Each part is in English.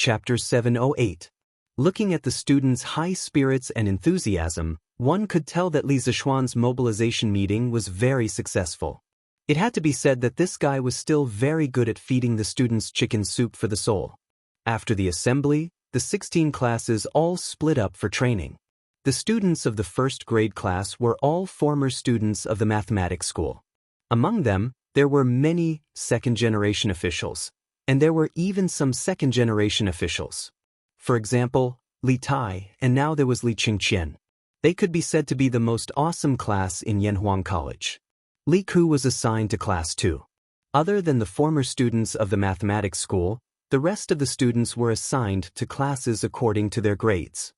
Chapter 708. Looking at the students' high spirits and enthusiasm, one could tell that Li Zixuan's mobilization meeting was very successful. It had to be said that this guy was still very good at feeding the students chicken soup for the soul. After the assembly, the 16 classes all split up for training. The students of the first grade class were all former students of the mathematics school. Among them, there were many second-generation officials, and there were even some second-generation officials. For example, Li Tai, and now there was Li Qingqian. They could be said to be the most awesome class in Yanhuang College. Li Ku was assigned to Class 2. Other than the former students of the mathematics school, the rest of the students were assigned to classes according to their grades.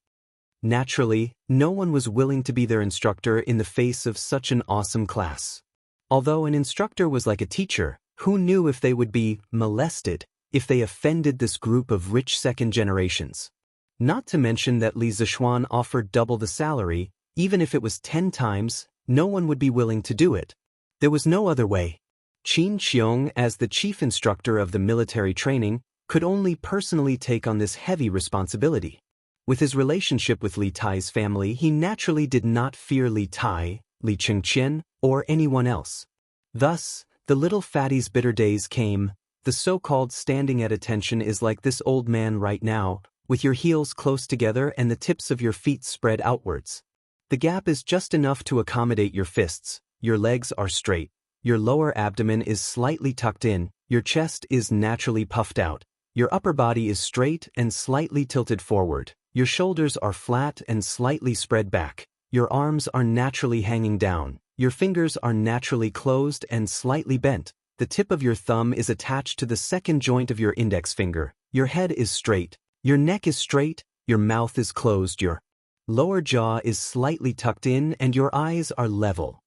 Naturally, no one was willing to be their instructor in the face of such an awesome class. Although an instructor was like a teacher, who knew if they would be molested if they offended this group of rich second generations? Not to mention that Li Zixuan offered double the salary, even if it was 10 times, no one would be willing to do it. There was no other way. Qin Xiong, as the chief instructor of the military training, could only personally take on this heavy responsibility. With his relationship with Li Tai's family, he naturally did not fear Li Tai, Li Qingqian, or anyone else. Thus, the little fatty's bitter days came. The so-called standing at attention is like this old man right now, with your heels close together and the tips of your feet spread outwards. The gap is just enough to accommodate your fists, your legs are straight, your lower abdomen is slightly tucked in, your chest is naturally puffed out, your upper body is straight and slightly tilted forward, your shoulders are flat and slightly spread back, your arms are naturally hanging down, your fingers are naturally closed and slightly bent, the tip of your thumb is attached to the second joint of your index finger, your head is straight, your neck is straight, your mouth is closed, your lower jaw is slightly tucked in, and your eyes are level.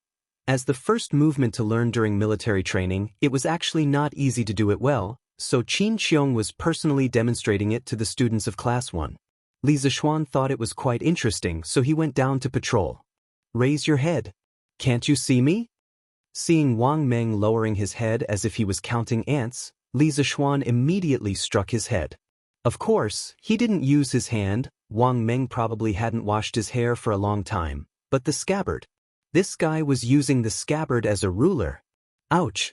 As the first movement to learn during military training, it was actually not easy to do it well, so Qin Xiong was personally demonstrating it to the students of Class 1. Li Zixuan thought it was quite interesting, so he went down to patrol. "Raise your head. Can't you see me?" Seeing Wang Meng lowering his head as if he was counting ants, Li Zixuan immediately struck his head. Of course, he didn't use his hand. Wang Meng probably hadn't washed his hair for a long time, but the scabbard. This guy was using the scabbard as a ruler. Ouch!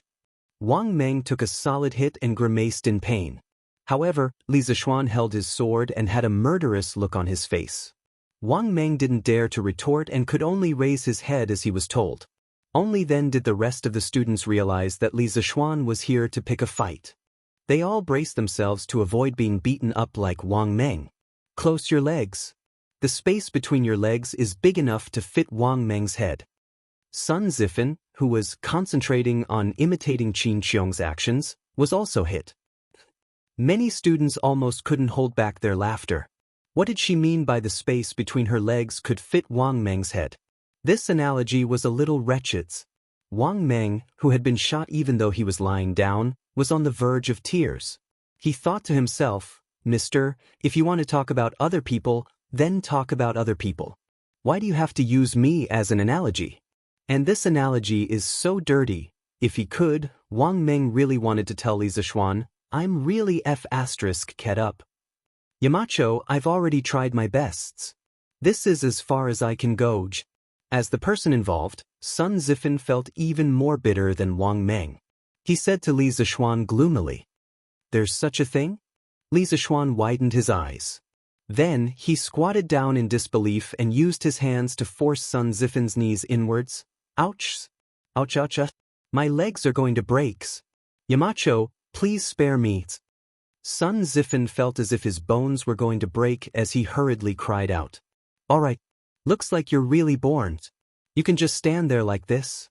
Wang Meng took a solid hit and grimaced in pain. However, Li Zixuan held his sword and had a murderous look on his face. Wang Meng didn't dare to retort and could only raise his head as he was told. Only then did the rest of the students realize that Li Zixuan was here to pick a fight. They all braced themselves to avoid being beaten up like Wang Meng. Close your legs. The space between your legs is big enough to fit Wang Meng's head. Sun Zifan, who was concentrating on imitating Qin Xiong's actions, was also hit. Many students almost couldn't hold back their laughter. What did she mean by the space between her legs could fit Wang Meng's head? This analogy was a little wretched. Wang Meng, who had been shot even though he was lying down, was on the verge of tears. He thought to himself, "Mister, if you want to talk about other people, then talk about other people. Why do you have to use me as an analogy?" And this analogy is so dirty. If he could, Wang Meng really wanted to tell Li Zixuan, "I'm really F***ed up. Yamacho, I've already tried my bests. This is as far as I can go." As the person involved, Sun Zifan felt even more bitter than Wang Meng. He said to Li Zixuan gloomily, "There's such a thing?" Li Zixuan widened his eyes. Then, he squatted down in disbelief and used his hands to force Sun Zifan's knees inwards. "Ouch! Ouch, ouch, ouch. My legs are going to break. Yamacho, please spare me." Sun Zifan felt as if his bones were going to break as he hurriedly cried out, "All right. Looks like you're really born. You can just stand there like this."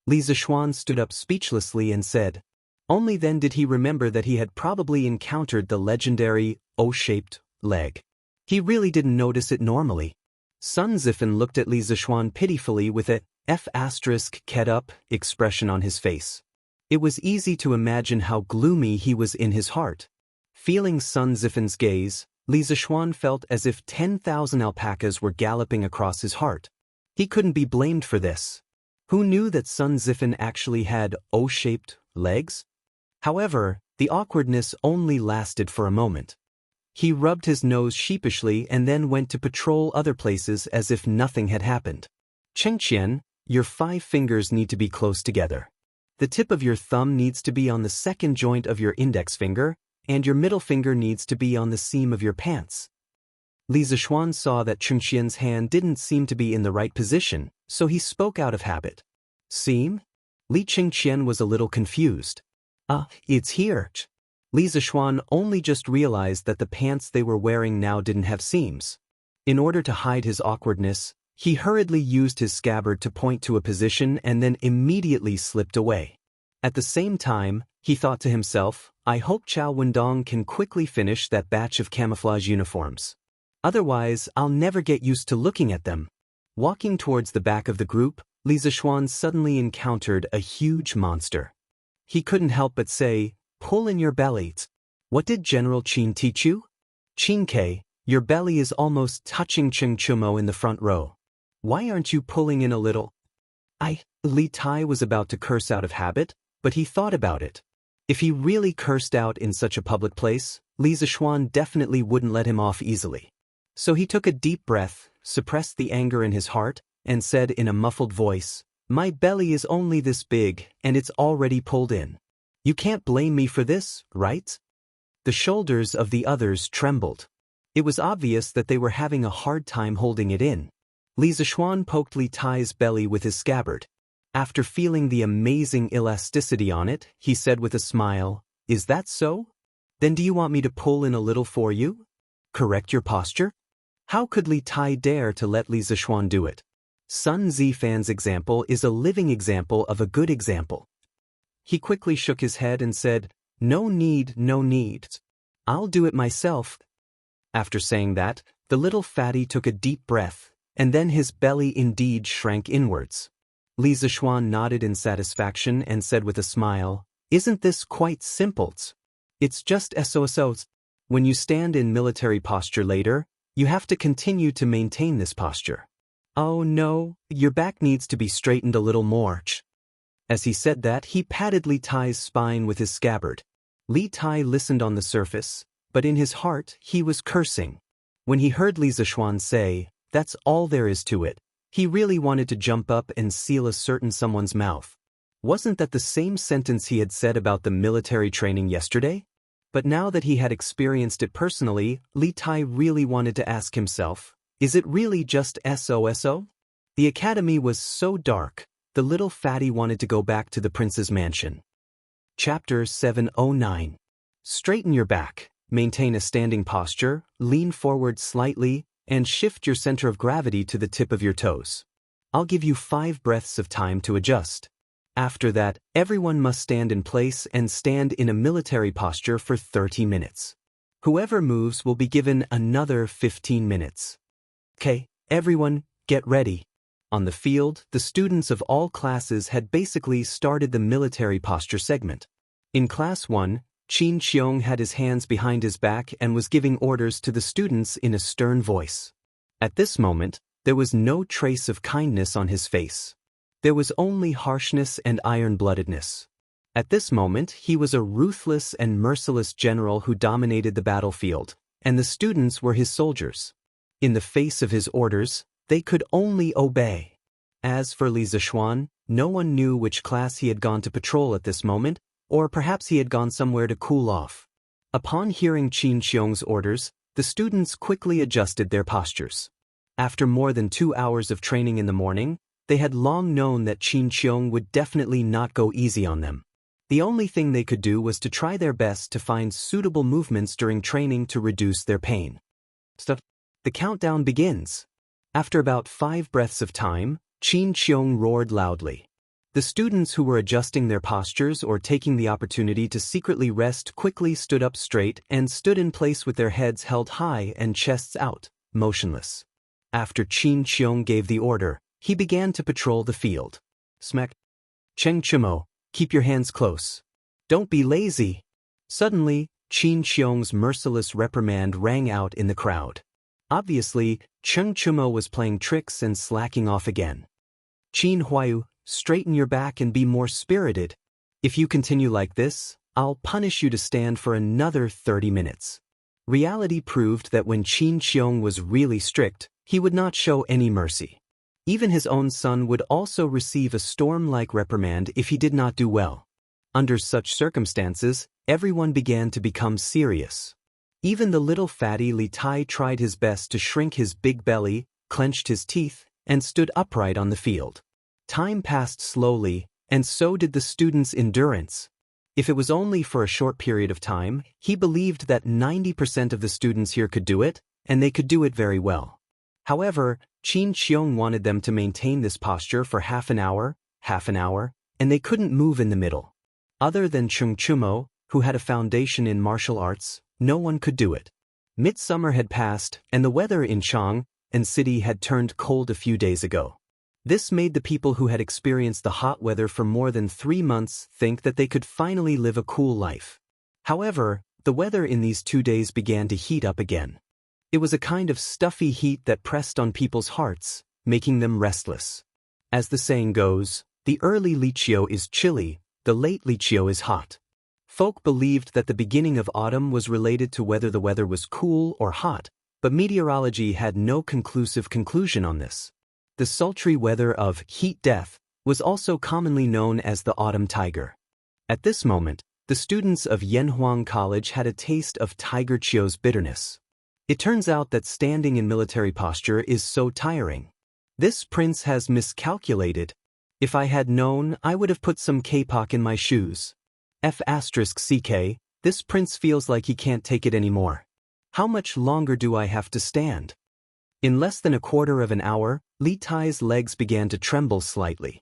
Li Zixuan stood up speechlessly and said. Only then did he remember that he had probably encountered the legendary O-shaped leg. He really didn't notice it normally. Sun Zifan looked at Li Zixuan pitifully with a F***ed up expression on his face. It was easy to imagine how gloomy he was in his heart. Feeling Sun Zifan's gaze, Li Zixuan felt as if 10,000 alpacas were galloping across his heart. He couldn't be blamed for this. Who knew that Sun Zifan actually had O-shaped legs? However, the awkwardness only lasted for a moment. He rubbed his nose sheepishly and then went to patrol other places as if nothing had happened. Xianxia, your 5 fingers need to be close together. The tip of your thumb needs to be on the second joint of your index finger, and your middle finger needs to be on the seam of your pants. Li Zishuan saw that Xianxia's hand didn't seem to be in the right position, so he spoke out of habit. Seam? Li Xianxian was a little confused. It's here. Li Zishuan only just realized that the pants they were wearing now didn't have seams. In order to hide his awkwardness, he hurriedly used his scabbard to point to a position and then immediately slipped away. At the same time, he thought to himself, I hope Chao Wendong can quickly finish that batch of camouflage uniforms. Otherwise, I'll never get used to looking at them. Walking towards the back of the group, Li Zishuan suddenly encountered a huge monster. He couldn't help but say, pull in your bellies. What did General Qin teach you? Qin, your belly is almost touching Cheng Chumo in the front row. Why aren't you pulling in a little? Li Tai was about to curse out of habit, but he thought about it. If he really cursed out in such a public place, Li Zishuan definitely wouldn't let him off easily. So he took a deep breath, suppressed the anger in his heart, and said in a muffled voice, my belly is only this big, and it's already pulled in. You can't blame me for this, right? The shoulders of the others trembled. It was obvious that they were having a hard time holding it in. Li Zishuan poked Li Tai's belly with his scabbard. After feeling the amazing elasticity on it, he said with a smile, is that so? Then do you want me to pull in a little for you? Correct your posture? How could Li Tai dare to let Li Zishuan do it? Sun Zifan's example is a living example of a good example. He quickly shook his head and said, no need, no need. I'll do it myself. After saying that, the little fatty took a deep breath, and then his belly indeed shrank inwards. Li Zishuan nodded in satisfaction and said with a smile, isn't this quite simple? It's just so. When you stand in military posture later, you have to continue to maintain this posture. Oh no, your back needs to be straightened a little more. As he said that, he patted Li Tai's spine with his scabbard. Li Tai listened on the surface, but in his heart he was cursing. When he heard Li Zishuan say, that's all there is to it, he really wanted to jump up and seal a certain someone's mouth. Wasn't that the same sentence he had said about the military training yesterday? But now that he had experienced it personally, Li Tai really wanted to ask himself, is it really just so? The academy was so dark, the little fatty wanted to go back to the prince's mansion. Chapter 709. Straighten your back, maintain a standing posture, lean forward slightly, and shift your center of gravity to the tip of your toes. I'll give you 5 breaths of time to adjust. After that, everyone must stand in place and stand in a military posture for 30 minutes. Whoever moves will be given another 15 minutes. Okay, everyone, get ready. On the field, the students of all classes had basically started the military posture segment. In Class 1, Qin Xiong had his hands behind his back and was giving orders to the students in a stern voice. At this moment, there was no trace of kindness on his face. There was only harshness and iron-bloodedness. At this moment, he was a ruthless and merciless general who dominated the battlefield, and the students were his soldiers. In the face of his orders, they could only obey. As for Li Zishuan, no one knew which class he had gone to patrol at this moment, or perhaps he had gone somewhere to cool off. Upon hearing Qin Xiong's orders, the students quickly adjusted their postures. After more than 2 hours of training in the morning, they had long known that Qin Xiong would definitely not go easy on them. The only thing they could do was to try their best to find suitable movements during training to reduce their pain. The countdown begins. After about 5 breaths of time, Qin Xiong roared loudly. The students who were adjusting their postures or taking the opportunity to secretly rest quickly stood up straight and stood in place with their heads held high and chests out, motionless. After Qin Xiong gave the order, he began to patrol the field. Smack. Cheng Chumo, keep your hands close. Don't be lazy. Suddenly, Qin Xiong's merciless reprimand rang out in the crowd. Obviously, Cheng Chumo was playing tricks and slacking off again. Qin Huayu, straighten your back and be more spirited. If you continue like this, I'll punish you to stand for another 30 minutes. Reality proved that when Qin Xiong was really strict, he would not show any mercy. Even his own son would also receive a storm-like reprimand if he did not do well. Under such circumstances, everyone began to become serious. Even the little fatty Li Tai tried his best to shrink his big belly, clenched his teeth, and stood upright on the field. Time passed slowly, and so did the student's endurance. If it was only for a short period of time, he believed that 90% of the students here could do it, and they could do it very well. However, Qin Xiong wanted them to maintain this posture for half an hour, and they couldn't move in the middle. Other than Chung Chumo, who had a foundation in martial arts, no one could do it. Midsummer had passed, and the weather in Chang and city had turned cold a few days ago. This made the people who had experienced the hot weather for more than 3 months think that they could finally live a cool life. However, the weather in these 2 days began to heat up again. It was a kind of stuffy heat that pressed on people's hearts, making them restless. As the saying goes, the early Liqiu is chilly, the late Liqiu is hot. Folk believed that the beginning of autumn was related to whether the weather was cool or hot, but meteorology had no conclusive conclusion on this. The sultry weather of heat death was also commonly known as the autumn tiger. At this moment, the students of Yanhuang College had a taste of Tiger Chiu's bitterness. It turns out that standing in military posture is so tiring. This prince has miscalculated. If I had known, I would have put some kapok in my shoes. F***ck, this prince feels like he can't take it anymore. How much longer do I have to stand? In less than a quarter of an hour, Li Tai's legs began to tremble slightly.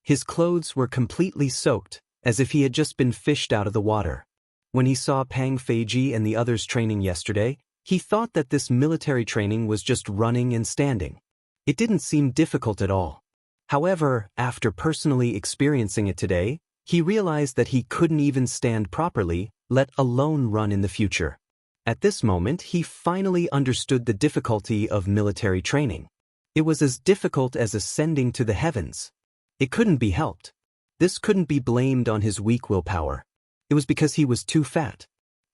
His clothes were completely soaked, as if he had just been fished out of the water. When he saw Pang Feiji and the others training yesterday, he thought that this military training was just running and standing. It didn't seem difficult at all. However, after personally experiencing it today, he realized that he couldn't even stand properly, let alone run in the future. At this moment, he finally understood the difficulty of military training. It was as difficult as ascending to the heavens. It couldn't be helped. This couldn't be blamed on his weak willpower. It was because he was too fat.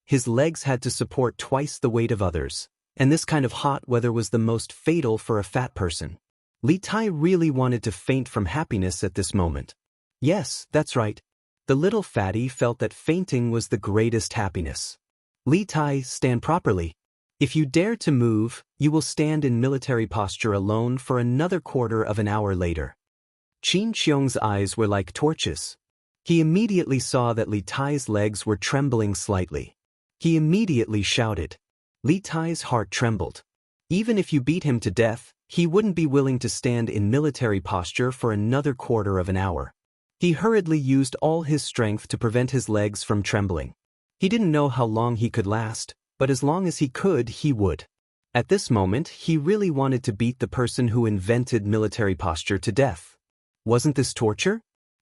His legs had to support twice the weight of others, and this kind of hot weather was the most fatal for a fat person. Li Tai really wanted to faint from happiness at this moment. Yes, that's right. The little fatty felt that fainting was the greatest happiness. Li Tai, stand properly. If you dare to move, you will stand in military posture alone for another quarter of an hour later. Qin Xiong's eyes were like torches. He immediately saw that Li Tai's legs were trembling slightly. He immediately shouted. Li Tai's heart trembled. Even if you beat him to death, he wouldn't be willing to stand in military posture for another quarter of an hour. He hurriedly used all his strength to prevent his legs from trembling. He didn't know how long he could last, but as long as he could, he would. At this moment, he really wanted to beat the person who invented military posture to death. Wasn't this torture?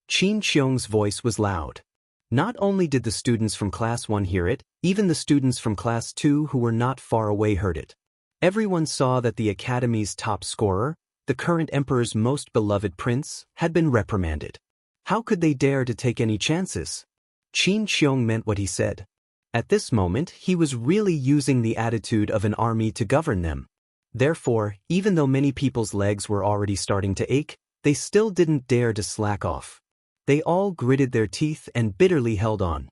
Qin Xiong's voice was loud. Not only did the students from Class 1 hear it, even the students from Class 2 who were not far away heard it. Everyone saw that the Academy's top scorer, the current emperor's most beloved prince, had been reprimanded. How could they dare to take any chances? Qin Xiong meant what he said. At this moment, he was really using the attitude of an army to govern them. Therefore, even though many people's legs were already starting to ache, they still didn't dare to slack off. They all gritted their teeth and bitterly held on.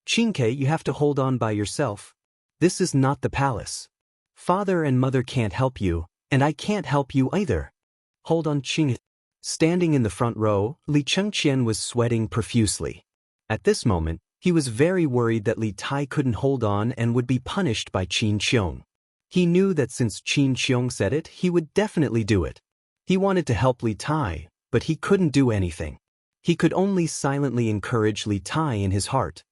Qinke, you have to hold on by yourself. This is not the palace. Father and mother can't help you, and I can't help you either. Hold on, Qing. Standing in the front row, Li Chengqian was sweating profusely. At this moment, he was very worried that Li Tai couldn't hold on and would be punished by Qin Xiong. He knew that since Qin Xiong said it, he would definitely do it. He wanted to help Li Tai, but he couldn't do anything. He could only silently encourage Li Tai in his heart.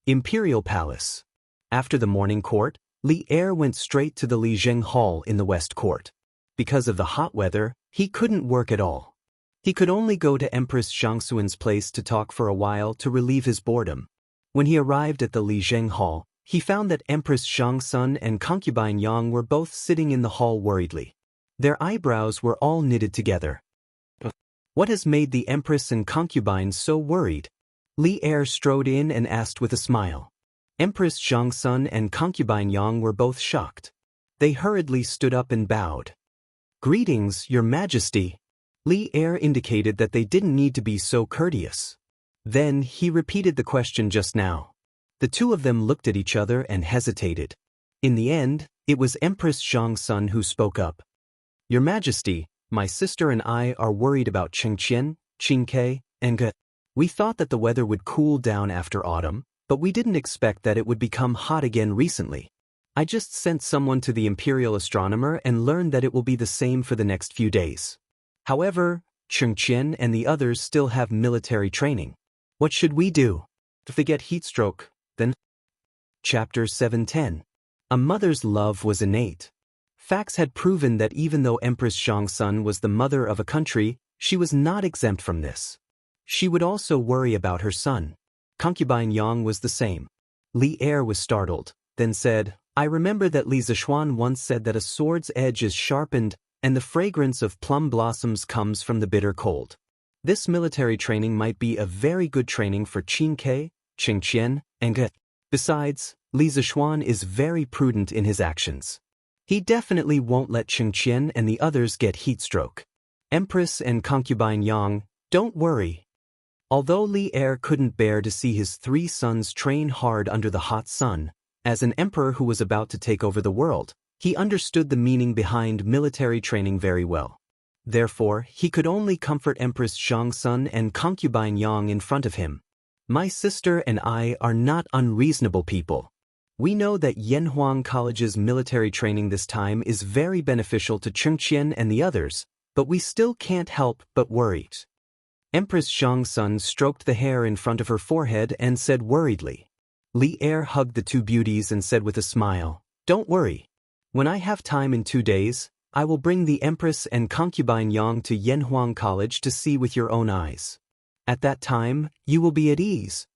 Imperial Palace. After the morning court, Li Er went straight to the Li Zheng Hall in the West Court. Because of the hot weather, he couldn't work at all. He could only go to Empress Zhangsuan's place to talk for a while to relieve his boredom. When he arrived at the Li Zheng Hall, he found that Empress Zhangsun and Concubine Yang were both sitting in the hall worriedly. Their eyebrows were all knitted together. What has made the Empress and Concubine so worried? Li Er strode in and asked with a smile. Empress Xianxia and Concubine Yang were both shocked. They hurriedly stood up and bowed. "Greetings, Your Majesty." Li Er indicated that they didn't need to be so courteous. Then he repeated the question just now. The two of them looked at each other and hesitated. In the end, it was Empress Xianxia who spoke up. "Your Majesty, my sister and I are worried about Xianxia, Xianxia, and Ge. We thought that the weather would cool down after autumn, but we didn't expect that it would become hot again recently. I just sent someone to the imperial astronomer and learned that it will be the same for the next few days. However, Xianxia and the others still have military training. What should we do? If they get heat stroke, then..." Chapter 710. A mother's love was innate. Facts had proven that even though Empress Xianxia was the mother of a country, she was not exempt from this. She would also worry about her son. Concubine Yang was the same. Li Er was startled, then said, "I remember that Li Zishuan once said that a sword's edge is sharpened, and the fragrance of plum blossoms comes from the bitter cold. This military training might be a very good training for Xianxia, Xianxia, and Ge. Besides, Li Zishuan is very prudent in his actions. He definitely won't let Xianxia and the others get heat stroke. Empress and Concubine Yang, don't worry." Although Li Er couldn't bear to see his three sons train hard under the hot sun, as an emperor who was about to take over the world, he understood the meaning behind military training very well. Therefore, he could only comfort Empress Xianxia and Concubine Yang in front of him. "My sister and I are not unreasonable people. We know that Yanhuang College's military training this time is very beneficial to Xianxia and the others, but we still can't help but worry." Empress Xianxia stroked the hair in front of her forehead and said worriedly. Li Er hugged the two beauties and said with a smile, "Don't worry. When I have time in 2 days, I will bring the Empress and Concubine Yang to Yanhuang College to see with your own eyes. At that time, you will be at ease."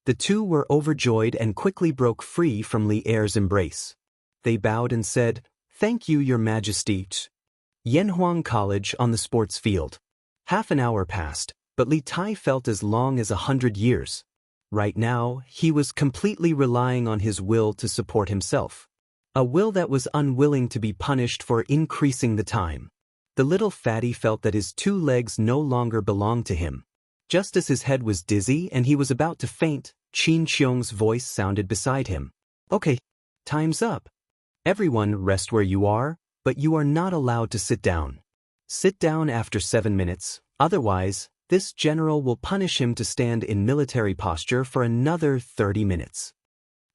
The two were overjoyed and quickly broke free from Li Er's embrace. They bowed and said, "Thank you, Your Majesty." Yanhuang College on the sports field. Half an hour passed, but Li Tai felt as long as 100 years. Right now, he was completely relying on his will to support himself. A will that was unwilling to be punished for increasing the time. The little fatty felt that his 2 legs no longer belonged to him. Just as his head was dizzy and he was about to faint, Qin Qiong's voice sounded beside him. "Okay, time's up. Everyone rest where you are, but you are not allowed to sit down. Sit down after 7 minutes, otherwise, this general will punish him to stand in military posture for another 30 minutes.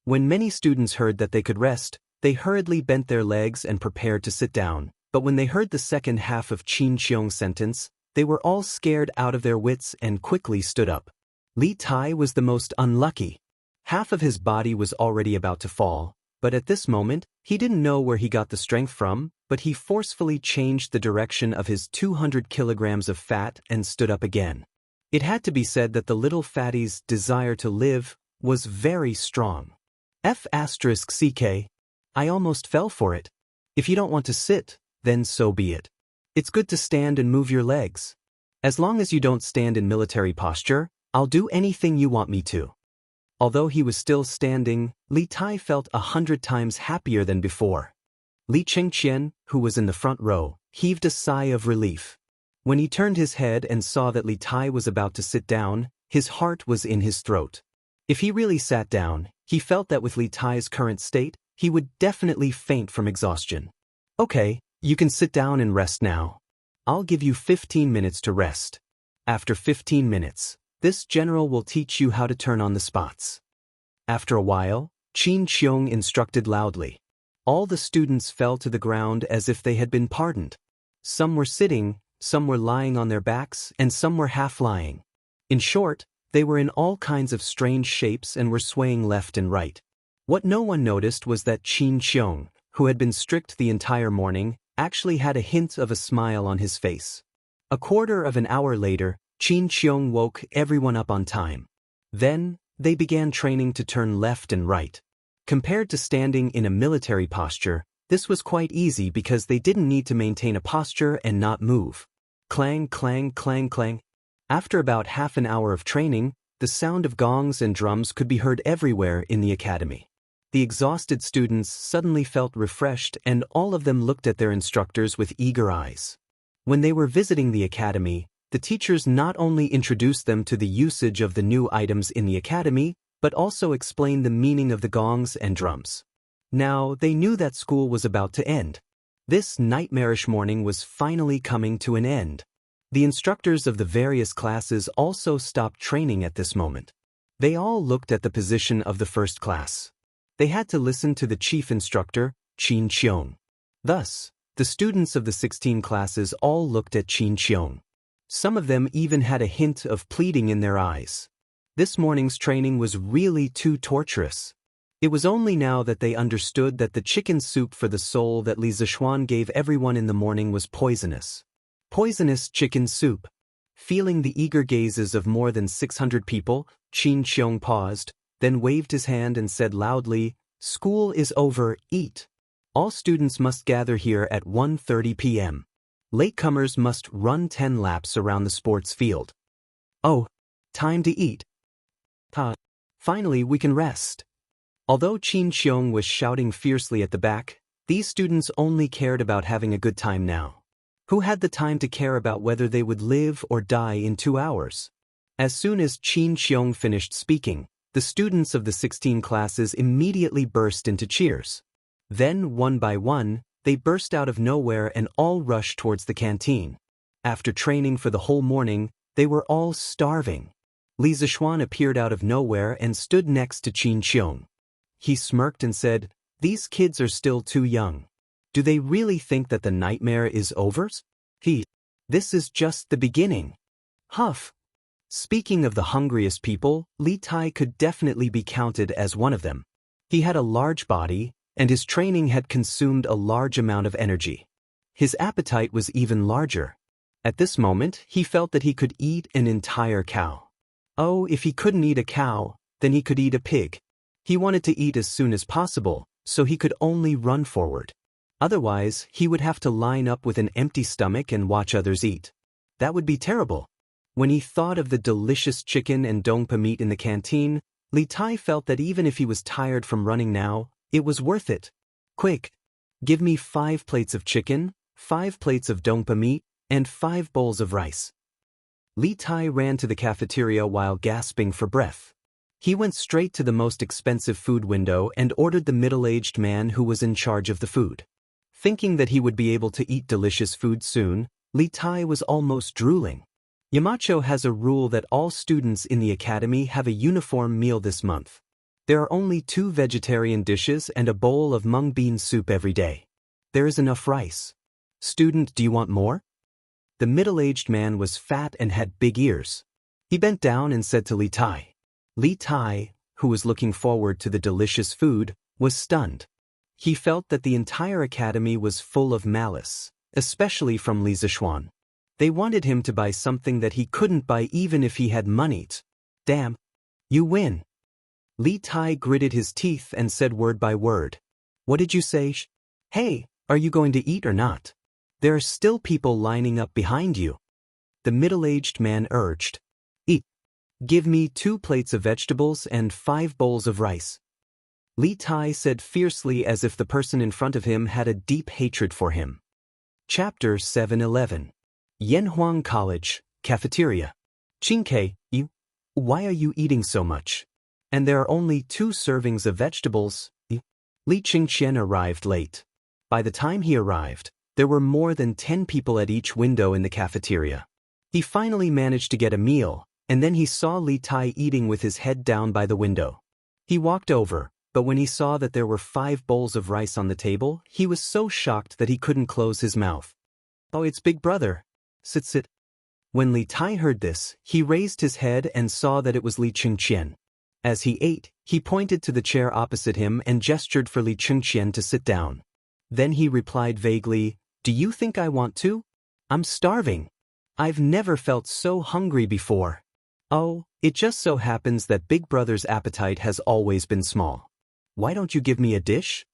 When many students heard that they could rest, they hurriedly bent their legs and prepared to sit down, but when they heard the second half of Qin Qiong's sentence, they were all scared out of their wits and quickly stood up. Li Tai was the most unlucky. Half of his body was already about to fall, but at this moment, he didn't know where he got the strength from, but he forcefully changed the direction of his 200 kilograms of fat and stood up again. It had to be said that the little fatty's desire to live was very strong. F***CK. I almost fell for it. If you don't want to sit, then so be it. It's good to stand and move your legs. As long as you don't stand in military posture, I'll do anything you want me to." Although he was still standing, Li Tai felt 100 times happier than before. Li Chengqian, who was in the front row, heaved a sigh of relief. When he turned his head and saw that Li Tai was about to sit down, his heart was in his throat. If he really sat down, he felt that with Li Tai's current state, he would definitely faint from exhaustion. "Okay, you can sit down and rest now. I'll give you 15 minutes to rest. After 15 minutes, this general will teach you how to turn on the spots." After a while, Qin Qiong instructed loudly. All the students fell to the ground as if they had been pardoned. Some were sitting, some were lying on their backs, and some were half-lying. In short, they were in all kinds of strange shapes and were swaying left and right. What no one noticed was that Qin Qiong, who had been strict the entire morning, actually had a hint of a smile on his face. A quarter of an hour later, Qin Qiong woke everyone up on time. Then, they began training to turn left and right. Compared to standing in a military posture, this was quite easy because they didn't need to maintain a posture and not move. Clang, clang, clang, clang. After about half an hour of training, the sound of gongs and drums could be heard everywhere in the academy. The exhausted students suddenly felt refreshed, and all of them looked at their instructors with eager eyes. When they were visiting the academy, the teachers not only introduced them to the usage of the new items in the academy, but also explained the meaning of the gongs and drums. Now, they knew that school was about to end. This nightmarish morning was finally coming to an end. The instructors of the various classes also stopped training at this moment. They all looked at the position of the first class. They had to listen to the chief instructor, Qin Qiong. Thus, the students of the 16 classes all looked at Qin Qiong. Some of them even had a hint of pleading in their eyes. This morning's training was really too torturous. It was only now that they understood that the chicken soup for the soul that Li Zishuan gave everyone in the morning was poisonous. Poisonous chicken soup. Feeling the eager gazes of more than 600 people, Qin Qiong paused, then waved his hand and said loudly, "School is over, eat. All students must gather here at 1:30 p.m. Latecomers must run 10 laps around the sports field." "Oh, time to eat. Finally we can rest." Although Qin Qiong was shouting fiercely at the back, these students only cared about having a good time now. Who had the time to care about whether they would live or die in 2 hours? As soon as Qin Qiong finished speaking, the students of the 16 classes immediately burst into cheers. Then, one by one, they burst out of nowhere and all rushed towards the canteen. After training for the whole morning, they were all starving. Li Zishuan appeared out of nowhere and stood next to Qin Qiong. He smirked and said, "These kids are still too young. Do they really think that the nightmare is over? This is just the beginning." Huff. Speaking of the hungriest people, Li Tai could definitely be counted as one of them. He had a large body, and his training had consumed a large amount of energy. His appetite was even larger. At this moment, he felt that he could eat an entire cow. Oh, if he couldn't eat a cow, then he could eat a pig. He wanted to eat as soon as possible, so he could only run forward. Otherwise, he would have to line up with an empty stomach and watch others eat. That would be terrible. When he thought of the delicious chicken and dongpa meat in the canteen, Li Tai felt that even if he was tired from running now, it was worth it. "Quick! Give me 5 plates of chicken, 5 plates of dongpa meat, and 5 bowls of rice." Li Tai ran to the cafeteria while gasping for breath. He went straight to the most expensive food window and ordered the middle-aged man who was in charge of the food. Thinking that he would be able to eat delicious food soon, Li Tai was almost drooling. Yamacho has a rule that all students in the academy have a uniform meal this month. There are only 2 vegetarian dishes and a bowl of mung bean soup every day. There is enough rice. "Student, do you want more?" The middle-aged man was fat and had big ears. He bent down and said to Li Tai. Li Tai, who was looking forward to the delicious food, was stunned. He felt that the entire academy was full of malice, especially from Li Zishuan. They wanted him to buy something that he couldn't buy even if he had money. "Damn. You win." Li Tai gritted his teeth and said word by word. "What did you say? Hey, are you going to eat or not? There are still people lining up behind you." The middle-aged man urged. "Eat. Give me 2 plates of vegetables and 5 bowls of rice." Li Tai said fiercely as if the person in front of him had a deep hatred for him. Chapter 711. Yanhuang College, Cafeteria. "Qingke, why are you eating so much? And there are only 2 servings of vegetables." Li Qingqian arrived late. By the time he arrived, there were more than 10 people at each window in the cafeteria. He finally managed to get a meal, and then he saw Li Tai eating with his head down by the window. He walked over, but when he saw that there were 5 bowls of rice on the table, he was so shocked that he couldn't close his mouth. "Oh, it's Big Brother. Sit. When Li Tai heard this, he raised his head and saw that it was Li Qingqian. As he ate, he pointed to the chair opposite him and gestured for Li Qingqian to sit down. Then he replied vaguely, "Do you think I want to? I'm starving. I've never felt so hungry before." "Oh, it just so happens that Big Brother's appetite has always been small. Why don't you give me a dish?"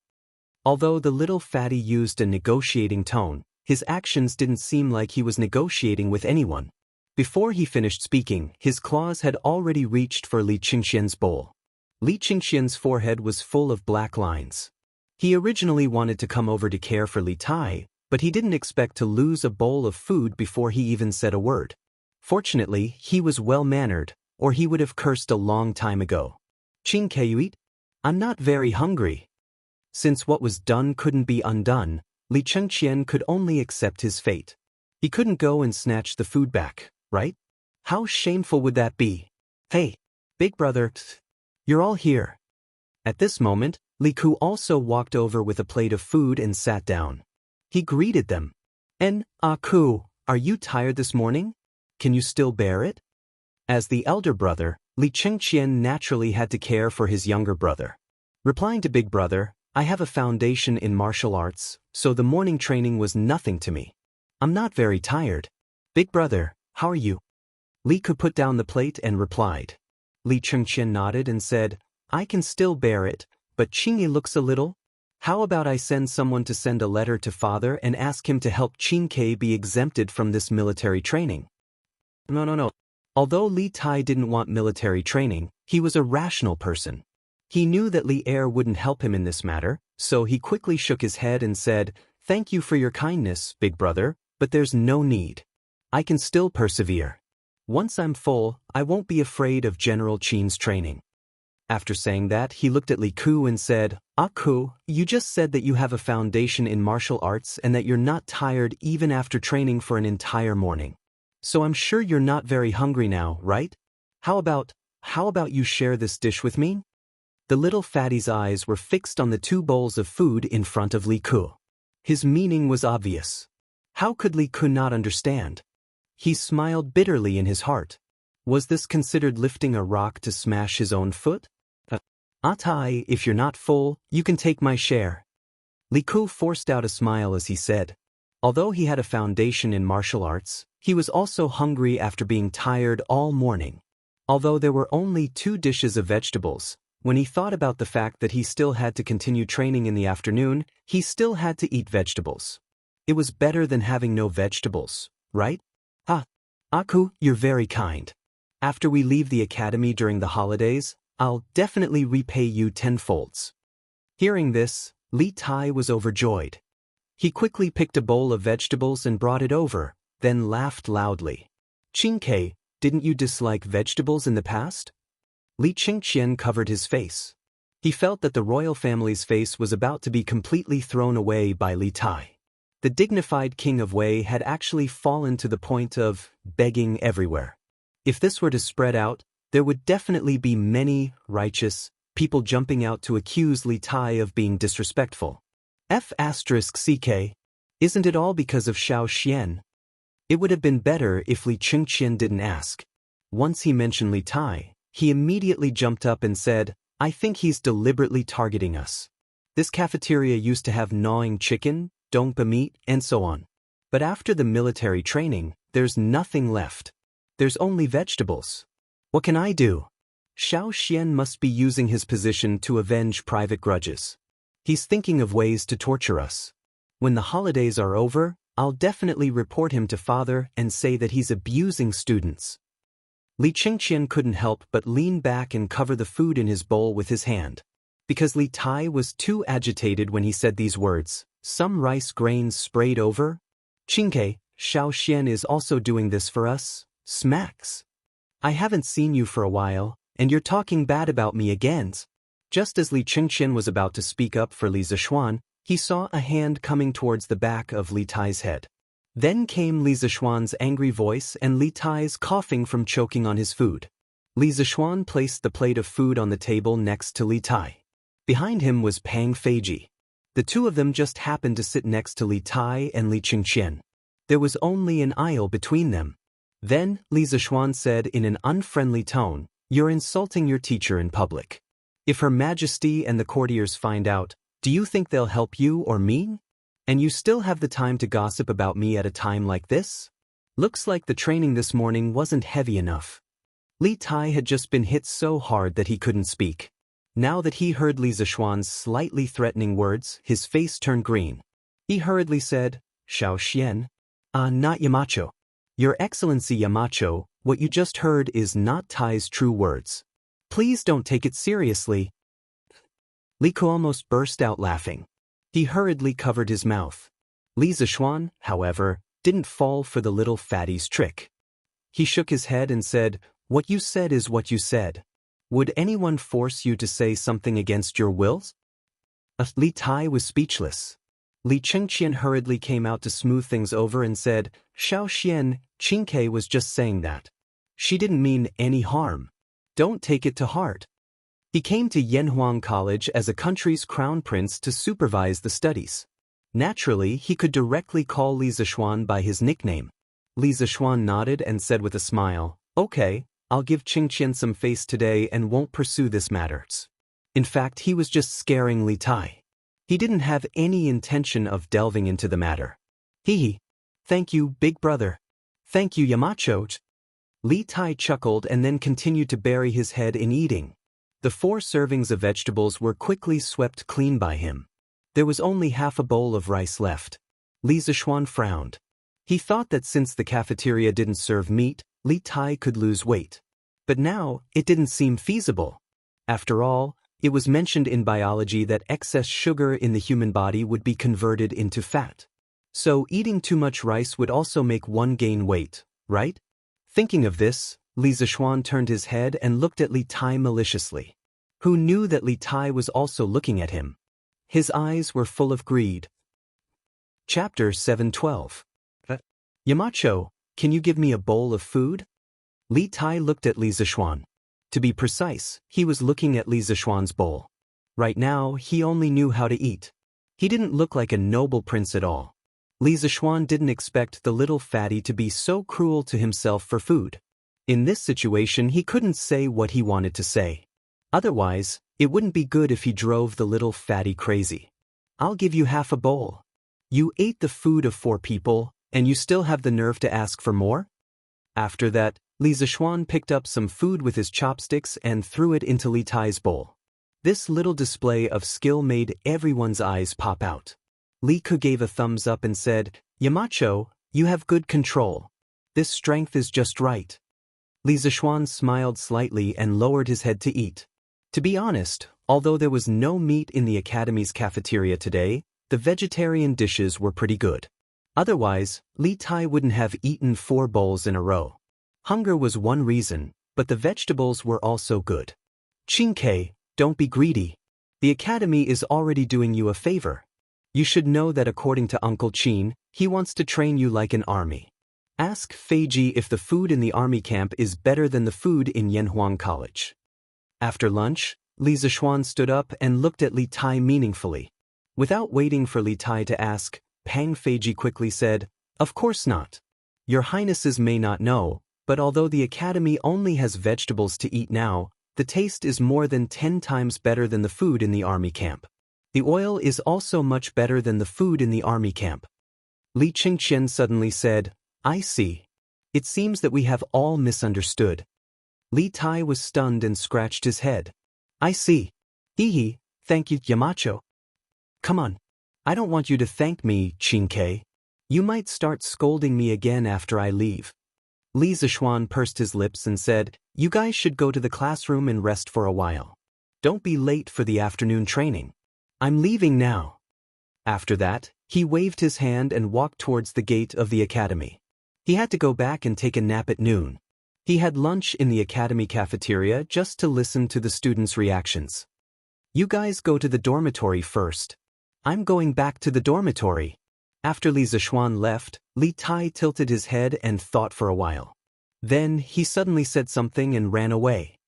Although the little fatty used a negotiating tone, his actions didn't seem like he was negotiating with anyone. Before he finished speaking, his claws had already reached for Li Qingxian's bowl. Li Qingxian's forehead was full of black lines. He originally wanted to come over to care for Li Tai, but he didn't expect to lose a bowl of food before he even said a word. Fortunately, he was well-mannered, or he would have cursed a long time ago. "Qing, can you eat? I'm not very hungry." Since what was done couldn't be undone, Li Qingxian could only accept his fate. He couldn't go and snatch the food back, right? How shameful would that be? "Hey, big brother, you're all here." At this moment, Li Ku also walked over with a plate of food and sat down. He greeted them. Ku, are you tired this morning? Can you still bear it?" As the elder brother, Li Qingxian naturally had to care for his younger brother. Replying to big brother, "I have a foundation in martial arts, so the morning training was nothing to me. I'm not very tired." "Big brother, how are you?" Li Ku put down the plate and replied. Li Qingxian nodded and said, "I can still bear it, but Qingyi looks a little. How about I send someone to send a letter to father and ask him to help Qingke be exempted from this military training?" No. Although Li Tai didn't want military training, he was a rational person. He knew that Li Er wouldn't help him in this matter, so he quickly shook his head and said, "Thank you for your kindness, big brother, but there's no need. I can still persevere. Once I'm full, I won't be afraid of General Qin's training." After saying that, he looked at Li Ku and said, Ku, you just said that you have a foundation in martial arts and that you're not tired even after training for an entire morning. So I'm sure you're not very hungry now, right? How about you share this dish with me?" The little fatty's eyes were fixed on the 2 bowls of food in front of Li Ku. His meaning was obvious. How could Li Ku not understand? He smiled bitterly in his heart. Was this considered lifting a rock to smash his own foot? "Tai, if you're not full, you can take my share." Li Ku forced out a smile as he said. Although he had a foundation in martial arts, he was also hungry after being tired all morning. Although there were only 2 dishes of vegetables, when he thought about the fact that he still had to continue training in the afternoon, he still had to eat vegetables. It was better than having no vegetables, right? Aku, you're very kind. After we leave the academy during the holidays, I'll definitely repay you 10-folds. Hearing this, Li Tai was overjoyed. He quickly picked a bowl of vegetables and brought it over, then laughed loudly. "Qingke, didn't you dislike vegetables in the past?" Li Qingxian covered his face. He felt that the royal family's face was about to be completely thrown away by Li Tai. The dignified king of Wei had actually fallen to the point of begging everywhere. If this were to spread out, there would definitely be many righteous people jumping out to accuse Li Tai of being disrespectful. F***CK. Isn't it all because of Xiao Xian? It would have been better if Li Qingxian didn't ask. Once he mentioned Li Tai, he immediately jumped up and said, "I think he's deliberately targeting us. This cafeteria used to have gnawing chicken, dongpa meat, and so on. But after the military training, there's nothing left. There's only vegetables. What can I do?" Xiao Xian must be using his position to avenge private grudges. He's thinking of ways to torture us. When the holidays are over, I'll definitely report him to father and say that he's abusing students. Li Qingxian couldn't help but lean back and cover the food in his bowl with his hand. Because Li Tai was too agitated when he said these words, some rice grains sprayed over. "Qingke, Xiao Xian is also doing this for us, smacks. I haven't seen you for a while, and you're talking bad about me again." Just as Li Qingxian was about to speak up for Li Zishuan, he saw a hand coming towards the back of Li Tai's head. Then came Li Zishuan's angry voice and Li Tai's coughing from choking on his food. Li Zishuan placed the plate of food on the table next to Li Tai. Behind him was Pang Feiji. The 2 of them just happened to sit next to Li Tai and Li Qingxian. There was only an aisle between them. Then, Li Zishuan said in an unfriendly tone, "You're insulting your teacher in public. If Her Majesty and the courtiers find out, do you think they'll help you or me? And you still have the time to gossip about me at a time like this? Looks like the training this morning wasn't heavy enough." Li Tai had just been hit so hard that he couldn't speak. Now that he heard Li Zishuan's slightly threatening words, his face turned green. He hurriedly said, "Xiao Xian? Not Yamacho. Your Excellency Yamacho, what you just heard is not Tai's true words. Please don't take it seriously. Li Ke almost burst out laughing. He hurriedly covered his mouth. Li Zishuan, however, didn't fall for the little fatty's trick. He shook his head and said, "What you said is what you said. Would anyone force you to say something against your wills?" Li Tai was speechless. Li Chengqian hurriedly came out to smooth things over and said, "Xiao Xian, Qingke was just saying that. She didn't mean any harm. Don't take it to heart." He came to Yanhuang College as a country's crown prince to supervise the studies. Naturally, he could directly call Li Zishuan by his nickname. Li Zishuan nodded and said with a smile, "Okay, I'll give Qingqian some face today and won't pursue this matters." In fact, he was just scaring Li Tai. He didn't have any intention of delving into the matter. Hee. Thank you, big brother. Thank you, Yamacho. Li Tai chuckled and then continued to bury his head in eating. The 4 servings of vegetables were quickly swept clean by him. There was only half a bowl of rice left. Li Zishuan frowned. He thought that since the cafeteria didn't serve meat, Li Tai could lose weight. But now, it didn't seem feasible. After all, it was mentioned in biology that excess sugar in the human body would be converted into fat. So eating too much rice would also make one gain weight, right? Thinking of this, Li Zishuan turned his head and looked at Li Tai maliciously. Who knew that Li Tai was also looking at him? His eyes were full of greed. Chapter 712. Yamacho, can you give me a bowl of food? Li Tai looked at Li Zishuan. To be precise, he was looking at Li Zishuan's bowl. Right now, he only knew how to eat. He didn't look like a noble prince at all. Li Zishuan didn't expect the little fatty to be so cruel to himself for food. In this situation, he couldn't say what he wanted to say. Otherwise, it wouldn't be good if he drove the little fatty crazy. "I'll give you half a bowl. You ate the food of 4 people, and you still have the nerve to ask for more?" After that, Li Zishuan picked up some food with his chopsticks and threw it into Li Tai's bowl. This little display of skill made everyone's eyes pop out. Li Ke gave a thumbs up and said, "Yamacho, you have good control. This strength is just right." Li Zishuan smiled slightly and lowered his head to eat. To be honest, although there was no meat in the academy's cafeteria today, the vegetarian dishes were pretty good. Otherwise, Li Tai wouldn't have eaten 4 bowls in a row. Hunger was one reason, but the vegetables were also good. "Qingke, don't be greedy. The academy is already doing you a favor. You should know that according to Uncle Qin, he wants to train you like an army. Ask Feiji if the food in the army camp is better than the food in Yanhuang College." After lunch, Li Zishuan stood up and looked at Li Tai meaningfully. Without waiting for Li Tai to ask, Pang Feiji quickly said, "Of course not. Your Highnesses may not know, but although the academy only has vegetables to eat now, the taste is more than 10 times better than the food in the army camp. The oil is also much better than the food in the army camp." Li Chengqian suddenly said, "I see. It seems that we have all misunderstood." Li Tai was stunned and scratched his head. "I see. Hee, thank you, Yamacho." "Come on. I don't want you to thank me, Qingke. You might start scolding me again after I leave." Li Zishuan pursed his lips and said, "You guys should go to the classroom and rest for a while. Don't be late for the afternoon training. I'm leaving now." After that, he waved his hand and walked towards the gate of the academy. He had to go back and take a nap at noon. He had lunch in the academy cafeteria just to listen to the students' reactions. "You guys go to the dormitory first. I'm going back to the dormitory." After Li Zishuan left, Li Tai tilted his head and thought for a while. Then, he suddenly said something and ran away.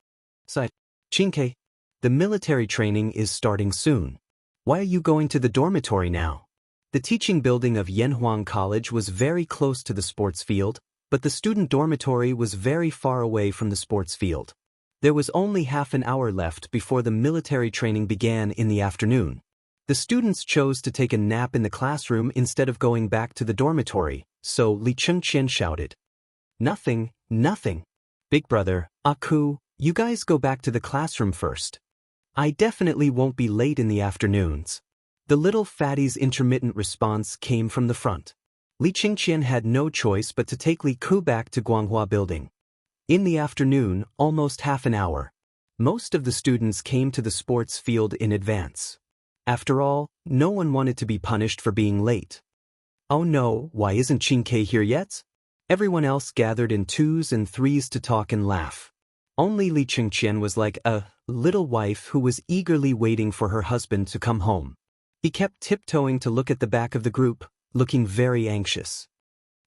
"Qingke, the military training is starting soon. Why are you going to the dormitory now?" The teaching building of Yanhuang College was very close to the sports field, but the student dormitory was very far away from the sports field. There was only half an hour left before the military training began in the afternoon. The students chose to take a nap in the classroom instead of going back to the dormitory, so Li Chengqian shouted, Nothing. Big brother, Aku, you guys go back to the classroom first. I definitely won't be late in the afternoons." The little fatty's intermittent response came from the front. Li Qingqian had no choice but to take Li Ku back to Guanghua Building. In the afternoon, almost half an hour, most of the students came to the sports field in advance. After all, no one wanted to be punished for being late. Oh no, why isn't Qingke here yet? Everyone else gathered in twos and threes to talk and laugh. Only Li Qingqian was like a little wife who was eagerly waiting for her husband to come home. He kept tiptoeing to look at the back of the group, looking very anxious.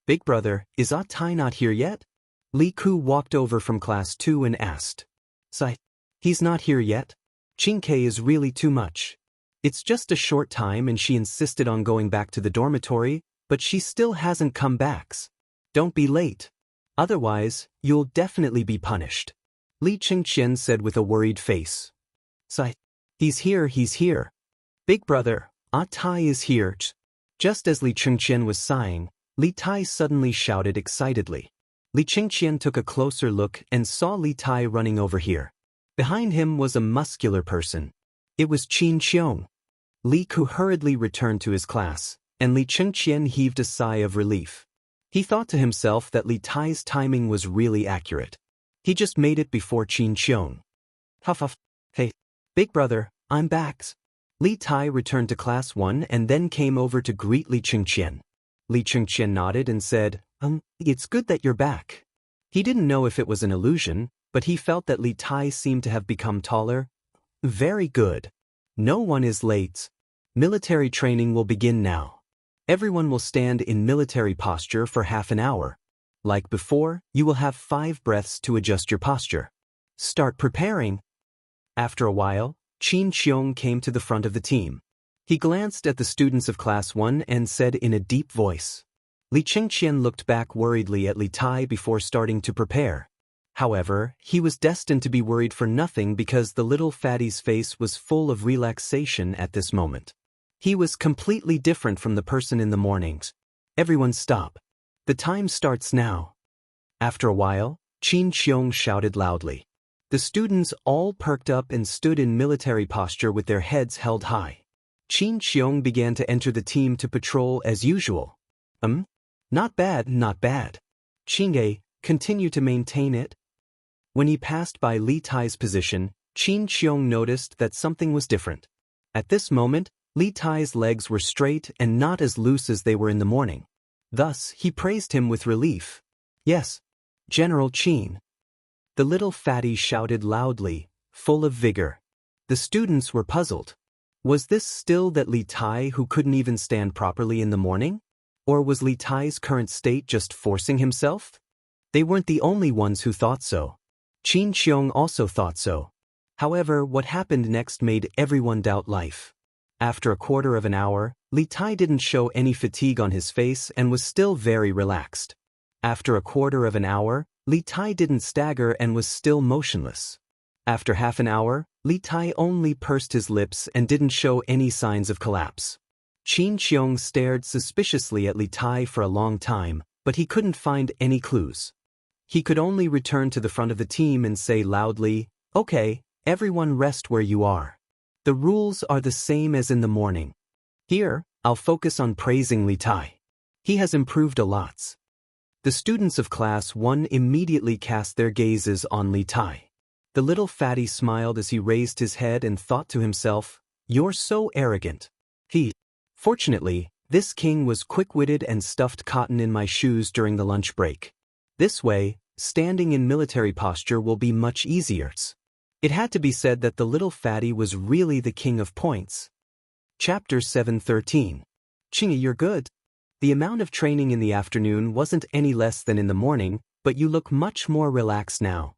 Big brother, is Tai not here yet? Li Ku walked over from class 2 and asked. Sai, he's not here yet? Qingke is really too much. It's just a short time and she insisted on going back to the dormitory, but she still hasn't come back. Don't be late. Otherwise, you'll definitely be punished. Li Qingqian said with a worried face. Sai, he's here. Big brother, Tai is here. Just as Li Qingqian was sighing, Li Tai suddenly shouted excitedly. Li Qingqian took a closer look and saw Li Tai running over here. Behind him was a muscular person. It was Qin Xiong. Li Ku hurriedly returned to his class, and Li Qingqian heaved a sigh of relief. He thought to himself that Li Tai's timing was really accurate. He just made it before Qin Xiong. Huff. Hey, big brother, I'm back. Li Tai returned to class 1 and then came over to greet Li Qingqian. Li Qingqian nodded and said, it's good that you're back. He didn't know if it was an illusion, but he felt that Li Tai seemed to have become taller. Very good. No one is late. Military training will begin now. Everyone will stand in military posture for half an hour. Like before, you will have 5 breaths to adjust your posture. Start preparing. After a while, Qin Xiong came to the front of the team. He glanced at the students of class 1 and said in a deep voice. Li Qingqian looked back worriedly at Li Tai before starting to prepare. However, he was destined to be worried for nothing because the little fatty's face was full of relaxation at this moment. He was completely different from the person in the mornings. Everyone stop. The time starts now. After a while, Qin Xiong shouted loudly. The students all perked up and stood in military posture with their heads held high. Qin Xiong began to enter the team to patrol as usual. Not bad. Qingge, continue to maintain it. When he passed by Li Tai's position, Qin Xiong noticed that something was different. At this moment, Li Tai's legs were straight and not as loose as they were in the morning. Thus, he praised him with relief. Yes, General Qin. The little fatty shouted loudly, full of vigor. The students were puzzled. Was this still that Li Tai who couldn't even stand properly in the morning? Or was Li Tai's current state just forcing himself? They weren't the only ones who thought so. Qin Xiong also thought so. However, what happened next made everyone doubt life. After a quarter of an hour, Li Tai didn't show any fatigue on his face and was still very relaxed. After a quarter of an hour, Li Tai didn't stagger and was still motionless. After half an hour, Li Tai only pursed his lips and didn't show any signs of collapse. Qin Xiong stared suspiciously at Li Tai for a long time, but he couldn't find any clues. He could only return to the front of the team and say loudly, "Okay, everyone rest where you are. The rules are the same as in the morning. Here, I'll focus on praising Li Tai. He has improved a lot." The students of class 1 immediately cast their gazes on Li Tai. The little fatty smiled as he raised his head and thought to himself, "You're so arrogant." Fortunately, this king was quick-witted and stuffed cotton in my shoes during the lunch break. This way, standing in military posture will be much easier. It had to be said that the little fatty was really the king of points. Chapter 7:13. Qingyi, you're good. The amount of training in the afternoon wasn't any less than in the morning, but you look much more relaxed now.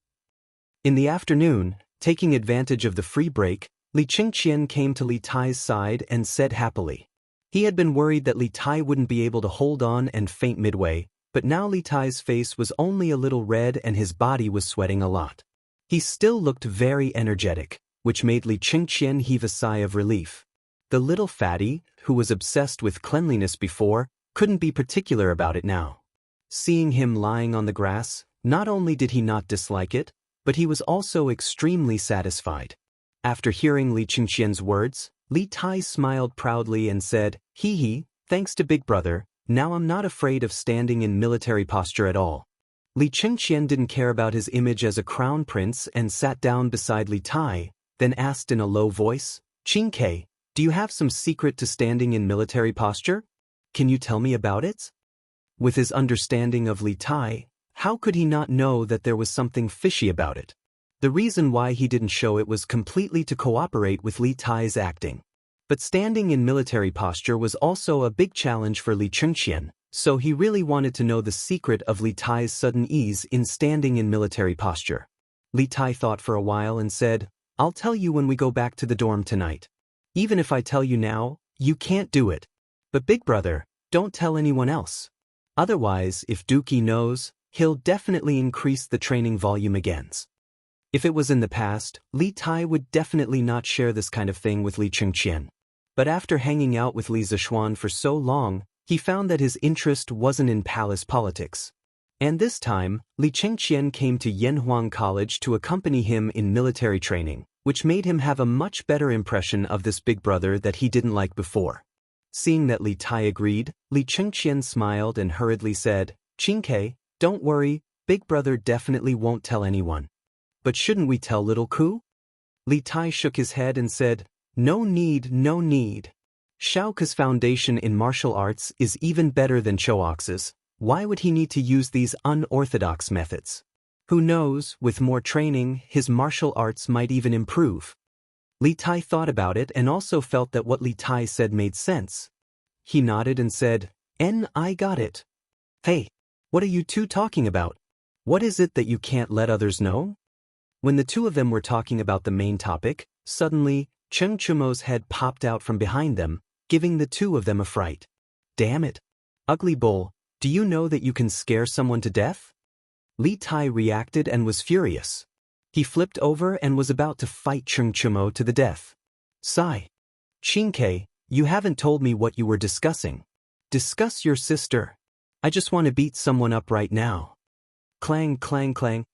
In the afternoon, taking advantage of the free break, Li Qingqian came to Li Tai's side and said happily. He had been worried that Li Tai wouldn't be able to hold on and faint midway, but now Li Tai's face was only a little red and his body was sweating a lot. He still looked very energetic, which made Li Qingqian heave a sigh of relief. The little fatty, who was obsessed with cleanliness before, couldn't be particular about it now. Seeing him lying on the grass, not only did he not dislike it, but he was also extremely satisfied. After hearing Li Qingqian's words, Li Tai smiled proudly and said, "Hee hee, thanks to Big Brother, Now I'm not afraid of standing in military posture at all. Li Chengqian didn't care about his image as a crown prince and sat down beside Li Tai, then asked in a low voice, "Qingke, do you have some secret to standing in military posture? Can you tell me about it?" With his understanding of Li Tai, how could he not know that there was something fishy about it? The reason why he didn't show it was completely to cooperate with Li Tai's acting. But standing in military posture was also a big challenge for Li Chengqian, so he really wanted to know the secret of Li Tai's sudden ease in standing in military posture. Li Tai thought for a while and said, "I'll tell you when we go back to the dorm tonight. Even if I tell you now, you can't do it. But big brother, don't tell anyone else. Otherwise, if Dookie knows, he'll definitely increase the training volume again." If it was in the past, Li Tai would definitely not share this kind of thing with Li Chengqian. But after hanging out with Li Zishuan for so long, he found that his interest wasn't in palace politics. And this time, Li Chengqian came to Yanhuang College to accompany him in military training, which made him have a much better impression of this big brother that he didn't like before. Seeing that Li Tai agreed, Li Chengqian smiled and hurriedly said, "Qingke, don't worry, big brother definitely won't tell anyone. But shouldn't we tell little Ku?" Li Tai shook his head and said, "No need, no need. Xiaoke's foundation in martial arts is even better than Choox's. Why would he need to use these unorthodox methods? Who knows, with more training, his martial arts might even improve." Li Tai thought about it and also felt that what Li Tai said made sense. He nodded and said, "I got it. Hey, what are you two talking about? What is it that you can't let others know?" When the two of them were talking about the main topic, suddenly, Cheng Chumo's head popped out from behind them, giving the two of them a fright. "Damn it. Ugly bull, do you know that you can scare someone to death?" Li Tai reacted and was furious. He flipped over and was about to fight Cheng Chumo to the death. "Sigh. Qingke, you haven't told me what you were discussing. Discuss your sister. I just want to beat someone up right now." Clang, clang, clang.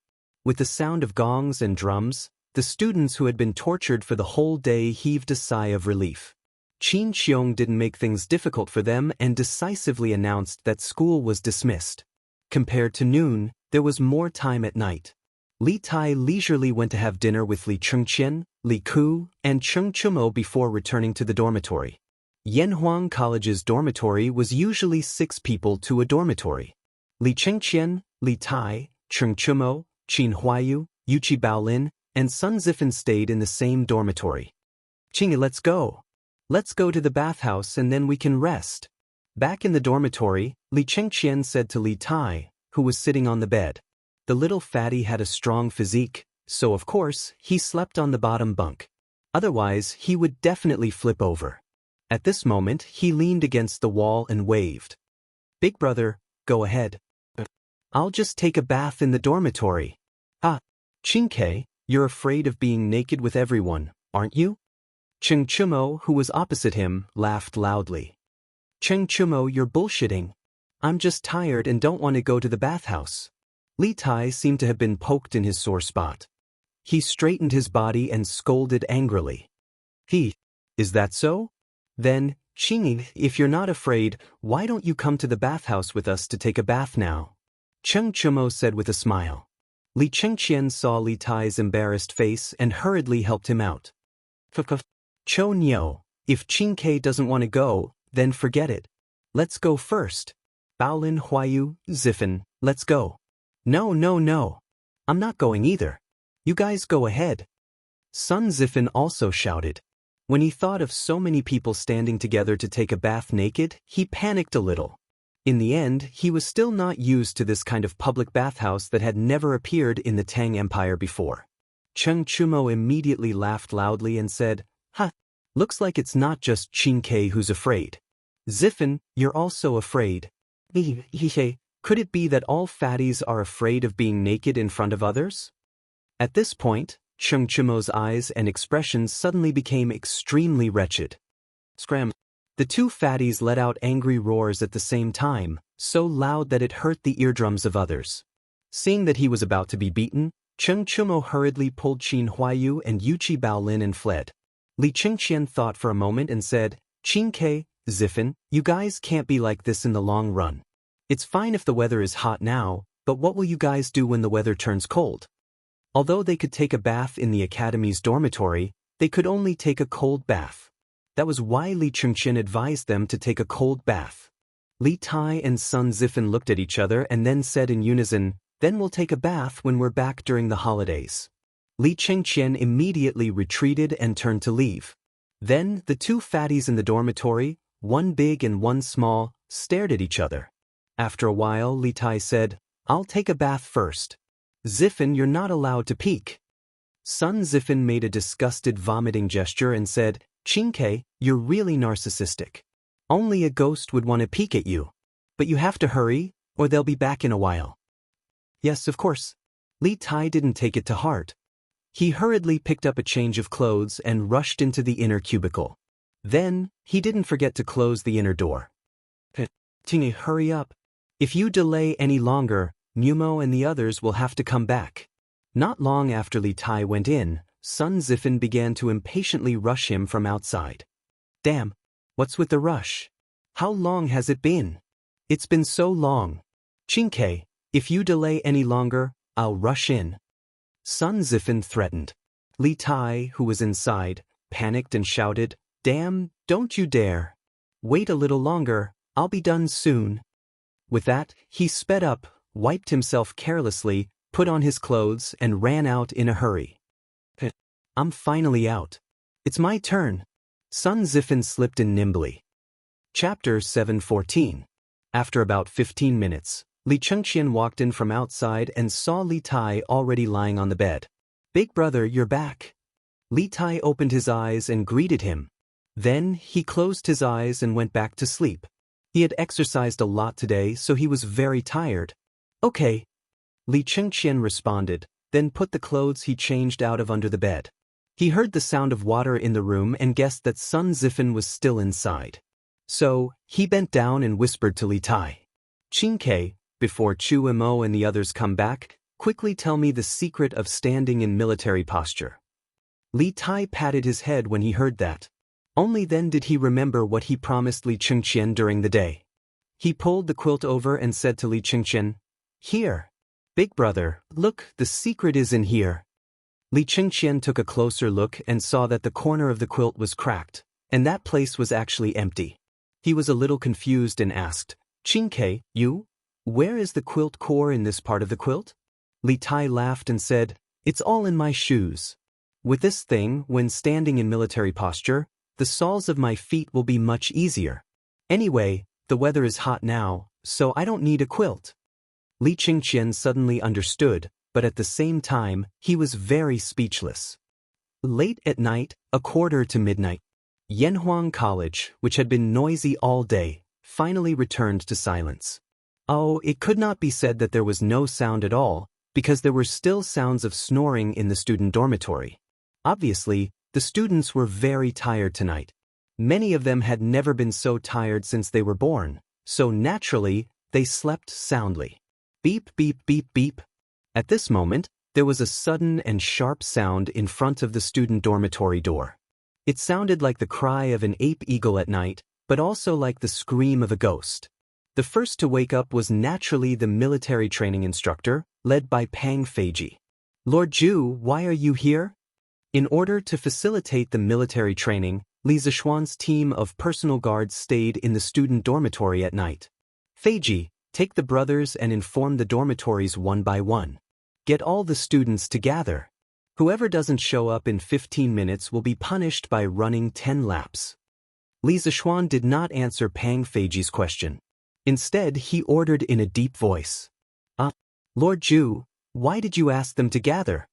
With the sound of gongs and drums, the students who had been tortured for the whole day heaved a sigh of relief. Qin Xiong didn't make things difficult for them and decisively announced that school was dismissed. Compared to noon, there was more time at night. Li Tai leisurely went to have dinner with Li Chengqian, Li Ku, and Cheng Chumo before returning to the dormitory. Yanhuang College's dormitory was usually 6 people to a dormitory. Li Chengqian, Li Tai, Cheng Chumo, Qin Huayu, Yuqi Baolin, and Sun Zifan stayed in the same dormitory. "Qingyi, let's go. Let's go to the bathhouse and then we can rest." Back in the dormitory, Li Chengqian said to Li Tai, who was sitting on the bed. The little fatty had a strong physique, so of course, he slept on the bottom bunk. Otherwise, he would definitely flip over. At this moment, he leaned against the wall and waved. "Big brother, go ahead. I'll just take a bath in the dormitory." "Ah, Qingke, you're afraid of being naked with everyone, aren't you?" Cheng Chumo, who was opposite him, laughed loudly. "Cheng Chumo, you're bullshitting. I'm just tired and don't want to go to the bathhouse." Li Tai seemed to have been poked in his sore spot. He straightened his body and scolded angrily. Is that so? Then, Qingyi, if you're not afraid, why don't you come to the bathhouse with us to take a bath now?" Cheng Chumo said with a smile. Li Chengqian saw Li Tai's embarrassed face and hurriedly helped him out. "Cho Nyo, if Qingke doesn't want to go, then forget it. Let's go first. Baolin, Huayu, Zifan, let's go." "No, no, no. I'm not going either. You guys go ahead." Sun Zifan also shouted. When he thought of so many people standing together to take a bath naked, he panicked a little. In the end, he was still not used to this kind of public bathhouse that had never appeared in the Tang Empire before. Cheng Chumo immediately laughed loudly and said, "Ha, looks like it's not just Qingke who's afraid. Zifan, you're also afraid. Could it be that all fatties are afraid of being naked in front of others?" At this point, Cheng Chumo's eyes and expressions suddenly became extremely wretched. Scram! The two fatties let out angry roars at the same time, so loud that it hurt the eardrums of others. Seeing that he was about to be beaten, Cheng Chumo hurriedly pulled Qin Huayu and Yuqi Baolin and fled. Li Chengqian thought for a moment and said, "Qingke, Ziffin, you guys can't be like this in the long run. It's fine if the weather is hot now, but what will you guys do when the weather turns cold? Although they could take a bath in the academy's dormitory, they could only take a cold bath. That was why Li Chengqian advised them to take a cold bath. Li Tai and Sun Ziffin looked at each other and then said in unison, "Then we'll take a bath when we're back during the holidays." Li Chengqian immediately retreated and turned to leave. Then, the two fatties in the dormitory, one big and one small, stared at each other. After a while, Li Tai said, "I'll take a bath first." "Ziffin, you're not allowed to peek." Sun Ziffin made a disgusted vomiting gesture and said, "Qingke, you're really narcissistic. Only a ghost would want to peek at you. But you have to hurry, or they'll be back in a while." "Yes, of course." Li Tai didn't take it to heart. He hurriedly picked up a change of clothes and rushed into the inner cubicle. Then, he didn't forget to close the inner door. "Tingy, hurry up. If you delay any longer, Mumo and the others will have to come back." Not long after Li Tai went in, Sun Ziffin began to impatiently rush him from outside. "Damn, what's with the rush? How long has it been? It's been so long. Qingke, if you delay any longer, I'll rush in." Sun Ziffin threatened. Li Tai, who was inside, panicked and shouted, "Damn, don't you dare. Wait a little longer, I'll be done soon." With that, he sped up, wiped himself carelessly, put on his clothes, and ran out in a hurry. "I'm finally out. It's my turn." Sun Ziffin slipped in nimbly. Chapter 714. After about 15 minutes, Li Chengqian walked in from outside and saw Li Tai already lying on the bed. "Big brother, you're back." Li Tai opened his eyes and greeted him. Then, he closed his eyes and went back to sleep. He had exercised a lot today, so he was very tired. "Okay," Li Chengqian responded, then put the clothes he changed out of under the bed. He heard the sound of water in the room and guessed that Sun Ziffin was still inside. So, he bent down and whispered to Li Tai, "Qingke, before Chu Mo and the others come back, quickly tell me the secret of standing in military posture." Li Tai patted his head when he heard that. Only then did he remember what he promised Li Chengqian during the day. He pulled the quilt over and said to Li Chengqian, "Here. Big brother, look, the secret is in here." Li Chengqian took a closer look and saw that the corner of the quilt was cracked, and that place was actually empty. He was a little confused and asked, "Qingke, you? Where is the quilt core in this part of the quilt?" Li Tai laughed and said, "It's all in my shoes. With this thing, when standing in military posture, the soles of my feet will be much easier. Anyway, the weather is hot now, so I don't need a quilt." Li Chengqian suddenly understood, but at the same time, he was very speechless. Late at night, 1:45 p.m. Yanhuang College, which had been noisy all day, finally returned to silence. Oh, it could not be said that there was no sound at all, because there were still sounds of snoring in the student dormitory. Obviously, the students were very tired tonight. Many of them had never been so tired since they were born, so naturally, they slept soundly. Beep, beep, beep, beep. At this moment, there was a sudden and sharp sound in front of the student dormitory door. It sounded like the cry of an ape eagle at night, but also like the scream of a ghost. The first to wake up was naturally the military training instructor, led by Pang Feiji. "Lord Zhu, why are you here?" In order to facilitate the military training, Li Zishuan's team of personal guards stayed in the student dormitory at night. "Feiji, take the brothers and inform the dormitories one by one. Get all the students to gather. Whoever doesn't show up in 15 minutes will be punished by running 10 laps." Li Zishuan did not answer Pang Feiji's question. Instead, he ordered in a deep voice, Lord Zhu, why did you ask them to gather?"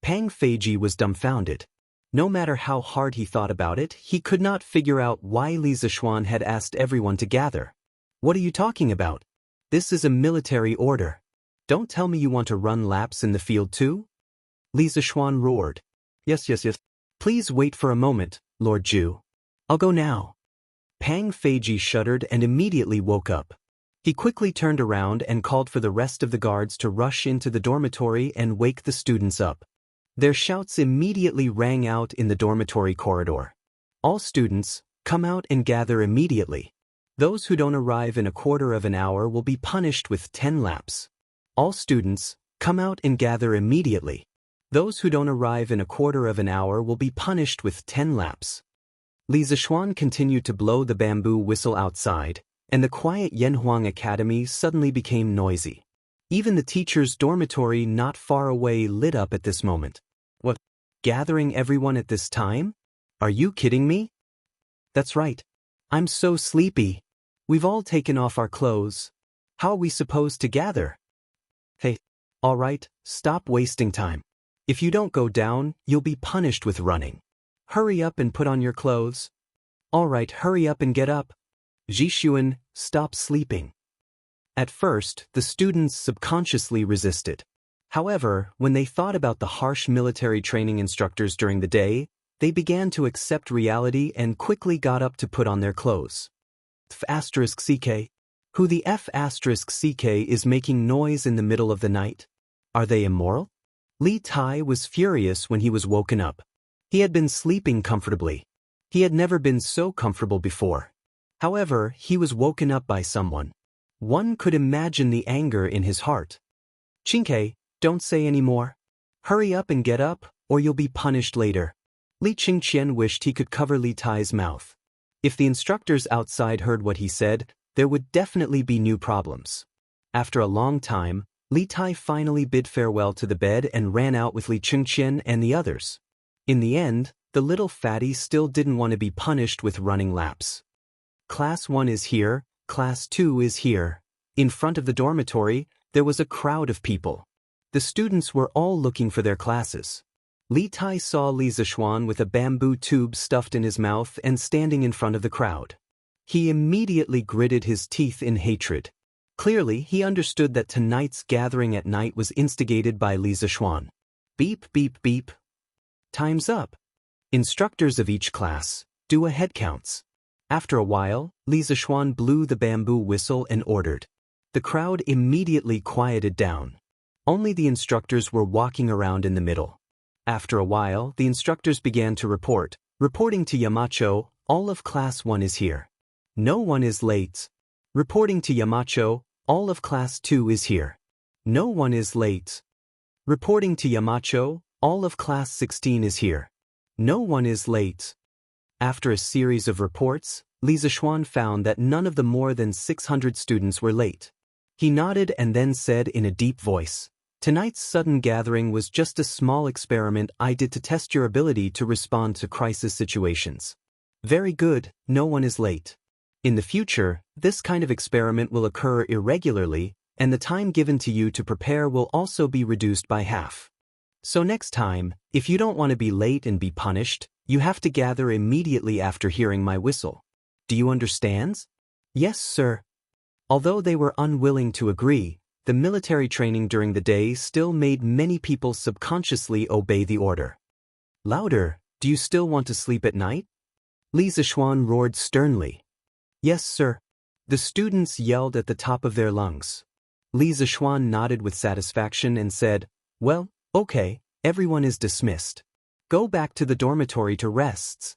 Pang Feiji was dumbfounded. No matter how hard he thought about it, he could not figure out why Li Zishuan had asked everyone to gather. "What are you talking about? This is a military order. Don't tell me you want to run laps in the field too?" Li Zishuan roared. Yes. "Please wait for a moment, Lord Zhu. I'll go now." Pang Feiji shuddered and immediately woke up. He quickly turned around and called for the rest of the guards to rush into the dormitory and wake the students up. Their shouts immediately rang out in the dormitory corridor. All students, come out and gather immediately. Those who don't arrive in a quarter of an hour will be punished with 10 laps. All students, come out and gather immediately. Those who don't arrive in a quarter of an hour will be punished with 10 laps. Li Zishuan continued to blow the bamboo whistle outside, and the quiet Yanhuang Academy suddenly became noisy. Even the teacher's dormitory not far away lit up at this moment. What? Gathering everyone at this time? Are you kidding me? That's right. I'm so sleepy. We've all taken off our clothes. How are we supposed to gather? Hey, all right, stop wasting time. If you don't go down, you'll be punished with running. Hurry up and put on your clothes. All right, hurry up and get up. Jishuan, stop sleeping. At first, the students subconsciously resisted. However, when they thought about the harsh military training instructors during the day, they began to accept reality and quickly got up to put on their clothes. F***CK. Who the F***CK is making noise in the middle of the night? Are they immoral? Li Tai was furious when he was woken up. He had been sleeping comfortably. He had never been so comfortable before. However, he was woken up by someone. One could imagine the anger in his heart. Qingke, don't say any more. Hurry up and get up, or you'll be punished later. Li Qingqian wished he could cover Li Tai's mouth. If the instructors outside heard what he said, there would definitely be new problems. After a long time, Li Tai finally bid farewell to the bed and ran out with Li Qingqian and the others. In the end, the little fatty still didn't want to be punished with running laps. Class 1 is here, Class 2 is here. In front of the dormitory, there was a crowd of people. The students were all looking for their classes. Li Tai saw Li Zishuan with a bamboo tube stuffed in his mouth and standing in front of the crowd. He immediately gritted his teeth in hatred. Clearly, he understood that tonight's gathering at night was instigated by Li Zishuan. Beep, beep, beep. Time's up. Instructors of each class, do a head counts. After a while, Li Zishuan blew the bamboo whistle and ordered. The crowd immediately quieted down. Only the instructors were walking around in the middle. After a while, the instructors began to report. Reporting to Yamacho, all of Class 1 is here. No one is late. Reporting to Yamacho, all of Class 2 is here. No one is late. Reporting to Yamacho, all of Class 16 is here. No one is late. After a series of reports, Li Zishuan found that none of the more than 600 students were late. He nodded and then said in a deep voice, "Tonight's sudden gathering was just a small experiment I did to test your ability to respond to crisis situations. Very good, no one is late. In the future, this kind of experiment will occur irregularly, and the time given to you to prepare will also be reduced by half. So next time, if you don't want to be late and be punished, you have to gather immediately after hearing my whistle. Do you understand?" "Yes, sir." Although they were unwilling to agree, the military training during the day still made many people subconsciously obey the order. "Louder, do you still want to sleep at night?" Li Zishuan roared sternly. "Yes, sir." The students yelled at the top of their lungs. Li Zishuan nodded with satisfaction and said, "Well, okay, everyone is dismissed. Go back to the dormitory to rest."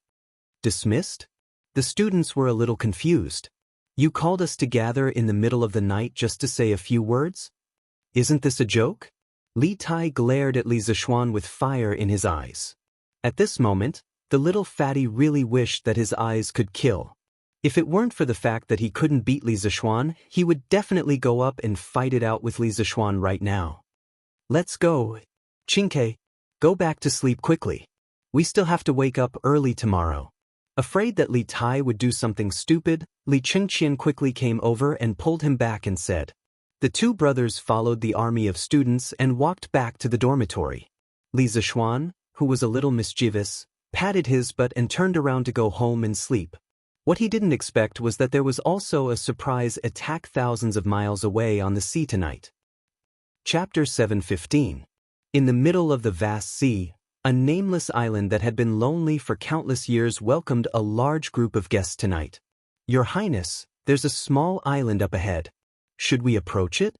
Dismissed? The students were a little confused. "You called us to gather in the middle of the night just to say a few words? Isn't this a joke?" Li Tai glared at Li Zishuan with fire in his eyes. At this moment, the little fatty really wished that his eyes could kill. If it weren't for the fact that he couldn't beat Li Zishuan, he would definitely go up and fight it out with Li Zishuan right now. "Let's go. Qingke, go back to sleep quickly. We still have to wake up early tomorrow." Afraid that Li Tai would do something stupid, Li Qingqian quickly came over and pulled him back and said. The two brothers followed the army of students and walked back to the dormitory. Li Zishuan, who was a little mischievous, patted his butt and turned around to go home and sleep. What he didn't expect was that there was also a surprise attack thousands of miles away on the sea tonight. Chapter 7:15. In the middle of the vast sea, a nameless island that had been lonely for countless years welcomed a large group of guests tonight. "Your Highness, there's a small island up ahead. Should we approach it?"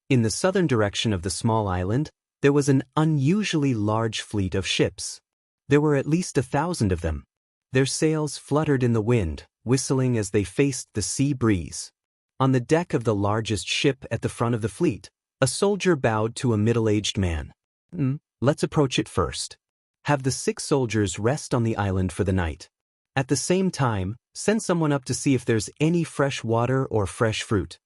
In the southern direction of the small island, there was an unusually large fleet of ships. There were at least 1,000 of them. Their sails fluttered in the wind, whistling as they faced the sea breeze. On the deck of the largest ship at the front of the fleet, a soldier bowed to a middle-aged man. Let's approach it first. Have the 6 soldiers rest on the island for the night. At the same time, send someone up to see if there's any fresh water or fresh fruit.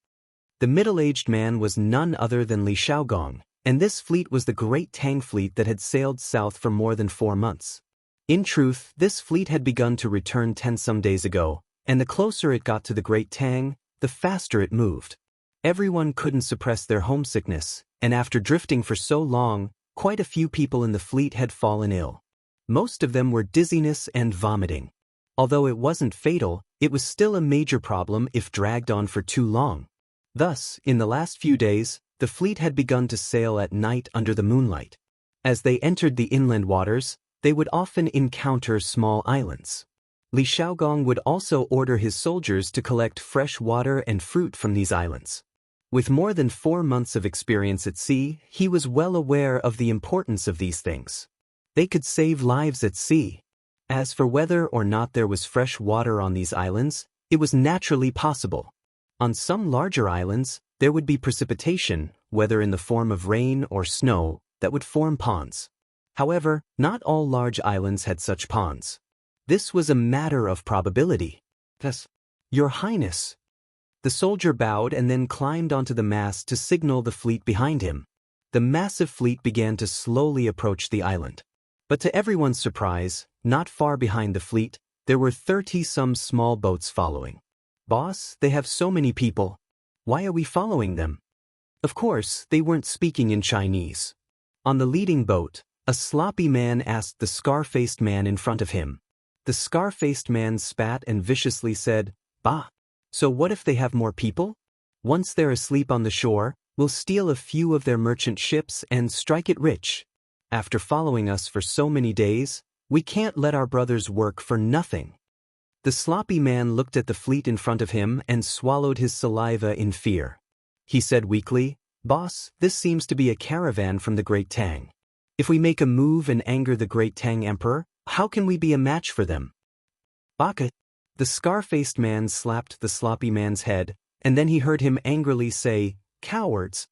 The middle-aged man was none other than Li Xiaogong, and this fleet was the Great Tang fleet that had sailed south for more than 4 months. In truth, this fleet had begun to return 10 some days ago, and the closer it got to the Great Tang, the faster it moved. Everyone couldn't suppress their homesickness, and after drifting for so long, quite a few people in the fleet had fallen ill. Most of them were dizziness and vomiting. Although it wasn't fatal, it was still a major problem if dragged on for too long. Thus, in the last few days, the fleet had begun to sail at night under the moonlight. As they entered the inland waters, they would often encounter small islands. Li Xiaogong would also order his soldiers to collect fresh water and fruit from these islands. With more than 4 months of experience at sea, he was well aware of the importance of these things. They could save lives at sea. As for whether or not there was fresh water on these islands, it was naturally possible. On some larger islands, there would be precipitation, whether in the form of rain or snow, that would form ponds. However, not all large islands had such ponds. This was a matter of probability. Thus, Your Highness. The soldier bowed and then climbed onto the mast to signal the fleet behind him. The massive fleet began to slowly approach the island. But to everyone's surprise, not far behind the fleet, there were 30-some small boats following. Boss, they have so many people. Why are we following them? Of course, they weren't speaking in Chinese. On the leading boat, a sloppy man asked the scar-faced man in front of him. The scar-faced man spat and viciously said, "Bah! So what if they have more people? Once they're asleep on the shore, we'll steal a few of their merchant ships and strike it rich. After following us for so many days, we can't let our brothers work for nothing." The sloppy man looked at the fleet in front of him and swallowed his saliva in fear. He said weakly, "Boss, this seems to be a caravan from the Great Tang. If we make a move and anger the Great Tang Emperor, how can we be a match for them?" "Baka!" The scar-faced man slapped the sloppy man's head, and then he heard him angrily say, "Cowards!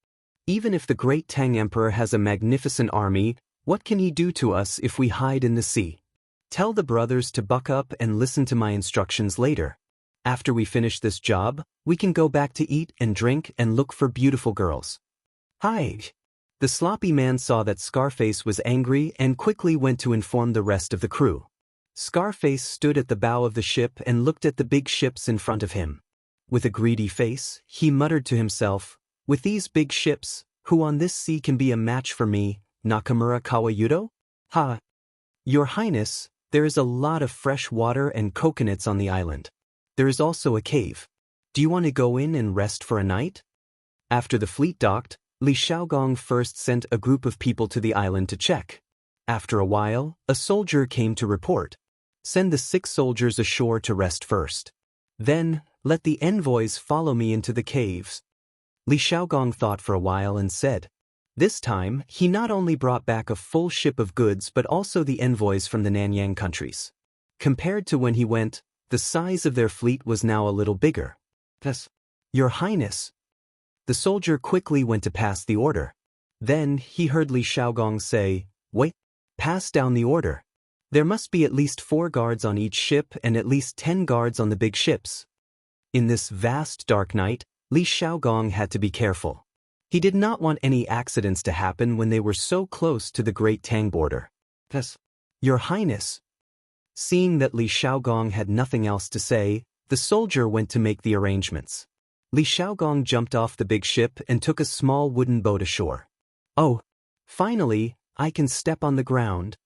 Even if the Great Tang Emperor has a magnificent army, what can he do to us if we hide in the sea? Tell the brothers to buck up and listen to my instructions later. After we finish this job, we can go back to eat and drink and look for beautiful girls." "Hi!" The sloppy man saw that Scarface was angry and quickly went to inform the rest of the crew. Scarface stood at the bow of the ship and looked at the big ships in front of him. With a greedy face, he muttered to himself, "With these big ships, who on this sea can be a match for me, Nakamura Kawayudo? Ha! Your Highness, there is a lot of fresh water and coconuts on the island. There is also a cave. Do you want to go in and rest for a night?" After the fleet docked, Li Xiaogong first sent a group of people to the island to check. After a while, a soldier came to report. "Send the 6 soldiers ashore to rest first. Then, let the envoys follow me into the caves." Li Xiaogong thought for a while and said. This time, he not only brought back a full ship of goods but also the envoys from the Nanyang countries. Compared to when he went, the size of their fleet was now a little bigger. Thus, "Your Highness." The soldier quickly went to pass the order. Then he heard Li Xiaogong say, "Wait, pass down the order. There must be at least 4 guards on each ship and at least 10 guards on the big ships." In this vast dark night, Li Xiaogong had to be careful. He did not want any accidents to happen when they were so close to the Great Tang border. Thus, "Your Highness." Seeing that Li Xiaogong had nothing else to say, the soldier went to make the arrangements. Li Xiaogong jumped off the big ship and took a small wooden boat ashore. "Oh, finally, I can step on the ground."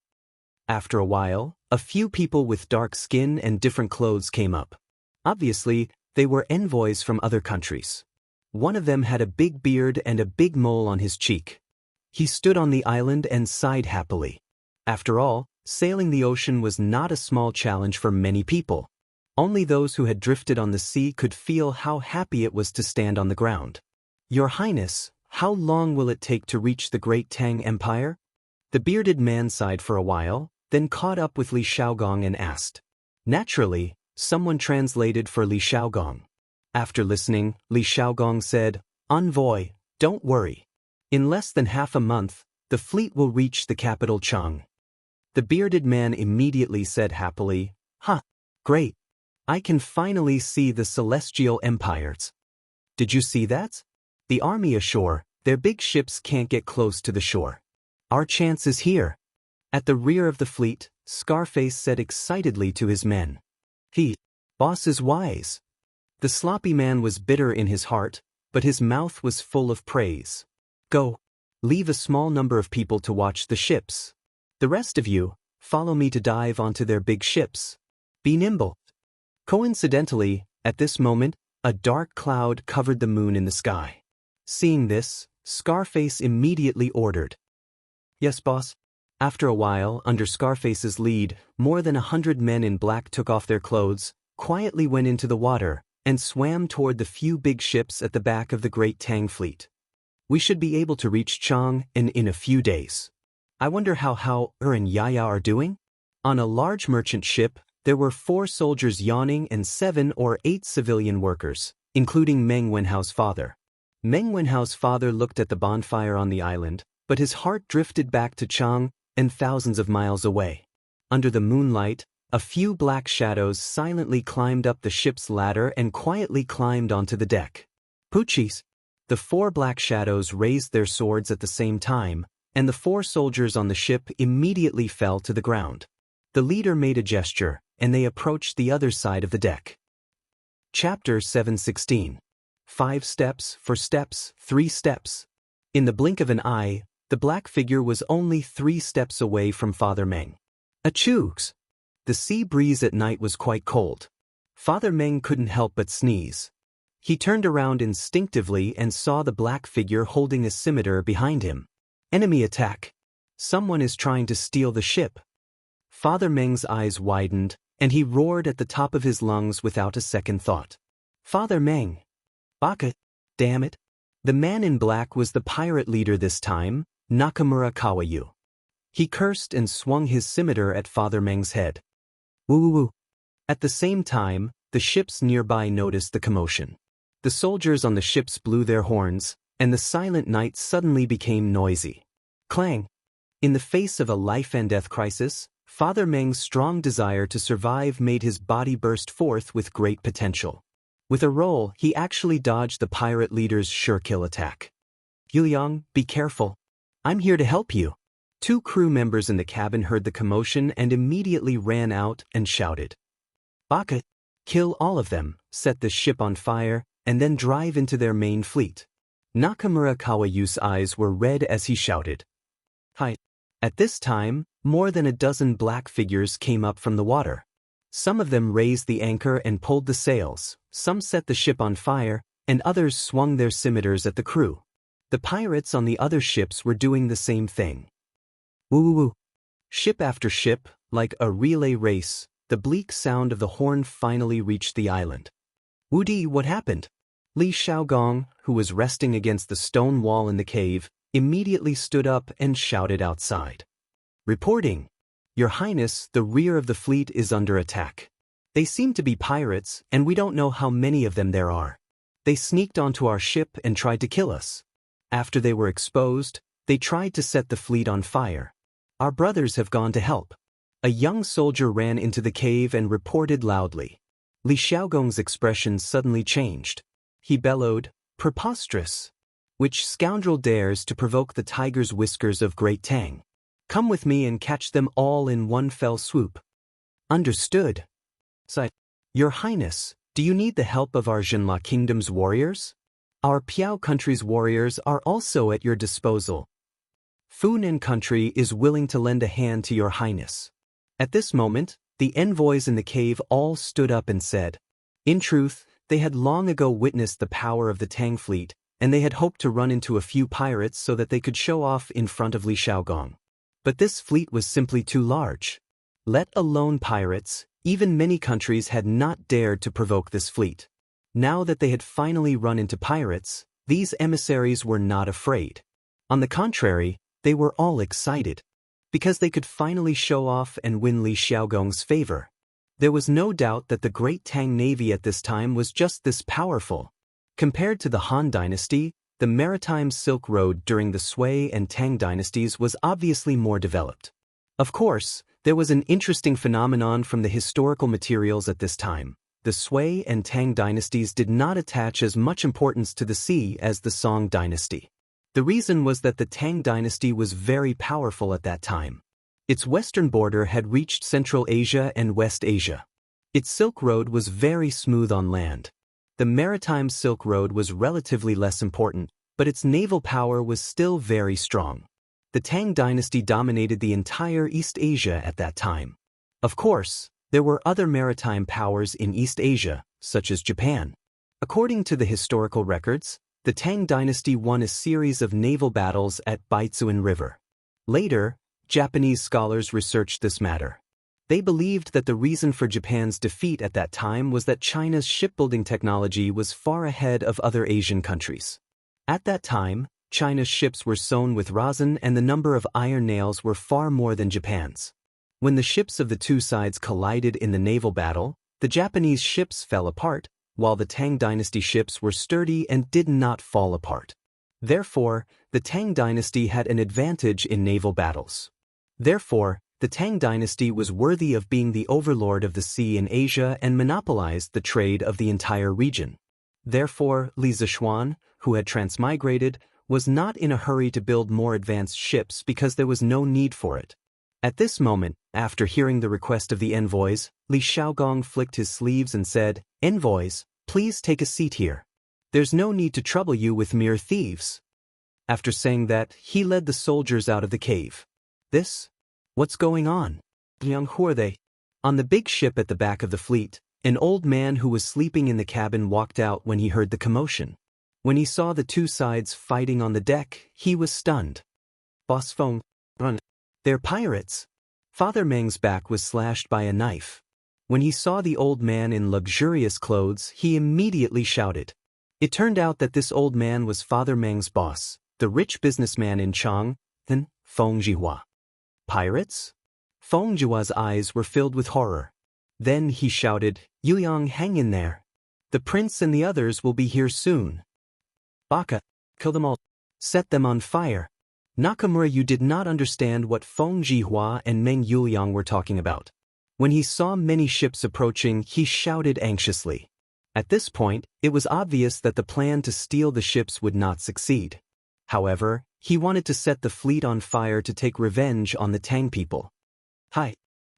After a while, a few people with dark skin and different clothes came up. Obviously, they were envoys from other countries. One of them had a big beard and a big mole on his cheek. He stood on the island and sighed happily. After all, sailing the ocean was not a small challenge for many people. Only those who had drifted on the sea could feel how happy it was to stand on the ground. "Your Highness, how long will it take to reach the Great Tang Empire?" The bearded man sighed for a while, then caught up with Li Xiaogong and asked. Naturally, someone translated for Li Xiaogong. After listening, Li Xiaogong said, "Envoy, don't worry. In less than half a month, the fleet will reach the capital Chang." The bearded man immediately said happily, "Huh, great. I can finally see the celestial empires. Did you see that? The army ashore, their big ships can't get close to the shore. Our chance is here." At the rear of the fleet, Scarface said excitedly to his men, "Boss is wise." The sloppy man was bitter in his heart, but his mouth was full of praise. "Go. Leave a small number of people to watch the ships. The rest of you, follow me to dive onto their big ships. Be nimble." Coincidentally, at this moment, a dark cloud covered the moon in the sky. Seeing this, Scarface immediately ordered, "Yes, boss." After a while, under Scarface's lead, more than 100 men in black took off their clothes, quietly went into the water, and swam toward the few big ships at the back of the great Tang fleet. "We should be able to reach Chang in a few days. I wonder how Hao and Yaya are doing?" On a large merchant ship, there were 4 soldiers yawning and 7 or 8 civilian workers, including Meng Wenhao's father. Meng Wenhao's father looked at the bonfire on the island, but his heart drifted back to Chang and thousands of miles away. Under the moonlight, a few black shadows silently climbed up the ship's ladder and quietly climbed onto the deck. "Poochies!" The 4 black shadows raised their swords at the same time, and the 4 soldiers on the ship immediately fell to the ground. The leader made a gesture, and they approached the other side of the deck. Chapter 716. 5 steps for steps, 3 steps. In the blink of an eye, the black figure was only 3 steps away from Father Meng. Achooks! The sea breeze at night was quite cold. Father Meng couldn't help but sneeze. He turned around instinctively and saw the black figure holding a scimitar behind him. "Enemy attack! Someone is trying to steal the ship." Father Meng's eyes widened, and he roared at the top of his lungs without a second thought. "Father Meng! Baka! Damn it!" The man in black was the pirate leader this time, Nakamura Kawayu. He cursed and swung his scimitar at Father Meng's head. Woo-woo-woo. At the same time, the ships nearby noticed the commotion. The soldiers on the ships blew their horns, and the silent night suddenly became noisy. Clang! In the face of a life-and-death crisis, Father Meng's strong desire to survive made his body burst forth with great potential. With a roll, he actually dodged the pirate leader's sure-kill attack. "Yuliang, be careful. I'm here to help you." 2 crew members in the cabin heard the commotion and immediately ran out and shouted, "Baka! Kill all of them, set the ship on fire, and then drive into their main fleet." Nakamura Kawayu's eyes were red as he shouted, "Hi!" At this time, more than a dozen black figures came up from the water. Some of them raised the anchor and pulled the sails, some set the ship on fire, and others swung their scimitars at the crew. The pirates on the other ships were doing the same thing. Woo-woo-woo. Ship after ship, like a relay race, the bleak sound of the horn finally reached the island. "Wudi, what happened?" Li Xiaogong, who was resting against the stone wall in the cave, immediately stood up and shouted outside. "Reporting! Your Highness, the rear of the fleet is under attack. They seem to be pirates, and we don't know how many of them there are. They sneaked onto our ship and tried to kill us. After they were exposed, they tried to set the fleet on fire. Our brothers have gone to help." A young soldier ran into the cave and reported loudly. Li Xiaogong's expression suddenly changed. He bellowed, "Preposterous! Which scoundrel dares to provoke the tiger's whiskers of Great Tang? Come with me and catch them all in one fell swoop." "Understood." Sighed. "Your Highness, do you need the help of our Zhenla Kingdom's warriors? Our Piao country's warriors are also at your disposal. Funan country is willing to lend a hand to your Highness." At this moment, the envoys in the cave all stood up and said, in truth, they had long ago witnessed the power of the Tang fleet, and they had hoped to run into a few pirates so that they could show off in front of Li Xiaogong. But this fleet was simply too large. Let alone pirates, even many countries had not dared to provoke this fleet. Now that they had finally run into pirates, these emissaries were not afraid. On the contrary, they were all excited, because they could finally show off and win Li Xiaogong's favor. There was no doubt that the Great Tang Navy at this time was just this powerful. Compared to the Han Dynasty, the maritime Silk Road during the Sui and Tang dynasties was obviously more developed. Of course, there was an interesting phenomenon from the historical materials at this time. The Sui and Tang dynasties did not attach as much importance to the sea as the Song dynasty. The reason was that the Tang dynasty was very powerful at that time. Its western border had reached Central Asia and West Asia. Its Silk Road was very smooth on land. The maritime Silk Road was relatively less important, but its naval power was still very strong. The Tang dynasty dominated the entire East Asia at that time. Of course, there were other maritime powers in East Asia, such as Japan. According to the historical records, the Tang dynasty won a series of naval battles at Baitsuan River. Later, Japanese scholars researched this matter. They believed that the reason for Japan's defeat at that time was that China's shipbuilding technology was far ahead of other Asian countries. At that time, China's ships were sewn with rosin and the number of iron nails were far more than Japan's. When the ships of the two sides collided in the naval battle, the Japanese ships fell apart, while the Tang dynasty ships were sturdy and did not fall apart. Therefore, the Tang dynasty had an advantage in naval battles. Therefore, the Tang dynasty was worthy of being the overlord of the sea in Asia and monopolized the trade of the entire region. Therefore, Li Zishuan, who had transmigrated, was not in a hurry to build more advanced ships because there was no need for it. At this moment, after hearing the request of the envoys, Li Shaogong flicked his sleeves and said, "Envoys, please take a seat here. There's no need to trouble you with mere thieves." After saying that, he led the soldiers out of the cave. What's going on? Who are they? On the big ship at the back of the fleet, an old man who was sleeping in the cabin walked out when he heard the commotion. When he saw the two sides fighting on the deck, he was stunned. "Boss Feng, run. They're pirates." Father Meng's back was slashed by a knife. When he saw the old man in luxurious clothes, he immediately shouted. It turned out that this old man was Father Meng's boss, the rich businessman in Chang, then Feng Jihua. Pirates? Feng Jihua's eyes were filled with horror. Then he shouted, "Yuyang, hang in there. The prince and the others will be here soon. Baka, kill them all. Set them on fire." Nakamura Yu did not understand what Feng Jihua and Meng Yuyang were talking about. When he saw many ships approaching, he shouted anxiously. At this point, it was obvious that the plan to steal the ships would not succeed. However, he wanted to set the fleet on fire to take revenge on the Tang people. Hi.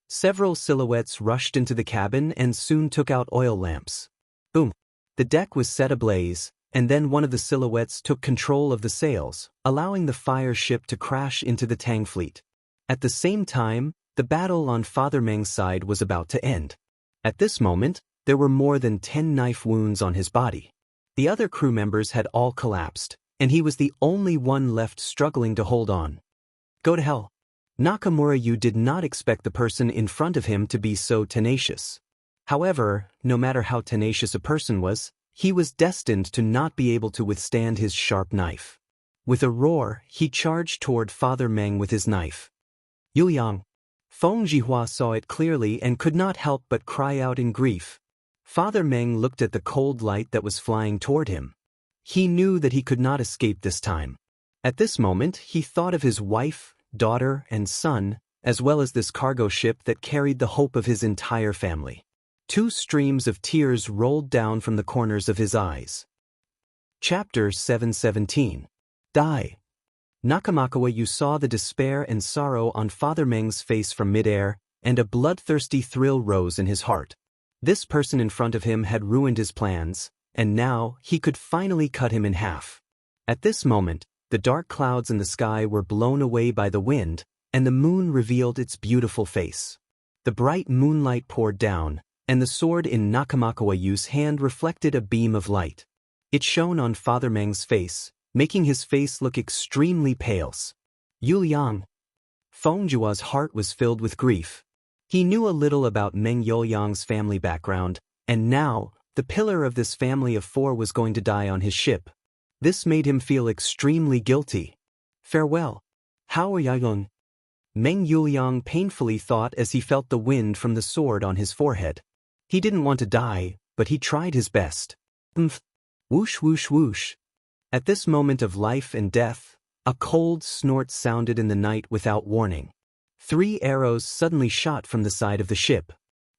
Several silhouettes rushed into the cabin and soon took out oil lamps. Boom. The deck was set ablaze, and then one of the silhouettes took control of the sails, allowing the fire ship to crash into the Tang fleet. At the same time, the battle on Father Meng's side was about to end. At this moment, there were more than 10 knife wounds on his body. The other crew members had all collapsed, and he was the only one left struggling to hold on. Go to hell. Nakamura Yu did not expect the person in front of him to be so tenacious. However, no matter how tenacious a person was, he was destined to not be able to withstand his sharp knife. With a roar, he charged toward Father Meng with his knife. Yuyang. Feng Jihua saw it clearly and could not help but cry out in grief. Father Meng looked at the cold light that was flying toward him. He knew that he could not escape this time. At this moment, he thought of his wife, daughter, and son, as well as this cargo ship that carried the hope of his entire family. 2 streams of tears rolled down from the corners of his eyes. Chapter 717. Die. Nakamura Yu saw the despair and sorrow on Father Meng's face from midair, and a bloodthirsty thrill rose in his heart. This person in front of him had ruined his plans, and now he could finally cut him in half. At this moment, the dark clouds in the sky were blown away by the wind, and the moon revealed its beautiful face. The bright moonlight poured down, and the sword in Nakamura Yu's hand reflected a beam of light. It shone on Father Meng's face, making his face look extremely pale. Yuyang. Feng Jihua's heart was filled with grief. He knew a little about Meng Yuyang's family background, and now, the pillar of this family of 4 was going to die on his ship. This made him feel extremely guilty. Farewell. How are Yuyang? Meng Yuliang painfully thought as he felt the wind from the sword on his forehead. He didn't want to die, but he tried his best. Whoosh whoosh whoosh. At this moment of life and death, a cold snort sounded in the night without warning. 3 arrows suddenly shot from the side of the ship.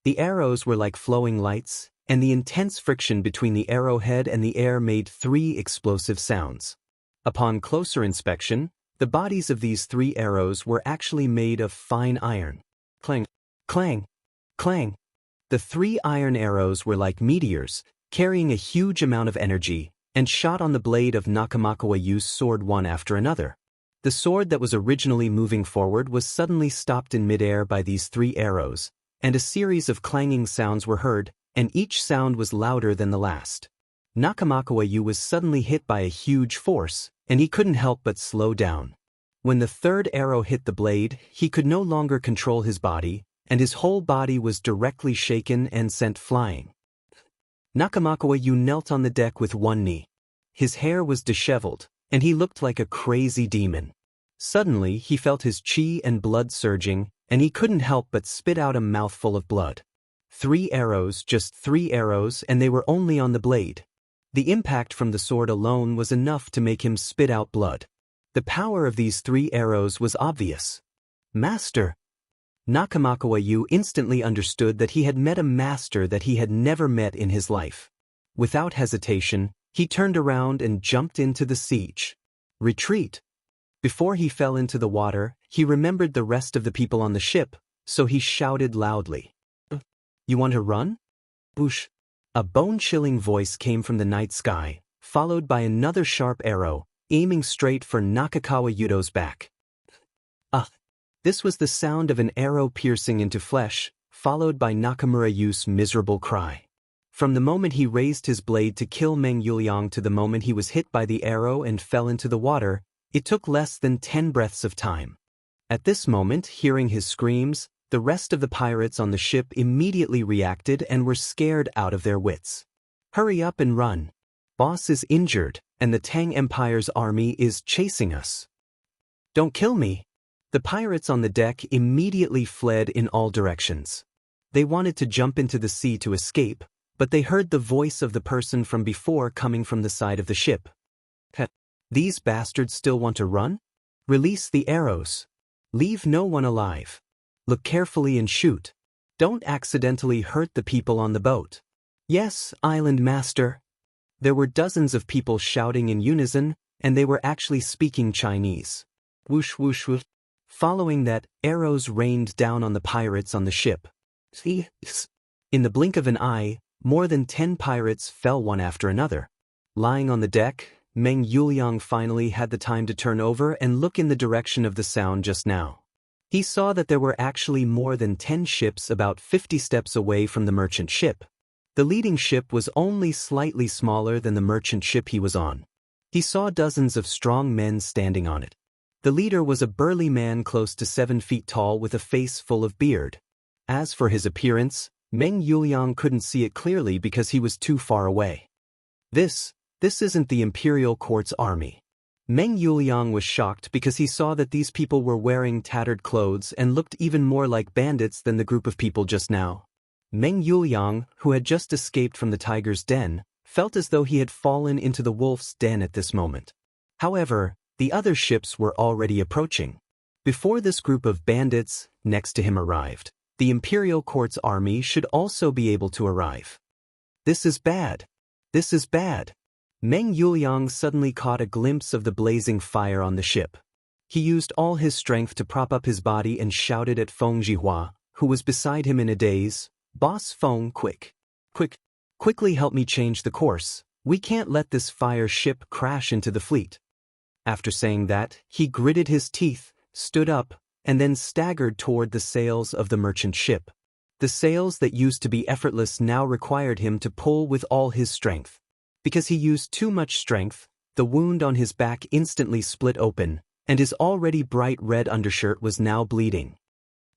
The arrows were like flowing lights, and the intense friction between the arrowhead and the air made 3 explosive sounds. Upon closer inspection, the bodies of these 3 arrows were actually made of fine iron. Clang, clang, clang. The 3 iron arrows were like meteors, carrying a huge amount of energy, and shot on the blade of Nakamakawa Yu's sword one after another. The sword that was originally moving forward was suddenly stopped in midair by these 3 arrows, and a series of clanging sounds were heard, and each sound was louder than the last. Nakamakawa Yu was suddenly hit by a huge force, and he couldn't help but slow down. When the 3rd arrow hit the blade, he could no longer control his body, and his whole body was directly shaken and sent flying. Nakamakawa Yu knelt on the deck with one knee. His hair was disheveled, and he looked like a crazy demon. Suddenly he felt his chi and blood surging, and he couldn't help but spit out a mouthful of blood. 3 arrows, just 3 arrows, and they were only on the blade. The impact from the sword alone was enough to make him spit out blood. The power of these 3 arrows was obvious. Master! Nakamakawa Yu instantly understood that he had met a master that he had never met in his life. Without hesitation, he turned around and jumped into the siege. Retreat! Before he fell into the water, he remembered the rest of the people on the ship, so he shouted loudly. You want to run? Whoosh! A bone-chilling voice came from the night sky, followed by another sharp arrow, aiming straight for Nakakawa Yudo's back. This was the sound of an arrow piercing into flesh, followed by Nakamura Yu's miserable cry. From the moment he raised his blade to kill Meng Yuliang to the moment he was hit by the arrow and fell into the water, it took less than 10 breaths of time. At this moment, hearing his screams, the rest of the pirates on the ship immediately reacted and were scared out of their wits. Hurry up and run. Boss is injured, and the Tang Empire's army is chasing us. Don't kill me. The pirates on the deck immediately fled in all directions. They wanted to jump into the sea to escape, but they heard the voice of the person from before coming from the side of the ship. These bastards still want to run? Release the arrows. Leave no one alive. Look carefully and shoot. Don't accidentally hurt the people on the boat. Yes, Island Master. There were dozens of people shouting in unison, and they were actually speaking Chinese. Whoosh whoosh whoosh. Following that, arrows rained down on the pirates on the ship. In the blink of an eye, more than 10 pirates fell one after another. Lying on the deck, Meng Yuliang finally had the time to turn over and look in the direction of the sound just now. He saw that there were actually more than 10 ships about 50 steps away from the merchant ship. The leading ship was only slightly smaller than the merchant ship he was on. He saw dozens of strong men standing on it. The leader was a burly man close to 7 feet tall with a face full of beard. As for his appearance, Meng Yuliang couldn't see it clearly because he was too far away. This isn't the Imperial Court's army. Meng Yuliang was shocked because he saw that these people were wearing tattered clothes and looked even more like bandits than the group of people just now. Meng Yuliang, who had just escaped from the tiger's den, felt as though he had fallen into the wolf's den at this moment. However, the other ships were already approaching. Before this group of bandits, next to him arrived, the Imperial Court's army should also be able to arrive. This is bad. This is bad. Meng Yuliang suddenly caught a glimpse of the blazing fire on the ship. He used all his strength to prop up his body and shouted at Feng Jihua, who was beside him in a daze, "Boss Feng, quickly help me change the course. We can't let this fire ship crash into the fleet." After saying that, he gritted his teeth, stood up, and then staggered toward the sails of the merchant ship. The sails that used to be effortless now required him to pull with all his strength. Because he used too much strength, the wound on his back instantly split open, and his already bright red undershirt was now bleeding.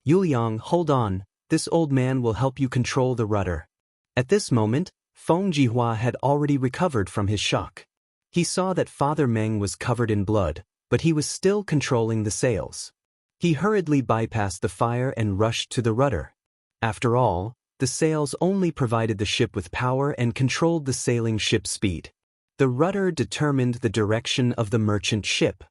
"Yuliang, hold on, this old man will help you control the rudder." At this moment, Feng Jihua had already recovered from his shock. He saw that Father Meng was covered in blood, but he was still controlling the sails. He hurriedly bypassed the fire and rushed to the rudder. After all, the sails only provided the ship with power and controlled the sailing ship's speed. The rudder determined the direction of the merchant ship.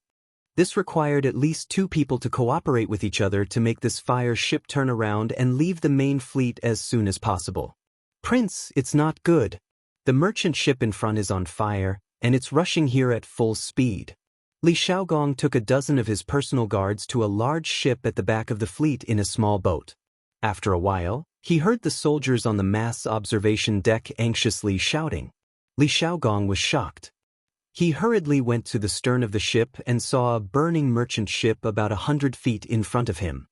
This required at least 2 people to cooperate with each other to make this fire ship turn around and leave the main fleet as soon as possible. Prince, it's not good. The merchant ship in front is on fire, and it's rushing here at full speed. Li Xiaogong took a dozen of his personal guards to a large ship at the back of the fleet in a small boat. After a while, he heard the soldiers on the mass observation deck anxiously shouting. Li Xiaogong was shocked. He hurriedly went to the stern of the ship and saw a burning merchant ship about 100 feet in front of him.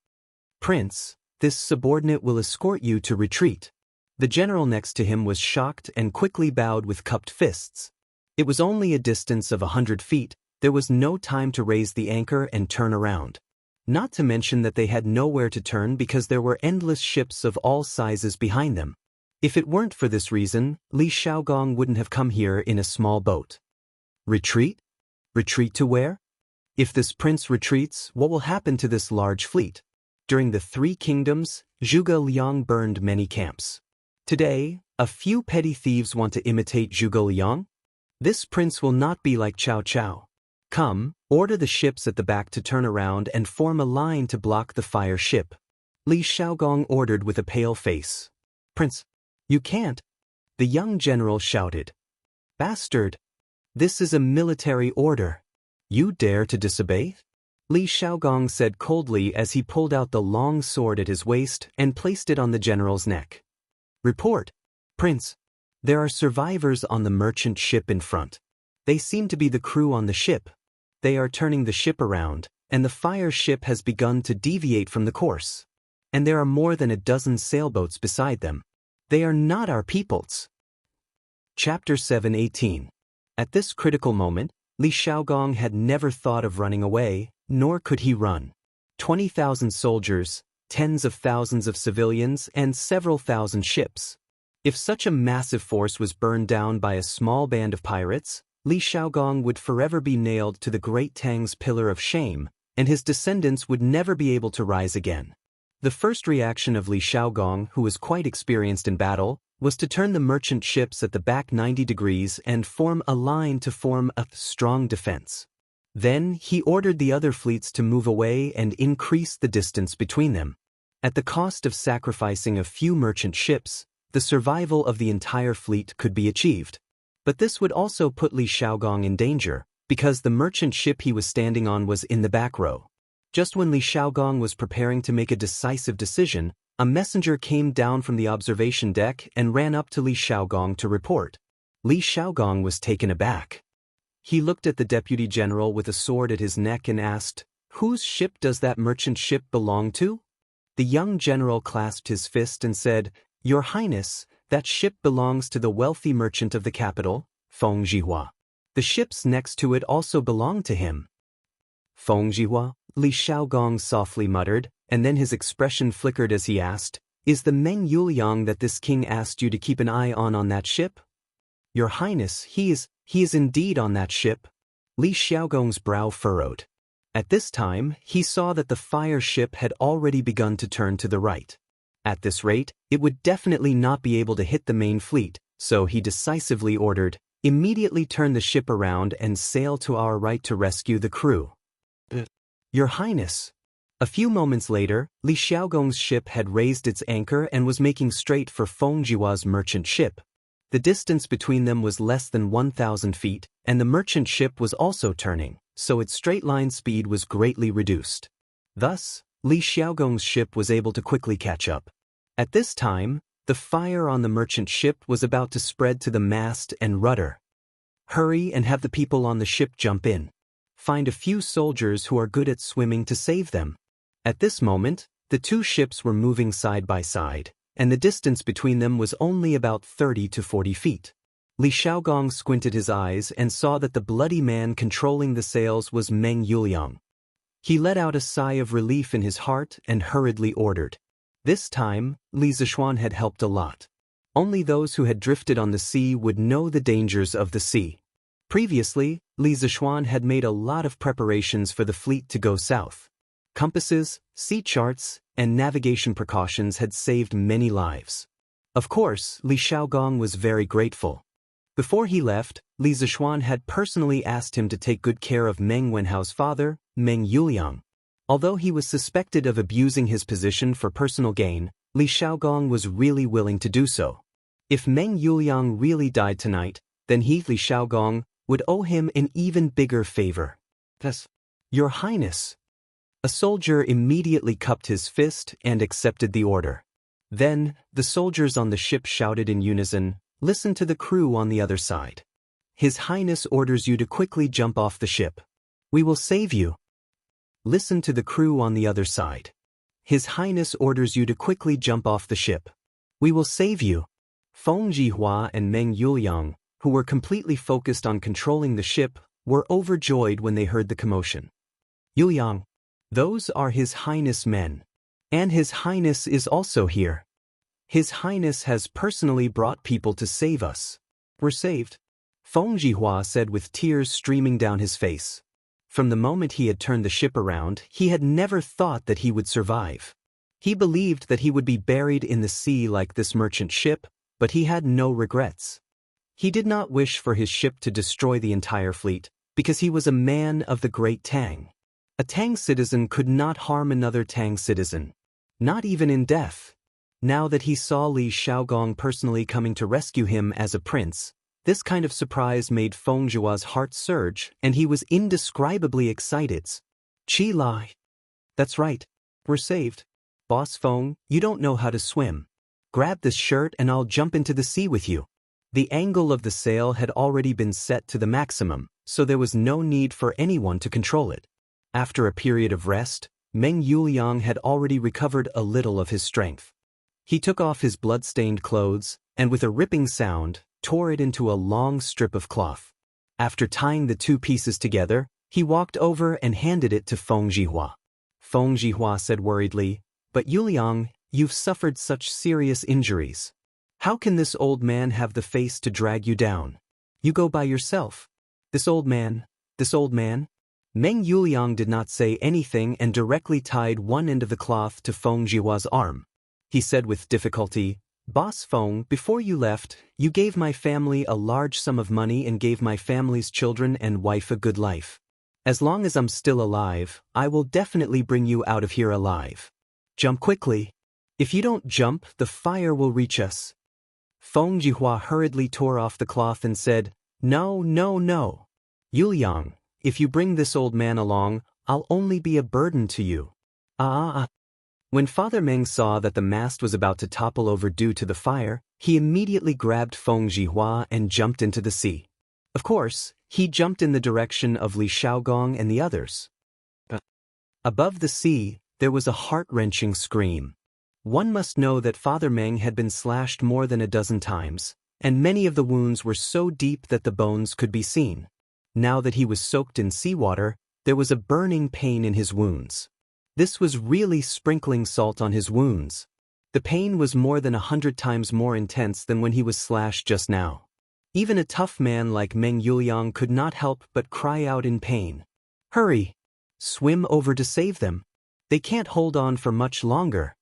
Prince, this subordinate will escort you to retreat. The general next to him was shocked and quickly bowed with cupped fists. It was only a distance of 100 feet, there was no time to raise the anchor and turn around. Not to mention that they had nowhere to turn because there were endless ships of all sizes behind them. If it weren't for this reason, Li Xiaogong wouldn't have come here in a small boat. Retreat? Retreat to where? If this prince retreats, what will happen to this large fleet? During the 3 kingdoms, Zhuge Liang burned many camps. Today, a few petty thieves want to imitate Zhuge Liang? This prince will not be like Cao Cao. Come, order the ships at the back to turn around and form a line to block the fire ship. Li Xiaogong ordered with a pale face. Prince, you can't. The young general shouted. Bastard! This is a military order. You dare to disobey? Li Xiaogong said coldly as he pulled out the long sword at his waist and placed it on the general's neck. Report. Prince, there are survivors on the merchant ship in front. They seem to be the crew on the ship. They are turning the ship around, and the fire ship has begun to deviate from the course. And there are more than a dozen sailboats beside them. They are not our peoples. Chapter 7:18. At this critical moment, Li Xiaogong had never thought of running away, nor could he run. 20,000 soldiers, tens of thousands of civilians, and several thousand ships. If such a massive force was burned down by a small band of pirates, Li Xiaogong would forever be nailed to the Great Tang's pillar of shame, and his descendants would never be able to rise again. The first reaction of Li Xiaogong, who was quite experienced in battle, was to turn the merchant ships at the back 90 degrees and form a line to form a strong defense. Then he ordered the other fleets to move away and increase the distance between them. At the cost of sacrificing a few merchant ships, the survival of the entire fleet could be achieved. But this would also put Li Xiaogong in danger, because the merchant ship he was standing on was in the back row. Just when Li Xiaogong was preparing to make a decisive decision, a messenger came down from the observation deck and ran up to Li Xiaogong to report. Li Xiaogong was taken aback. He looked at the deputy general with a sword at his neck and asked, "Whose ship does that merchant ship belong to?" The young general clasped his fist and said, "Your Highness, that ship belongs to the wealthy merchant of the capital, Feng Zhihua. The ships next to it also belong to him." Feng Zhihua, Li Xiaogong softly muttered, and then his expression flickered as he asked, "Is the Meng Yuliang that this king asked you to keep an eye on that ship?" "Your Highness, he is indeed on that ship." Li Xiaogong's brow furrowed. At this time, he saw that the fire ship had already begun to turn to the right. At this rate, it would definitely not be able to hit the main fleet, so he decisively ordered, "Immediately turn the ship around and sail to our right to rescue the crew." "Your Highness." A few moments later, Li Xiaogong's ship had raised its anchor and was making straight for Feng Zhihua's merchant ship. The distance between them was less than 1,000 feet, and the merchant ship was also turning, so its straight-line speed was greatly reduced. Thus, Li Xiaogong's ship was able to quickly catch up. At this time, the fire on the merchant ship was about to spread to the mast and rudder. "Hurry and have the people on the ship jump in. Find a few soldiers who are good at swimming to save them." At this moment, the 2 ships were moving side by side, and the distance between them was only about 30 to 40 feet. Li Xiaogong squinted his eyes and saw that the bloody man controlling the sails was Meng Yuliang. He let out a sigh of relief in his heart and hurriedly ordered. This time, Li Zishuan had helped a lot. Only those who had drifted on the sea would know the dangers of the sea. Previously, Li Zishuan had made a lot of preparations for the fleet to go south. Compasses, sea charts, and navigation precautions had saved many lives. Of course, Li Xiaogong was very grateful. Before he left, Li Zishuan had personally asked him to take good care of Meng Wenhao's father, Meng Yuliang. Although he was suspected of abusing his position for personal gain, Li Xiaogong was really willing to do so. If Meng Yuliang really died tonight, then he, Li Xiaogong, would owe him an even bigger favor. Thus, Your Highness. A soldier immediately cupped his fist and accepted the order. Then, the soldiers on the ship shouted in unison, "Listen to the crew on the other side. His Highness orders you to quickly jump off the ship. We will save you." Listen to the crew on the other side. His Highness orders you to quickly jump off the ship. We will save you. Feng Jihua and Meng Yuliang, who were completely focused on controlling the ship, were overjoyed when they heard the commotion. Yuliang, those are His Highness men. And His Highness is also here. His Highness has personally brought people to save us. We're saved. Feng Jihua said with tears streaming down his face. From the moment he had turned the ship around, he had never thought that he would survive. He believed that he would be buried in the sea like this merchant ship, but he had no regrets. He did not wish for his ship to destroy the entire fleet, because he was a man of the great Tang. A Tang citizen could not harm another Tang citizen. Not even in death. Now that he saw Li Xiaogong personally coming to rescue him as a prince, this kind of surprise made Feng Zhua's heart surge, and he was indescribably excited. Qi Lai. That's right. We're saved. Boss Feng, you don't know how to swim. Grab this shirt and I'll jump into the sea with you. The angle of the sail had already been set to the maximum, so there was no need for anyone to control it. After a period of rest, Meng Yuliang had already recovered a little of his strength. He took off his blood-stained clothes, and with a ripping sound, tore it into a long strip of cloth. After tying the two pieces together, he walked over and handed it to Feng Jihua. Feng Jihua said worriedly, "But Yuliang, you've suffered such serious injuries. How can this old man have the face to drag you down? You go by yourself." This old man? Meng Yuliang did not say anything and directly tied one end of the cloth to Feng Jihua's arm. He said with difficulty, "Boss Feng, before you left, you gave my family a large sum of money and gave my family's children and wife a good life. As long as I'm still alive, I will definitely bring you out of here alive. Jump quickly. If you don't jump, the fire will reach us." Feng Jihua hurriedly tore off the cloth and said, "No. Yuliang, if you bring this old man along, I'll only be a burden to you." When Father Meng saw that the mast was about to topple over due to the fire, he immediately grabbed Feng Jihua and jumped into the sea. Of course, he jumped in the direction of Li Xiaogong and the others. Above the sea, there was a heart-wrenching scream. One must know that Father Meng had been slashed more than a dozen times, and many of the wounds were so deep that the bones could be seen. Now that he was soaked in seawater, there was a burning pain in his wounds. This was really sprinkling salt on his wounds. The pain was more than 100 times more intense than when he was slashed just now. Even a tough man like Meng Yuliang could not help but cry out in pain. "Hurry! Swim over to save them. They can't hold on for much longer."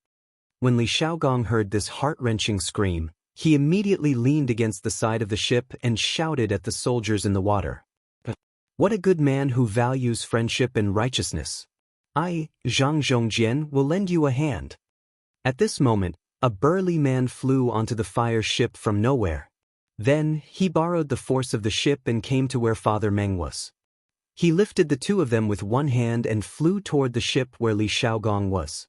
When Li Xiaogong heard this heart-wrenching scream, he immediately leaned against the side of the ship and shouted at the soldiers in the water. "What a good man who values friendship and righteousness. I, Zhang Zhongjian, will lend you a hand." At this moment, a burly man flew onto the fire ship from nowhere. Then, he borrowed the force of the ship and came to where Father Meng was. He lifted the two of them with one hand and flew toward the ship where Li Xiaogong was.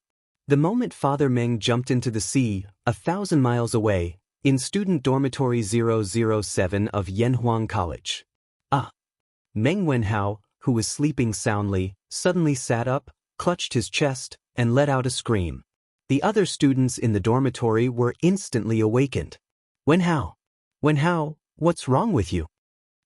The moment Father Meng jumped into the sea, 1,000 miles away, in student dormitory 007 of Yanhuang College. Meng Wenhao, who was sleeping soundly, suddenly sat up, clutched his chest, and let out a scream. The other students in the dormitory were instantly awakened. "Wenhao! Wenhao, what's wrong with you?"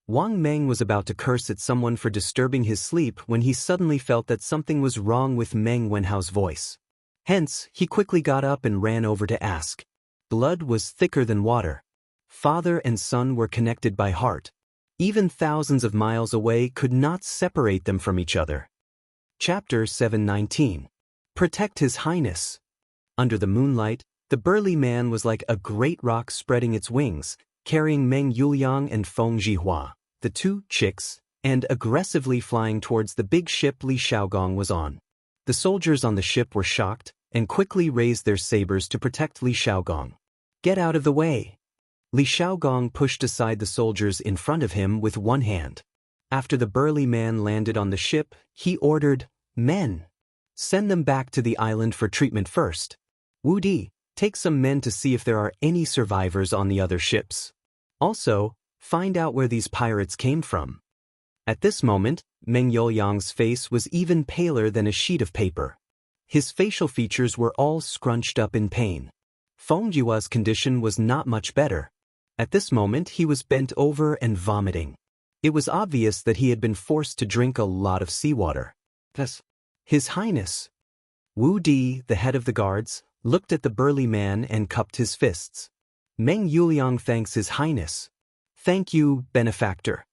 Wang Meng was about to curse at someone for disturbing his sleep when he suddenly felt that something was wrong with Meng Wenhao's voice. Hence, he quickly got up and ran over to ask. Blood was thicker than water. Father and son were connected by heart. Even thousands of miles away could not separate them from each other. Chapter 719. Protect His Highness. Under the moonlight, the burly man was like a great rock spreading its wings, carrying Meng Yuliang and Feng Jihua, the two chicks, and aggressively flying towards the big ship Li Xiaogong was on. The soldiers on the ship were shocked and quickly raised their sabers to protect Li Xiaogong. "Get out of the way!" Li Xiaogong pushed aside the soldiers in front of him with one hand. After the burly man landed on the ship, he ordered, "Men, send them back to the island for treatment first. Wu Di, take some men to see if there are any survivors on the other ships. Also, find out where these pirates came from." At this moment, Meng Yuliang's face was even paler than a sheet of paper. His facial features were all scrunched up in pain. Feng Jihua's condition was not much better. At this moment he was bent over and vomiting. It was obvious that he had been forced to drink a lot of seawater. Thus, His Highness. Wu Di, the head of the guards, looked at the burly man and cupped his fists. "Meng Yuliang thanks His Highness." "Thank you, benefactor."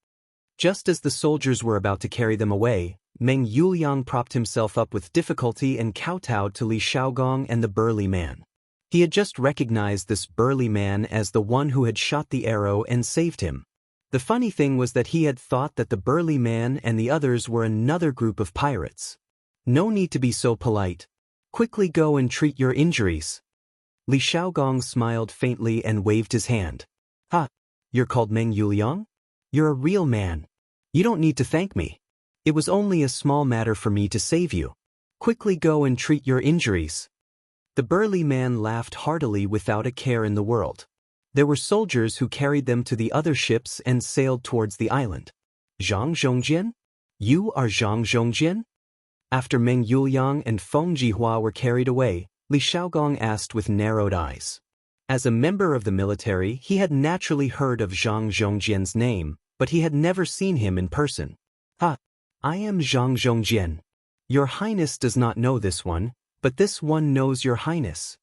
Just as the soldiers were about to carry them away, Meng Yuliang propped himself up with difficulty and kowtowed to Li Xiaogong and the burly man. He had just recognized this burly man as the one who had shot the arrow and saved him. The funny thing was that he had thought that the burly man and the others were another group of pirates. "No need to be so polite. Quickly go and treat your injuries." Li Xiaogong smiled faintly and waved his hand. "Ha! You're called Meng Yuliang? You're a real man. You don't need to thank me. It was only a small matter for me to save you. Quickly go and treat your injuries." The burly man laughed heartily without a care in the world. There were soldiers who carried them to the other ships and sailed towards the island. "Zhang Zhongjian? You are Zhang Zhongjian?" After Meng Yuliang and Feng Jihua were carried away, Li Xiaogong asked with narrowed eyes. As a member of the military, he had naturally heard of Zhang Zhongjian's name, but he had never seen him in person. "Ha! I am Zhang Zhongjian. Your Highness does not know this one, but this one knows Your Highness."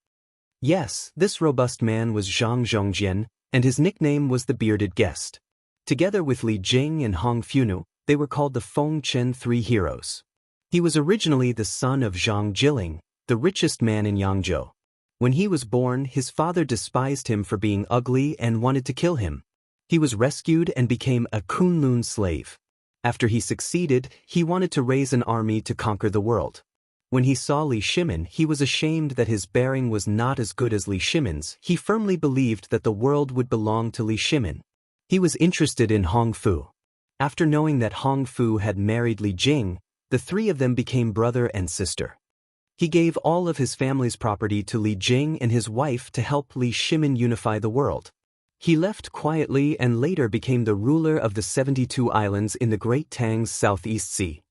Yes, this robust man was Zhang Zhongjian, and his nickname was the Bearded Guest. Together with Li Jing and Hong Funu, they were called the Feng Chen Three Heroes. He was originally the son of Zhang Jiling, the richest man in Yangzhou. When he was born, his father despised him for being ugly and wanted to kill him. He was rescued and became a Kunlun slave. After he succeeded, he wanted to raise an army to conquer the world. When he saw Li Shimin, he was ashamed that his bearing was not as good as Li Shimin's. He firmly believed that the world would belong to Li Shimin. He was interested in Hong Fu. After knowing that Hong Fu had married Li Jing, the three of them became brother and sister. He gave all of his family's property to Li Jing and his wife to help Li Shimin unify the world. He left quietly and later became the ruler of the 72 islands in the Great Tang's Southeast Sea.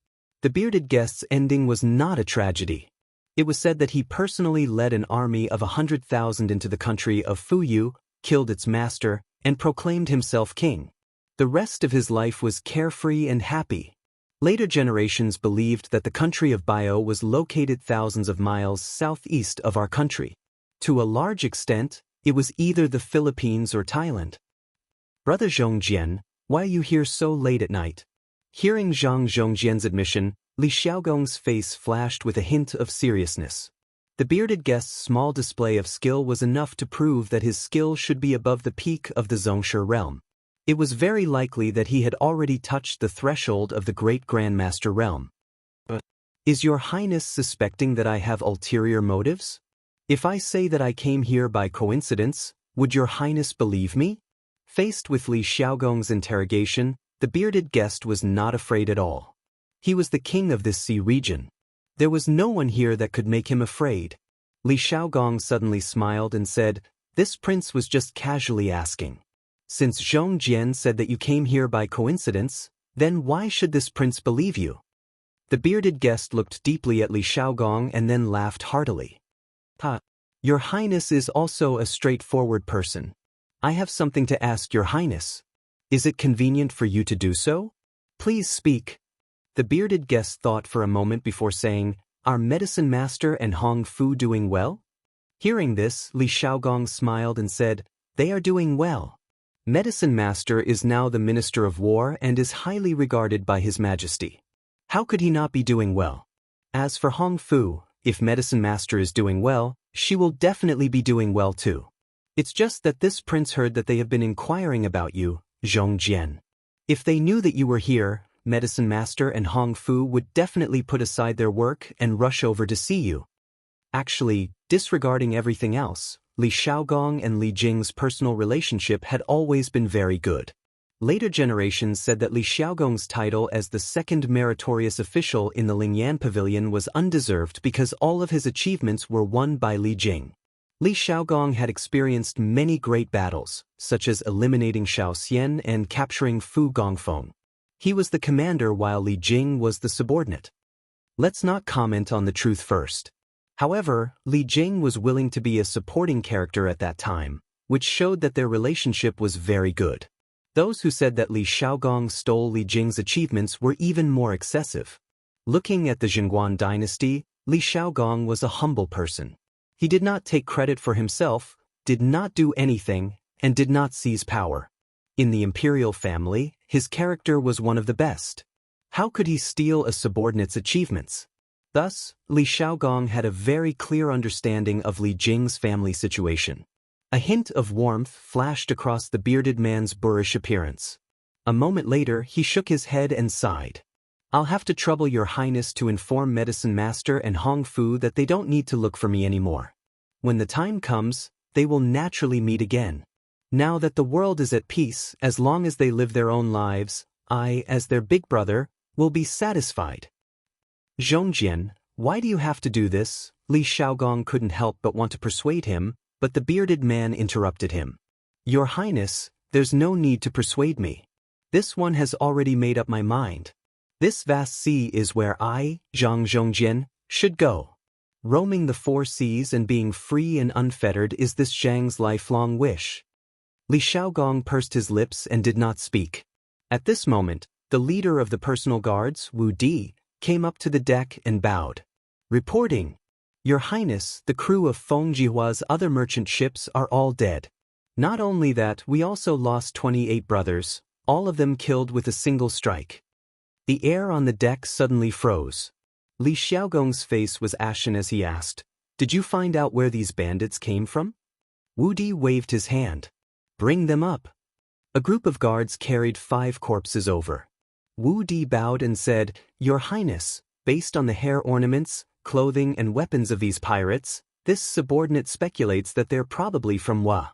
The Bearded Guest's ending was not a tragedy. It was said that he personally led an army of 100,000 into the country of Fuyu, killed its master, and proclaimed himself king. The rest of his life was carefree and happy. Later generations believed that the country of Bio was located thousands of miles southeast of our country. To a large extent, it was either the Philippines or Thailand. "Brother Zhongjian, why are you here so late at night?" Hearing Zhang Zhongjian's admission, Li Xiaogong's face flashed with a hint of seriousness. The Bearded Guest's small display of skill was enough to prove that his skill should be above the peak of the Zhongshe realm. It was very likely that he had already touched the threshold of the Great Grandmaster realm. "But is Your Highness suspecting that I have ulterior motives? If I say that I came here by coincidence, would Your Highness believe me?" Faced with Li Xiaogong's interrogation, the Bearded Guest was not afraid at all. He was the king of this sea region. There was no one here that could make him afraid. Li Xiaogong suddenly smiled and said, "This prince was just casually asking. Since Zhong Jian said that you came here by coincidence, then why should this prince believe you?" The Bearded Guest looked deeply at Li Xiaogong and then laughed heartily. "Ha! Your Highness is also a straightforward person. I have something to ask Your Highness. Is it convenient for you to do so? Please speak." The Bearded Guest thought for a moment before saying, "Are Medicine Master and Hong Fu doing well?" Hearing this, Li Xiaogong smiled and said, "They are doing well. Medicine Master is now the Minister of War and is highly regarded by His Majesty. How could he not be doing well? As for Hong Fu, if Medicine Master is doing well, she will definitely be doing well too. It's just that this prince heard that they have been inquiring about you, Zhongjian. If they knew that you were here, Medicine Master and Hong Fu would definitely put aside their work and rush over to see you. Actually, disregarding everything else, Li Xiaogong and Li Jing's personal relationship had always been very good. Later generations said that Li Xiaogong's title as the second meritorious official in the Lingyan Pavilion was undeserved because all of his achievements were won by Li Jing. Li Xiaogong had experienced many great battles, such as eliminating Xiao Xian and capturing Fu Gongfeng. He was the commander while Li Jing was the subordinate. Let's not comment on the truth first. However, Li Jing was willing to be a supporting character at that time, which showed that their relationship was very good. Those who said that Li Xiaogong stole Li Jing's achievements were even more excessive. Looking at the Zhengguan dynasty, Li Xiaogong was a humble person. He did not take credit for himself, did not do anything, and did not seize power. In the imperial family, his character was one of the best. How could he steal a subordinate's achievements? Thus, Li Xiaogong had a very clear understanding of Li Jing's family situation. A hint of warmth flashed across the bearded man's boorish appearance. A moment later, he shook his head and sighed. I'll have to trouble your highness to inform Medicine Master and Hong Fu that they don't need to look for me anymore. When the time comes, they will naturally meet again. Now that the world is at peace, as long as they live their own lives, I, as their big brother, will be satisfied. Zhongjian, why do you have to do this? Li Xiaogong couldn't help but want to persuade him, but the bearded man interrupted him. Your Highness, there's no need to persuade me. This one has already made up my mind. This vast sea is where I, Zhongjian, should go. Roaming the 4 seas and being free and unfettered is this Zhang's lifelong wish. Li Xiaogong pursed his lips and did not speak. At this moment, the leader of the personal guards, Wu Di, came up to the deck and bowed. Reporting. Your Highness, the crew of Feng Jihua's other merchant ships are all dead. Not only that, we also lost 28 brothers, all of them killed with a single strike. The air on the deck suddenly froze. Li Xiaogong's face was ashen as he asked, Did you find out where these bandits came from? Wu Di waved his hand. Bring them up. A group of guards carried 5 corpses over. Wu Di bowed and said, Your Highness, based on the hair ornaments, clothing and weapons of these pirates, this subordinate speculates that they're probably from Wa.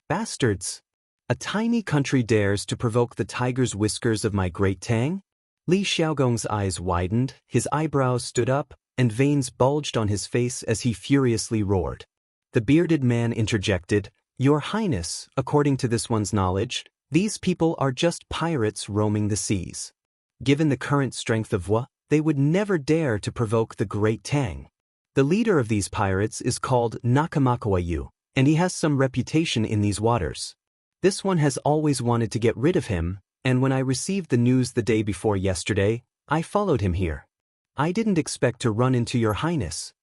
Bastards! A tiny country dares to provoke the tiger's whiskers of my great Tang? Li Xiaogong's eyes widened, his eyebrows stood up, and veins bulged on his face as he furiously roared. The bearded man interjected, Your Highness, according to this one's knowledge, these people are just pirates roaming the seas. Given the current strength of Wa, they would never dare to provoke the great Tang. The leader of these pirates is called Nakamakawayu, and he has some reputation in these waters. This one has always wanted to get rid of him, and when I received the news the day before yesterday, I followed him here. I didn't expect to run into your Highness.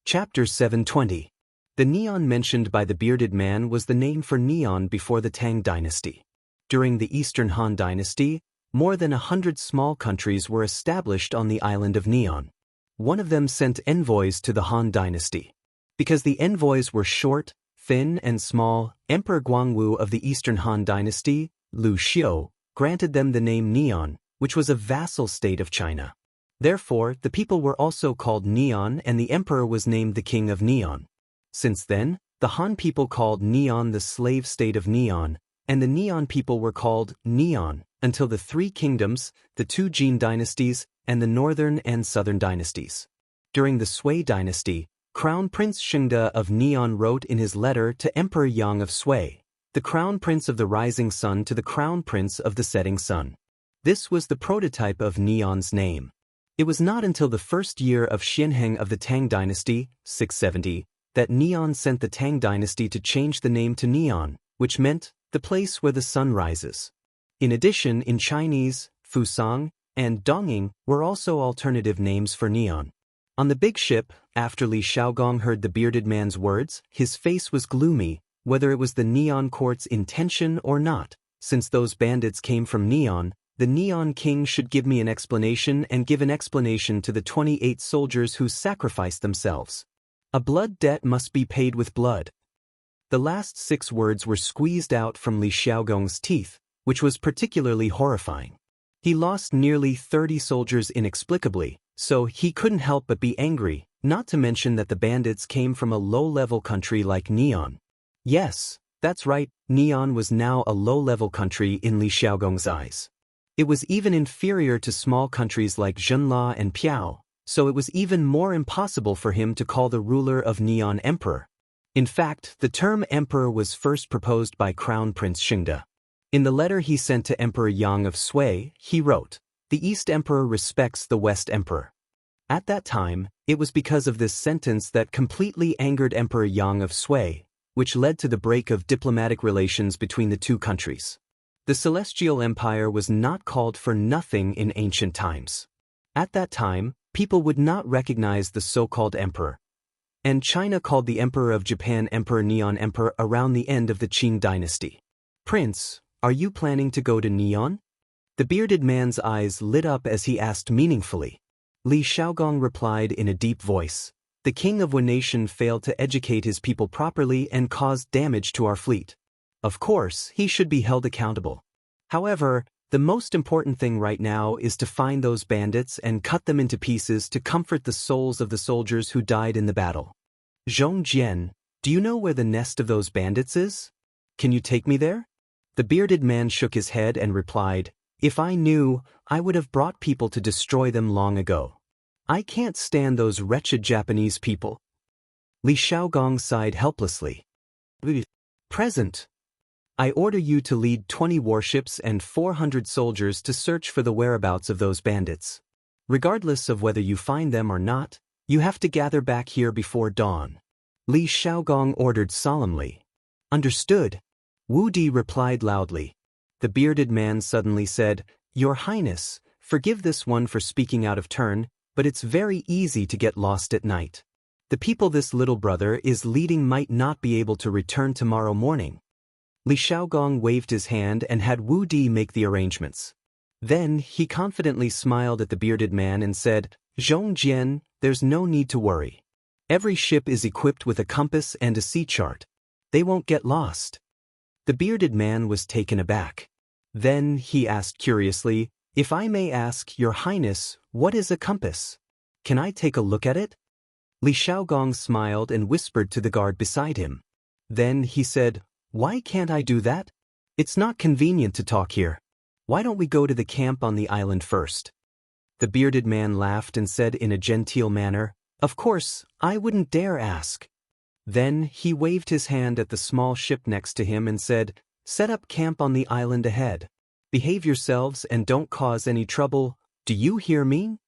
Chapter 720. The Neon mentioned by the bearded man was the name for Neon before the Tang dynasty. During the Eastern Han dynasty, more than 100 small countries were established on the island of Neon. One of them sent envoys to the Han dynasty. Because the envoys were short, thin and small, Emperor Guangwu of the Eastern Han dynasty, Lu Xiu, granted them the name Neon, which was a vassal state of China. Therefore, the people were also called Neon and the emperor was named the king of Neon. Since then, the Han people called Neon the slave state of Neon, and the Neon people were called Neon until the 3 kingdoms, the 2 Jin dynasties, and the northern and southern dynasties. During the Sui dynasty, Crown Prince Shengde of Neon wrote in his letter to Emperor Yang of Sui, the Crown Prince of the Rising Sun to the Crown Prince of the Setting Sun. This was the prototype of Neon's name. It was not until the first year of Xianheng of the Tang dynasty, 670, that Neon sent the Tang dynasty to change the name to Neon, which meant the place where the sun rises. In addition, in Chinese, Fusang and Dongying were also alternative names for Neon. On the big ship, after Li Xiaogong heard the bearded man's words, his face was gloomy, whether it was the Neon court's intention or not. Since those bandits came from Neon, the Neon King should give me an explanation and give an explanation to the 28 soldiers who sacrificed themselves. A blood debt must be paid with blood. The last 6 words were squeezed out from Li Xiaogong's teeth, which was particularly horrifying. He lost nearly 30 soldiers inexplicably, so he couldn't help but be angry, not to mention that the bandits came from a low-level country like Neon. Yes, that's right, Neon was now a low-level country in Li Xiaogong's eyes. It was even inferior to small countries like Zhenla and Piao, so it was even more impossible for him to call the ruler of Neon emperor. In fact, the term emperor was first proposed by Crown Prince Xingde. In the letter he sent to Emperor Yang of Sui, he wrote, "The East Emperor respects the West Emperor." At that time, it was because of this sentence that completely angered Emperor Yang of Sui, which led to the break of diplomatic relations between the two countries. The Celestial Empire was not called for nothing in ancient times. At that time, people would not recognize the so-called emperor. And China called the Emperor of Japan Emperor Neon Emperor around the end of the Qing dynasty. "Prince, are you planning to go to Neon?" The bearded man's eyes lit up as he asked meaningfully. Li Xiaogong replied in a deep voice, "The king of one nation failed to educate his people properly and caused damage to our fleet. Of course, he should be held accountable. However, the most important thing right now is to find those bandits and cut them into pieces to comfort the souls of the soldiers who died in the battle. Zhong Jian, do you know where the nest of those bandits is? Can you take me there?" The bearded man shook his head and replied, "If I knew, I would have brought people to destroy them long ago. I can't stand those wretched Japanese people." Li Xiaogong sighed helplessly. "Present. I order you to lead 20 warships and 400 soldiers to search for the whereabouts of those bandits. Regardless of whether you find them or not, you have to gather back here before dawn." Li Xiaogong ordered solemnly. "Understood." Wu Di replied loudly. The bearded man suddenly said, "Your Highness, forgive this one for speaking out of turn, but it's very easy to get lost at night. The people this little brother is leading might not be able to return tomorrow morning." Li Xiaogong waved his hand and had Wu Di make the arrangements. Then he confidently smiled at the bearded man and said, "Zhong Jian, there's no need to worry. Every ship is equipped with a compass and a sea chart. They won't get lost." The bearded man was taken aback. Then he asked curiously, "If I may ask, Your Highness, what is a compass? Can I take a look at it?" Li Xiaogong smiled and whispered to the guard beside him. Then he said, "Why can't I do that? It's not convenient to talk here. Why don't we go to the camp on the island first?" The bearded man laughed and said in a genteel manner, "Of course, I wouldn't dare ask." Then he waved his hand at the small ship next to him and said, "Set up camp on the island ahead. Behave yourselves and don't cause any trouble. Do you hear me?"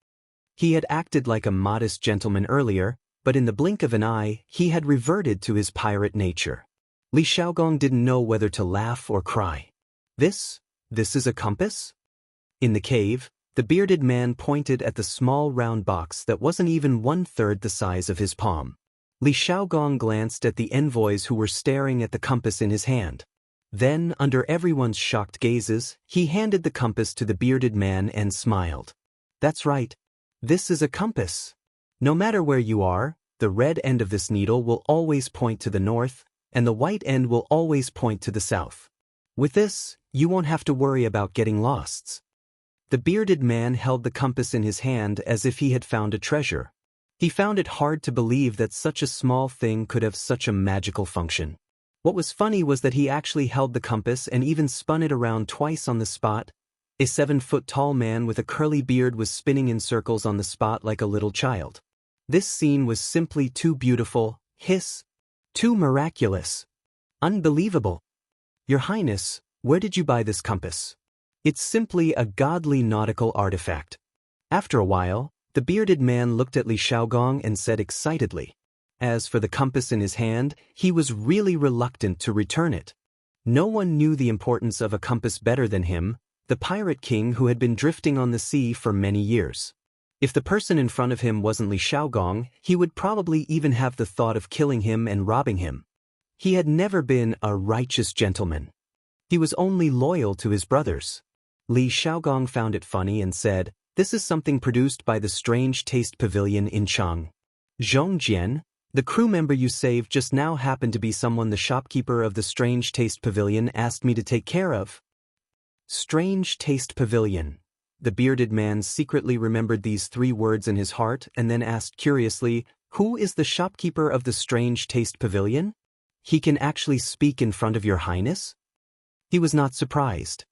He had acted like a modest gentleman earlier, but in the blink of an eye, he had reverted to his pirate nature. Li Xiaogong didn't know whether to laugh or cry. This is a compass?" In the cave, the bearded man pointed at the small round box that wasn't even 1/3 the size of his palm. Li Xiaogong glanced at the envoys who were staring at the compass in his hand. Then, under everyone's shocked gazes, he handed the compass to the bearded man and smiled. "That's right. This is a compass. No matter where you are, the red end of this needle will always point to the north, and the white end will always point to the south. With this, you won't have to worry about getting lost." The bearded man held the compass in his hand as if he had found a treasure. He found it hard to believe that such a small thing could have such a magical function. What was funny was that he actually held the compass and even spun it around twice on the spot. A 7-foot-tall man with a curly beard was spinning in circles on the spot like a little child. This scene was simply too beautiful, too miraculous. Unbelievable. "Your Highness, where did you buy this compass?" "It's simply a godly nautical artifact." After a while, the bearded man looked at Li Xiaogong and said excitedly. As for the compass in his hand, he was really reluctant to return it. No one knew the importance of a compass better than him, the pirate king who had been drifting on the sea for many years. If the person in front of him wasn't Li Xiaogong, he would probably even have the thought of killing him and robbing him. He had never been a righteous gentleman. He was only loyal to his brothers. Li Xiaogong found it funny and said, "This is something produced by the Strange Taste Pavilion in Chang. Zhongjian, the crew member you saved just now happened to be someone the shopkeeper of the Strange Taste Pavilion asked me to take care of." Strange Taste Pavilion. The bearded man secretly remembered these 3 words in his heart and then asked curiously, "Who is the shopkeeper of the Strange Taste Pavilion? He can actually speak in front of your highness?" He was not surprised.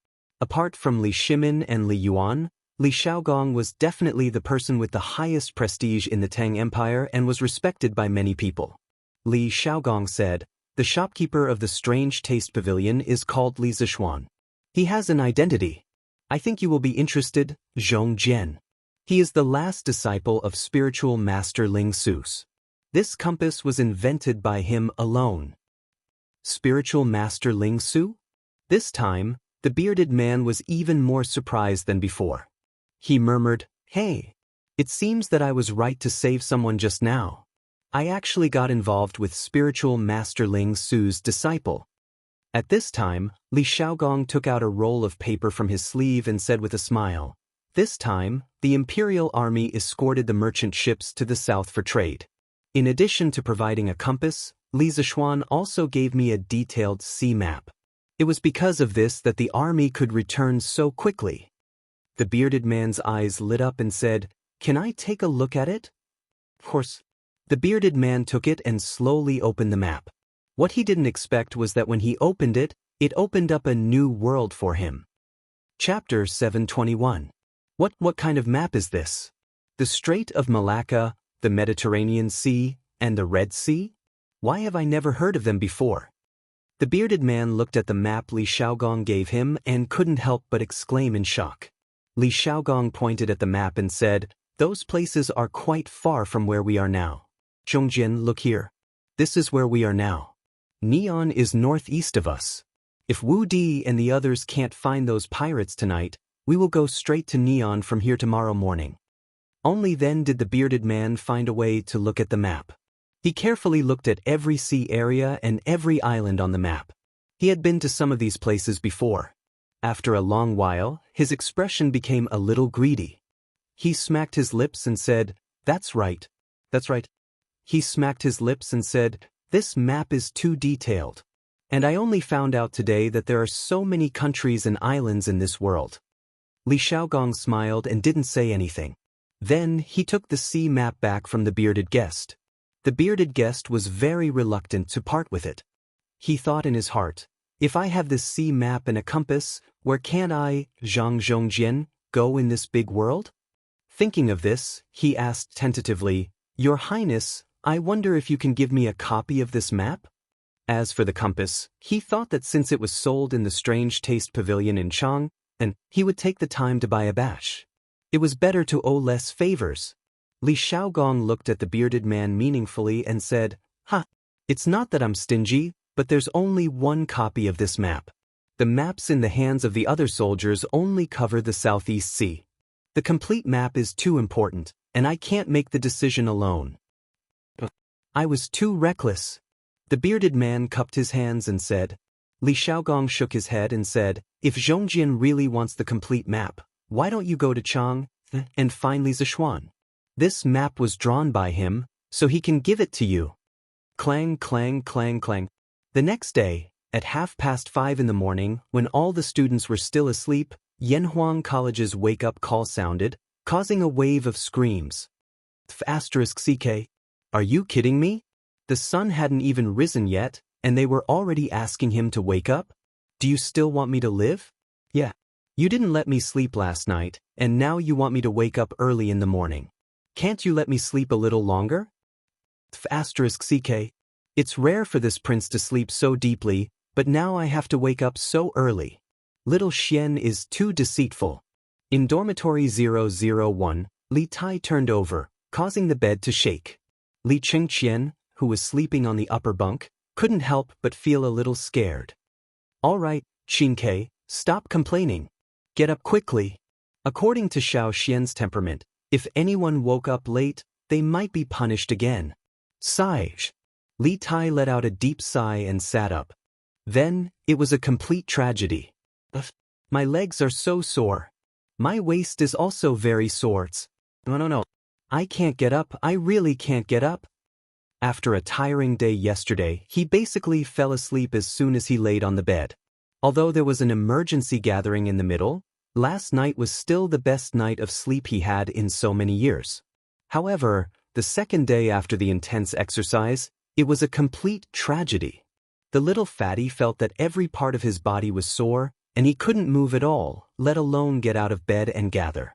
Apart from Li Shimin and Li Yuan, Li Xiaogong was definitely the person with the highest prestige in the Tang Empire and was respected by many people. Li Xiaogong said, "The shopkeeper of the Strange Taste Pavilion is called Li Zishuan. He has an identity. I think you will be interested, Zhongjian. He is the last disciple of spiritual master Ling Sus. This compass was invented by him alone." Spiritual master Ling Su? This time, the bearded man was even more surprised than before. He murmured, "Hey, it seems that I was right to save someone just now. I actually got involved with spiritual master Ling Su's disciple." At this time, Li Xiaogong took out a roll of paper from his sleeve and said with a smile, "This time, the imperial army escorted the merchant ships to the south for trade. In addition to providing a compass, Li Zishuan also gave me a detailed sea map. It was because of this that the army could return so quickly." The bearded man's eyes lit up and said, "Can I take a look at it?" Of course. The bearded man took it and slowly opened the map. What he didn't expect was that when he opened it, it opened up a new world for him. Chapter 721. What kind of map is this? The Strait of Malacca, the Mediterranean Sea, and the Red Sea? Why have I never heard of them before? The bearded man looked at the map Li Xiaogong gave him and couldn't help but exclaim in shock. Li Xiaogong pointed at the map and said, "Those places are quite far from where we are now. Zhongjian, look here. This is where we are now. Neon is northeast of us. If Wu Di and the others can't find those pirates tonight, we will go straight to Neon from here tomorrow morning." Only then did the bearded man find a way to look at the map. He carefully looked at every sea area and every island on the map. He had been to some of these places before. After a long while, his expression became a little greedy. He smacked his lips and said, "That's right. That's right." He smacked his lips and said, "This map is too detailed. And I only found out today that there are so many countries and islands in this world." Li Xiaogong smiled and didn't say anything. Then he took the sea map back from the bearded guest. The bearded guest was very reluctant to part with it. He thought in his heart, "If I have this sea map and a compass, where can I, Zhongjian, go in this big world?" Thinking of this, he asked tentatively, "Your Highness, I wonder if you can give me a copy of this map?" As for the compass, he thought that since it was sold in the Strange Taste Pavilion in Chang, and he would take the time to buy a batch. It was better to owe less favors. Li Xiaogong looked at the bearded man meaningfully and said, "Ha! It's not that I'm stingy, but there's only one copy of this map. The maps in the hands of the other soldiers only cover the Southeast Sea. The complete map is too important, and I can't make the decision alone." I was too reckless. The bearded man cupped his hands and said. Li Xiaogong shook his head and said, "If Zhongjian really wants the complete map, why don't you go to Chang and find Li Zishuan? This map was drawn by him, so he can give it to you." Clang, clang, clang, clang. The next day, at 5:30 in the morning, when all the students were still asleep, Yanhuang College's wake-up call sounded, causing a wave of screams. *CK. Are you kidding me? The sun hadn't even risen yet, and they were already asking him to wake up? Do you still want me to live? Yeah. You didn't let me sleep last night, and now you want me to wake up early in the morning. Can't you let me sleep a little longer? *CK. It's rare for this prince to sleep so deeply, but now I have to wake up so early. Little Xian is too deceitful. In dormitory 001, Li Tai turned over, causing the bed to shake. Li Chengqian, who was sleeping on the upper bunk, couldn't help but feel a little scared. "All right, Qinke, stop complaining. Get up quickly." According to Xiao Xian's temperament, if anyone woke up late, they might be punished again. Sigh. Li Tai let out a deep sigh and sat up. Then, it was a complete tragedy. My legs are so sore. My waist is also very sore. No. I can't get up, I really can't get up. After a tiring day yesterday, he basically fell asleep as soon as he laid on the bed. Although there was an emergency gathering in the middle, last night was still the best night of sleep he had in so many years. However, the second day after the intense exercise, it was a complete tragedy. The little fatty felt that every part of his body was sore, and he couldn't move at all, let alone get out of bed and gather.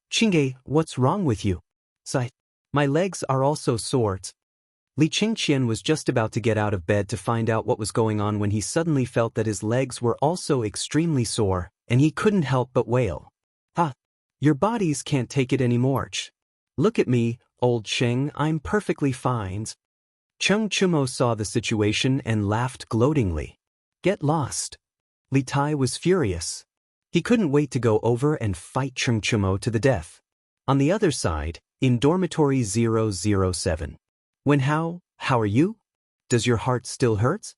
Qingge, what's wrong with you? Sigh. My legs are also sore. Li Qingqian was just about to get out of bed to find out what was going on when he suddenly felt that his legs were also extremely sore, and he couldn't help but wail. Ah, your bodies can't take it anymore. Look at me, old Cheng, I'm perfectly fine. Cheng Chumo saw the situation and laughed gloatingly. Get lost. Li Tai was furious. He couldn't wait to go over and fight Cheng Chumo to the death. On the other side, in dormitory 007. Wenhao, how are you? Does your heart still hurt?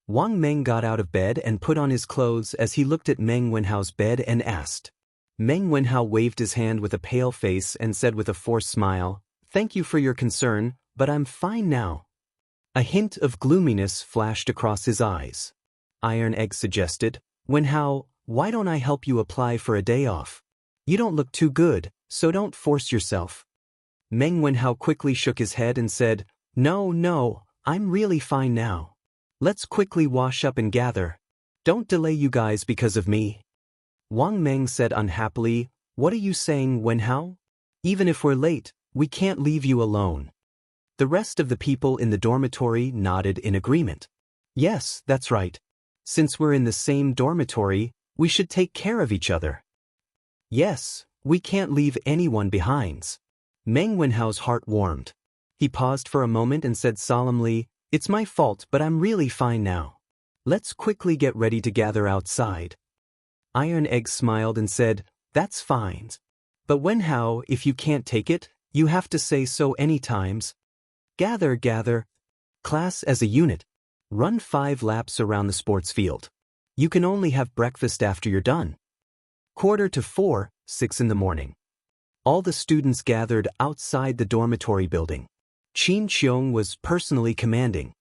Wang Meng got out of bed and put on his clothes as he looked at Meng Wenhao's bed and asked. Meng Wenhao waved his hand with a pale face and said with a forced smile, Thank you for your concern, but I'm fine now. A hint of gloominess flashed across his eyes. Iron Egg suggested, Wenhao, why don't I help you apply for a day off? You don't look too good, so don't force yourself. Meng Wenhao quickly shook his head and said, No, I'm really fine now. Let's quickly wash up and gather. Don't delay you guys because of me. Wang Meng said unhappily, What are you saying, Wenhao? Even if we're late, we can't leave you alone. The rest of the people in the dormitory nodded in agreement. Yes, that's right. Since we're in the same dormitory, we should take care of each other. Yes, we can't leave anyone behind. Meng Wenhao's heart warmed. He paused for a moment and said solemnly, It's my fault, but I'm really fine now. Let's quickly get ready to gather outside. Iron Egg smiled and said, That's fine. But Wenhao, if you can't take it, you have to say so any times. Gather. Class as a unit. Run 5 laps around the sports field. You can only have breakfast after you're done. 3:45, 6 in the morning. All the students gathered outside the dormitory building. Qin Qiong was personally commanding.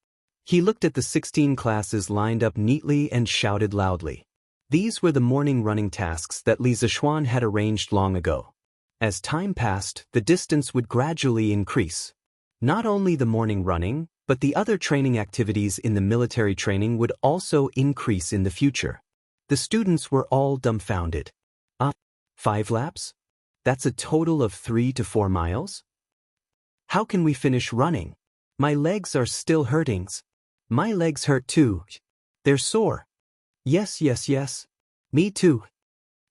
He looked at the 16 classes lined up neatly and shouted loudly. These were the morning running tasks that Li Zishuan had arranged long ago. As time passed, the distance would gradually increase. Not only the morning running, but the other training activities in the military training would also increase in the future. The students were all dumbfounded. 5 laps? That's a total of 3 to 4 miles? How can we finish running? My legs are still hurting. My legs hurt too. They're sore. Yes. Me too.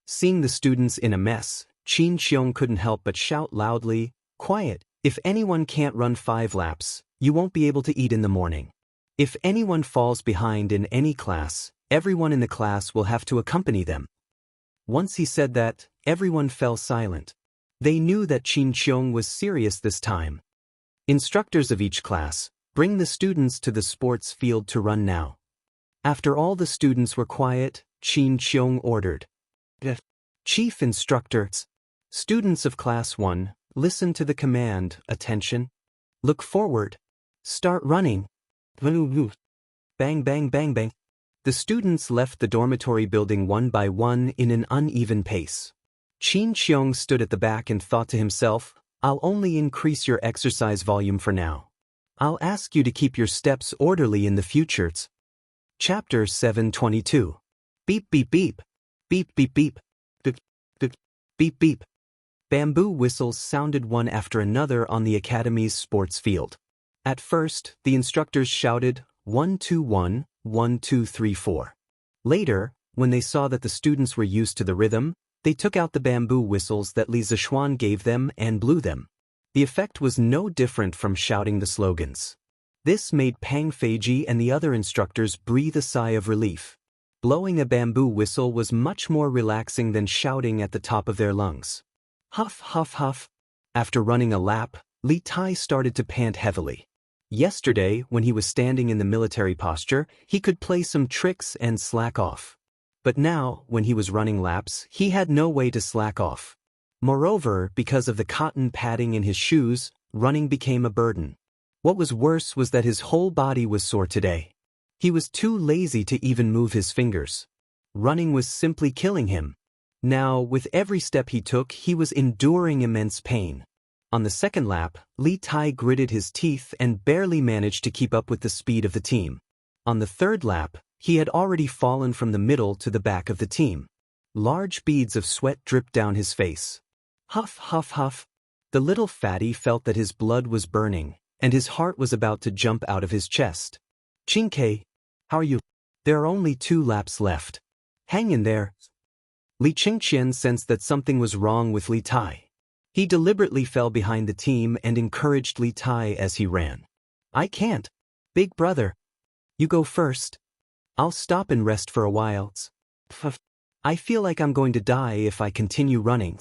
Seeing the students in a mess, Qin Qiong couldn't help but shout loudly, Quiet, if anyone can't run 5 laps, you won't be able to eat in the morning. If anyone falls behind in any class, everyone in the class will have to accompany them. Once he said that, everyone fell silent. They knew that Qin Qiong was serious this time. Instructors of each class, bring the students to the sports field to run now. After all the students were quiet, Qin Qiong ordered. Chief Instructors, students of Class 1, listen to the command, attention. Look forward. Start running. Bang. The students left the dormitory building one by one in an uneven pace. Qin Qiong stood at the back and thought to himself, I'll only increase your exercise volume for now. I'll ask you to keep your steps orderly in the future. Chapter 722. Beep. Beep. Bamboo whistles sounded one after another on the academy's sports field. At first, the instructors shouted, 1, 2, 1, 1, 2, 3, 4. Later, when they saw that the students were used to the rhythm, they took out the bamboo whistles that Li Zishuan gave them and blew them. The effect was no different from shouting the slogans. This made Pang Feiji and the other instructors breathe a sigh of relief. Blowing a bamboo whistle was much more relaxing than shouting at the top of their lungs. Huff. After running a lap, Li Tai started to pant heavily. Yesterday, when he was standing in the military posture, he could play some tricks and slack off. But now, when he was running laps, he had no way to slack off. Moreover, because of the cotton padding in his shoes, running became a burden. What was worse was that his whole body was sore today. He was too lazy to even move his fingers. Running was simply killing him. Now, with every step he took, he was enduring immense pain. On the second lap, Li Tai gritted his teeth and barely managed to keep up with the speed of the team. On the third lap, he had already fallen from the middle to the back of the team. Large beads of sweat dripped down his face. Huff, huff, huff. The little fatty felt that his blood was burning, and his heart was about to jump out of his chest. Qingke, how are you? There are only 2 laps left. Hang in there. Li Qingqian sensed that something was wrong with Li Tai. He deliberately fell behind the team and encouraged Li Tai as he ran. I can't. Big brother. You go first. I'll stop and rest for a while. I feel like I'm going to die if I continue running.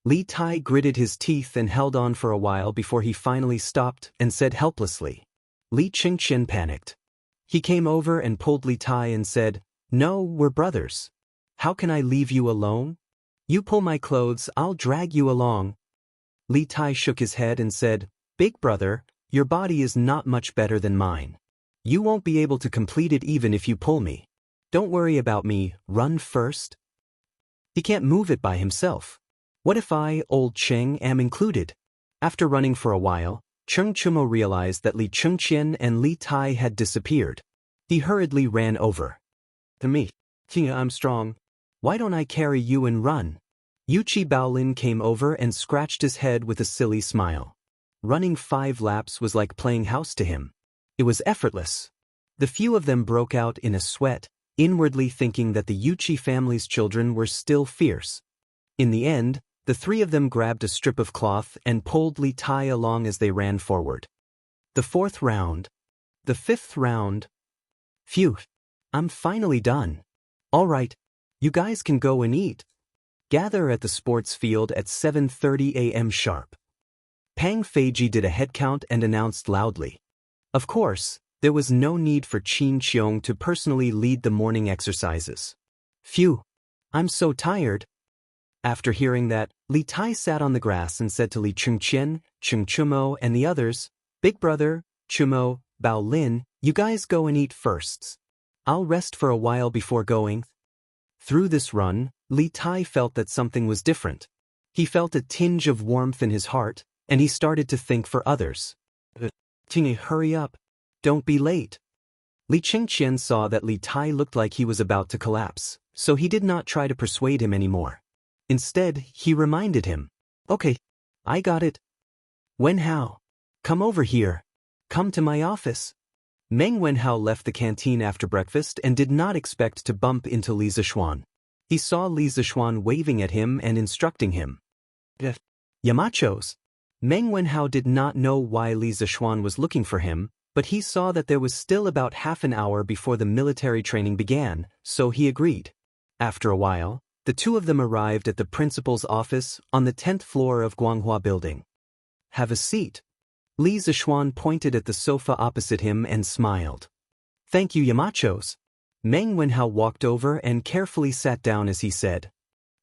Li Tai gritted his teeth and held on for a while before he finally stopped and said helplessly. Li Qingqian panicked. He came over and pulled Li Tai and said, No, we're brothers. How can I leave you alone? You pull my clothes, I'll drag you along. Li Tai shook his head and said, Big brother, your body is not much better than mine. You won't be able to complete it even if you pull me. Don't worry about me, run first. He can't move it by himself. What if I, old Cheng, am included? After running for a while, Cheng Chumo realized that Li Qingqian and Li Tai had disappeared. He hurriedly ran over. To me. Tia, I'm strong. Why don't I carry you and run? Yuchi Baolin came over and scratched his head with a silly smile. Running 5 laps was like playing house to him. It was effortless. The few of them broke out in a sweat, inwardly thinking that the Yuchi family's children were still fierce. In the end, the 3 of them grabbed a strip of cloth and pulled Li Tai along as they ran forward. The 4th round. The 5th round. Phew. I'm finally done. All right. You guys can go and eat. Gather at the sports field at 7:30 a.m. sharp. Pang Feiji did a head count and announced loudly. Of course, there was no need for Qin Qiong to personally lead the morning exercises. Phew. I'm so tired. After hearing that, Li Tai sat on the grass and said to Li Qingqian, Cheng Chumo, and the others, Big brother, Chumo, Bao Lin, you guys go and eat first. I'll rest for a while before going. Through this run, Li Tai felt that something was different. He felt a tinge of warmth in his heart, and he started to think for others. Tingy, hurry up. Don't be late. Li Qingqian saw that Li Tai looked like he was about to collapse, so he did not try to persuade him anymore. Instead, he reminded him. Okay, I got it. Wenhao, come over here. Come to my office. Meng Wenhao left the canteen after breakfast and did not expect to bump into Li Zishuan. He saw Li Zishuan waving at him and instructing him. Yamachos. Meng Wenhao did not know why Li Zishuan was looking for him, but he saw that there was still about half an hour before the military training began, so he agreed. After a while, the 2 of them arrived at the principal's office on the 10th floor of Guanghua Building. Have a seat. Li Zishuan pointed at the sofa opposite him and smiled. Thank you, Yamachos. Meng Wenhao walked over and carefully sat down as he said.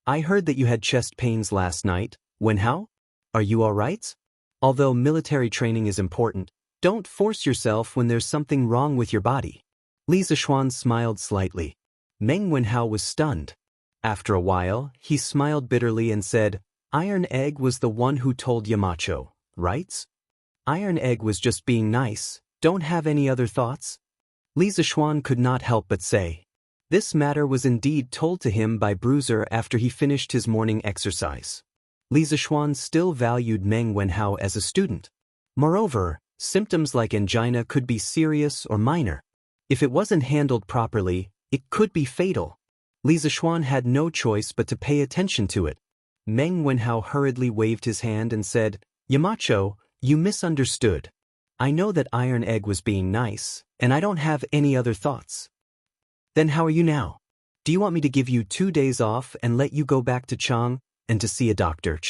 I heard that you had chest pains last night, Wenhao. Are you all right? Although military training is important, don't force yourself when there's something wrong with your body. Li Zishuan smiled slightly. Meng Wenhao was stunned. After a while, he smiled bitterly and said, Iron Egg was the one who told Yamacho, right? Iron Egg was just being nice, don't have any other thoughts? Li Zishuan could not help but say. This matter was indeed told to him by Bruiser after he finished his morning exercise. Li Zishuan still valued Meng Wenhao as a student. Moreover, symptoms like angina could be serious or minor. If it wasn't handled properly, it could be fatal. Li Zishuan had no choice but to pay attention to it. Meng Wenhao hurriedly waved his hand and said, Yamacho, you misunderstood. I know that Iron Egg was being nice, and I don't have any other thoughts. Then how are you now? Do you want me to give you 2 days off and let you go back to Chang and to see a doctor?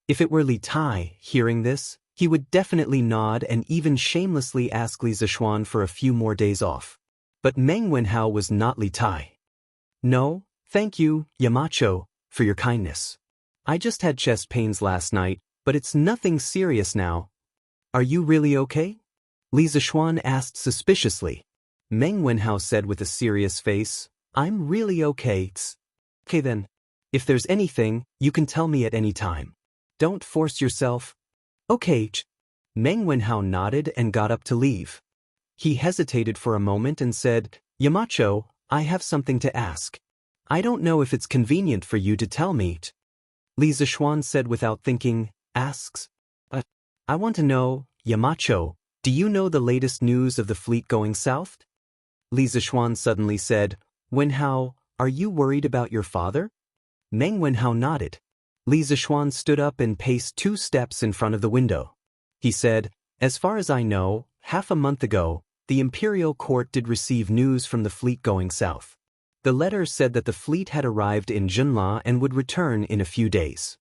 If it were Li Tai hearing this, he would definitely nod and even shamelessly ask Li Zishuan for a few more days off. But Meng Wenhao was not Li Tai. No, thank you, Yamacho, for your kindness. I just had chest pains last night, but it's nothing serious now. Are you really okay? Li Zishuan asked suspiciously. Meng Wenhao said with a serious face, I'm really okay. Okay then. If there's anything, you can tell me at any time. Don't force yourself. Okay. Meng Wenhao nodded and got up to leave. He hesitated for a moment and said, Yamacho, I have something to ask. I don't know if it's convenient for you to tell me. Li Zishuan said without thinking, asks. I want to know, Yamacho, do you know the latest news of the fleet going south? Li Zishuan suddenly said, Wenhao, are you worried about your father? Meng Wenhao nodded. Li Zishuan stood up and paced 2 steps in front of the window. He said, as far as I know, half a month ago, the imperial court did receive news from the fleet going south. The letter said that the fleet had arrived in Junla and would return in a few days.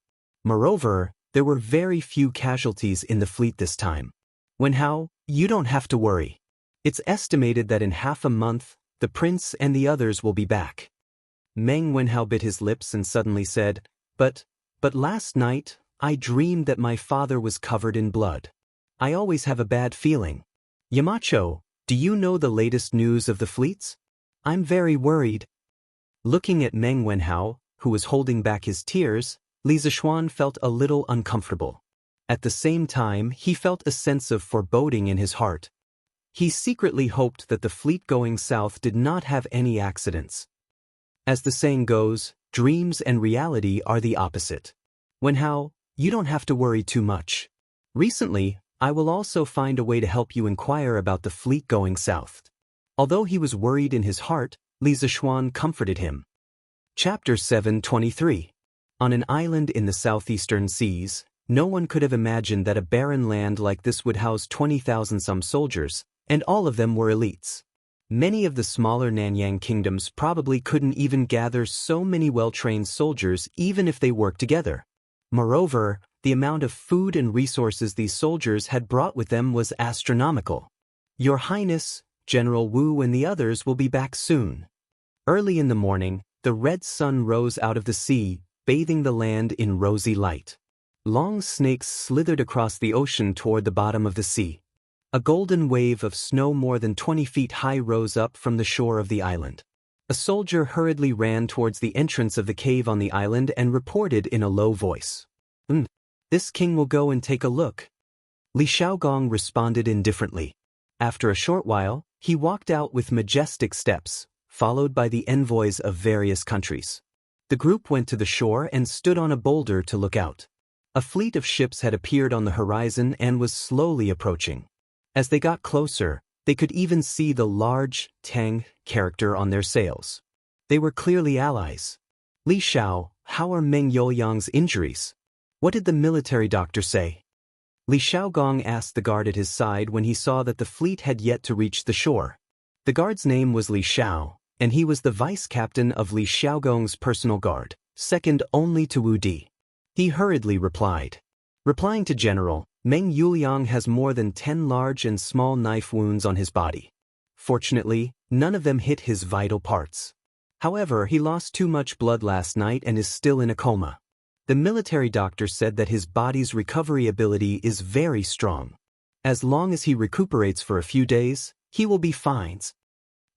Moreover, there were very few casualties in the fleet this time. Wenhao, you don't have to worry. It's estimated that in half a month, the prince and the others will be back. Meng Wenhao bit his lips and suddenly said, But last night, I dreamed that my father was covered in blood. I always have a bad feeling. Yamacho, do you know the latest news of the fleets? I'm very worried. Looking at Meng Wenhao, who was holding back his tears, Li Zishuan felt a little uncomfortable. At the same time, he felt a sense of foreboding in his heart. He secretly hoped that the fleet going south did not have any accidents. As the saying goes, dreams and reality are the opposite. Wenhao, you don't have to worry too much. Recently, I will also find a way to help you inquire about the fleet going south. Although he was worried in his heart, Li Zishuan comforted him. Chapter 723. On an island in the southeastern seas, no one could have imagined that a barren land like this would house 20,000 some soldiers, and all of them were elites. Many of the smaller Nanyang kingdoms probably couldn't even gather so many well-trained soldiers even if they worked together. Moreover, the amount of food and resources these soldiers had brought with them was astronomical. Your Highness, General Wu and the others will be back soon. Early in the morning, the red sun rose out of the sea, bathing the land in rosy light. Long snakes slithered across the ocean toward the bottom of the sea. A golden wave of snow more than 20 feet high rose up from the shore of the island. A soldier hurriedly ran towards the entrance of the cave on the island and reported in a low voice. This king will go and take a look. Li Xiaogong responded indifferently. After a short while, he walked out with majestic steps, followed by the envoys of various countries. The group went to the shore and stood on a boulder to look out. A fleet of ships had appeared on the horizon and was slowly approaching. As they got closer, they could even see the large Tang character on their sails. They were clearly allies. Li Xiao, how are Meng Youyang's injuries? What did the military doctor say? Li Xiaogong asked the guard at his side when he saw that the fleet had yet to reach the shore. The guard's name was Li Xiao, and he was the vice-captain of Li Xiaogong's personal guard, second only to Wu Di. He hurriedly replied. Replying to General, Meng Youyang has more than 10 large and small knife wounds on his body. Fortunately, none of them hit his vital parts. However, he lost too much blood last night and is still in a coma. The military doctor said that his body's recovery ability is very strong. As long as he recuperates for a few days, he will be fine.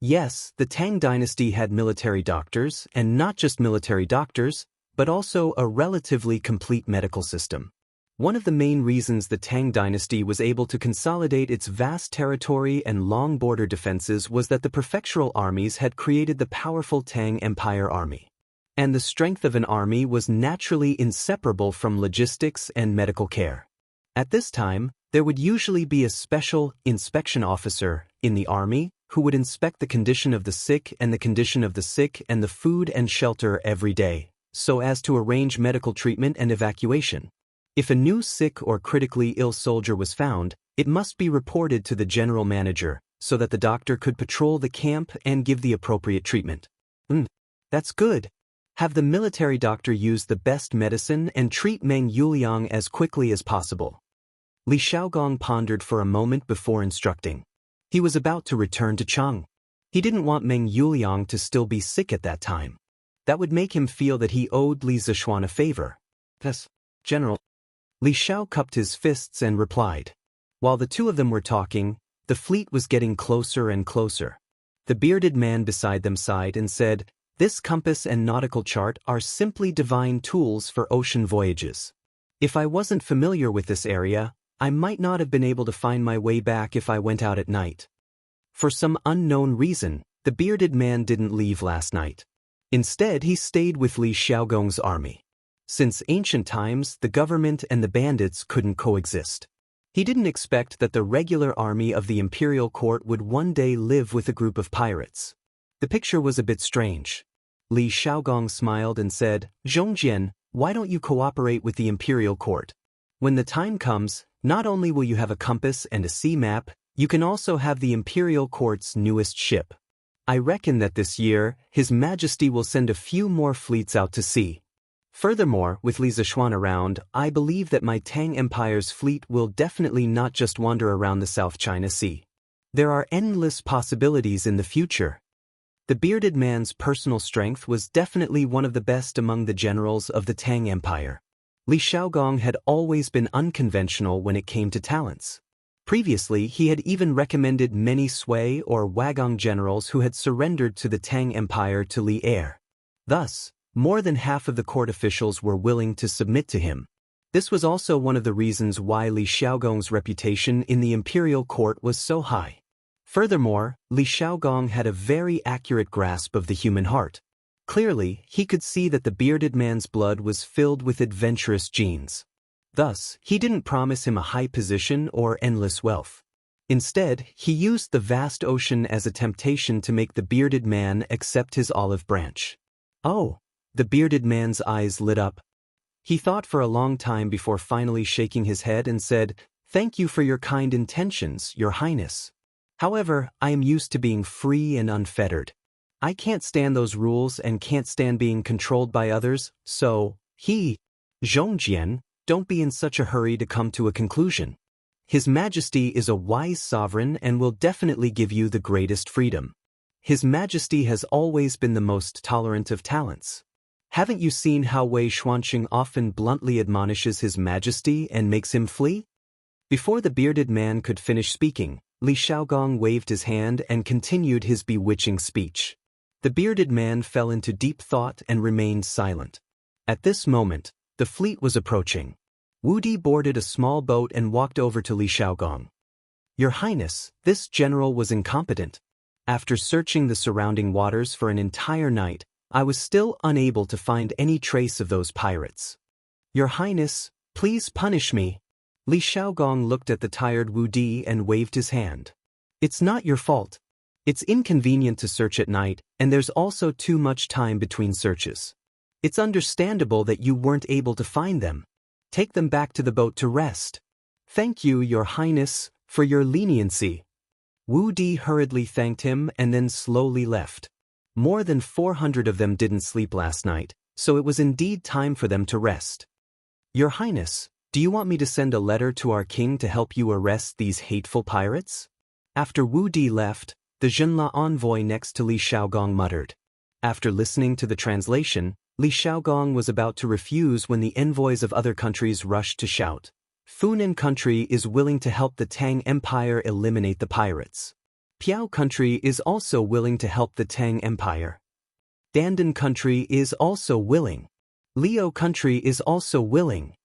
Yes, the Tang dynasty had military doctors, and not just military doctors, but also a relatively complete medical system. One of the main reasons the Tang dynasty was able to consolidate its vast territory and long border defenses was that the prefectural armies had created the powerful Tang Empire army. And the strength of an army was naturally inseparable from logistics and medical care. At this time, there would usually be a special inspection officer in the army who would inspect the condition of the sick and the condition of the sick and the food and shelter every day, so as to arrange medical treatment and evacuation. If a new sick or critically ill soldier was found, it must be reported to the general manager so that the doctor could patrol the camp and give the appropriate treatment. That's good. Have the military doctor use the best medicine and treat Meng Youyang as quickly as possible. Li Xiaogong pondered for a moment before instructing. He was about to return to Chang. He didn't want Meng Yuliang to still be sick at that time. That would make him feel that he owed Li Zishuan a favor. Yes, General. Li Xiao cupped his fists and replied. While the two of them were talking, the fleet was getting closer and closer. The bearded man beside them sighed and said, "This compass and nautical chart are simply divine tools for ocean voyages. If I wasn't familiar with this area, I might not have been able to find my way back if I went out at night." For some unknown reason, the bearded man didn't leave last night. Instead, he stayed with Li Xiaogong's army. Since ancient times, the government and the bandits couldn't coexist. He didn't expect that the regular army of the imperial court would one day live with a group of pirates. The picture was a bit strange. Li Xiaogong smiled and said, "Zhongjian, why don't you cooperate with the imperial court? When the time comes, not only will you have a compass and a sea map, you can also have the imperial court's newest ship. I reckon that this year, His Majesty will send a few more fleets out to sea. Furthermore, with Li Zishuan around, I believe that my Tang Empire's fleet will definitely not just wander around the South China Sea. There are endless possibilities in the future." The bearded man's personal strength was definitely one of the best among the generals of the Tang Empire. Li Xiaogong had always been unconventional when it came to talents. Previously, he had even recommended many Sui or Wagong generals who had surrendered to the Tang Empire to Li Er. Thus, more than half of the court officials were willing to submit to him. This was also one of the reasons why Li Xiaogong's reputation in the imperial court was so high. Furthermore, Li Xiaogong had a very accurate grasp of the human heart. Clearly, he could see that the bearded man's blood was filled with adventurous genes. Thus, he didn't promise him a high position or endless wealth. Instead, he used the vast ocean as a temptation to make the bearded man accept his olive branch. Oh, the bearded man's eyes lit up. He thought for a long time before finally shaking his head and said, "Thank you for your kind intentions, Your Highness. However, I am used to being free and unfettered. I can't stand those rules and can't stand being controlled by others, so, Zhongjian, don't be in such a hurry to come to a conclusion. His Majesty is a wise sovereign and will definitely give you the greatest freedom. His Majesty has always been the most tolerant of talents. Haven't you seen how Wei Xuanqing often bluntly admonishes His Majesty and makes him flee?" Before the bearded man could finish speaking, Li Xiaogong waved his hand and continued his bewitching speech. The bearded man fell into deep thought and remained silent. At this moment, the fleet was approaching. Wu Di boarded a small boat and walked over to Li Xiaogong. "Your Highness, this general was incompetent. After searching the surrounding waters for an entire night, I was still unable to find any trace of those pirates. Your Highness, please punish me." Li Xiaogong looked at the tired Wu Di and waved his hand. "It's not your fault. It's inconvenient to search at night, and there's also too much time between searches. It's understandable that you weren't able to find them. Take them back to the boat to rest. Thank you, Your Highness, for your leniency." Wu Di hurriedly thanked him and then slowly left. More than 400 of them didn't sleep last night, so it was indeed time for them to rest. "Your Highness, do you want me to send a letter to our king to help you arrest these hateful pirates?" After Wu Di left, the Zhenla envoy next to Li Xiaogong muttered. After listening to the translation, Li Xiaogong was about to refuse when the envoys of other countries rushed to shout, "Funan country is willing to help the Tang Empire eliminate the pirates. Piao country is also willing to help the Tang Empire. Dandan country is also willing. Liao country is also willing."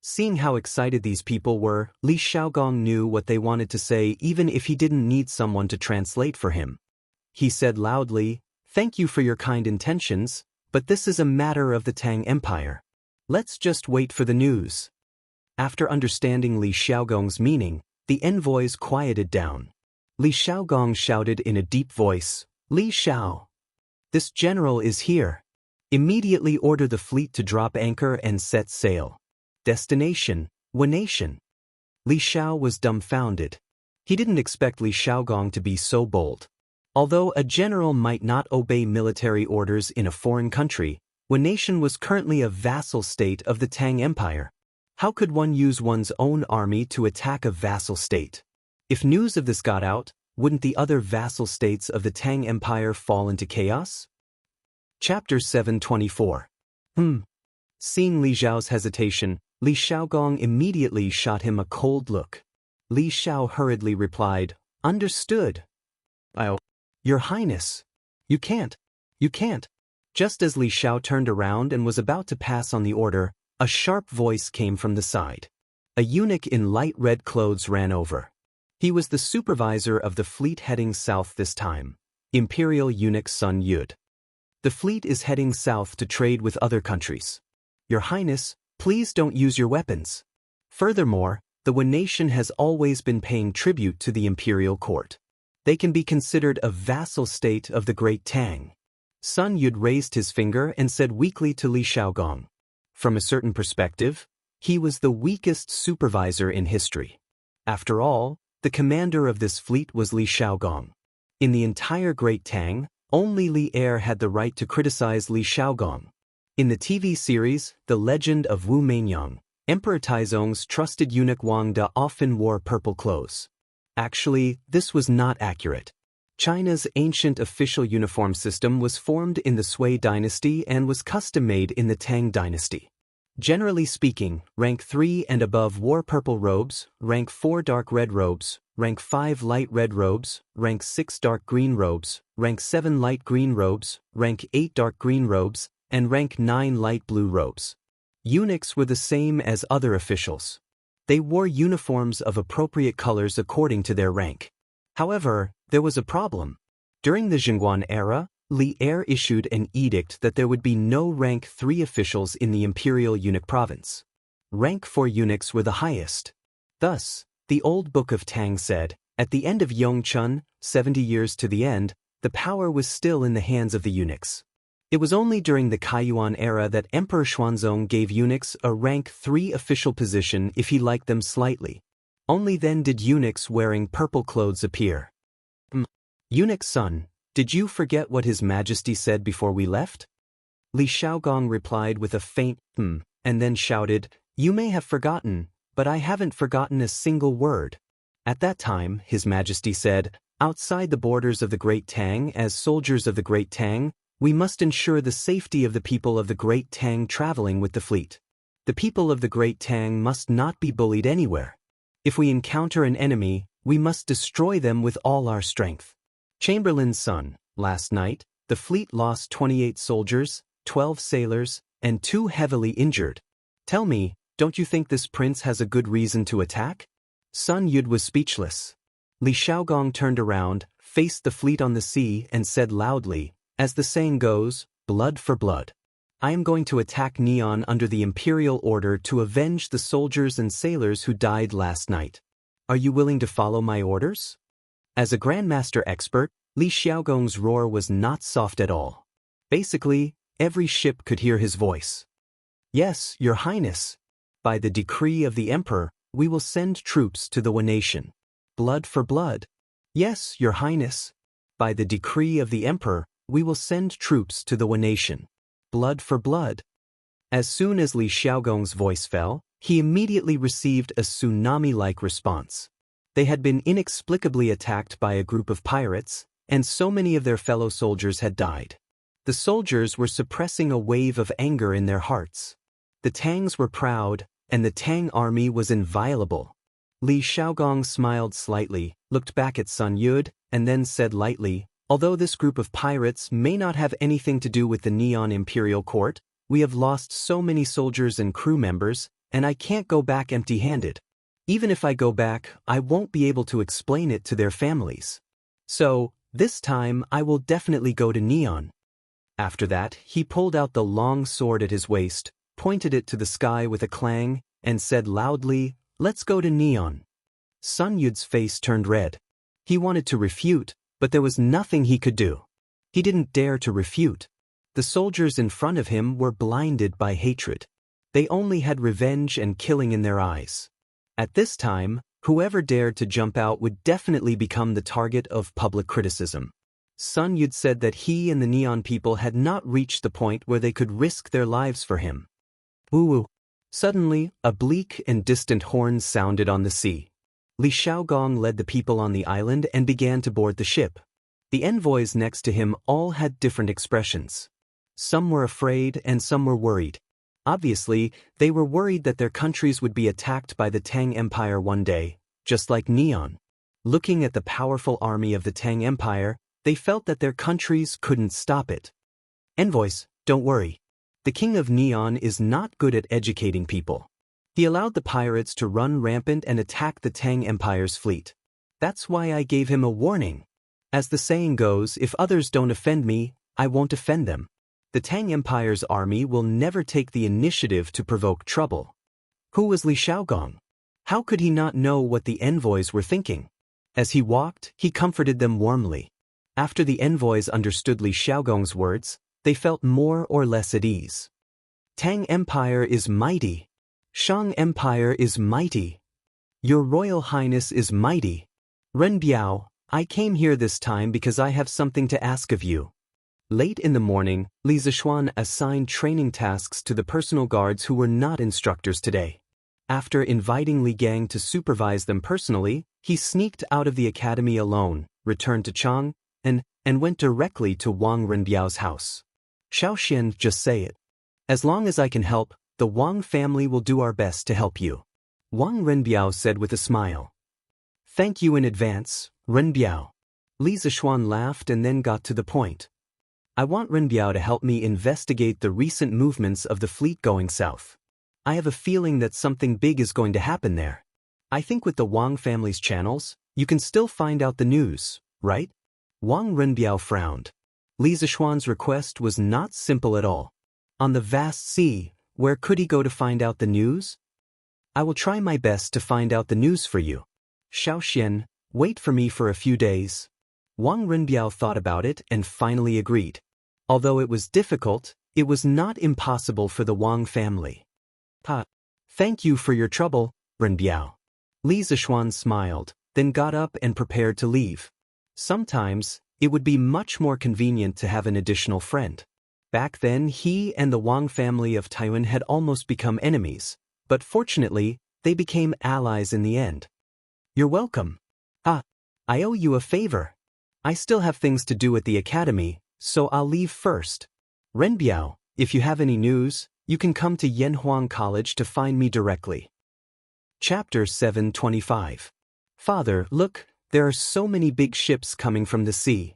Seeing how excited these people were, Li Xiaogong knew what they wanted to say even if he didn't need someone to translate for him. He said loudly, "Thank you for your kind intentions, but this is a matter of the Tang Empire. Let's just wait for the news." After understanding Li Xiaogong's meaning, the envoys quieted down. Li Xiaogong shouted in a deep voice, "Li Xiao! This general is here. Immediately order the fleet to drop anchor and set sail. Destination, Wanation." Li Xiao was dumbfounded. He didn't expect Li Xiaogong to be so bold. Although a general might not obey military orders in a foreign country, Wanation was currently a vassal state of the Tang Empire. How could one use one's own army to attack a vassal state? If news of this got out, wouldn't the other vassal states of the Tang Empire fall into chaos? Chapter 724. Seeing Li Xiao's hesitation, Li Xiaogong immediately shot him a cold look. Li Xiao hurriedly replied, "Understood." "Oh, Your Highness. You can't. Just as Li Xiao turned around and was about to pass on the order, a sharp voice came from the side. A eunuch in light red clothes ran over. He was the supervisor of the fleet heading south this time, Imperial Eunuch Sun Yud. "The fleet is heading south to trade with other countries. Your Highness, please don't use your weapons. Furthermore, the Wen nation has always been paying tribute to the imperial court. They can be considered a vassal state of the Great Tang." Sun Yud raised his finger and said weakly to Li Xiaogong. From a certain perspective, he was the weakest supervisor in history. After all, the commander of this fleet was Li Xiaogong. In the entire Great Tang, only Li Er had the right to criticize Li Xiaogong. In the TV series, The Legend of Wu Meinyang, Emperor Taizong's trusted eunuch Wang Da often wore purple clothes. Actually, this was not accurate. China's ancient official uniform system was formed in the Sui dynasty and was custom-made in the Tang dynasty. Generally speaking, rank 3 and above wore purple robes, rank 4 dark red robes, rank 5 light red robes, rank 6 dark green robes, rank 7 light green robes, rank 8 dark green robes, and rank 9 light blue robes. Eunuchs were the same as other officials. They wore uniforms of appropriate colors according to their rank. However, there was a problem. During the Jingguan era, Li Er issued an edict that there would be no rank 3 officials in the imperial eunuch province. Rank 4 eunuchs were the highest. Thus, the old Book of Tang said, at the end of Yongchun, 70 years to the end, the power was still in the hands of the eunuchs. It was only during the Kaiyuan era that Emperor Xuanzong gave eunuchs a rank 3 official position if he liked them slightly. Only then did eunuchs wearing purple clothes appear. Eunuch Sun, did you forget what His Majesty said before we left? Li Xiaogong replied with a faint and then shouted, "You may have forgotten, but I haven't forgotten a single word." At that time, His Majesty said, "Outside the borders of the Great Tang, as soldiers of the Great Tang, we must ensure the safety of the people of the Great Tang traveling with the fleet. The people of the Great Tang must not be bullied anywhere. If we encounter an enemy, we must destroy them with all our strength." Chamberlain's son, last night, the fleet lost 28 soldiers, 12 sailors, and 2 heavily injured. Tell me, don't you think this prince has a good reason to attack? Sun Yud was speechless. Li Xiaogong turned around, faced the fleet on the sea, and said loudly, as the saying goes, blood for blood. I am going to attack Neon under the imperial order to avenge the soldiers and sailors who died last night. Are you willing to follow my orders? As a Grandmaster expert, Li Xiaogong's roar was not soft at all. Basically, every ship could hear his voice. Yes, Your Highness. By the decree of the Emperor, we will send troops to the Wen nation. Blood for blood. Yes, Your Highness. By the decree of the Emperor, we will send troops to the Wen nation. Blood for blood. As soon as Li Xiaogong's voice fell, he immediately received a tsunami-like response. They had been inexplicably attacked by a group of pirates, and so many of their fellow soldiers had died. The soldiers were suppressing a wave of anger in their hearts. The Tangs were proud, and the Tang army was inviolable. Li Xiaogong smiled slightly, looked back at Sun Yud, and then said lightly, "Although this group of pirates may not have anything to do with the Neon Imperial Court, we have lost so many soldiers and crew members, and I can't go back empty-handed. Even if I go back, I won't be able to explain it to their families. So, this time I will definitely go to Neon." After that, he pulled out the long sword at his waist, pointed it to the sky with a clang, and said loudly, "Let's go to Neon." Sun Yud's face turned red. He wanted to refute, but there was nothing he could do. He didn't dare to refute. The soldiers in front of him were blinded by hatred. They only had revenge and killing in their eyes. At this time, whoever dared to jump out would definitely become the target of public criticism. Sun Yud said that he and the Neon people had not reached the point where they could risk their lives for him. Woo-woo. Suddenly, a bleak and distant horn sounded on the sea. Li Shaogong led the people on the island and began to board the ship. The envoys next to him all had different expressions. Some were afraid and some were worried. Obviously, they were worried that their countries would be attacked by the Tang Empire one day, just like Neon. Looking at the powerful army of the Tang Empire, they felt that their countries couldn't stop it. Envoys, don't worry. The king of Neon is not good at educating people. He allowed the pirates to run rampant and attack the Tang Empire's fleet. That's why I gave him a warning. As the saying goes, if others don't offend me, I won't offend them. The Tang Empire's army will never take the initiative to provoke trouble. Who was Li Shaogong? How could he not know what the envoys were thinking? As he walked, he comforted them warmly. After the envoys understood Li Shaogong's words, they felt more or less at ease. Tang Empire is mighty. Shang Empire is mighty. Your Royal Highness is mighty. Ren Biao, I came here this time because I have something to ask of you. Late in the morning, Li Zishuan assigned training tasks to the personal guards who were not instructors today. After inviting Li Gang to supervise them personally, he sneaked out of the academy alone, returned to Chang, and went directly to Wang Renbiao's house. Xiaoxian, just say it. As long as I can help, the Wang family will do our best to help you. Wang Renbiao said with a smile. Thank you in advance, Renbiao. Li Zishuan laughed and then got to the point. I want Renbiao to help me investigate the recent movements of the fleet going south. I have a feeling that something big is going to happen there. I think with the Wang family's channels, you can still find out the news, right? Wang Renbiao frowned. Li Zishuan's request was not simple at all. On the vast sea, where could he go to find out the news? I will try my best to find out the news for you. Xiaoxian, wait for me for a few days. Wang Renbiao thought about it and finally agreed. Although it was difficult, it was not impossible for the Wang family. Thank you for your trouble, Renbiao. Li Zishuan smiled, then got up and prepared to leave. Sometimes, it would be much more convenient to have an additional friend. Back then, he and the Wang family of Taiwan had almost become enemies, but fortunately, they became allies in the end. You're welcome. I owe you a favor. I still have things to do at the academy, so I'll leave first. Renbiao, if you have any news, you can come to Yanhuang College to find me directly. Chapter 725. Father, look, there are so many big ships coming from the sea.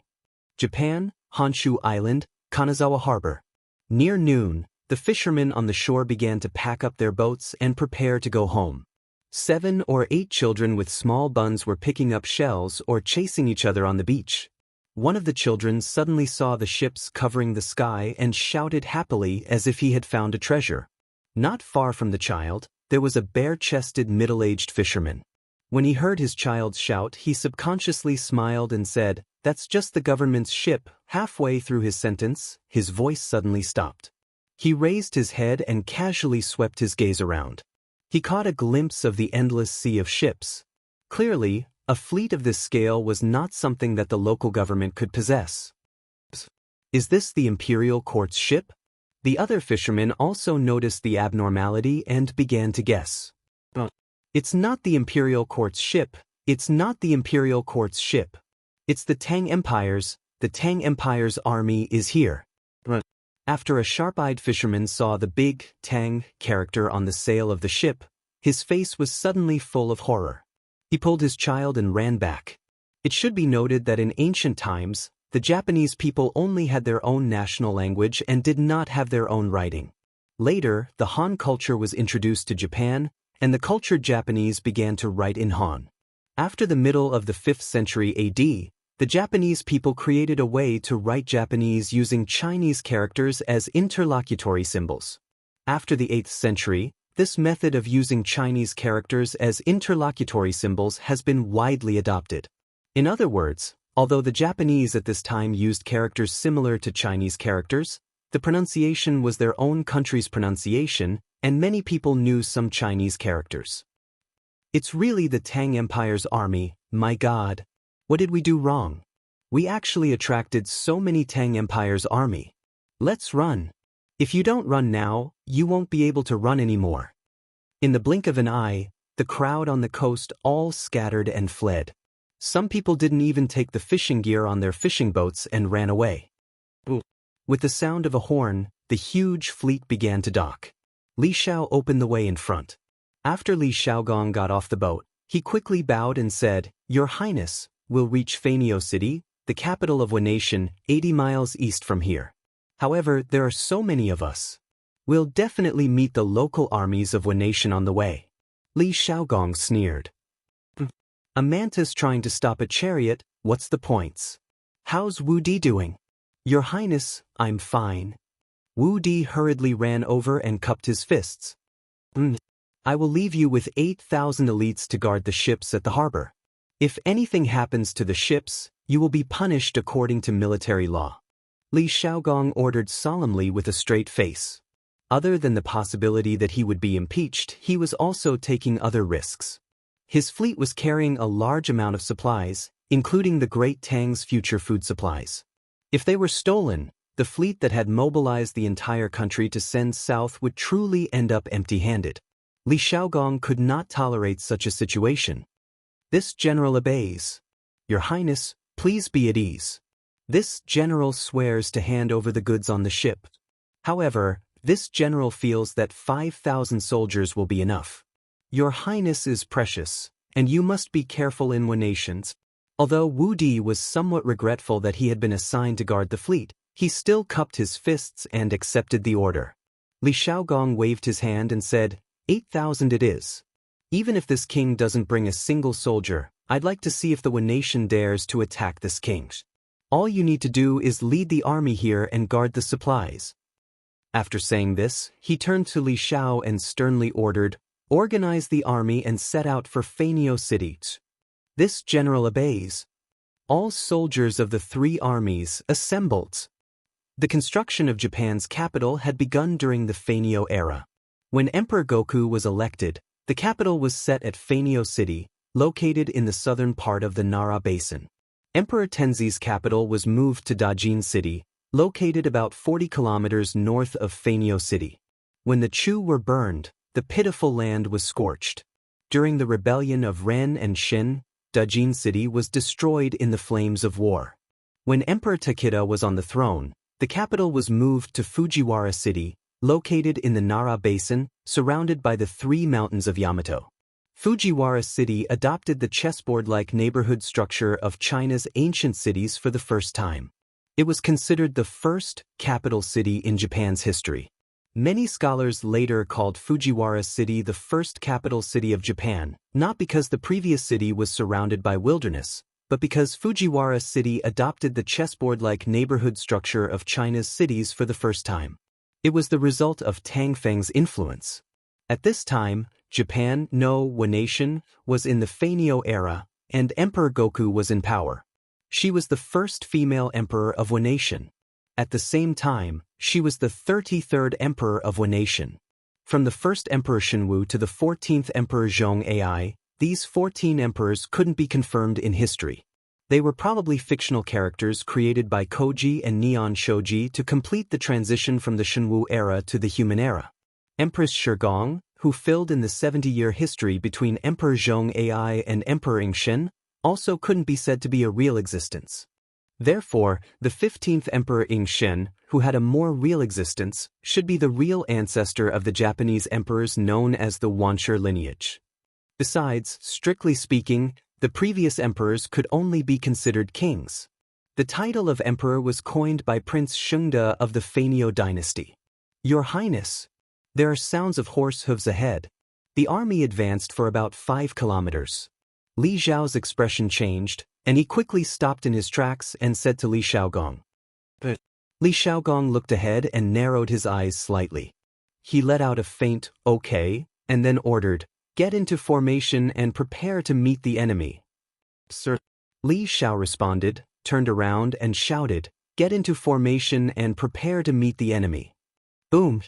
Japan, Honshu Island, Kanazawa Harbor. Near noon, the fishermen on the shore began to pack up their boats and prepare to go home. 7 or 8 children with small buns were picking up shells or chasing each other on the beach. One of the children suddenly saw the ships covering the sky and shouted happily as if he had found a treasure. Not far from the child, there was a bare-chested middle-aged fisherman. When he heard his child's shout, he subconsciously smiled and said, "That's just the government's ship." Halfway through his sentence, his voice suddenly stopped. He raised his head and casually swept his gaze around. He caught a glimpse of the endless sea of ships. Clearly, a fleet of this scale was not something that the local government could possess. Is this the imperial court's ship? The other fishermen also noticed the abnormality and began to guess. It's not the imperial court's ship. It's not the imperial court's ship. It's the Tang Empire's army is here. After a sharp-eyed fisherman saw the big Tang character on the sail of the ship, his face was suddenly full of horror. He pulled his child and ran back. It should be noted that in ancient times, the Japanese people only had their own national language and did not have their own writing. Later, the Han culture was introduced to Japan, and the cultured Japanese began to write in Han. After the middle of the 5th century AD, the Japanese people created a way to write Japanese using Chinese characters as interlocutory symbols. After the 8th century, this method of using Chinese characters as interlocutory symbols has been widely adopted. In other words, although the Japanese at this time used characters similar to Chinese characters, the pronunciation was their own country's pronunciation, and many people knew some Chinese characters. It's really the Tang Empire's army, my God. What did we do wrong? We actually attracted so many Tang Empire's army. Let's run. If you don't run now, you won't be able to run anymore. In the blink of an eye, the crowd on the coast all scattered and fled. Some people didn't even take the fishing gear on their fishing boats and ran away. With the sound of a horn, the huge fleet began to dock. Li Shao opened the way in front. After Li Shaogong got off the boat, he quickly bowed and said, "Your Highness, we'll reach Fanio City, the capital of Wu Nation, 80 miles east from here. However, there are so many of us. We'll definitely meet the local armies of Wu Nation on the way." Li Shaogong sneered. "A mantis trying to stop a chariot, what's the points? How's Wu Di doing?" "Your Highness, I'm fine." Wu Di hurriedly ran over and cupped his fists. "I will leave you with 8,000 elites to guard the ships at the harbor. If anything happens to the ships, you will be punished according to military law." Li Shaogong ordered solemnly with a straight face. Other than the possibility that he would be impeached, he was also taking other risks. His fleet was carrying a large amount of supplies, including the Great Tang's future food supplies. If they were stolen, the fleet that had mobilized the entire country to send south would truly end up empty-handed. Li Shaogong could not tolerate such a situation. "This general obeys." "Your Highness, please be at ease." "This general swears to hand over the goods on the ship. However, this general feels that 5,000 soldiers will be enough." "Your Highness is precious, and you must be careful in Wu Nations." Although Wu Di was somewhat regretful that he had been assigned to guard the fleet, he still cupped his fists and accepted the order. Li Shaogong waved his hand and said, 8,000 it is. Even if this king doesn't bring a single soldier, I'd like to see if the Wu Nation dares to attack this king. All you need to do is lead the army here and guard the supplies." After saying this, he turned to Li Shao and sternly ordered, "Organize the army and set out for Fanio City." This general obeys. All soldiers of the three armies assembled. The construction of Japan's capital had begun during the Fanio era. When Emperor Goku was elected, the capital was set at Fanio City, located in the southern part of the Nara Basin. Emperor Tenzi's capital was moved to Dajin City, located about 40 kilometers north of Fanio City. When the Chu were burned, the pitiful land was scorched. During the rebellion of Ren and Shin, Dajin City was destroyed in the flames of war. When Emperor Takeda was on the throne, the capital was moved to Fujiwara City, located in the Nara Basin, surrounded by the three mountains of Yamato. Fujiwara City adopted the chessboard-like neighborhood structure of China's ancient cities for the first time. It was considered the first capital city in Japan's history. Many scholars later called Fujiwara City the first capital city of Japan, not because the previous city was surrounded by wilderness, but because Fujiwara City adopted the chessboard-like neighborhood structure of China's cities for the first time. It was the result of Tang Feng's influence. At this time, Japan, no Wu Nation, was in the Fanio era, and Emperor Goku was in power. She was the first female emperor of Wu Nation. At the same time, she was the 33rd emperor of Wu Nation. From the first Emperor Shenwu to the 14th Emperor Zhong Ai, these 14 emperors couldn't be confirmed in history. They were probably fictional characters created by Koji and Neon Shoji to complete the transition from the Shenwu era to the human era. Empress Shigong, who filled in the 70-year history between Emperor Zhong Ai and Emperor Ingshen, also couldn't be said to be a real existence. Therefore, the 15th Emperor Ingshen, who had a more real existence, should be the real ancestor of the Japanese emperors known as the Wanshi lineage. Besides, strictly speaking, the previous emperors could only be considered kings. The title of emperor was coined by Prince Shungde of the Fanio dynasty. "Your Highness." There are sounds of horse hooves ahead. The army advanced for about 5 kilometers. Li Zhao's expression changed, and he quickly stopped in his tracks and said to Li Shaogong. "But..." Li Shaogong looked ahead and narrowed his eyes slightly. He let out a faint, "Okay," and then ordered, "Get into formation and prepare to meet the enemy." "Sir." Li Shao responded, turned around and shouted, "Get into formation and prepare to meet the enemy." Boom!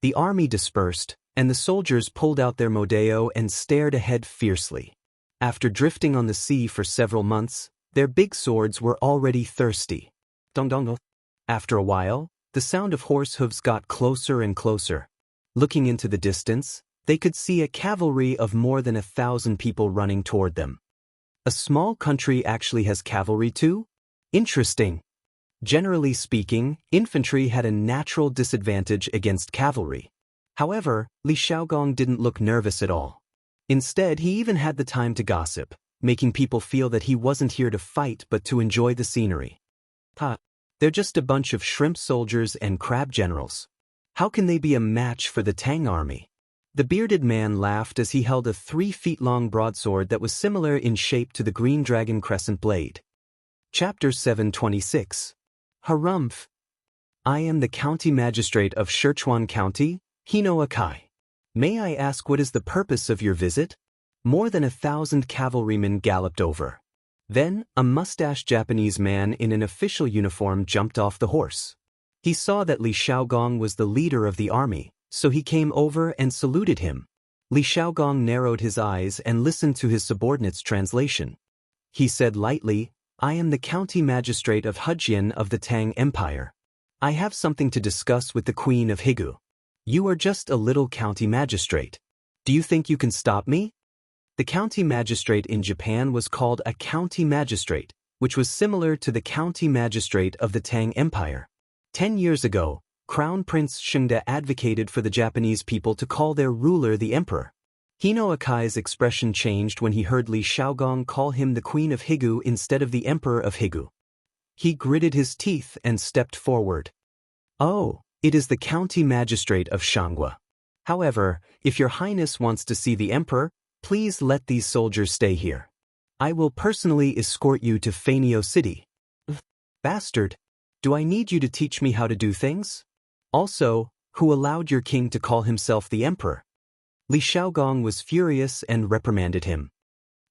The army dispersed, and the soldiers pulled out their modeo and stared ahead fiercely. After drifting on the sea for several months, their big swords were already thirsty. Dong dong dong. After a while, the sound of horse hooves got closer and closer. Looking into the distance, They could see a cavalry of more than 1,000 people running toward them. A small country actually has cavalry too? Interesting. Generally speaking, infantry had a natural disadvantage against cavalry. However, Li Xiaogong didn't look nervous at all. Instead, he even had the time to gossip, making people feel that he wasn't here to fight but to enjoy the scenery. They're just a bunch of shrimp soldiers and crab generals. How can they be a match for the Tang army? The bearded man laughed as he held a 3-feet-long broadsword that was similar in shape to the green dragon crescent blade. Chapter 726. Harumph. I am the county magistrate of Sichuan County, Hino Akai. May I ask what is the purpose of your visit? More than 1,000 cavalrymen galloped over. Then, a mustached Japanese man in an official uniform jumped off the horse. He saw that Li Xiaogong was the leader of the army, so he came over and saluted him. Li Xiaogong narrowed his eyes and listened to his subordinate's translation. He said lightly, I am the county magistrate of Hujian of the Tang Empire. I have something to discuss with the Queen of Higu. You are just a little county magistrate. Do you think you can stop me? The county magistrate in Japan was called a county magistrate, which was similar to the county magistrate of the Tang Empire. 10 years ago, Crown Prince Shengde advocated for the Japanese people to call their ruler the emperor. Hino Akai's expression changed when he heard Li Xiaogong call him the Queen of Higu instead of the Emperor of Higu. He gritted his teeth and stepped forward. Oh, it is the county magistrate of Xianxia. However, if your highness wants to see the emperor, please let these soldiers stay here. I will personally escort you to Fanio City. Bastard! Do I need you to teach me how to do things? Also, who allowed your king to call himself the emperor? Li Xiaogong was furious and reprimanded him.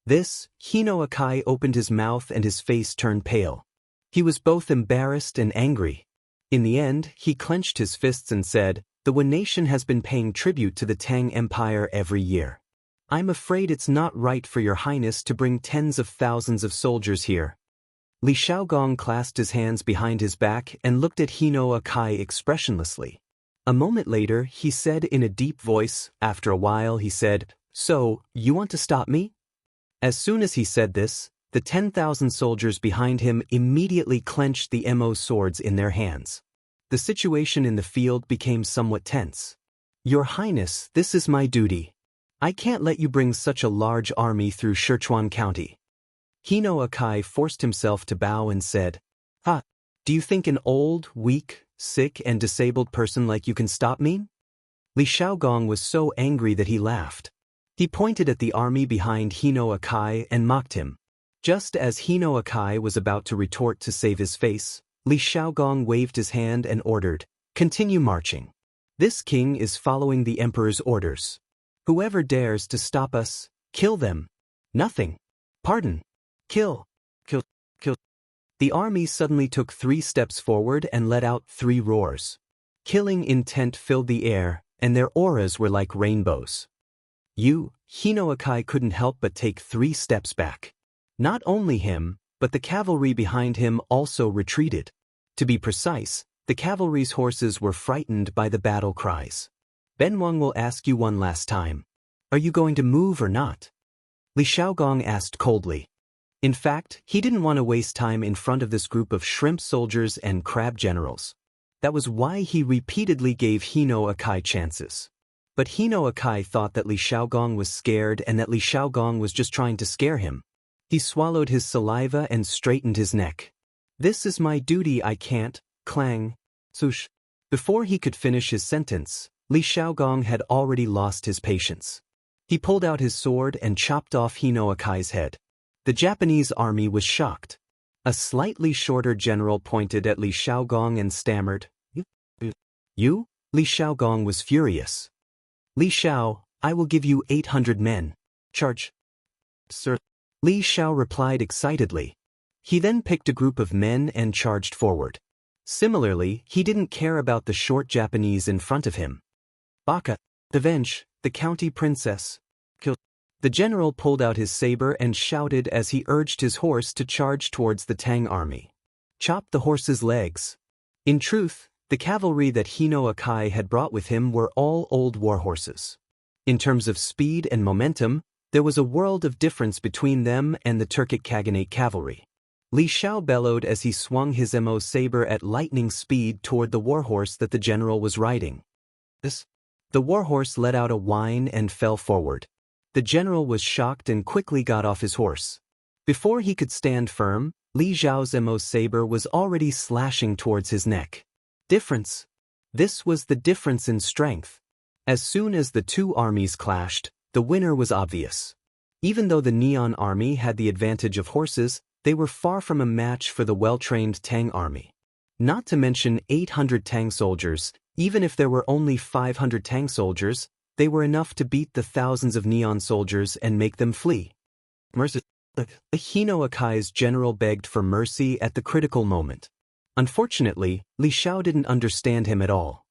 This, Hino Akai opened his mouth and his face turned pale. He was both embarrassed and angry. In the end, he clenched his fists and said, the Wen nation has been paying tribute to the Tang Empire every year. I'm afraid it's not right for your highness to bring tens of thousands of soldiers here. Li Xiaogong clasped his hands behind his back and looked at Hino Akai expressionlessly. A moment later, he said in a deep voice, after a while he said, So, you want to stop me? As soon as he said this, the 10,000 soldiers behind him immediately clenched the MO swords in their hands. The situation in the field became somewhat tense. Your Highness, this is my duty. I can't let you bring such a large army through Sichuan County. Hino Akai forced himself to bow and said, Do you think an old, weak, sick and disabled person like you can stop me? Li Xiaogong was so angry that he laughed. He pointed at the army behind Hino Akai and mocked him. Just as Hino Akai was about to retort to save his face, Li Xiaogong waved his hand and ordered, Continue marching. This king is following the emperor's orders. Whoever dares to stop us, kill them. Nothing. Pardon. Kill. Kill. Kill. The army suddenly took 3 steps forward and let out 3 roars. Killing intent filled the air, and their auras were like rainbows. Hino Akai couldn't help but take 3 steps back. Not only him, but the cavalry behind him also retreated. To be precise, the cavalry's horses were frightened by the battle cries. Ben Wang will ask you one last time. Are you going to move or not? Li Xiaogong asked coldly. In fact, he didn't want to waste time in front of this group of shrimp soldiers and crab generals. That was why he repeatedly gave Hino Akai chances. But Hino Akai thought that Li Xiaogong was scared and that Li Xiaogong was just trying to scare him. He swallowed his saliva and straightened his neck. This is my duty, I can't, clang, swoosh. Before he could finish his sentence, Li Xiaogong had already lost his patience. He pulled out his sword and chopped off Hino Akai's head. The Japanese army was shocked. A slightly shorter general pointed at Li Xiaogong and stammered, You? Li Xiaogong was furious. Li Xiao, I will give you 800 men. Charge. Sir. Li Xiao replied excitedly. He then picked a group of men and charged forward. Similarly, he didn't care about the short Japanese in front of him. Baka, the Vench, the county princess. Kill. The general pulled out his saber and shouted as he urged his horse to charge towards the Tang army. Chop the horse's legs. In truth, the cavalry that Hino Akai had brought with him were all old war horses. In terms of speed and momentum, there was a world of difference between them and the Turkic Khaganate cavalry. Li Xiao bellowed as he swung his MO saber at lightning speed toward the warhorse that the general was riding. The warhorse let out a whine and fell forward. The general was shocked and quickly got off his horse. Before he could stand firm, Li Xiao's MO saber was already slashing towards his neck. Difference. This was the difference in strength. As soon as the two armies clashed, the winner was obvious. Even though the Neon army had the advantage of horses, they were far from a match for the well-trained Tang army. Not to mention 800 Tang soldiers. Even if there were only 500 Tang soldiers, they were enough to beat the thousands of Neon soldiers and make them flee. Mercy. Hino Akai's general begged for mercy at the critical moment. Unfortunately, Li Xiao didn't understand him at all.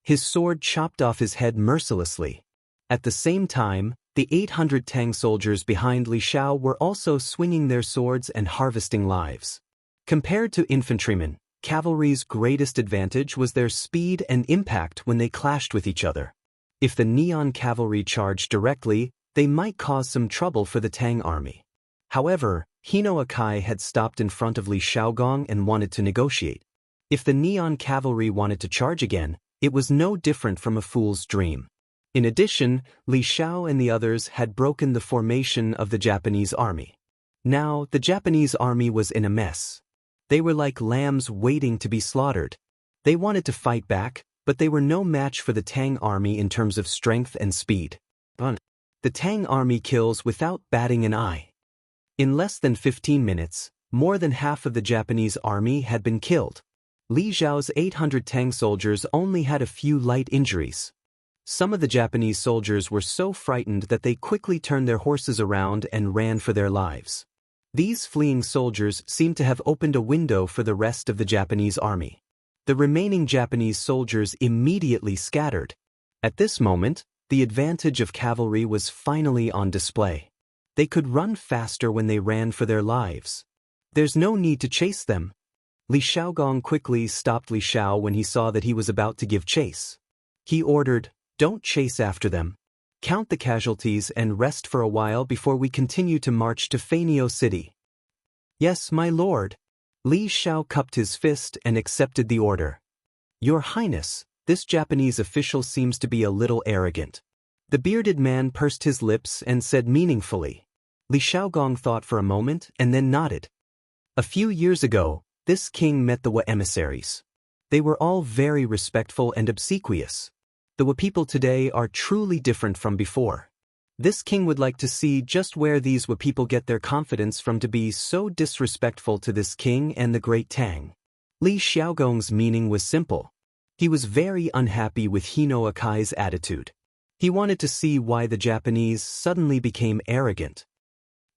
His sword chopped off his head mercilessly. At the same time, the 800 Tang soldiers behind Li Xiao were also swinging their swords and harvesting lives. Compared to infantrymen, cavalry's greatest advantage was their speed and impact when they clashed with each other. If the Neon cavalry charged directly, they might cause some trouble for the Tang army. However, Hino Akai had stopped in front of Li Xiaogong and wanted to negotiate. If the Neon cavalry wanted to charge again, it was no different from a fool's dream. In addition, Li Xiao and the others had broken the formation of the Japanese army. Now, the Japanese army was in a mess. They were like lambs waiting to be slaughtered. They wanted to fight back, but they were no match for the Tang army in terms of strength and speed. The Tang army kills without batting an eye. In less than 15 minutes, more than half of the Japanese army had been killed. Li Xiao's 800 Tang soldiers only had a few light injuries. Some of the Japanese soldiers were so frightened that they quickly turned their horses around and ran for their lives. These fleeing soldiers seemed to have opened a window for the rest of the Japanese army. The remaining Japanese soldiers immediately scattered. At this moment, the advantage of cavalry was finally on display. They could run faster when they ran for their lives. There's no need to chase them. Li Xiaogong quickly stopped Li Xiao when he saw that he was about to give chase. He ordered, "Don't chase after them. Count the casualties and rest for a while before we continue to march to Fanio City." "Yes, my lord." Li Xiao cupped his fist and accepted the order. "Your Highness, this Japanese official seems to be a little arrogant." The bearded man pursed his lips and said meaningfully. Li Xiaogong thought for a moment and then nodded. A few years ago, this king met the Wa emissaries. They were all very respectful and obsequious. The Wa people today are truly different from before. This king would like to see just where these Wa people get their confidence from to be so disrespectful to this king and the great Tang. Li Xiaogong's meaning was simple. He was very unhappy with Hino Akai's attitude. He wanted to see why the Japanese suddenly became arrogant.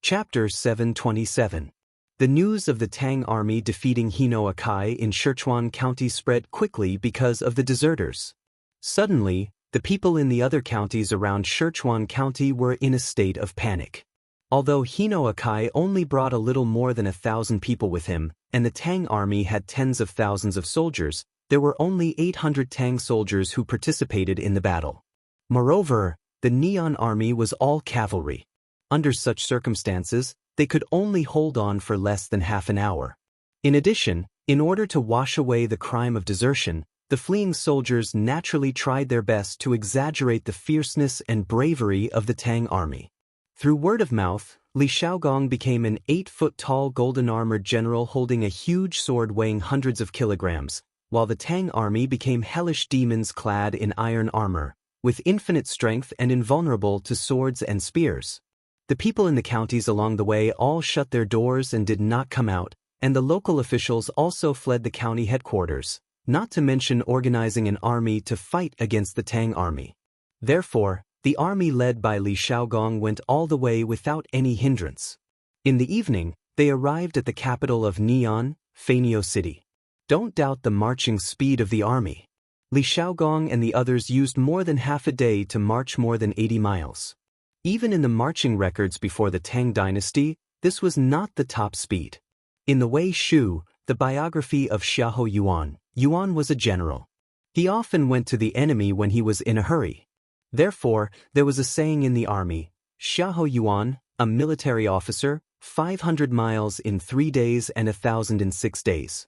Chapter 727. The news of the Tang army defeating Hino Akai in Sichuan County spread quickly because of the deserters. Suddenly, the people in the other counties around Sichuan County were in a state of panic. Although Hino Akai only brought a little more than 1,000 people with him, and the Tang army had tens of thousands of soldiers, there were only 800 Tang soldiers who participated in the battle. Moreover, the Neon army was all cavalry. Under such circumstances, they could only hold on for less than half an hour. In addition, in order to wash away the crime of desertion, the fleeing soldiers naturally tried their best to exaggerate the fierceness and bravery of the Tang army. Through word of mouth, Li Xiaogong became an 8-foot-tall golden-armored general holding a huge sword weighing hundreds of kilograms, while the Tang army became hellish demons clad in iron armor, with infinite strength and invulnerable to swords and spears. The people in the counties along the way all shut their doors and did not come out, and the local officials also fled the county headquarters, not to mention organizing an army to fight against the Tang army. Therefore, the army led by Li Xiaogong went all the way without any hindrance. In the evening, they arrived at the capital of Neon, Fanio City. Don't doubt the marching speed of the army. Li Xiaogong and the others used more than half a day to march more than 80 miles. Even in the marching records before the Tang dynasty, this was not the top speed. In the Wei Shu, the biography of Xiahou Yuan, Yuan was a general. He often went to the enemy when he was in a hurry. Therefore, there was a saying in the army, Xiahou Yuan, a military officer, 500 miles in 3 days and 1,000 in 6 days.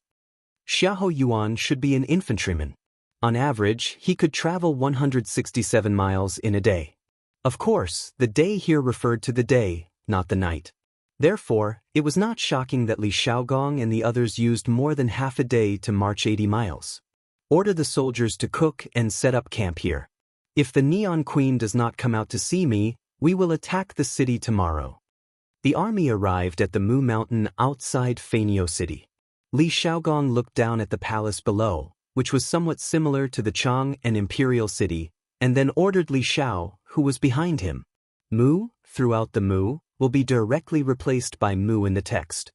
Xiahou Yuan should be an infantryman. On average, he could travel 167 miles in a day. Of course, the day here referred to the day, not the night. Therefore, it was not shocking that Li Xiaogong and the others used more than half a day to march 80 miles. Order the soldiers to cook and set up camp here. If the Neon Queen does not come out to see me, we will attack the city tomorrow. The army arrived at the Mu Mountain outside Feiniao City. Li Xiaogong looked down at the palace below, which was somewhat similar to the Chang and Imperial City, and then ordered Li Xiao, who was behind him. Mu, throughout the Mu, will be directly replaced by Mu in the text.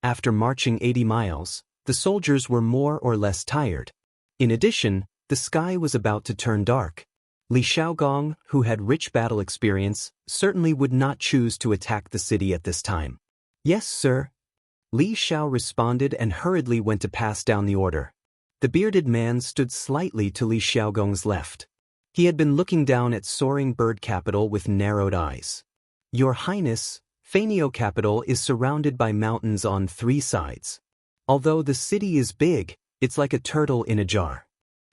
After marching 80 miles, the soldiers were more or less tired. In addition, the sky was about to turn dark. Li Xiaogong, who had rich battle experience, certainly would not choose to attack the city at this time. Yes, sir. Li Xiao responded and hurriedly went to pass down the order. The bearded man stood slightly to Li Xiaogong's left. He had been looking down at soaring bird capital with narrowed eyes. Your Highness, Feiniao capital is surrounded by mountains on 3 sides. Although the city is big, it's like a turtle in a jar.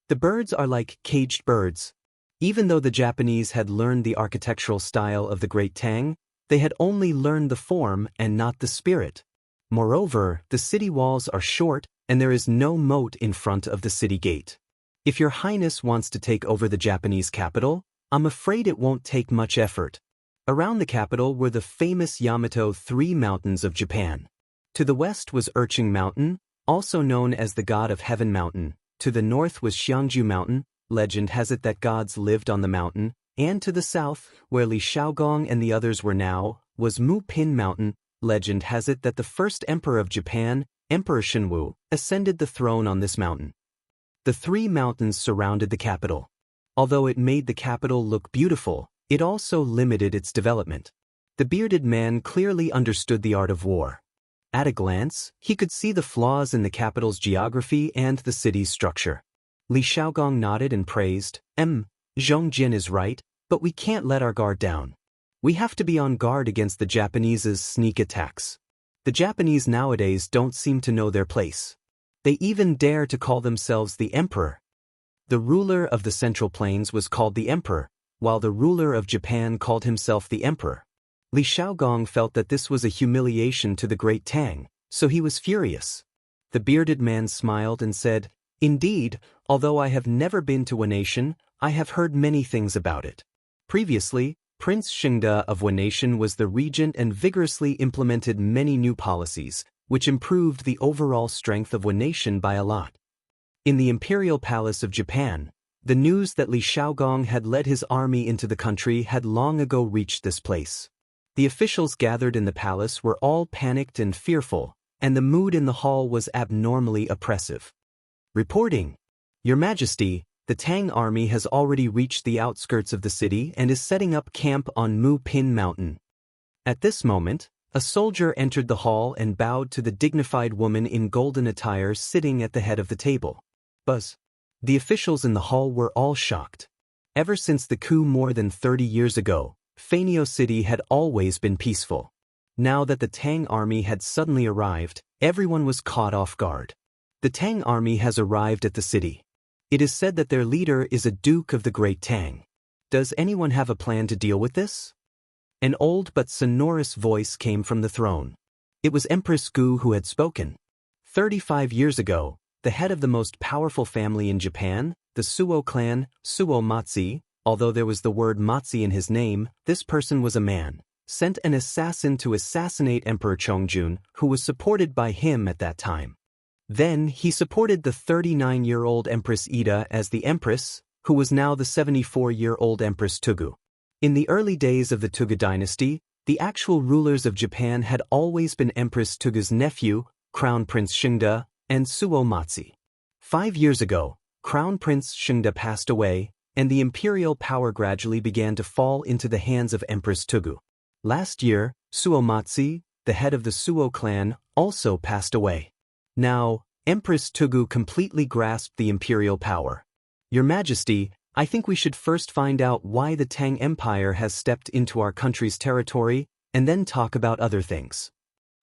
The birds are like caged birds. Even though the Japanese had learned the architectural style of the Great Tang, they had only learned the form and not the spirit. Moreover, the city walls are short, and there is no moat in front of the city gate. If your Highness wants to take over the Japanese capital, I'm afraid it won't take much effort. Around the capital were the famous Yamato 3 mountains of Japan. To the west was Urching Mountain, also known as the God of Heaven Mountain. To the north was Xiangju Mountain, legend has it that gods lived on the mountain, and to the south, where Li Xiaogong and the others were now, was Mu Pin Mountain, legend has it that the first emperor of Japan, Emperor Shenwu, ascended the throne on this mountain. The 3 mountains surrounded the capital. Although it made the capital look beautiful, it also limited its development. The bearded man clearly understood the art of war. At a glance, he could see the flaws in the capital's geography and the city's structure. Li Xiaogong nodded and praised, Zhong Jin is right, but we can't let our guard down. We have to be on guard against the Japanese's sneak attacks. The Japanese nowadays don't seem to know their place. They even dare to call themselves the emperor. The ruler of the Central Plains was called the emperor, while the ruler of Japan called himself the emperor. Li Xiaogong felt that this was a humiliation to the Great Tang, so he was furious. The bearded man smiled and said, Indeed, although I have never been to Wanation, I have heard many things about it. Previously, Prince Xingde of Wanation was the regent and vigorously implemented many new policies, which improved the overall strength of Wanation by a lot. In the Imperial Palace of Japan, the news that Li Xiaogong had led his army into the country had long ago reached this place. The officials gathered in the palace were all panicked and fearful, and the mood in the hall was abnormally oppressive. Reporting, Your Majesty, the Tang army has already reached the outskirts of the city and is setting up camp on Mu Pin Mountain. At this moment, a soldier entered the hall and bowed to the dignified woman in golden attire sitting at the head of the table. Buzz. The officials in the hall were all shocked. Ever since the coup more than 30 years ago, Feiniao City had always been peaceful. Now that the Tang army had suddenly arrived, everyone was caught off guard. The Tang army has arrived at the city. It is said that their leader is a Duke of the Great Tang. Does anyone have a plan to deal with this? An old but sonorous voice came from the throne. It was Empress Gu who had spoken. 35 years ago, the head of the most powerful family in Japan, the Suo clan, Suo Matsi, although there was the word Matsi in his name, this person was a man, sent an assassin to assassinate Emperor Chongjun, who was supported by him at that time. Then he supported the 39-year-old Empress Ida as the Empress, who was now the 74-year-old Empress Tugu. In the early days of the Tugu dynasty, the actual rulers of Japan had always been Empress Tugu's nephew, Crown Prince Xingde, and Suo Matsi. 5 years ago, Crown Prince Xingde passed away, and the imperial power gradually began to fall into the hands of Empress Tugu. Last year, Suo Matsi, the head of the Suo clan, also passed away. Now, Empress Tugu completely grasped the imperial power. Your Majesty, I think we should first find out why the Tang Empire has stepped into our country's territory, and then talk about other things.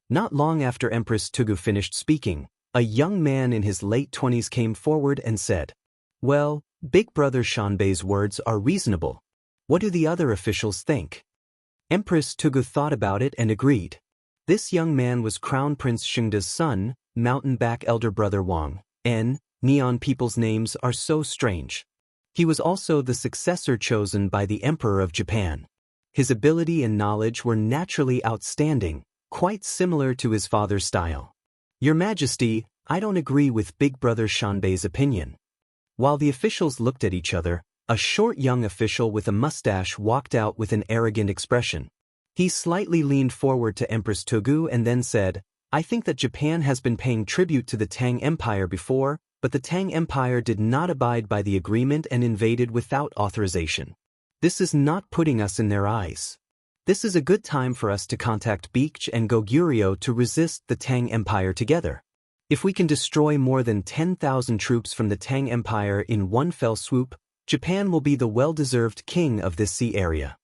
Not long after Empress Tugu finished speaking, a young man in his late 20s came forward and said, "Well, Big Brother Shanbei's words are reasonable. What do the other officials think?" Empress Tugu thought about it and agreed. This young man was Crown Prince Shengda's son, mountain-back elder brother Wang. Neon people's names are so strange. He was also the successor chosen by the Emperor of Japan. His ability and knowledge were naturally outstanding, quite similar to his father's style. "Your Majesty, I don't agree with Big Brother Shanbei's opinion." While the officials looked at each other, a short young official with a mustache walked out with an arrogant expression. He slightly leaned forward to Empress Tugu and then said, "I think that Japan has been paying tribute to the Tang Empire before, but the Tang Empire did not abide by the agreement and invaded without authorization. This is not putting us in their eyes. This is a good time for us to contact Beach and Goguryeo to resist the Tang Empire together. If we can destroy more than 10,000 troops from the Tang Empire in one fell swoop, Japan will be the well-deserved king of this sea area."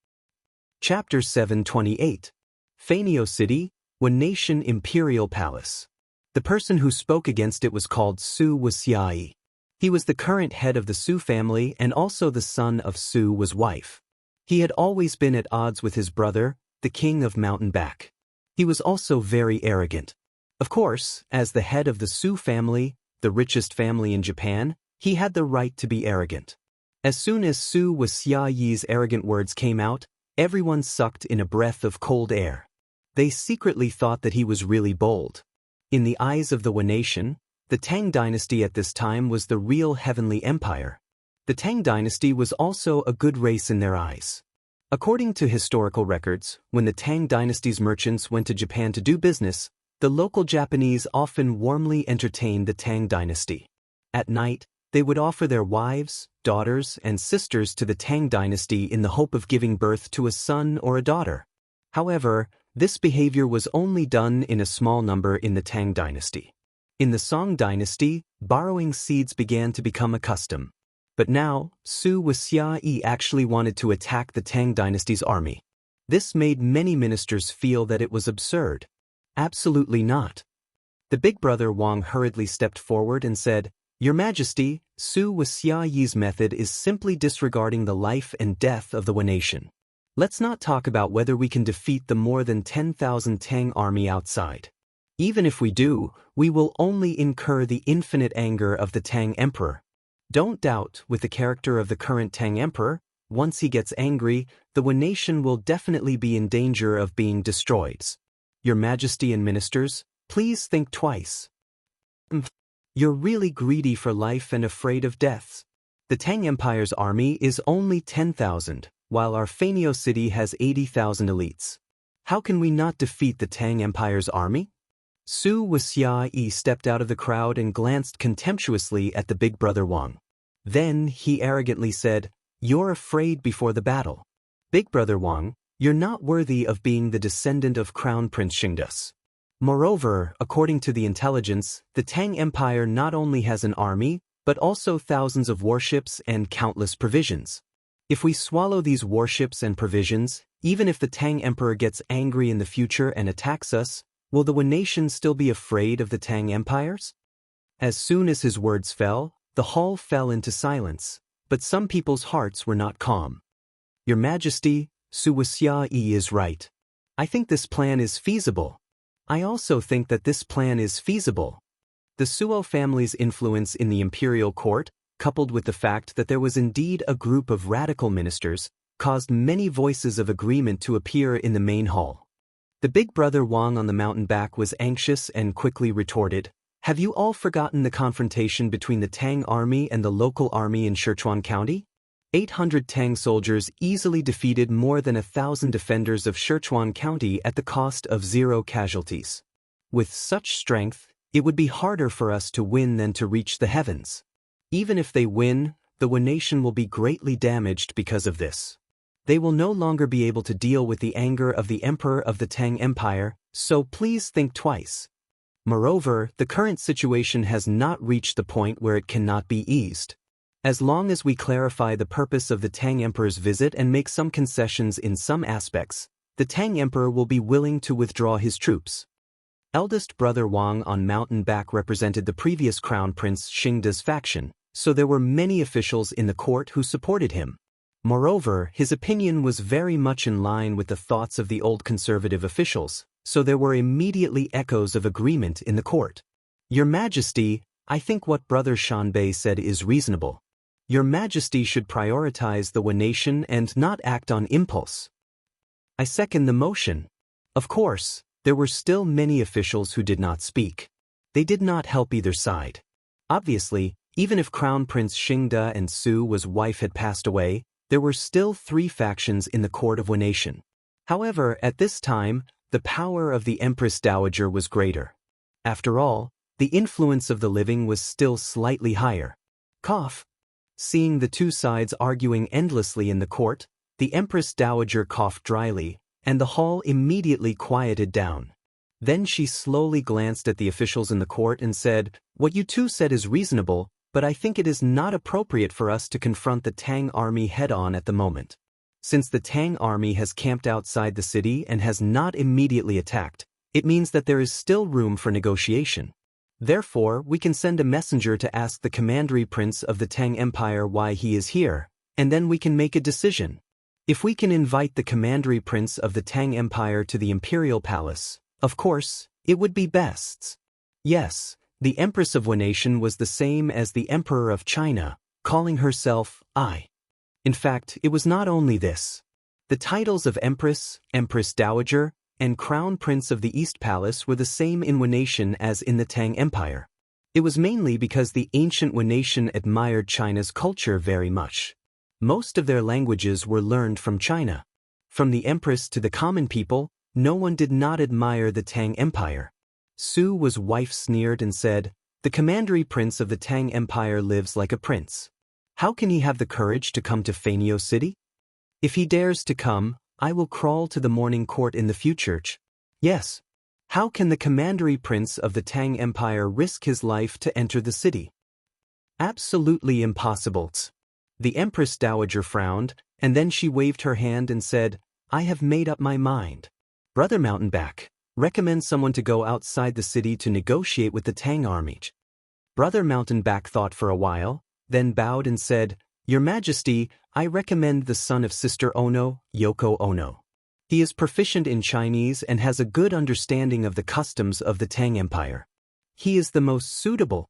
Chapter 728. Fanio City, Nation Imperial Palace. The person who spoke against it was called Su Wuxia. He was the current head of the Su family and also the son of Su Wu's wife. He had always been at odds with his brother, the king of Mountain Back. He was also very arrogant. Of course, as the head of the Su family, the richest family in Japan, he had the right to be arrogant. As soon as Su Wuxia's arrogant words came out, everyone sucked in a breath of cold air. They secretly thought that he was really bold. In the eyes of the Wu nation, the Tang dynasty at this time was the real heavenly empire. The Tang dynasty was also a good race in their eyes. According to historical records, when the Tang dynasty's merchants went to Japan to do business, the local Japanese often warmly entertained the Tang dynasty. At night, they would offer their wives, daughters, and sisters to the Tang dynasty in the hope of giving birth to a son or a daughter. However, this behavior was only done in a small number in the Tang dynasty. In the Song dynasty, borrowing seeds began to become a custom. But now, Su Wuxia actually wanted to attack the Tang dynasty's army. This made many ministers feel that it was absurd. Absolutely not. The big brother Wang hurriedly stepped forward and said, "Your Majesty, Su Wuxia's method is simply disregarding the life and death of the Wu nation. Let's not talk about whether we can defeat the more than 10,000 Tang army outside. Even if we do, we will only incur the infinite anger of the Tang Emperor. Don't doubt, with the character of the current Tang Emperor, once he gets angry, the Wu nation will definitely be in danger of being destroyed. Your Majesty and ministers, please think twice. You're really greedy for life and afraid of deaths. The Tang Empire's army is only 10,000, while our Fanio city has 80,000 elites. How can we not defeat the Tang Empire's army?" Su Wuxia stepped out of the crowd and glanced contemptuously at the big brother Wang. Then he arrogantly said, "You're afraid before the battle. Big brother Wang, you're not worthy of being the descendant of Crown Prince Shengda. Moreover, according to the intelligence, the Tang Empire not only has an army, but also thousands of warships and countless provisions. If we swallow these warships and provisions, even if the Tang Emperor gets angry in the future and attacks us, will the Wu nation still be afraid of the Tang Empires?" As soon as his words fell, the hall fell into silence, but some people's hearts were not calm. "Your Majesty, Su Wuxia is right. I think this plan is feasible. I also think that this plan is feasible." The Suo family's influence in the imperial court, coupled with the fact that there was indeed a group of radical ministers, caused many voices of agreement to appear in the main hall. The big brother Wang on the mountain back was anxious and quickly retorted, "Have you all forgotten the confrontation between the Tang army and the local army in Sichuan County? 800 Tang soldiers easily defeated more than 1,000 defenders of Sichuan County at the cost of 0 casualties. With such strength, it would be harder for us to win than to reach the heavens. Even if they win, the Wu nation will be greatly damaged because of this. They will no longer be able to deal with the anger of the Emperor of the Tang Empire, so please think twice. Moreover, the current situation has not reached the point where it cannot be eased. As long as we clarify the purpose of the Tang Emperor's visit and make some concessions in some aspects, the Tang Emperor will be willing to withdraw his troops. Eldest brother Wang on mountain back represented the previous crown prince Xingda's faction, so there were many officials in the court who supported him. Moreover, his opinion was very much in line with the thoughts of the old conservative officials, so there were immediately echoes of agreement in the court. Your Majesty, I think what Brother Shanbei said is reasonable. Your Majesty should prioritize the nation and not act on impulse. I second the motion. Of course, there were still many officials who did not speak. They did not help either side. Obviously, even if Crown Prince Xingda and Su's wife had passed away, there were still 3 factions in the court of nation. However, at this time, the power of the Empress Dowager was greater. After all, the influence of the living was still slightly higher. Cough. Seeing the 2 sides arguing endlessly in the court, the Empress Dowager coughed dryly, and the hall immediately quieted down. Then she slowly glanced at the officials in the court and said, "What you 2 said is reasonable, but I think it is not appropriate for us to confront the Tang army head-on at the moment. Since the Tang army has camped outside the city and has not immediately attacked, it means that there is still room for negotiation. Therefore, we can send a messenger to ask the commandery prince of the Tang Empire why he is here, and then we can make a decision. If we can invite the commandery prince of the Tang Empire to the imperial palace, of course, it would be best." Yes, the Empress of Nation was the same as the Emperor of China, calling herself I. In fact, it was not only this. The titles of Empress, Empress Dowager, and Crown Prince of the East Palace were the same in Nation as in the Tang Empire. It was mainly because the ancient Nation admired China's culture very much. Most of their languages were learned from China. From the Empress to the common people, no one did not admire the Tang Empire. Su's wife sneered and said, "The commandery prince of the Tang Empire lives like a prince. How can he have the courage to come to Fanio City? If he dares to come, I will crawl to the morning court in the future." Yes. How can the commandery prince of the Tang Empire risk his life to enter the city? Absolutely impossible. The Empress Dowager frowned, and then she waved her hand and said, "I have made up my mind. Brother Mountainback, recommend someone to go outside the city to negotiate with the Tang army." Brother Mountainback thought for a while, then bowed and said, "Your Majesty, I recommend the son of Sister Ono, Yoko Ono. He is proficient in Chinese and has a good understanding of the customs of the Tang Empire. He is the most suitable."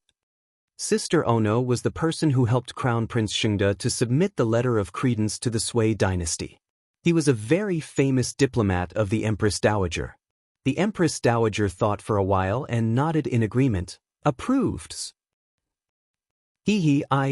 Sister Ono was the person who helped Crown Prince Xingda to submit the letter of credence to the Sui dynasty. He was a very famous diplomat of the Empress Dowager. The Empress Dowager thought for a while and nodded in agreement. Approved.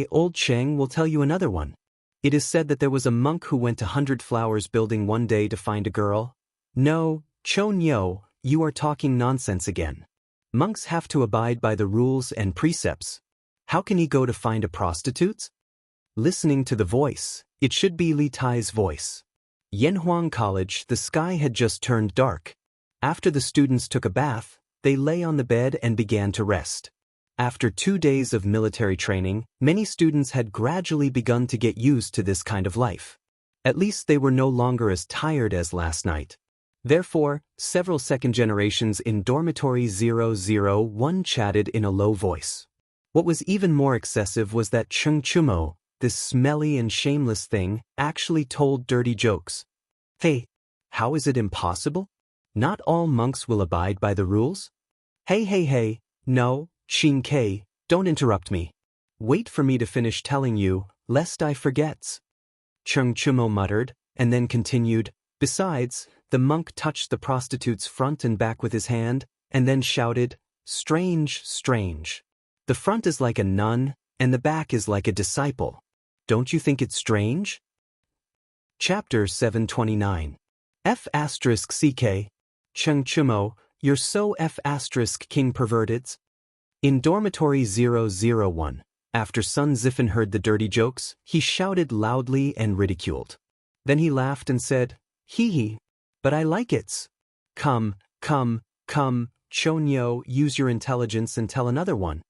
Old Cheng will tell you another one. It is said that there was a monk who went to 100 Flowers building one day to find a girl. No, Chon Yo, you are talking nonsense again. Monks have to abide by the rules and precepts. How can he go to find a prostitute? Listening to the voice, it should be Li Tai's voice. Yanhuang College, the sky had just turned dark. After the students took a bath, they lay on the bed and began to rest. After 2 days of military training, many students had gradually begun to get used to this kind of life. At least they were no longer as tired as last night. Therefore, several second generations in dormitory 001 chatted in a low voice. What was even more excessive was that Cheng Chumo, this smelly and shameless thing, actually told dirty jokes. Hey, how is it impossible? Not all monks will abide by the rules? Hey, no, Xin Kei, don't interrupt me. Wait for me to finish telling you, lest I forgets. Cheng Chumo muttered, and then continued, besides, the monk touched the prostitute's front and back with his hand, and then shouted, strange, strange. The front is like a nun, and the back is like a disciple. Don't you think it's strange? Chapter 729. F***CK. Cheng Chumo, you're so F*** perverted. In dormitory 001, after Sun Zifen heard the dirty jokes, he shouted loudly and ridiculed. Then he laughed and said, hee, but I like it. Come, Chonyo, use your intelligence and tell another one.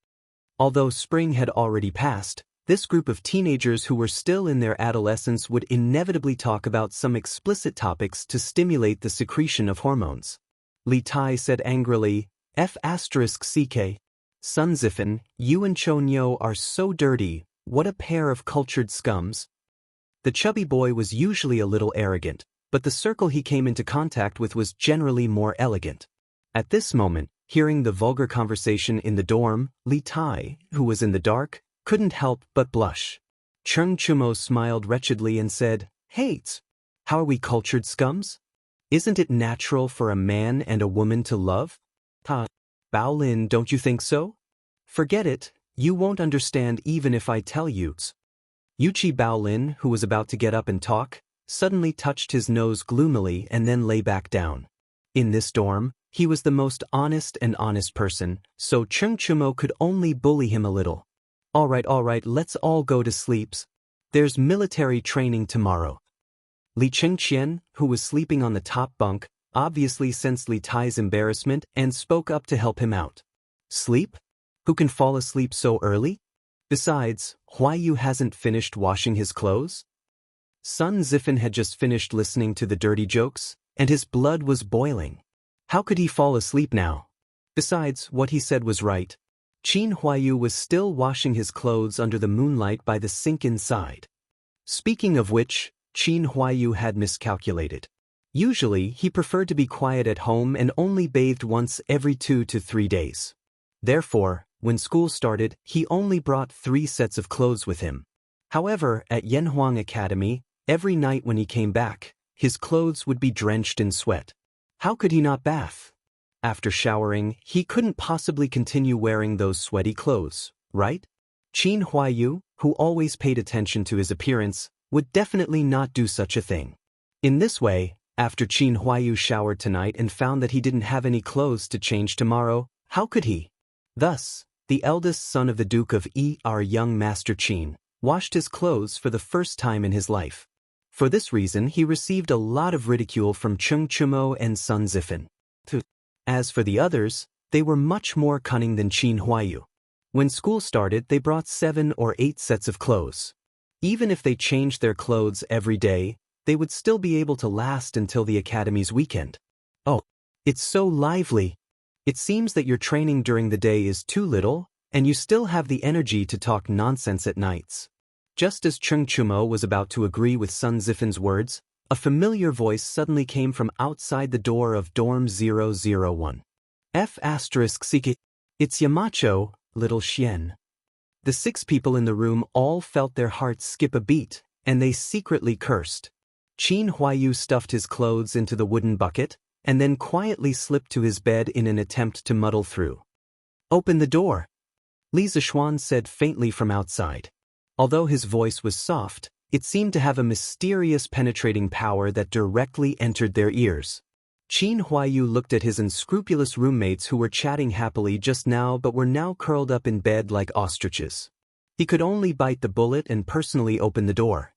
Although spring had already passed, This group of teenagers who were still in their adolescence would inevitably talk about some explicit topics to stimulate the secretion of hormones. Li Tai said angrily, F***ck. Sun Zifen, you and Cho Nyo are so dirty, what a pair of cultured scums. The chubby boy was usually a little arrogant, but the circle he came into contact with was generally more elegant. At this moment, hearing the vulgar conversation in the dorm, Li Tai, who was in the dark, couldn't help but blush. Chung Chumo smiled wretchedly and said, Hey, how are we cultured scums? Isn't it natural for a man and a woman to love? Bao Lin, don't you think so? Forget it, you won't understand even if I tell you. Yuchi Bao Lin, who was about to get up and talk, suddenly touched his nose gloomily and then lay back down. In this dorm, he was the most honest person, so Chung Chumo could only bully him a little. All right, let's all go to sleep. There's military training tomorrow. Li Chengqian, who was sleeping on the top bunk, obviously sensed Li Tai's embarrassment and spoke up to help him out. Sleep? Who can fall asleep so early? Besides, Huayu hasn't finished washing his clothes? Sun Zifen had just finished listening to the dirty jokes, and his blood was boiling. How could he fall asleep now? Besides, what he said was right. Qin Huayu was still washing his clothes under the moonlight by the sink inside. Speaking of which, Qin Huayu had miscalculated. Usually, he preferred to be quiet at home and only bathed once every 2 to 3 days. Therefore, when school started, he only brought 3 sets of clothes with him. However, at Yanhuang Academy, every night when he came back, his clothes would be drenched in sweat. How could he not bath? After showering, he couldn't possibly continue wearing those sweaty clothes, right? Qin Huayu, who always paid attention to his appearance, would definitely not do such a thing. In this way, after Qin Huayu showered tonight and found that he didn't have any clothes to change tomorrow, how could he? Thus, the eldest son of the Duke of Yi, our young master Qin, washed his clothes for the first time in his life. For this reason, he received a lot of ridicule from Chung Chumo and Sun Zifen. As for the others, they were much more cunning than Qin Huayu. When school started, they brought 7 or 8 sets of clothes. Even if they changed their clothes every day, they would still be able to last until the academy's weekend. Oh, it's so lively. It seems that your training during the day is too little, and you still have the energy to talk nonsense at nights. Just as Chung Chumo was about to agree with Sun Zifen's words, a familiar voice suddenly came from outside the door of dorm 001. F***ck. It's Yamacho, little Xian. The 6 people in the room all felt their hearts skip a beat, and they secretly cursed. Qin Huayu stuffed his clothes into the wooden bucket, and then quietly slipped to his bed in an attempt to muddle through. Open the door, Li Zishuan said faintly from outside. Although his voice was soft, it seemed to have a mysterious penetrating power that directly entered their ears. Qin Huayu looked at his unscrupulous roommates who were chatting happily just now but were now curled up in bed like ostriches. He could only bite the bullet and personally open the door.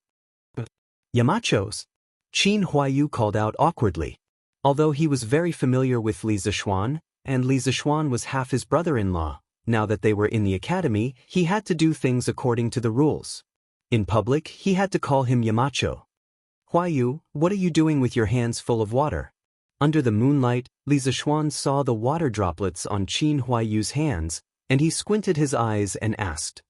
Yamachos, Qin Huayu called out awkwardly. Although he was very familiar with Li Zishuan, and Li Zishuan was half his brother-in-law, now that they were in the academy, he had to do things according to the rules. In public, he had to call him Yamacho. Huayu, what are you doing with your hands full of water? Under the moonlight, Li Zishuan saw the water droplets on Qin Huayu's hands, and he squinted his eyes and asked.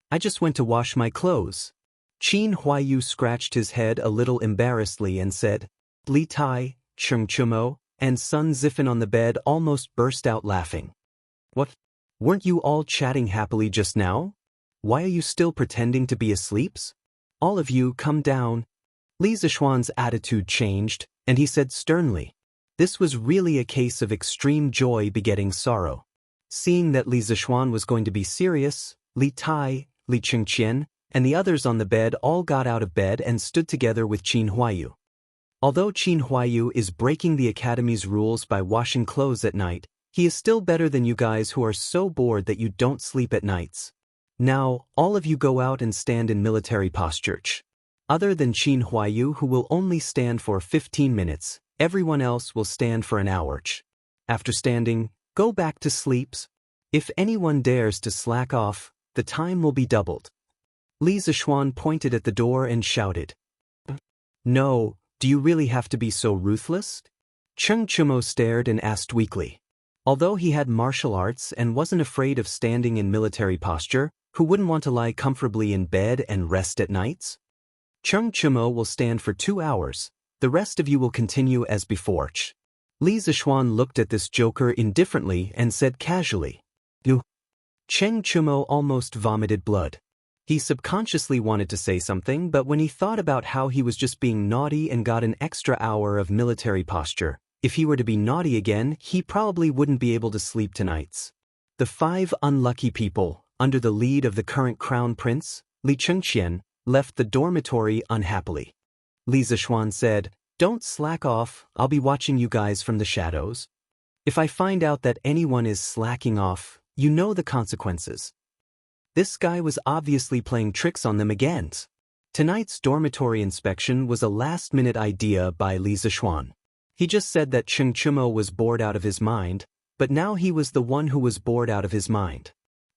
I just went to wash my clothes. Qin Huayu scratched his head a little embarrassedly and said. Li Tai, Chung Chumo, and Sun Zifen on the bed almost burst out laughing. What? Weren't you all chatting happily just now? Why are you still pretending to be asleep? All of you come down. Li Zishuan's attitude changed, and he said sternly. This was really a case of extreme joy begetting sorrow. Seeing that Li Zishuan was going to be serious, Li Tai, Li Chengqian, and the others on the bed all got out of bed and stood together with Qin Huayu. Although Qin Huayu is breaking the academy's rules by washing clothes at night, he is still better than you guys who are so bored that you don't sleep at nights. Now, all of you go out and stand in military posture. Other than Qin Huayu, who will only stand for 15 minutes, everyone else will stand for an hour. After standing, go back to sleep. If anyone dares to slack off, the time will be doubled. Li Zishuan pointed at the door and shouted. No, do you really have to be so ruthless? Cheng Chumo stared and asked weakly. Although he had martial arts and wasn't afraid of standing in military posture, who wouldn't want to lie comfortably in bed and rest at nights? Cheng Chumo will stand for 2 hours, the rest of you will continue as before. Li Zishuan looked at this joker indifferently and said casually. You. Cheng Chumo almost vomited blood. He subconsciously wanted to say something, but when he thought about how he was just being naughty and got an extra hour of military posture, if he were to be naughty again, he probably wouldn't be able to sleep tonights. The 5 unlucky people, under the lead of the current crown prince, Li Chengqian, left the dormitory unhappily. Li Zishuan said, Don't slack off, I'll be watching you guys from the shadows. If I find out that anyone is slacking off, you know the consequences. This guy was obviously playing tricks on them again. Tonight's dormitory inspection was a last-minute idea by Li Zishuan. He just said that Cheng Chumo was bored out of his mind, but now he was the one who was bored out of his mind.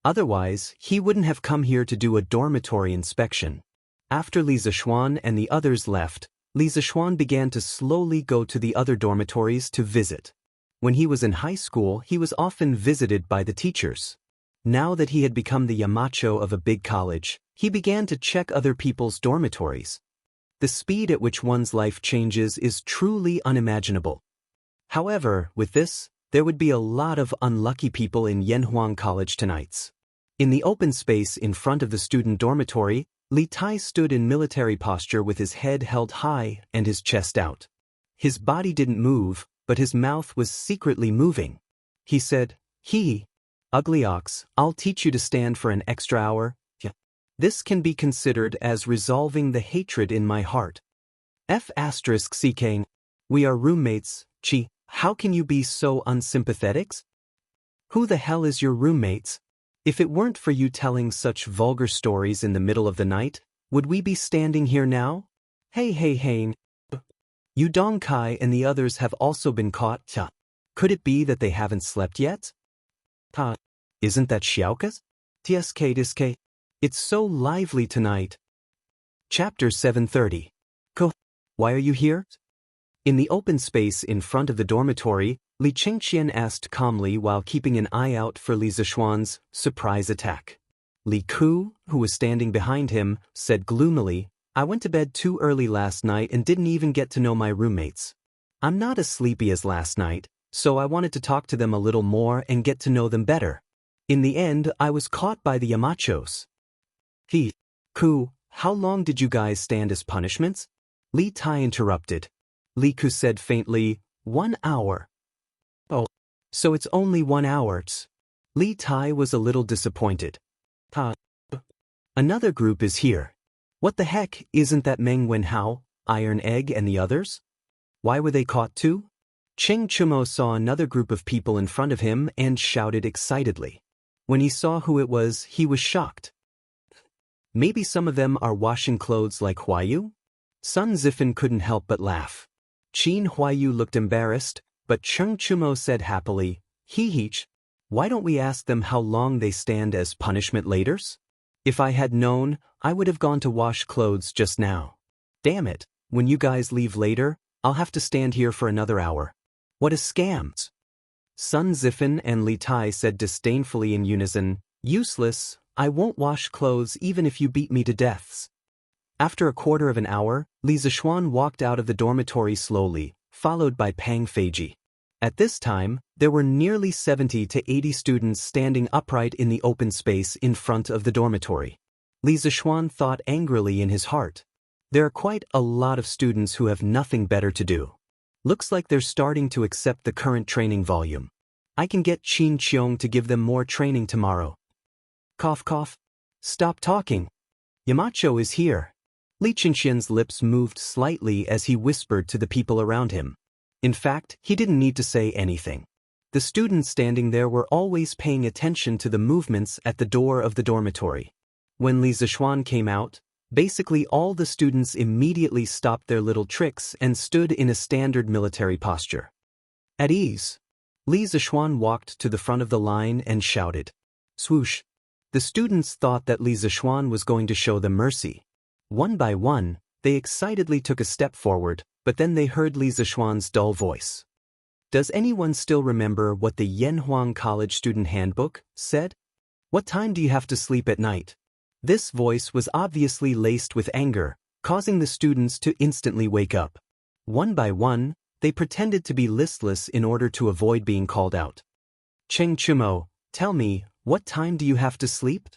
Otherwise, he wouldn't have come here to do a dormitory inspection. After Li Zishuan and the others left, Li Zishuan began to slowly go to the other dormitories to visit. When he was in high school, he was often visited by the teachers. Now that he had become the Yamacho of a big college, he began to check other people's dormitories. The speed at which one's life changes is truly unimaginable. However, with this, there would be a lot of unlucky people in Yanhuang College tonight's. In the open space in front of the student dormitory, Li Tai stood in military posture with his head held high and his chest out. His body didn't move, but his mouth was secretly moving. He said, Ugly ox, I'll teach you to stand for an extra hour. This can be considered as resolving the hatred in my heart. F***ck. We are roommates, Chi, how can you be so unsympathetic? Who the hell is your roommates? If it weren't for you telling such vulgar stories in the middle of the night, would we be standing here now? Hey. Yu Dongkai and the others have also been caught. Could it be that they haven't slept yet? Isn't that Xiaoka's? Tsk. It's so lively tonight. Chapter 730. Why are you here? In the open space in front of the dormitory, Li Chengqian asked calmly while keeping an eye out for Li Zishuan's surprise attack. Li Ku, who was standing behind him, said gloomily, I went to bed too early last night and didn't even get to know my roommates. I'm not as sleepy as last night, so I wanted to talk to them a little more and get to know them better. In the end, I was caught by the Yamachos. Ku, how long did you guys stand as punishments? Li Tai interrupted. Li Ku said faintly, 1 hour. Oh, so it's only 1 hour. Li Tai was a little disappointed. Another group is here. What the heck, isn't that Meng Wenhao, Iron Egg and the others? Why were they caught too? Cheng Chumo saw another group of people in front of him and shouted excitedly. When he saw who it was, he was shocked. Maybe some of them are washing clothes like Huayu? Sun Zifan couldn't help but laugh. Qin Huayu looked embarrassed, but Cheng Chumo said happily, why don't we ask them how long they stand as punishment laters? If I had known, I would have gone to wash clothes just now. Damn it, when you guys leave later, I'll have to stand here for another hour. What a scam! Sun Zifan and Li Tai said disdainfully in unison, useless, I won't wash clothes even if you beat me to deaths. After a quarter of an hour, Li Zishuan walked out of the dormitory slowly, followed by Pang Feiji. At this time, there were nearly 70 to 80 students standing upright in the open space in front of the dormitory. Li Zishuan thought angrily in his heart. There are quite a lot of students who have nothing better to do. Looks like they're starting to accept the current training volume. I can get Qin Qiong to give them more training tomorrow. Cough. Stop talking. Yamacho is here. Li Chengqian's lips moved slightly as he whispered to the people around him. In fact, he didn't need to say anything. The students standing there were always paying attention to the movements at the door of the dormitory. When Li Zishuan came out, basically all the students immediately stopped their little tricks and stood in a standard military posture. At ease, Li Zishuan walked to the front of the line and shouted, swoosh. The students thought that Li Zishuan was going to show them mercy. One by one, they excitedly took a step forward, but then they heard Li Zishuan's dull voice. Does anyone still remember what the Yanhuang College Student Handbook said? What time do you have to sleep at night? This voice was obviously laced with anger, causing the students to instantly wake up. One by one, they pretended to be listless in order to avoid being called out. Cheng Chumo, tell me, what time do you have to sleep?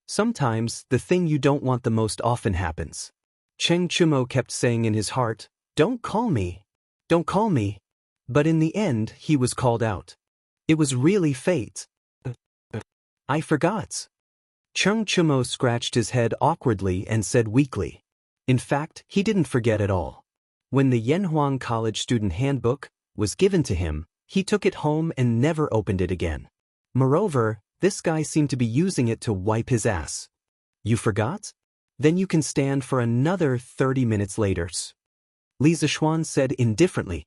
Sometimes, the thing you don't want the most often happens. Cheng Chumo kept saying in his heart, don't call me. Don't call me. But in the end, he was called out. It was really fate. I forgot. Cheng Chumo scratched his head awkwardly and said weakly. In fact, he didn't forget at all. When the Yanhuang College Student Handbook was given to him, he took it home and never opened it again. Moreover, this guy seemed to be using it to wipe his ass. You forgot? Then you can stand for another 30 minutes later. Li Zishuan said indifferently.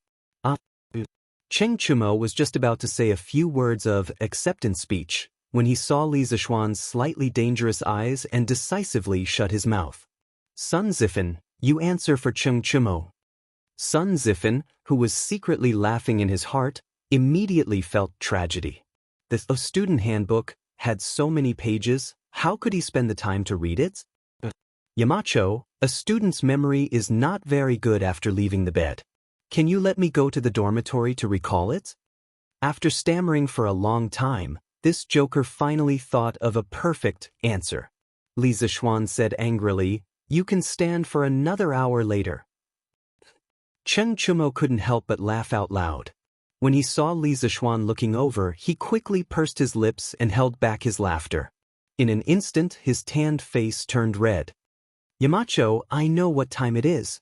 Cheng Chumo was just about to say a few words of acceptance speech when he saw Li Zishuan's slightly dangerous eyes and decisively shut his mouth. Sun Zifan, you answer for Cheng Chumo. Sun Zifan, who was secretly laughing in his heart, immediately felt tragedy. The student handbook had so many pages, how could he spend the time to read it? Yamacho, a student's memory is not very good after leaving the bed. Can you let me go to the dormitory to recall it? After stammering for a long time, this joker finally thought of a perfect answer. Li Zishuan said angrily, you can stand for another hour later. Cheng Chumo couldn't help but laugh out loud. When he saw Li Zishuan looking over, he quickly pursed his lips and held back his laughter. In an instant, his tanned face turned red. Yamacho, I know what time it is.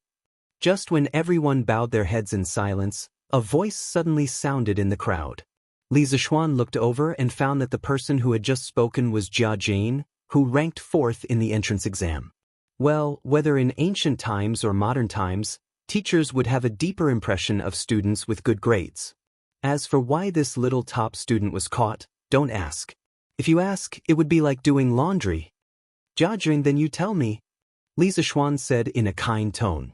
Just when everyone bowed their heads in silence, a voice suddenly sounded in the crowd. Li Zishuan looked over and found that the person who had just spoken was Jia Jane, who ranked 4th in the entrance exam. Well, whether in ancient times or modern times, teachers would have a deeper impression of students with good grades. As for why this little top student was caught, don't ask. If you ask, it would be like doing laundry. Jia Jane, then you tell me. Li Zishuan said in a kind tone.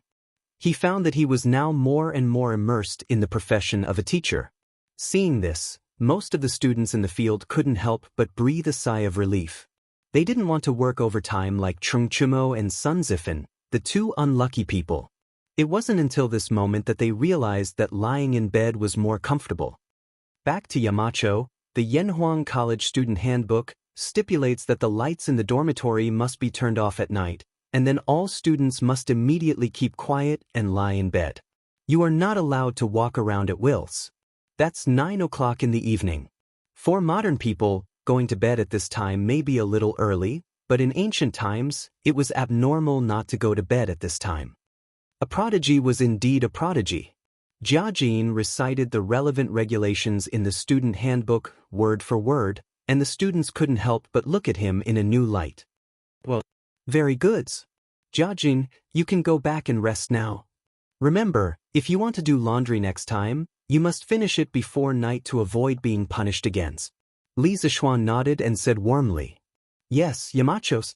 He found that he was now more and more immersed in the profession of a teacher. Seeing this, most of the students in the field couldn't help but breathe a sigh of relief. They didn't want to work overtime like Cheng Chumo and Sun Zifan, the two unlucky people. It wasn't until this moment that they realized that lying in bed was more comfortable. Back to Yamacho, the Yanhuang College Student Handbook stipulates that the lights in the dormitory must be turned off at night, and then all students must immediately keep quiet and lie in bed. You are not allowed to walk around at wills. That's 9 o'clock in the evening. For modern people, going to bed at this time may be a little early, but in ancient times, it was abnormal not to go to bed at this time. A prodigy was indeed a prodigy. Jia Jin recited the relevant regulations in the student handbook word for word, and the students couldn't help but look at him in a new light. Well, very good. Jia Jin, you can go back and rest now. Remember, if you want to do laundry next time, you must finish it before night to avoid being punished again. Li Zishuan nodded and said warmly. Yes, Yamachos.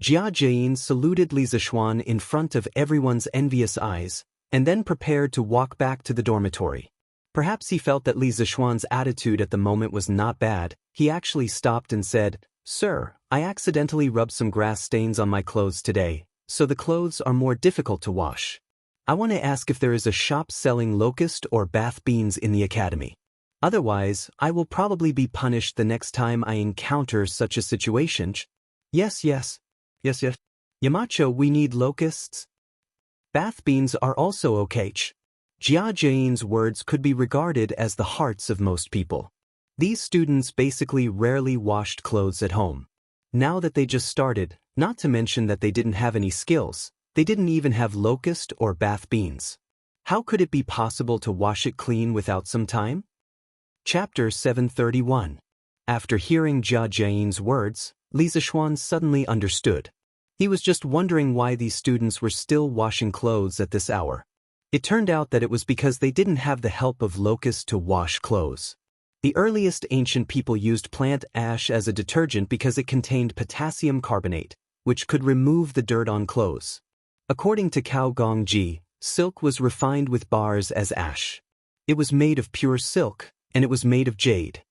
Jia Jin saluted Li Zishuan in front of everyone's envious eyes, and then prepared to walk back to the dormitory. Perhaps he felt that Li Zishuan's attitude at the moment was not bad. He actually stopped and said, Sir, I accidentally rubbed some grass stains on my clothes today, so the clothes are more difficult to wash. I want to ask if there is a shop selling locust or bath beans in the academy. Otherwise, I will probably be punished the next time I encounter such a situation. Yes. Yamacho, we need locusts. Bath beans are also okay. Jia Jin's words could be regarded as the hearts of most people. These students basically rarely washed clothes at home. Now that they just started, not to mention that they didn't have any skills, they didn't even have locust or bath beans. How could it be possible to wash it clean without some time? Chapter 731. After hearing Jia Jin's words, Li Zishuan suddenly understood. He was just wondering why these students were still washing clothes at this hour. It turned out that it was because they didn't have the help of locusts to wash clothes. The earliest ancient people used plant ash as a detergent because it contained potassium carbonate, which could remove the dirt on clothes. According to Cao Gongji, silk was refined with bars as ash. It was made of pure silk, and it was made of jade.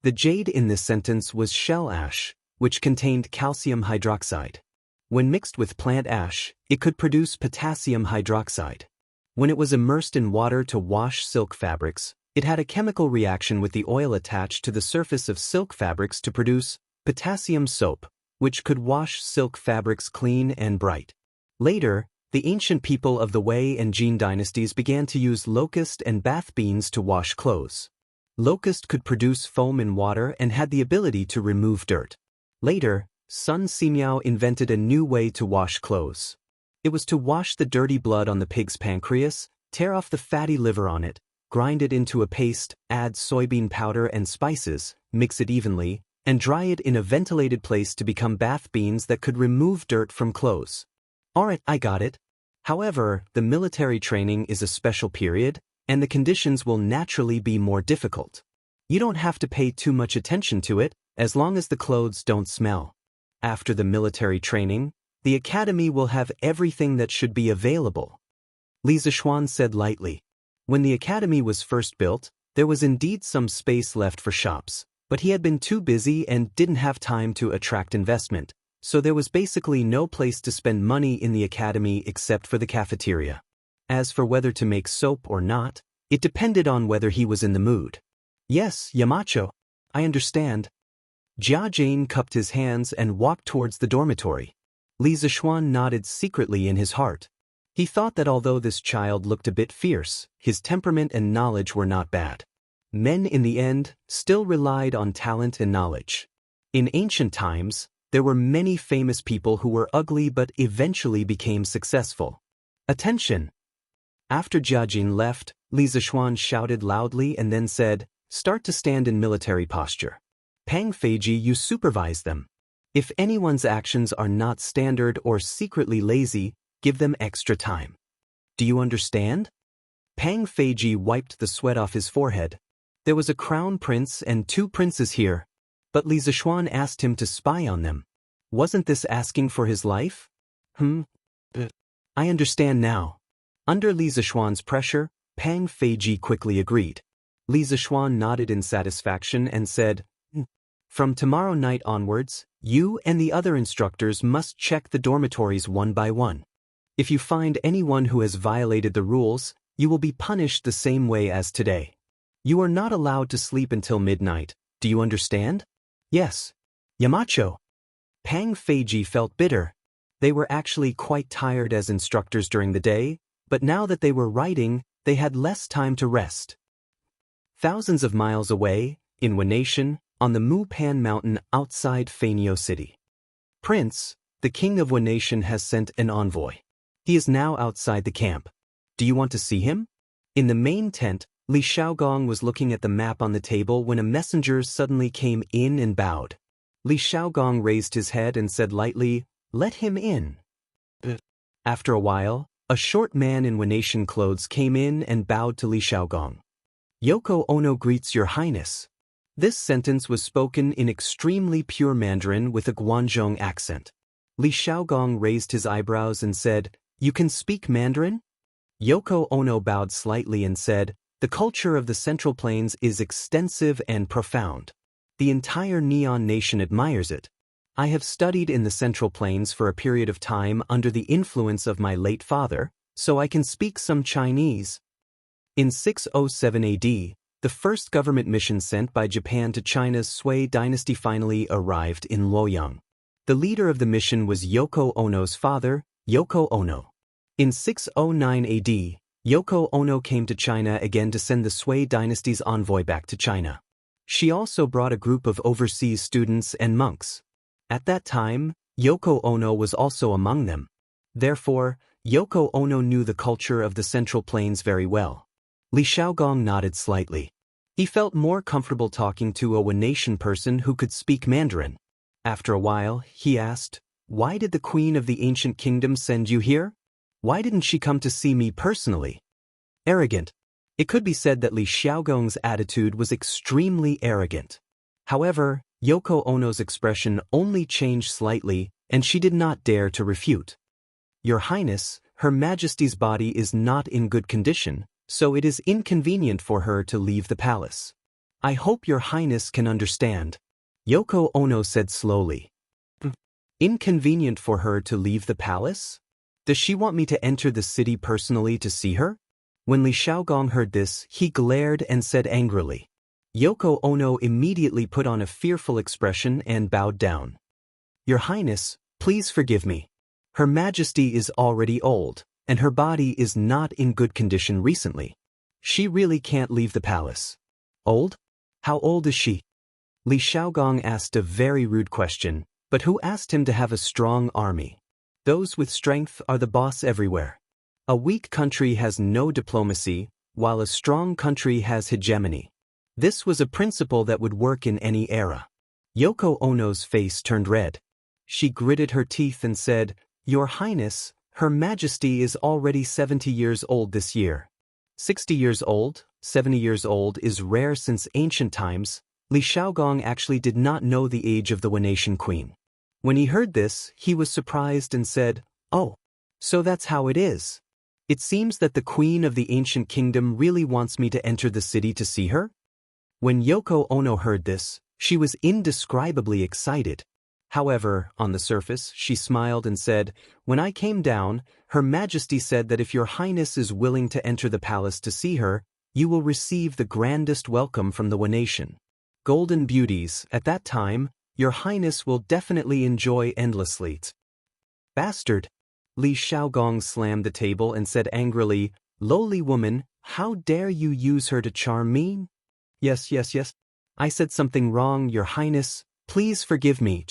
The jade in this sentence was shell ash, which contained calcium hydroxide. When mixed with plant ash, it could produce potassium hydroxide. When it was immersed in water to wash silk fabrics, it had a chemical reaction with the oil attached to the surface of silk fabrics to produce potassium soap, which could wash silk fabrics clean and bright. Later, the ancient people of the Wei and Jin dynasties began to use locust and bath beans to wash clothes. Locust could produce foam in water and had the ability to remove dirt. Later, Sun Simiao invented a new way to wash clothes. It was to wash the dirty blood on the pig's pancreas, tear off the fatty liver on it, grind it into a paste, add soybean powder and spices, mix it evenly, and dry it in a ventilated place to become bath beans that could remove dirt from clothes. Alright, I got it. However, the military training is a special period, and the conditions will naturally be more difficult. You don't have to pay too much attention to it, as long as the clothes don't smell. After the military training, the academy will have everything that should be available. Li Zishuan said lightly. When the academy was first built, there was indeed some space left for shops, but he had been too busy and didn't have time to attract investment, so there was basically no place to spend money in the academy except for the cafeteria. As for whether to make soap or not, it depended on whether he was in the mood. Yes, Yamacho, I understand. Jia Jane cupped his hands and walked towards the dormitory. Li Zishuan nodded secretly in his heart. He thought that although this child looked a bit fierce, his temperament and knowledge were not bad. Men in the end still relied on talent and knowledge. In ancient times, there were many famous people who were ugly but eventually became successful. Attention! After Jiajin left, Li Zishuan shouted loudly and then said, "Start to stand in military posture. Pang Feiji, you supervise them. If anyone's actions are not standard or secretly lazy, give them extra time. Do you understand?" Pang Feiji wiped the sweat off his forehead. There was a crown prince and 2 princes here, but Li Zishuan asked him to spy on them. Wasn't this asking for his life? I understand now. Under Li Zishuan's pressure, Pang Feiji quickly agreed. Li Zishuan nodded in satisfaction and said, "From tomorrow night onwards, you and the other instructors must check the dormitories one by one. If you find anyone who has violated the rules, you will be punished the same way as today. You are not allowed to sleep until midnight. Do you understand?" "Yes, Yamacho." Pang Feiji felt bitter. They were actually quite tired as instructors during the day, but now that they were writing, they had less time to rest. Thousands of miles away, in Wanation, on the Mupan mountain outside Fainio City. "Prince, the king of Wanation has sent an envoy. He is now outside the camp. Do you want to see him?" In the main tent, Li Xiaogong was looking at the map on the table when a messenger suddenly came in and bowed. Li Xiaogong raised his head and said lightly, "Let him in." After a while, a short man in Wanation clothes came in and bowed to Li Xiaogong. "Yoko Ono greets your highness." This sentence was spoken in extremely pure Mandarin with a Guangzhong accent. Li Xiaogong raised his eyebrows and said, "You can speak Mandarin?" Yoko Ono bowed slightly and said, "The culture of the Central Plains is extensive and profound. The entire Neon Nation admires it. I have studied in the Central Plains for a period of time under the influence of my late father, so I can speak some Chinese." In 607 AD, the first government mission sent by Japan to China's Sui dynasty finally arrived in Luoyang. The leader of the mission was Yoko Ono's father, Yoko Ono. In 609 AD, Yoko Ono came to China again to send the Sui dynasty's envoy back to China. She also brought a group of overseas students and monks. At that time, Yoko Ono was also among them. Therefore, Yoko Ono knew the culture of the Central Plains very well. Li Xiaogong nodded slightly. He felt more comfortable talking to a Wanation person who could speak Mandarin. After a while, he asked, "Why did the Queen of the Ancient Kingdom send you here? Why didn't she come to see me personally?" "Arrogant. It could be said that Li Xiaogong's attitude was extremely arrogant. However, Yoko Ono's expression only changed slightly, and she did not dare to refute. Your Highness, Her Majesty's body is not in good condition, so it is inconvenient for her to leave the palace. I hope Your Highness can understand. Yoko Ono said slowly. Inconvenient for her to leave the palace? Does she want me to enter the city personally to see her? When Li Xiaogong heard this, he glared and said angrily. Yoko Ono immediately put on a fearful expression and bowed down. Your Highness, please forgive me. Her Majesty is already old, and her body is not in good condition recently. She really can't leave the palace. Old? How old is she? Li Xiaogong asked a very rude question, but who asked him to have a strong army? Those with strength are the boss everywhere. A weak country has no diplomacy, while a strong country has hegemony. This was a principle that would work in any era. Yoko Ono's face turned red. She gritted her teeth and said, Your Highness, Her Majesty is already 70 years old this year. 60 years old, 70 years old is rare since ancient times. Li Xiaogong actually did not know the age of the Wanatian queen. When he heard this, he was surprised and said, Oh, so that's how it is. It seems that the queen of the ancient kingdom really wants me to enter the city to see her? When Yoko Ono heard this, she was indescribably excited. However, on the surface, she smiled and said, When I came down, Her Majesty said that if Your Highness is willing to enter the palace to see her, you will receive the grandest welcome from the Wanatian. Golden beauties, at that time, Your Highness will definitely enjoy endlessly. Bastard! Li Xiaogong slammed the table and said angrily, Lowly woman, how dare you use her to charm me? Yes. I said something wrong, Your Highness. Please forgive me.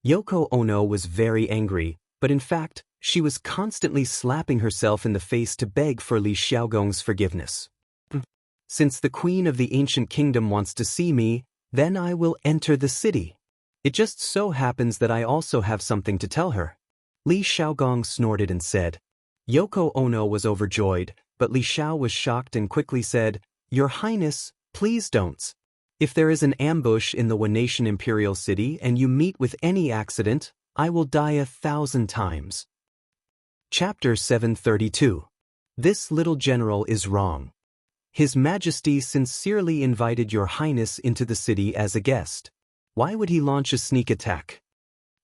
Yoko Ono was very angry, but in fact, she was constantly slapping herself in the face to beg for Li Xiaogong's forgiveness. Since the queen of the ancient kingdom wants to see me, then I will enter the city. It just so happens that I also have something to tell her. Li Xiaogong snorted and said. Yoko Ono was overjoyed, but Li Xiao was shocked and quickly said, Your Highness, please don't. If there is an ambush in the Wanatian imperial city and you meet with any accident, I will die 1,000 times. Chapter 732. This little general is wrong. His Majesty sincerely invited Your Highness into the city as a guest. Why would he launch a sneak attack?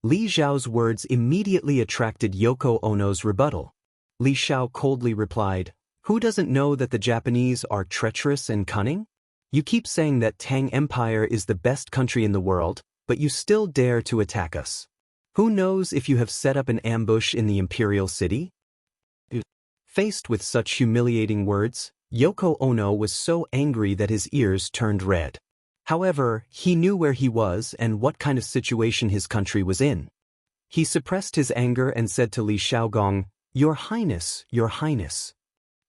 Li Xiao's words immediately attracted Yoko Ono's rebuttal. Li Xiao coldly replied, Who doesn't know that the Japanese are treacherous and cunning? You keep saying that Tang Empire is the best country in the world, but you still dare to attack us. Who knows if you have set up an ambush in the imperial city? Faced with such humiliating words, Yoko Ono was so angry that his ears turned red. However, he knew where he was and what kind of situation his country was in. He suppressed his anger and said to Li Xiaogong, Your Highness, Your Highness.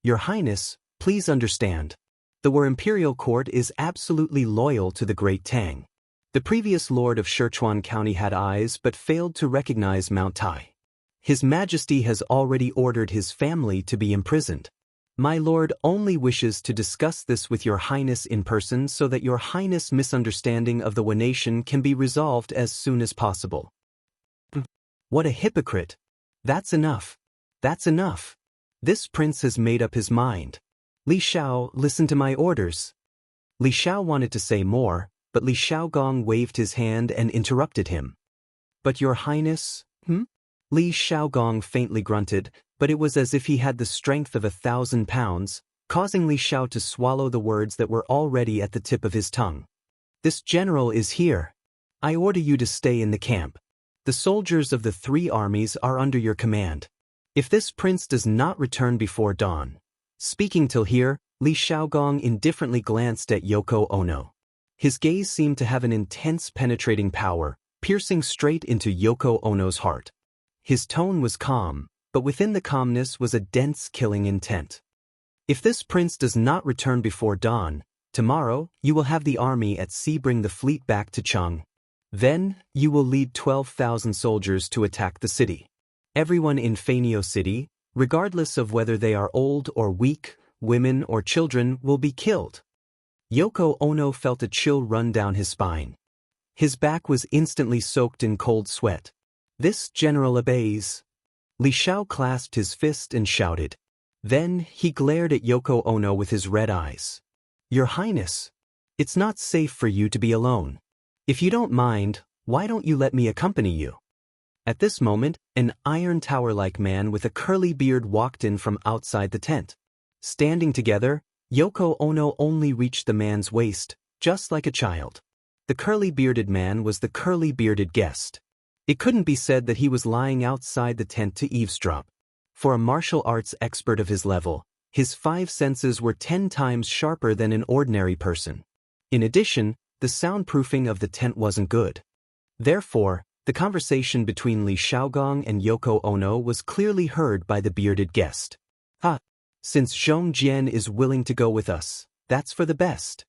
Your Highness, please understand. The imperial court is absolutely loyal to the Great Tang. The previous lord of Sichuan County had eyes but failed to recognize Mount Tai. His Majesty has already ordered his family to be imprisoned. My lord only wishes to discuss this with Your Highness in person so that Your Highness' misunderstanding of the Wanatian can be resolved as soon as possible. What a hypocrite! That's enough. That's enough. This prince has made up his mind. Li Xiao, listen to my orders. Li Xiao wanted to say more, but Li Xiaogong waved his hand and interrupted him. But Your Highness, Li Xiaogong faintly grunted, but it was as if he had the strength of 1,000 pounds, causing Li Xiao to swallow the words that were already at the tip of his tongue. This general is here. I order you to stay in the camp. The soldiers of the 3 armies are under your command. If this prince does not return before dawn. Speaking till here, Li Xiaogong indifferently glanced at Yoko Ono. His gaze seemed to have an intense penetrating power, piercing straight into Yoko Ono's heart. His tone was calm, but within the calmness was a dense killing intent. If this prince does not return before dawn, tomorrow you will have the army at sea bring the fleet back to Cheng. Then, you will lead 12,000 soldiers to attack the city. Everyone in Fanio City, regardless of whether they are old or weak, women, or children will be killed. Yoko Ono felt a chill run down his spine. His back was instantly soaked in cold sweat. This general obeys. Li Xiao clasped his fist and shouted. Then he glared at Yoko Ono with his red eyes. Your Highness, it's not safe for you to be alone. If you don't mind, why don't you let me accompany you? At this moment, an iron tower-like man with a curly beard walked in from outside the tent. Standing together, Yoko Ono only reached the man's waist, just like a child. The curly-bearded man was the curly-bearded guest. It couldn't be said that he was lying outside the tent to eavesdrop. For a martial arts expert of his level, his 5 senses were 10 times sharper than an ordinary person. In addition, the soundproofing of the tent wasn't good. Therefore, the conversation between Li Xiaogong and Yoko Ono was clearly heard by the bearded guest. Since Zhong Jian is willing to go with us, that's for the best.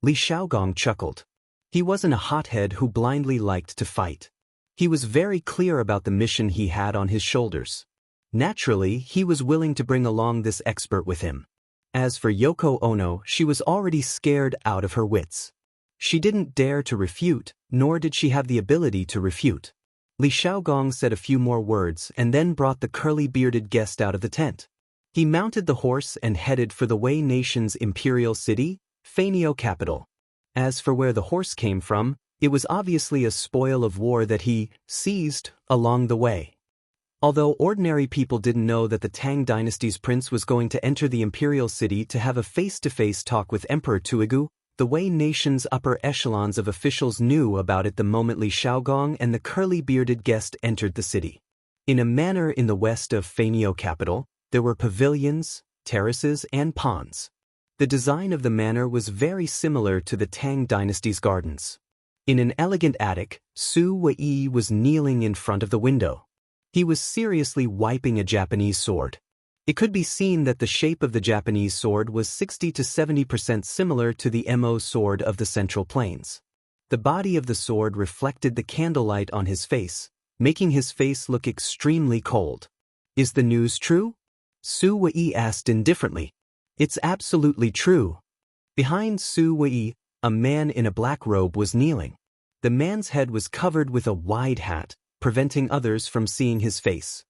Li Xiaogong chuckled. He wasn't a hothead who blindly liked to fight. He was very clear about the mission he had on his shoulders. Naturally, he was willing to bring along this expert with him. As for Yoko Ono, she was already scared out of her wits. She didn't dare to refute, nor did she have the ability to refute. Li Xiaogong said a few more words and then brought the curly-bearded guest out of the tent. He mounted the horse and headed for the Wei nation's imperial city, Fanio capital. As for where the horse came from, it was obviously a spoil of war that he seized along the way. Although ordinary people didn't know that the Tang dynasty's prince was going to enter the imperial city to have a face-to-face talk with Emperor Tuigu, the Wei nation's upper echelons of officials knew about it the moment Li Xiaogong and the curly-bearded guest entered the city. In a manor in the west of Fanio capital, there were pavilions, terraces, and ponds. The design of the manor was very similar to the Tang dynasty's gardens. In an elegant attic, Su Wei was kneeling in front of the window. He was seriously wiping a Japanese sword. It could be seen that the shape of the Japanese sword was 60 to 70% similar to the Mo sword of the Central Plains. The body of the sword reflected the candlelight on his face, making his face look extremely cold. Is the news true? Su Wei asked indifferently. It's absolutely true. Behind Su Wei, a man in a black robe was kneeling. The man's head was covered with a wide hat, preventing others from seeing his face.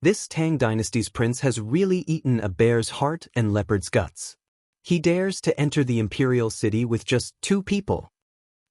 This Tang dynasty's prince has really eaten a bear's heart and leopard's guts. He dares to enter the imperial city with just 2 people.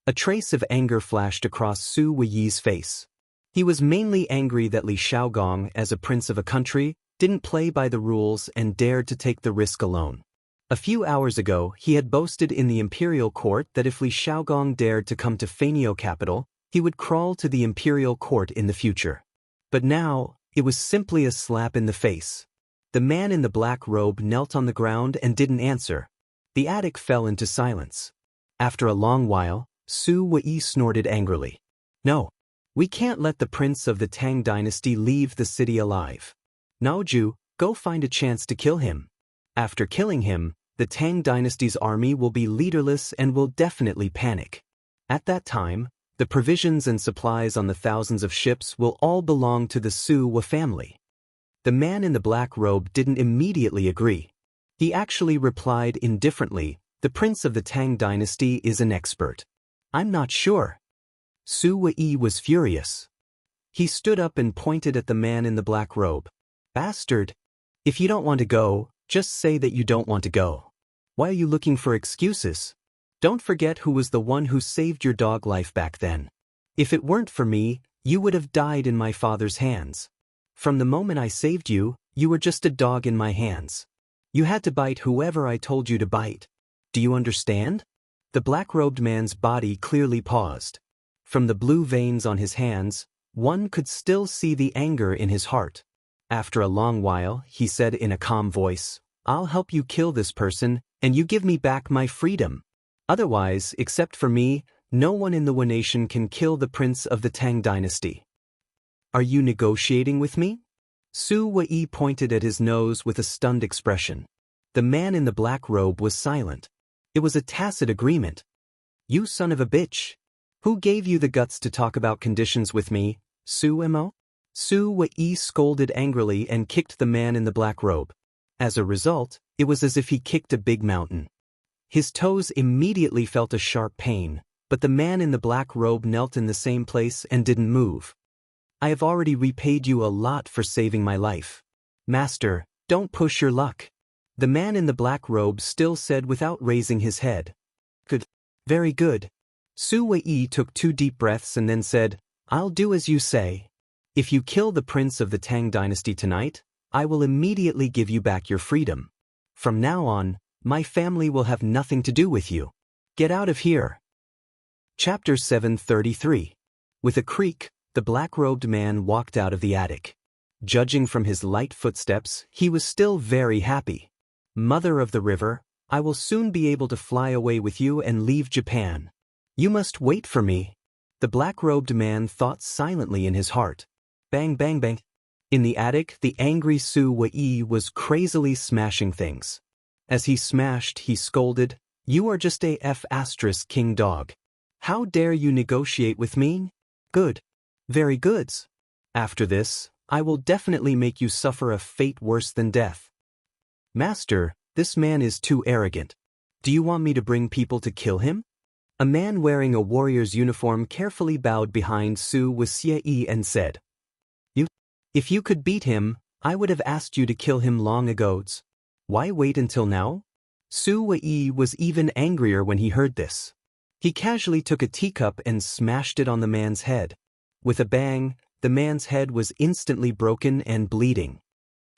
A trace of anger flashed across Su Wei's face. He was mainly angry that Li Xiaogong, as a prince of a country, didn't play by the rules and dared to take the risk alone. A few hours ago, he had boasted in the imperial court that if Li Xiaogong dared to come to Fanio capital, he would crawl to the imperial court in the future. But now, it was simply a slap in the face. The man in the black robe knelt on the ground and didn't answer. The attic fell into silence. After a long while, Su Wei snorted angrily. No, we can't let the prince of the Tang dynasty leave the city alive. Naoju, go find a chance to kill him. After killing him, the Tang dynasty's army will be leaderless and will definitely panic. At that time, the provisions and supplies on the thousands of ships will all belong to the Su Wei family. The man in the black robe didn't immediately agree. He actually replied indifferently, the prince of the Tang dynasty is an expert. I'm not sure. Su Wei was furious. He stood up and pointed at the man in the black robe. Bastard! If you don't want to go, just say that you don't want to go. Why are you looking for excuses? Don't forget who was the one who saved your dog life back then. If it weren't for me, you would have died in my father's hands. From the moment I saved you, you were just a dog in my hands. You had to bite whoever I told you to bite. Do you understand? The black-robed man's body clearly paused. From the blue veins on his hands, one could still see the anger in his heart. After a long while, he said in a calm voice, I'll help you kill this person, and you give me back my freedom. Otherwise, except for me, no one in the Wei nation can kill the prince of the Tang dynasty. Are you negotiating with me? Su Wei pointed at his nose with a stunned expression. The man in the black robe was silent. It was a tacit agreement. You son of a bitch. Who gave you the guts to talk about conditions with me, Su Mo? Su Wei scolded angrily and kicked the man in the black robe. As a result, It was as if he kicked a big mountain. His toes immediately felt a sharp pain, but the man in the black robe knelt in the same place and didn't move. I have already repaid you a lot for saving my life. Master, don't push your luck. The man in the black robe still said without raising his head. Good. Very good. Su Wei took 2 deep breaths and then said, I'll do as you say. If you kill the prince of the Tang dynasty tonight, I will immediately give you back your freedom. From now on, my family will have nothing to do with you. Get out of here. Chapter 733. With a creak, the black-robed man walked out of the attic. Judging from his light footsteps, he was still very happy. Mother of the river, I will soon be able to fly away with you and leave Japan. You must wait for me. The black-robed man thought silently in his heart. Bang bang bang. In the attic, the angry Su Wei was crazily smashing things. As he smashed, he scolded, You are just a king dog. How dare you negotiate with me? Good. Very goods. After this, I will definitely make you suffer a fate worse than death. Master, this man is too arrogant. Do you want me to bring people to kill him? A man wearing a warrior's uniform carefully bowed behind Su Wuxia and said, If you could beat him, I would have asked you to kill him long ago. Why wait until now? Su Wei was even angrier when he heard this. He casually took a teacup and smashed it on the man's head. With a bang, the man's head was instantly broken and bleeding.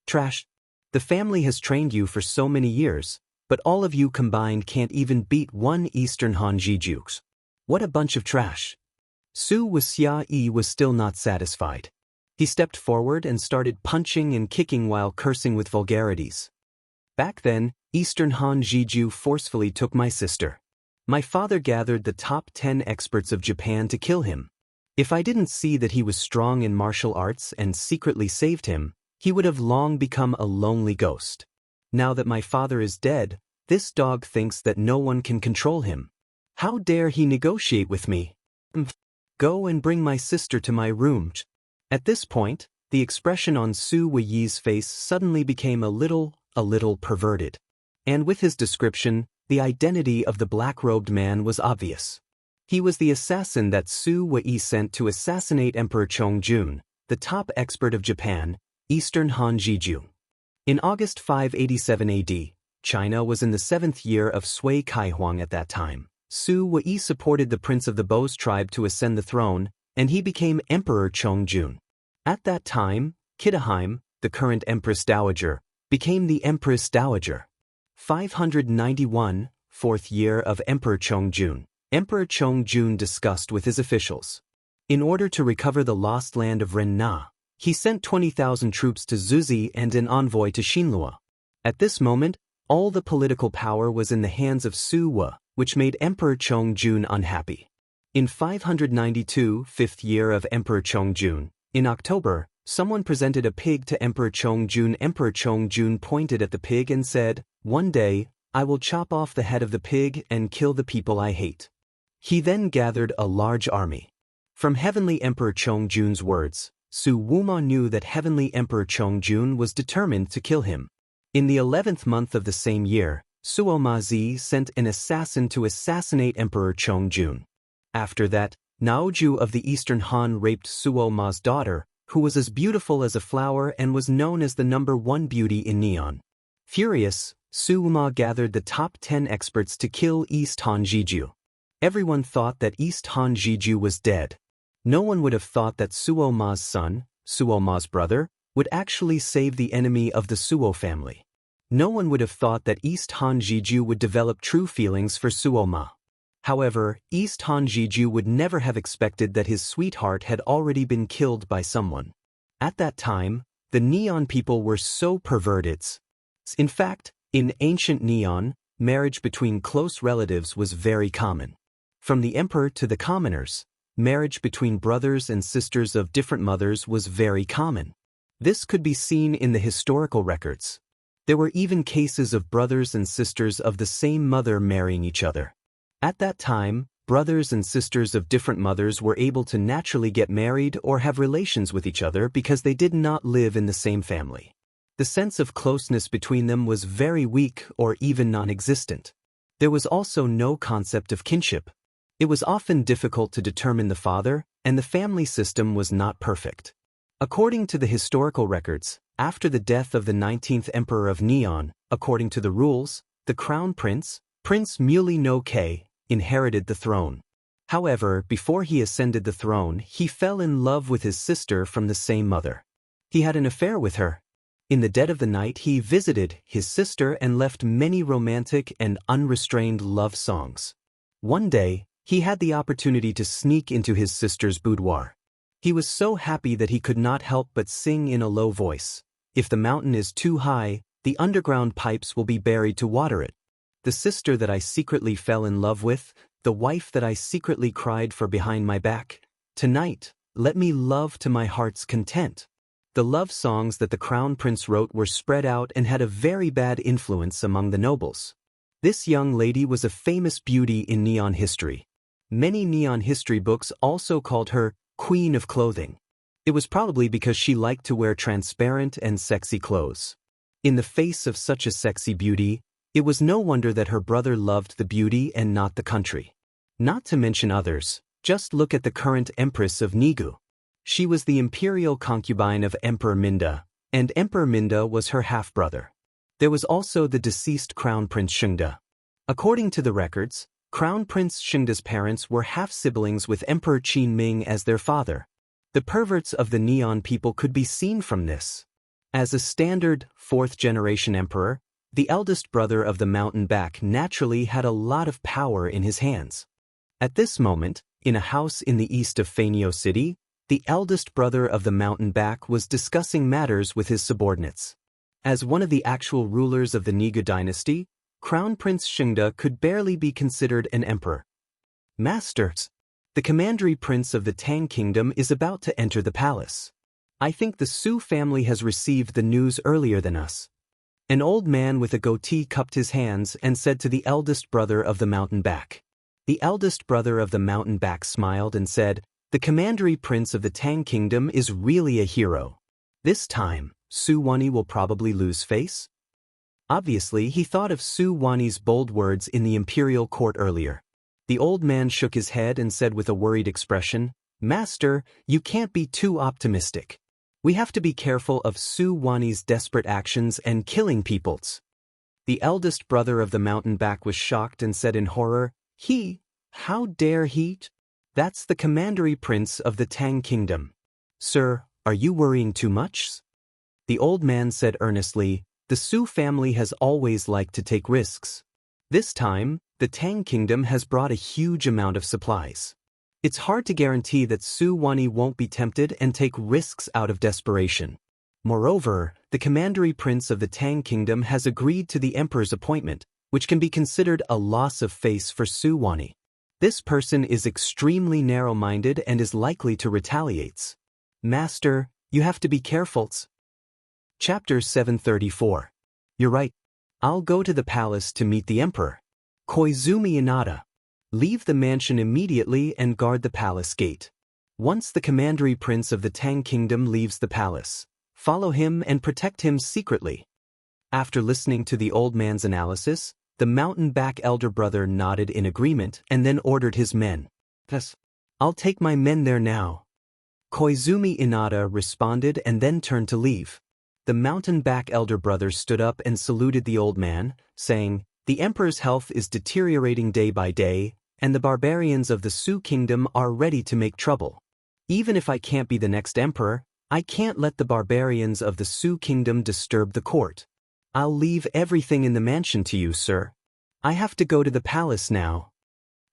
Trash. The family has trained you for so many years, but all of you combined can't even beat one Eastern Han Jijukes. What a bunch of trash. Su Wuxia was still not satisfied. He stepped forward and started punching and kicking while cursing with vulgarities. Back then, Eastern Han Jiju forcefully took my sister. My father gathered the top 10 experts of Japan to kill him. If I didn't see that he was strong in martial arts and secretly saved him, he would have long become a lonely ghost. Now that my father is dead, this dog thinks that no one can control him. How dare he negotiate with me? Go and bring my sister to my room. At this point, the expression on Su Wei's face suddenly became a little perverted. And with his description, the identity of the black-robed man was obvious. He was the assassin that Su Wei sent to assassinate Emperor Chongjun, the top expert of Japan, Eastern Han Jiju. In August 587 AD, China was in the 7th year of Sui Kaihuang at that time. Su Wei supported the prince of the Bo's tribe to ascend the throne, and he became Emperor Chongjun. At that time, Kidaheim, the current Empress Dowager, became the Empress Dowager. 591, 4th year of Emperor Chongjun. Emperor Chongjun discussed with his officials. In order to recover the lost land of Renna, he sent 20,000 troops to Zuzi and an envoy to Xinlua. At this moment, all the political power was in the hands of Su Wei, which made Emperor Chongjun unhappy. In 592, 5th year of Emperor Chongjun, in October, someone presented a pig to Emperor Chongjun. Emperor Chongjun pointed at the pig and said, One day, I will chop off the head of the pig and kill the people I hate. He then gathered a large army. From Heavenly Emperor Chongjun's words, Su Wuma knew that Heavenly Emperor Chongjun was determined to kill him. In the 11th month of the same year, Suomazi sent an assassin to assassinate Emperor Chongjun. After that, Naoju of the Eastern Han raped Suoma's daughter, who was as beautiful as a flower and was known as the #1 beauty in Neon. Furious, Suoma gathered the top 10 experts to kill East Han Jiju. Everyone thought that East Han Jiju was dead. No one would have thought that Suoma's son, Suoma's brother, would actually save the enemy of the Suo family. No one would have thought that East Han Jiju would develop true feelings for Suoma. However, East Han Jiju would never have expected that his sweetheart had already been killed by someone. At that time, the Neon people were so perverted. In fact, in ancient Neon, marriage between close relatives was very common. From the emperor to the commoners, marriage between brothers and sisters of different mothers was very common. This could be seen in the historical records. There were even cases of brothers and sisters of the same mother marrying each other. At that time, brothers and sisters of different mothers were able to naturally get married or have relations with each other because they did not live in the same family. The sense of closeness between them was very weak or even non-existent. There was also no concept of kinship. It was often difficult to determine the father, and the family system was not perfect. According to the historical records, after the death of the 19th emperor of Neon, according to the rules, the crown prince, Prince Muley no Kei, inherited the throne. However, before he ascended the throne, he fell in love with his sister from the same mother. He had an affair with her. In the dead of the night, he visited his sister and left many romantic and unrestrained love songs. One day, he had the opportunity to sneak into his sister's boudoir. He was so happy that he could not help but sing in a low voice. If the mountain is too high, the underground pipes will be buried to water it. The sister that I secretly fell in love with, the wife that I secretly cried for behind my back, tonight, let me love to my heart's content. The love songs that the crown prince wrote were spread out and had a very bad influence among the nobles. This young lady was a famous beauty in Neon history. Many Neon history books also called her Queen of Clothing. It was probably because she liked to wear transparent and sexy clothes. In the face of such a sexy beauty, it was no wonder that her brother loved the beauty and not the country. Not to mention others, just look at the current Empress of Nigu. She was the imperial concubine of Emperor Minda, and Emperor Minda was her half-brother. There was also the deceased Crown Prince Shengda. According to the records, Crown Prince Shengda's parents were half-siblings with Emperor Qin Ming as their father. The perverts of the Neon people could be seen from this. As a standard, fourth-generation emperor, the eldest brother of the mountain back naturally had a lot of power in his hands. At this moment, in a house in the east of Fanio City, the eldest brother of the mountain back was discussing matters with his subordinates. As one of the actual rulers of the Nigu dynasty, Crown Prince Shengda could barely be considered an emperor. Masters, the commandery prince of the Tang Kingdom is about to enter the palace. I think the Su family has received the news earlier than us. An old man with a goatee cupped his hands and said to the eldest brother of the mountain back. The eldest brother of the mountain back smiled and said, "The commandery prince of the Tang Kingdom is really a hero. This time, Su Wani will probably lose face?" Obviously, he thought of Su Wani's bold words in the imperial court earlier. The old man shook his head and said with a worried expression, "Master, you can't be too optimistic. We have to be careful of Su Wani's desperate actions and killing peoples." The eldest brother of the mountain back was shocked and said in horror, How dare he? That's the commandery prince of the Tang Kingdom. Sir, are you worrying too much?" The old man said earnestly, "The Su family has always liked to take risks. This time, the Tang Kingdom has brought a huge amount of supplies. It's hard to guarantee that Su Wani won't be tempted and take risks out of desperation. Moreover, the commandery prince of the Tang Kingdom has agreed to the emperor's appointment, which can be considered a loss of face for Su Wani. This person is extremely narrow-minded and is likely to retaliate. Master, you have to be careful." Chapter 734. You're right. I'll go to the palace to meet the emperor. Koizumi Inada. Leave the mansion immediately and guard the palace gate. Once the commandery prince of the Tang Kingdom leaves the palace, follow him and protect him secretly. After listening to the old man's analysis, the mountain back elder brother nodded in agreement and then ordered his men. "Yes, I'll take my men there now." Koizumi Inada responded and then turned to leave. The mountain back elder brother stood up and saluted the old man, saying, "The emperor's health is deteriorating day by day, and the barbarians of the Su kingdom are ready to make trouble. Even if I can't be the next emperor, I can't let the barbarians of the Su kingdom disturb the court. I'll leave everything in the mansion to you, sir. I have to go to the palace now."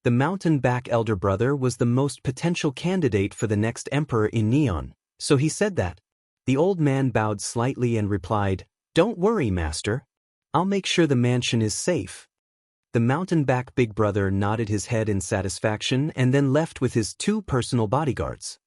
The mountain back elder brother was the most potential candidate for the next emperor in Neon, so he said that. The old man bowed slightly and replied, "Don't worry, master. I'll make sure the mansion is safe." The mountain back big brother nodded his head in satisfaction and then left with his 2 personal bodyguards.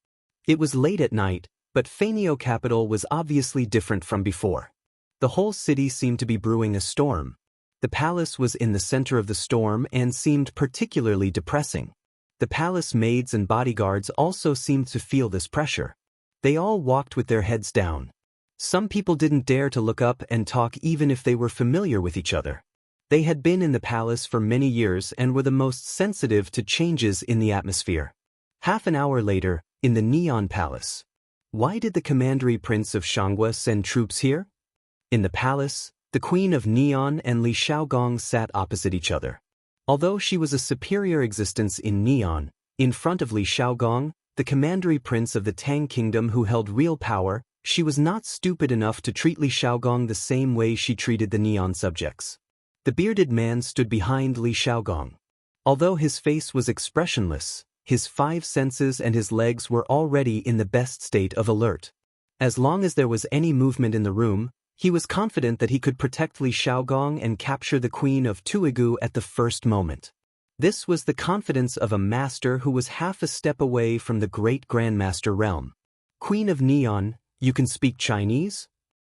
It was late at night, but Fanio capital was obviously different from before. The whole city seemed to be brewing a storm. The palace was in the center of the storm and seemed particularly depressing. The palace maids and bodyguards also seemed to feel this pressure. They all walked with their heads down. Some people didn't dare to look up and talk even if they were familiar with each other. They had been in the palace for many years and were the most sensitive to changes in the atmosphere. Half an hour later, in the Neon Palace. Why did the commandery Prince of Xianxia send troops here? In the palace, the Queen of Neon and Li Xiaogong sat opposite each other. Although she was a superior existence in Neon, in front of Li Xiaogong, the commandery prince of the Tang Kingdom who held real power, she was not stupid enough to treat Li Xiaogong the same way she treated the Neon subjects. The bearded man stood behind Li Xiaogong. Although his face was expressionless, his 5 senses and his legs were already in the best state of alert. As long as there was any movement in the room, he was confident that he could protect Li Xiaogong and capture the Queen of Tuigu at the first moment. This was the confidence of a master who was half a step away from the great Grandmaster realm. Queen of Neon, you can speak Chinese?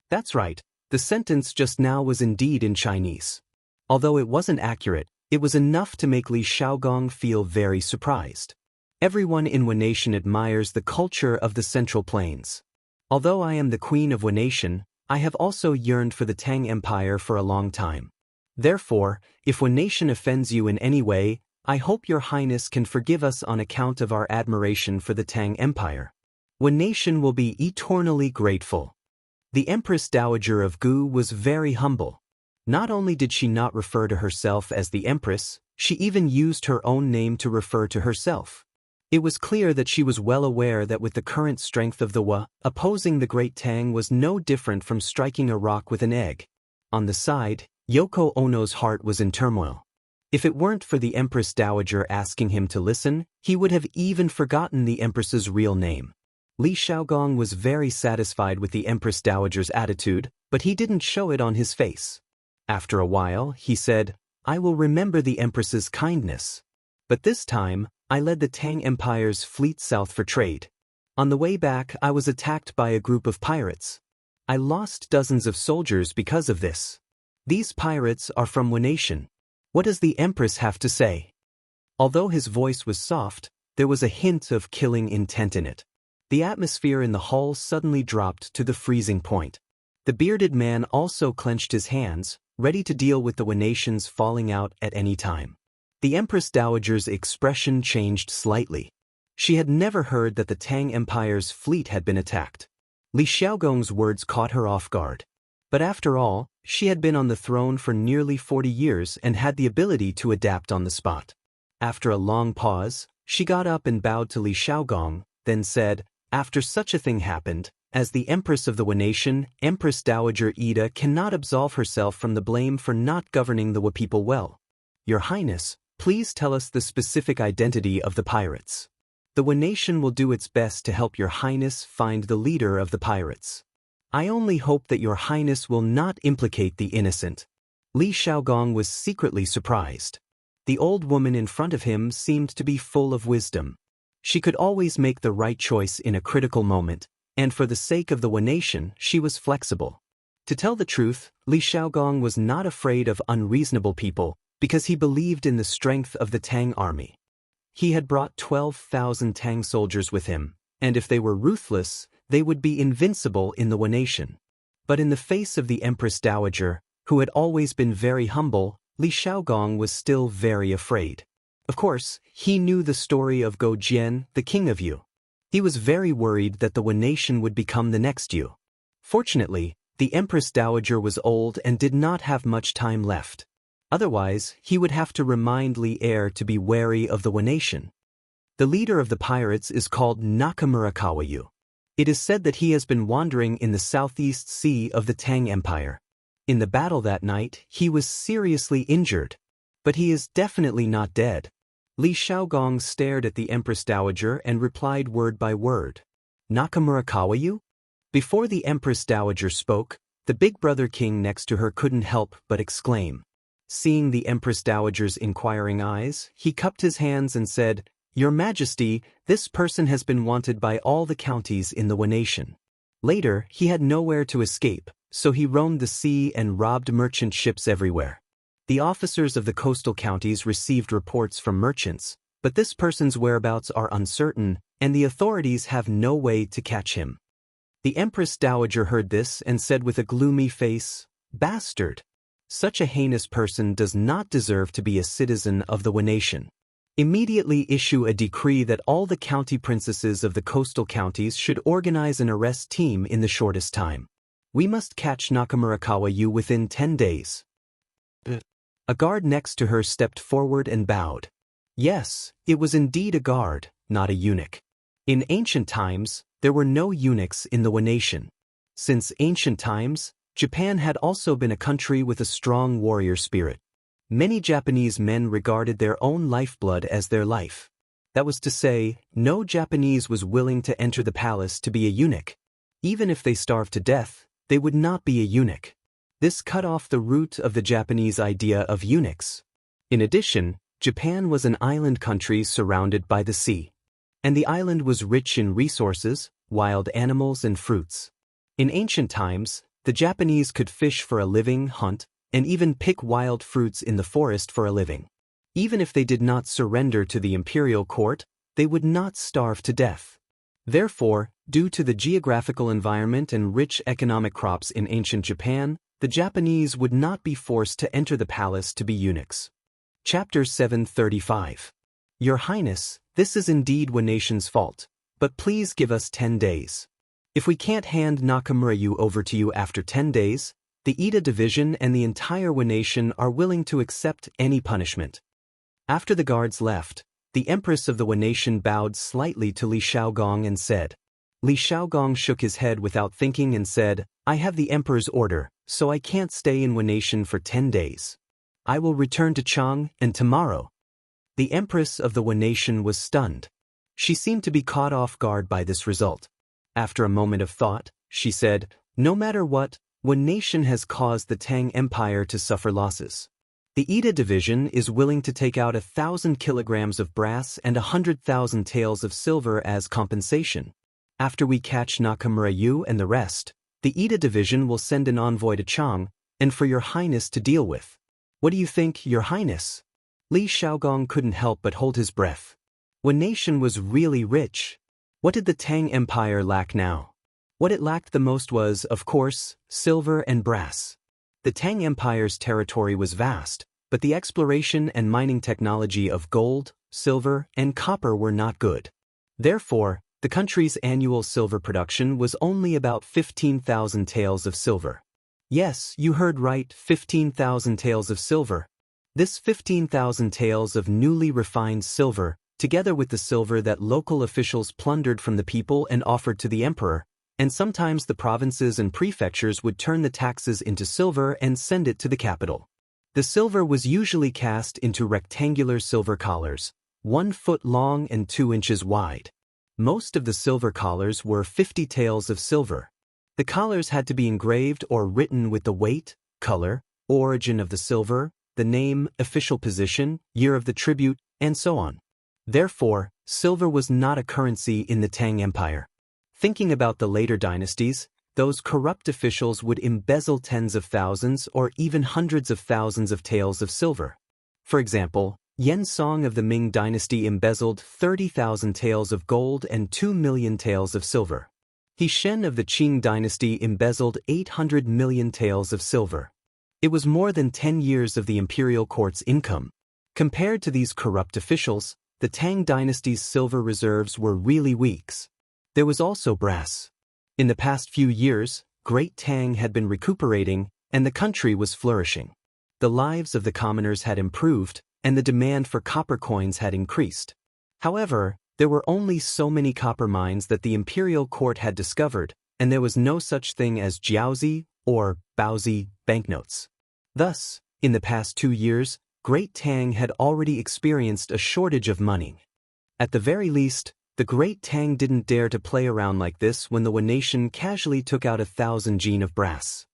That's right, the sentence just now was indeed in Chinese. Although it wasn't accurate, it was enough to make Li Xiaogong feel very surprised. Everyone in Wanation admires the culture of the Central Plains. Although I am the Queen of Wanation, I have also yearned for the Tang Empire for a long time. Therefore, if Wanation offends you in any way, I hope your Highness can forgive us on account of our admiration for the Tang Empire. Wanation will be eternally grateful. The Empress Dowager of Gu was very humble. Not only did she not refer to herself as the Empress, she even used her own name to refer to herself. It was clear that she was well aware that with the current strength of the Wa, opposing the Great Tang was no different from striking a rock with an egg. On the side, Yoko Ono's heart was in turmoil. If it weren't for the Empress Dowager asking him to listen, he would have even forgotten the Empress's real name. Li Xiaogong was very satisfied with the Empress Dowager's attitude, but he didn't show it on his face. After a while, he said, I will remember the Empress's kindness. But this time, I led the Tang Empire's fleet south for trade. On the way back, I was attacked by a group of pirates. I lost dozens of soldiers because of this. These pirates are from Wanation. What does the Empress have to say? Although his voice was soft, there was a hint of killing intent in it. The atmosphere in the hall suddenly dropped to the freezing point. The bearded man also clenched his hands, ready to deal with the Wanation's falling out at any time. The Empress Dowager's expression changed slightly. She had never heard that the Tang Empire's fleet had been attacked. Li Xiaogong's words caught her off guard. But after all, she had been on the throne for nearly 40 years and had the ability to adapt on the spot. After a long pause, she got up and bowed to Li Xiaogong, then said, after such a thing happened, as the Empress of the Wanation, Empress Dowager Ida cannot absolve herself from the blame for not governing the Wa people well. Your Highness, please tell us the specific identity of the pirates. The Wanation will do its best to help your Highness find the leader of the pirates. I only hope that your Highness will not implicate the innocent. Li Xiaogong was secretly surprised. The old woman in front of him seemed to be full of wisdom. She could always make the right choice in a critical moment, and for the sake of the Wanation, she was flexible. To tell the truth, Li Xiaogong was not afraid of unreasonable people, because he believed in the strength of the Tang army. He had brought 12,000 Tang soldiers with him, and if they were ruthless, they would be invincible in the Wanation. But in the face of the Empress Dowager, who had always been very humble, Li Xiaogong was still very afraid. Of course, he knew the story of Go Jian, the king of Yu. He was very worried that the Wanation would become the next Yu. Fortunately, the Empress Dowager was old and did not have much time left. Otherwise, he would have to remind Li Heir to be wary of the Wanation. The leader of the pirates is called Nakamurakawa Yu. It is said that he has been wandering in the southeast sea of the Tang Empire. In the battle that night, he was seriously injured. But he is definitely not dead. Li Xiaogong stared at the Empress Dowager and replied word by word. Nakamurakawa Yu? Before the Empress Dowager spoke, the big brother king next to her couldn't help but exclaim. Seeing the Empress Dowager's inquiring eyes, he cupped his hands and said, Your Majesty, this person has been wanted by all the counties in the Wanation. Later, he had nowhere to escape, so he roamed the sea and robbed merchant ships everywhere. The officers of the coastal counties received reports from merchants, but this person's whereabouts are uncertain, and the authorities have no way to catch him. The Empress Dowager heard this and said with a gloomy face, "Bastard! Such a heinous person does not deserve to be a citizen of the nation. Immediately issue a decree that all the county princesses of the coastal counties should organize an arrest team in the shortest time. We must catch Nakamurakawa Yu within 10 days. A guard next to her stepped forward and bowed. Yes, it was indeed a guard, not a eunuch. In ancient times, there were no eunuchs in the nation. Since ancient times, Japan had also been a country with a strong warrior spirit. Many Japanese men regarded their own lifeblood as their life. That was to say, no Japanese was willing to enter the palace to be a eunuch. Even if they starved to death, they would not be a eunuch. This cut off the root of the Japanese idea of eunuchs. In addition, Japan was an island country surrounded by the sea. And the island was rich in resources, wild animals and fruits. In ancient times, the Japanese could fish for a living, hunt, and even pick wild fruits in the forest for a living. Even if they did not surrender to the imperial court, they would not starve to death. Therefore, due to the geographical environment and rich economic crops in ancient Japan, the Japanese would not be forced to enter the palace to be eunuchs. Chapter 735. Your Highness, this is indeed one nation's fault, but please give us 10 days. If we can't hand Nakamura-yu over to you after 10 days, the Ida division and the entire one nation are willing to accept any punishment. After the guards left, the Empress of the one nation bowed slightly to Li Shaogong and said. Li Shaogong shook his head without thinking and said, I have the Emperor's order, so I can't stay in one nation for 10 days. I will return to Chang, and tomorrow. The Empress of the one nation was stunned. She seemed to be caught off guard by this result. After a moment of thought, she said, no matter what, one nation has caused the Tang Empire to suffer losses. The Ida division is willing to take out 1,000 kilograms of brass and 100,000 taels of silver as compensation. After we catch Nakamura-yu and the rest, the Ida division will send an envoy to Chang, and for your Highness to deal with. What do you think, your Highness? Li Shaogong couldn't help but hold his breath. One nation was really rich. What did the Tang Empire lack now? What it lacked the most was, of course, silver and brass. The Tang Empire's territory was vast, but the exploration and mining technology of gold, silver, and copper were not good. Therefore, the country's annual silver production was only about 15,000 taels of silver. Yes, you heard right, 15,000 taels of silver. This 15,000 taels of newly refined silver, together with the silver that local officials plundered from the people and offered to the emperor, and sometimes the provinces and prefectures would turn the taxes into silver and send it to the capital. The silver was usually cast into rectangular silver collars, 1 foot long and 2 inches wide. Most of the silver collars were 50 taels of silver. The collars had to be engraved or written with the weight, color, origin of the silver, the name, official position, year of the tribute, and so on. Therefore, silver was not a currency in the Tang Empire. Thinking about the later dynasties, those corrupt officials would embezzle tens of thousands or even hundreds of thousands of taels of silver. For example, Yen Song of the Ming dynasty embezzled 30,000 taels of gold and 2 million taels of silver. He Shen of the Qing dynasty embezzled 800 million taels of silver. It was more than 10 years of the imperial court's income. Compared to these corrupt officials, the Tang dynasty's silver reserves were really weak. There was also brass. In the past few years, Great Tang had been recuperating, and the country was flourishing. The lives of the commoners had improved, and the demand for copper coins had increased. However, there were only so many copper mines that the imperial court had discovered, and there was no such thing as jiaozi or baozi banknotes. Thus, in the past 2 years, Great Tang had already experienced a shortage of money. At the very least, the Great Tang didn't dare to play around like this when the one nation casually took out 1,000 jin of brass,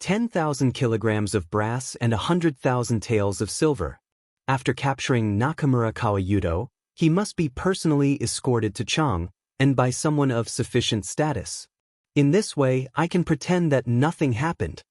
10,000 kilograms of brass and 100,000 taels of silver. After capturing Nakamura Yudo, he must be personally escorted to Chang, and by someone of sufficient status. In this way, I can pretend that nothing happened.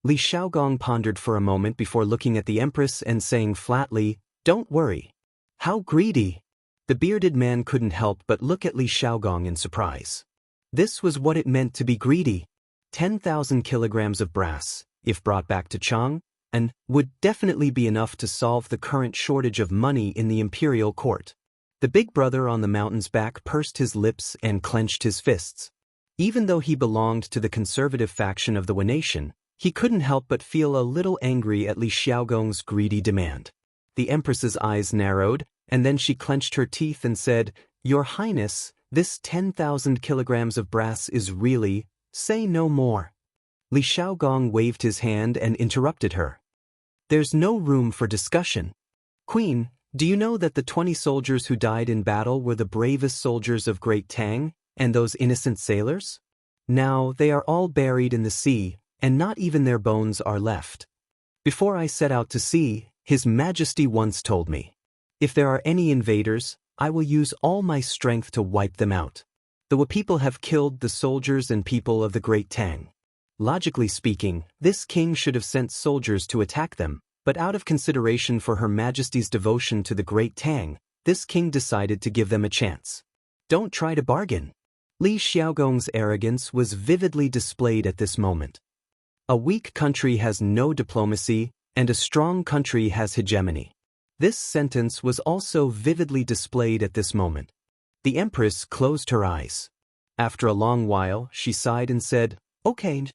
Li Shaogong pondered for a moment before looking at the Empress and saying flatly, don't worry. How greedy! The bearded man couldn't help but look at Li Shaogong in surprise. This was what it meant to be greedy. 10,000 kilograms of brass, if brought back to Chang, and would definitely be enough to solve the current shortage of money in the imperial court. The big brother on the mountain's back pursed his lips and clenched his fists. Even though he belonged to the conservative faction of the Wen nation, he couldn't help but feel a little angry at Li Xiaogong's greedy demand. The Empress's eyes narrowed, and then she clenched her teeth and said, "Your Highness, this 10,000 kilograms of brass is really, say no more." Li Xiaogong waved his hand and interrupted her. "There's no room for discussion. Queen, do you know that the 20 soldiers who died in battle were the bravest soldiers of Great Tang, and those innocent sailors? Now they are all buried in the sea, and not even their bones are left. Before I set out to sea, His Majesty once told me, if there are any invaders, I will use all my strength to wipe them out. The Wu people have killed the soldiers and people of the Great Tang. Logically speaking, this king should have sent soldiers to attack them, but out of consideration for Her Majesty's devotion to the Great Tang, this king decided to give them a chance. Don't try to bargain." Li Xiaogong's arrogance was vividly displayed at this moment. A weak country has no diplomacy, and a strong country has hegemony. This sentence was also vividly displayed at this moment. The Empress closed her eyes. After a long while, she sighed and said, "Okay,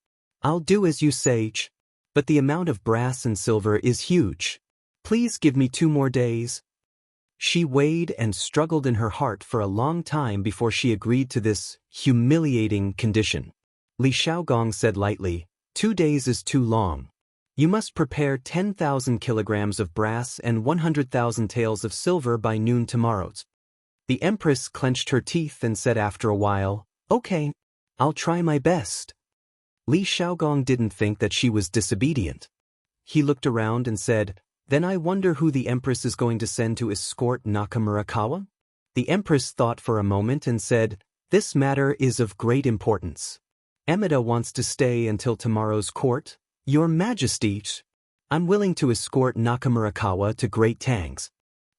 I'll do as you say, but the amount of brass and silver is huge. Please give me 2 more days." She weighed and struggled in her heart for a long time before she agreed to this humiliating condition. Li Xiaogong said lightly, 2 days is too long. You must prepare 10,000 kilograms of brass and 100,000 taels of silver by noon tomorrow. The Empress clenched her teeth and said after a while, "Okay, I'll try my best." Li Xiaogong didn't think that she was disobedient. He looked around and said, "Then I wonder who the Empress is going to send to escort Nakamurakawa?" The Empress thought for a moment and said, "This matter is of great importance. Emida wants to stay until tomorrow's court. Your Majesty, I'm willing to escort Nakamurakawa to Great Tang's."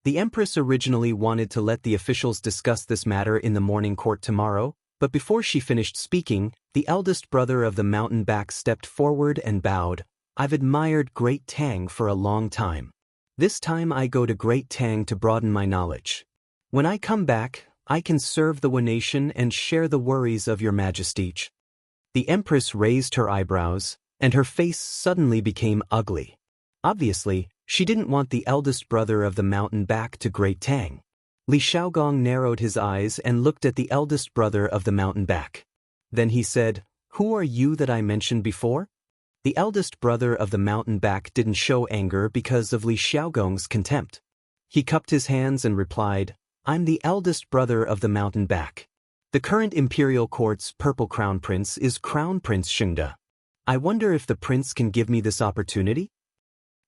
The Empress originally wanted to let the officials discuss this matter in the morning court tomorrow, but before she finished speaking, the eldest brother of the mountain back stepped forward and bowed. "I've admired Great Tang for a long time. This time I go to Great Tang to broaden my knowledge. When I come back, I can serve the Wen nation and share the worries of your Majesty." The Empress raised her eyebrows, and her face suddenly became ugly. Obviously, she didn't want the eldest brother of the mountain back to Great Tang. Li Xiaogong narrowed his eyes and looked at the eldest brother of the mountain back. Then he said, "Who are you that I mentioned before?" The eldest brother of the mountain back didn't show anger because of Li Xiaogong's contempt. He cupped his hands and replied, "I'm the eldest brother of the mountain back. The current imperial court's purple crown prince is Crown Prince Xianxia. I wonder if the prince can give me this opportunity?"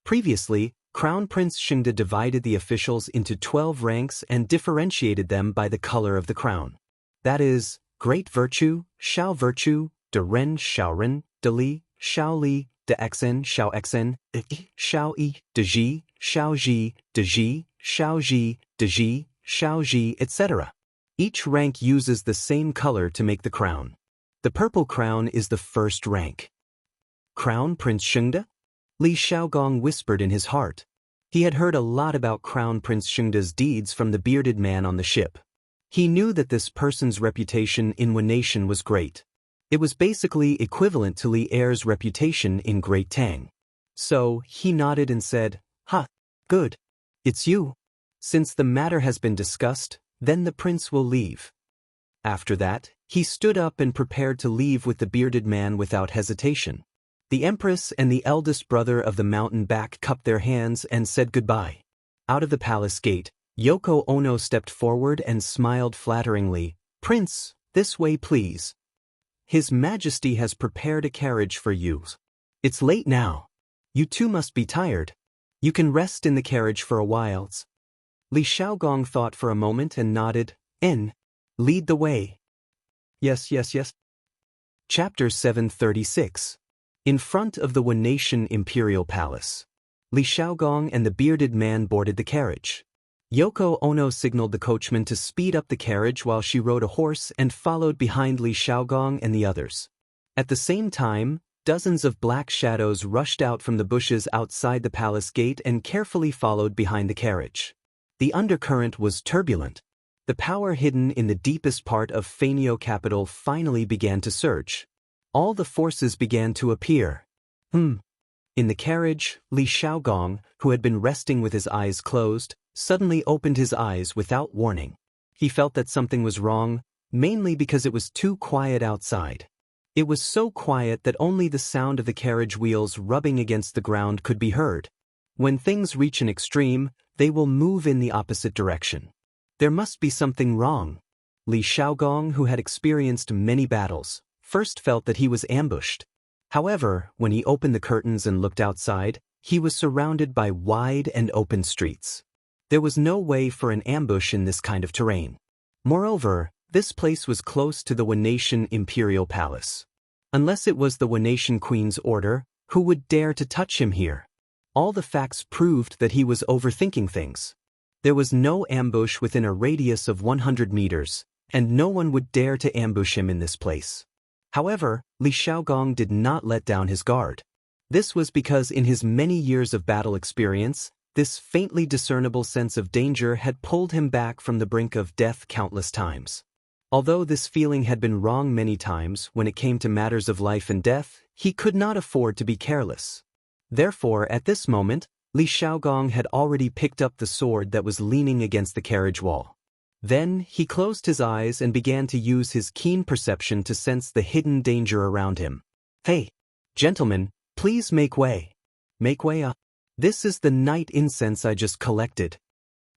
Previously, Crown Prince Xianxia divided the officials into 12 ranks and differentiated them by the color of the crown. That is, Great Virtue, Shao Virtue, De Ren Shaoren, De Li, Shao Li, De Xen Shao Xen, Shao Yi, De Ji, Shao Ji, De Ji, Shao Ji, De Ji, Shao Ji, etc. Each rank uses the same color to make the crown. The purple crown is the first rank. Crown Prince Xianxia? Li Xiaogong whispered in his heart. He had heard a lot about Crown Prince Xianxia's deeds from the bearded man on the ship. He knew that this person's reputation in Wen nation was great. It was basically equivalent to Li Er's reputation in Great Tang. So, he nodded and said, "Ha, good. It's you. Since the matter has been discussed, then the prince will leave." After that, he stood up and prepared to leave with the bearded man without hesitation. The Empress and the eldest brother of the mountain back cupped their hands and said goodbye. Out of the palace gate, Yoko Ono stepped forward and smiled flatteringly. "Prince, this way please. His Majesty has prepared a carriage for you. It's late now. You two must be tired. You can rest in the carriage for a while." Li Xiaogong thought for a moment and nodded. Lead the way." Yes. Chapter 736. In front of the Wen nation imperial palace. Li Xiaogong and the bearded man boarded the carriage. Yoko Ono signaled the coachman to speed up the carriage while she rode a horse and followed behind Li Xiaogong and the others. At the same time, dozens of black shadows rushed out from the bushes outside the palace gate and carefully followed behind the carriage. The undercurrent was turbulent. The power hidden in the deepest part of Fainio capital finally began to surge. All the forces began to appear. In the carriage, Li Xiaogong, who had been resting with his eyes closed, suddenly opened his eyes without warning. He felt that something was wrong, mainly because it was too quiet outside. It was so quiet that only the sound of the carriage wheels rubbing against the ground could be heard. When things reach an extreme, they will move in the opposite direction. There must be something wrong. Li Xiaogong, who had experienced many battles, first felt that he was ambushed. However, when he opened the curtains and looked outside, he was surrounded by wide and open streets. There was no way for an ambush in this kind of terrain. Moreover, this place was close to the Wanatian imperial palace. Unless it was the Wanatian queen's order, who would dare to touch him here? All the facts proved that he was overthinking things. There was no ambush within a radius of 100 meters, and no one would dare to ambush him in this place. However, Li Xiaogong did not let down his guard. This was because in his many years of battle experience, this faintly discernible sense of danger had pulled him back from the brink of death countless times. Although this feeling had been wrong many times when it came to matters of life and death, he could not afford to be careless. Therefore, at this moment, Li Xiaogong had already picked up the sword that was leaning against the carriage wall. Then, he closed his eyes and began to use his keen perception to sense the hidden danger around him. "Hey, gentlemen, please make way. Make way. This is the night incense I just collected."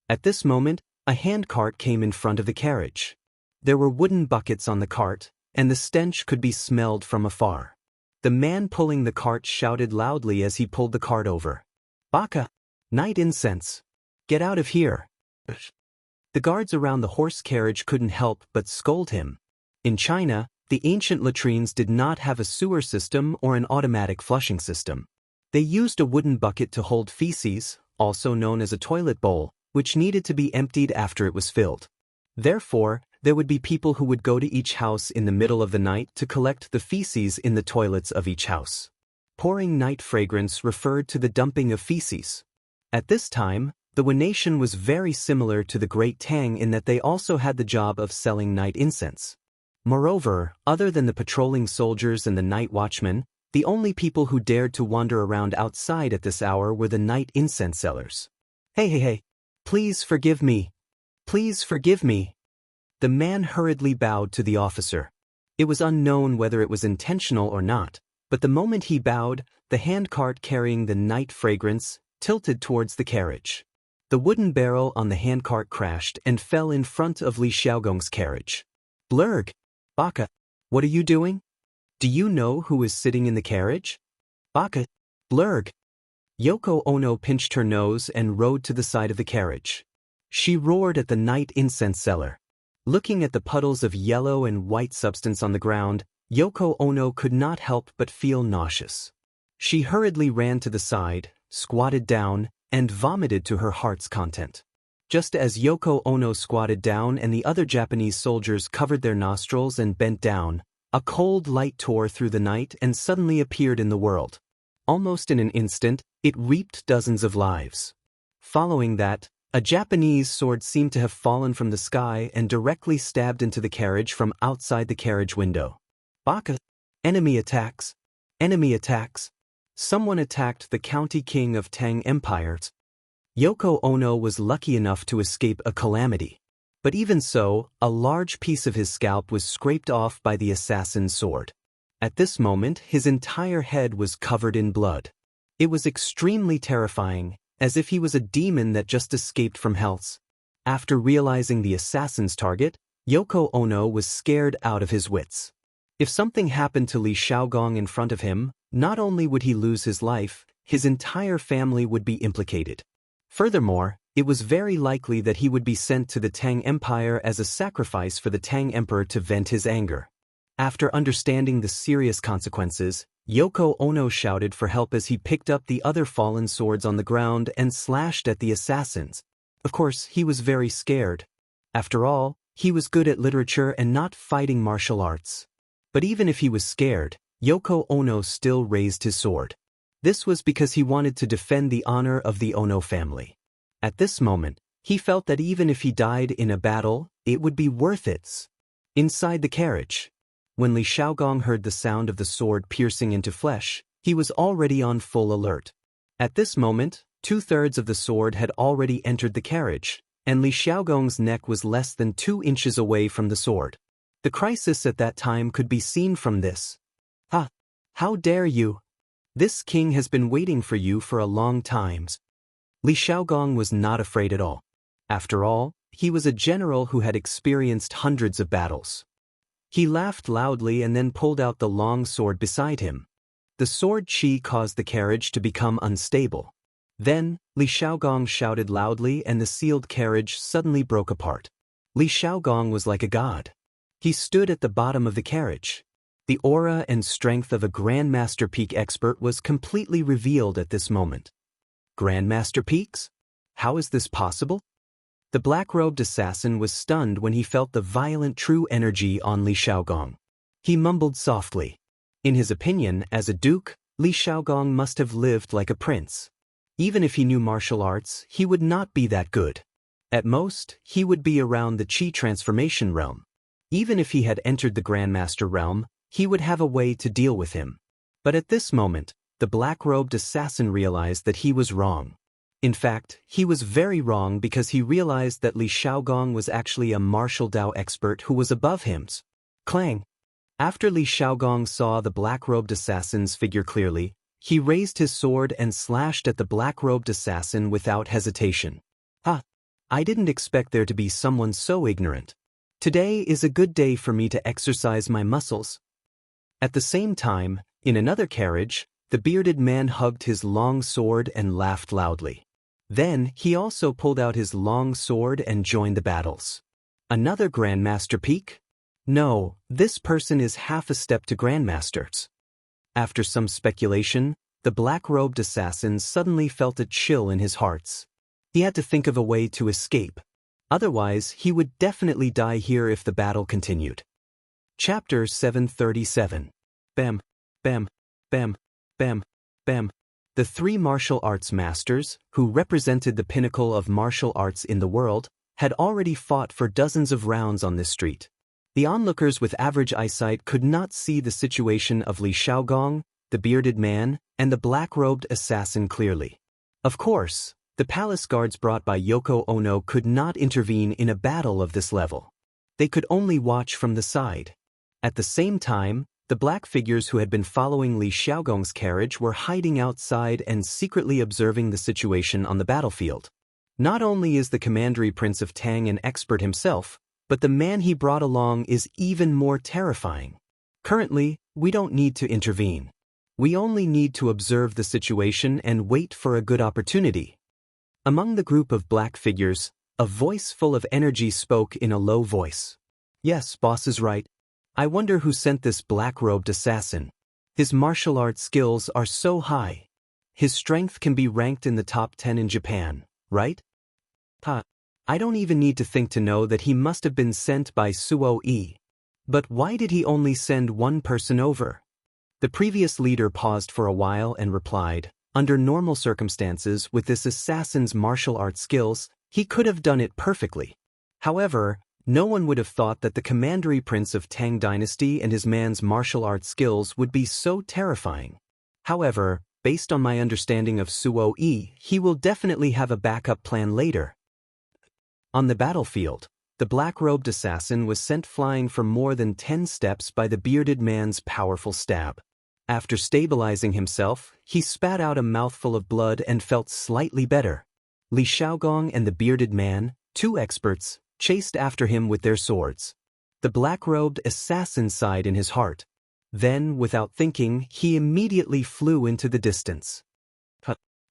At this moment, a handcart came in front of the carriage. There were wooden buckets on the cart, and the stench could be smelled from afar. The man pulling the cart shouted loudly as he pulled the cart over. "Baka! Night incense! Get out of here!" The guards around the horse carriage couldn't help but scold him. In China, the ancient latrines did not have a sewer system or an automatic flushing system. They used a wooden bucket to hold feces, also known as a toilet bowl, which needed to be emptied after it was filled. Therefore, there would be people who would go to each house in the middle of the night to collect the feces in the toilets of each house. Pouring night fragrance referred to the dumping of feces. At this time, the Wanatian was very similar to the Great Tang in that they also had the job of selling night incense. Moreover, other than the patrolling soldiers and the night watchmen, the only people who dared to wander around outside at this hour were the night incense sellers. Hey, please forgive me. Please forgive me." The man hurriedly bowed to the officer. It was unknown whether it was intentional or not, but the moment he bowed, the handcart carrying the night fragrance tilted towards the carriage. The wooden barrel on the handcart crashed and fell in front of Li Xiaogong's carriage. "Blurg! Baka! What are you doing? Do you know who is sitting in the carriage?" "Baka! Blurg!" Yoko Ono pinched her nose and rode to the side of the carriage. She roared at the night incense seller. Looking at the puddles of yellow and white substance on the ground, Yoko Ono could not help but feel nauseous. She hurriedly ran to the side, squatted down, and vomited to her heart's content. Just as Yoko Ono squatted down and the other Japanese soldiers covered their nostrils and bent down, a cold light tore through the night and suddenly appeared in the world. Almost in an instant, it reaped dozens of lives. Following that, a Japanese sword seemed to have fallen from the sky and directly stabbed into the carriage from outside the carriage window. "Baka! Enemy attacks! Enemy attacks! Someone attacked the county king of Tang Empire." Yoko Ono was lucky enough to escape a calamity. But even so, a large piece of his scalp was scraped off by the assassin's sword. At this moment, his entire head was covered in blood. It was extremely terrifying, as if he was a demon that just escaped from hell's. After realizing the assassin's target, Yoko Ono was scared out of his wits. If something happened to Li Xiaogong in front of him, not only would he lose his life, his entire family would be implicated. Furthermore, it was very likely that he would be sent to the Tang Empire as a sacrifice for the Tang Emperor to vent his anger. After understanding the serious consequences, Yoko Ono shouted for help as he picked up the other fallen swords on the ground and slashed at the assassins. Of course, he was very scared. After all, he was good at literature and not fighting martial arts. But even if he was scared, Yoko Ono still raised his sword. This was because he wanted to defend the honor of the Ono family. At this moment, he felt that even if he died in a battle, it would be worth it. Inside the carriage, when Li Xiaogong heard the sound of the sword piercing into flesh, he was already on full alert. At this moment, 2/3 of the sword had already entered the carriage, and Li Xiaogong's neck was less than 2 inches away from the sword. The crisis at that time could be seen from this. "Ah! How dare you! This king has been waiting for you for a long time." Li Xiaogong was not afraid at all. After all, he was a general who had experienced hundreds of battles. He laughed loudly and then pulled out the long sword beside him. The sword chi caused the carriage to become unstable. Then, Li Xiaogong shouted loudly and the sealed carriage suddenly broke apart. Li Xiaogong was like a god. He stood at the bottom of the carriage. The aura and strength of a Grandmaster Peak expert was completely revealed at this moment. Grandmaster Peaks? How is this possible? The black-robed assassin was stunned when he felt the violent true energy on Li Xiaogong. He mumbled softly. In his opinion, as a duke, Li Xiaogong must have lived like a prince. Even if he knew martial arts, he would not be that good. At most, he would be around the Qi transformation realm. Even if he had entered the Grandmaster realm, he would have a way to deal with him. But at this moment, the black-robed assassin realized that he was wrong. In fact, he was very wrong because he realized that Li Xiaogong was actually a martial Dao expert who was above him. Clang! After Li Xiaogong saw the black-robed assassin's figure clearly, he raised his sword and slashed at the black-robed assassin without hesitation. "Ah! I didn't expect there to be someone so ignorant. Today is a good day for me to exercise my muscles." At the same time, in another carriage, the bearded man hugged his long sword and laughed loudly. Then, he also pulled out his long sword and joined the battles. Another Grandmaster Peak? No, this person is half a step to Grandmasters. After some speculation, the black-robed assassin suddenly felt a chill in his heart. He had to think of a way to escape. Otherwise, he would definitely die here if the battle continued. Chapter 737. Bam, bam, bam, bam, bam. The 3 martial arts masters, who represented the pinnacle of martial arts in the world, had already fought for dozens of rounds on this street. The onlookers with average eyesight could not see the situation of Li Xiaogong, the bearded man, and the black-robed assassin clearly. Of course, the palace guards brought by Yoko Ono could not intervene in a battle of this level. They could only watch from the side. At the same time, the black figures who had been following Li Xiaogong's carriage were hiding outside and secretly observing the situation on the battlefield. Not only is the Commandery Prince of Tang an expert himself, but the man he brought along is even more terrifying. Currently, we don't need to intervene. We only need to observe the situation and wait for a good opportunity. Among the group of black figures, a voice full of energy spoke in a low voice. "Yes, boss is right. I wonder who sent this black-robed assassin. His martial arts skills are so high. His strength can be ranked in the top 10 in Japan, right? I don't even need to think to know that he must have been sent by Suo Yi. But why did he only send one person over?" The previous leader paused for a while and replied, "Under normal circumstances, with this assassin's martial arts skills, he could have done it perfectly. However, no one would have thought that the Commandery Prince of Tang Dynasty and his man's martial arts skills would be so terrifying. However, based on my understanding of Suo Yi, he will definitely have a backup plan later." On the battlefield, the black-robed assassin was sent flying for more than 10 steps by the bearded man's powerful stab. After stabilizing himself, he spat out a mouthful of blood and felt slightly better. Li Xiaogong and the bearded man, 2 experts, chased after him with their swords. The black-robed assassin sighed in his heart. Then, without thinking, he immediately flew into the distance.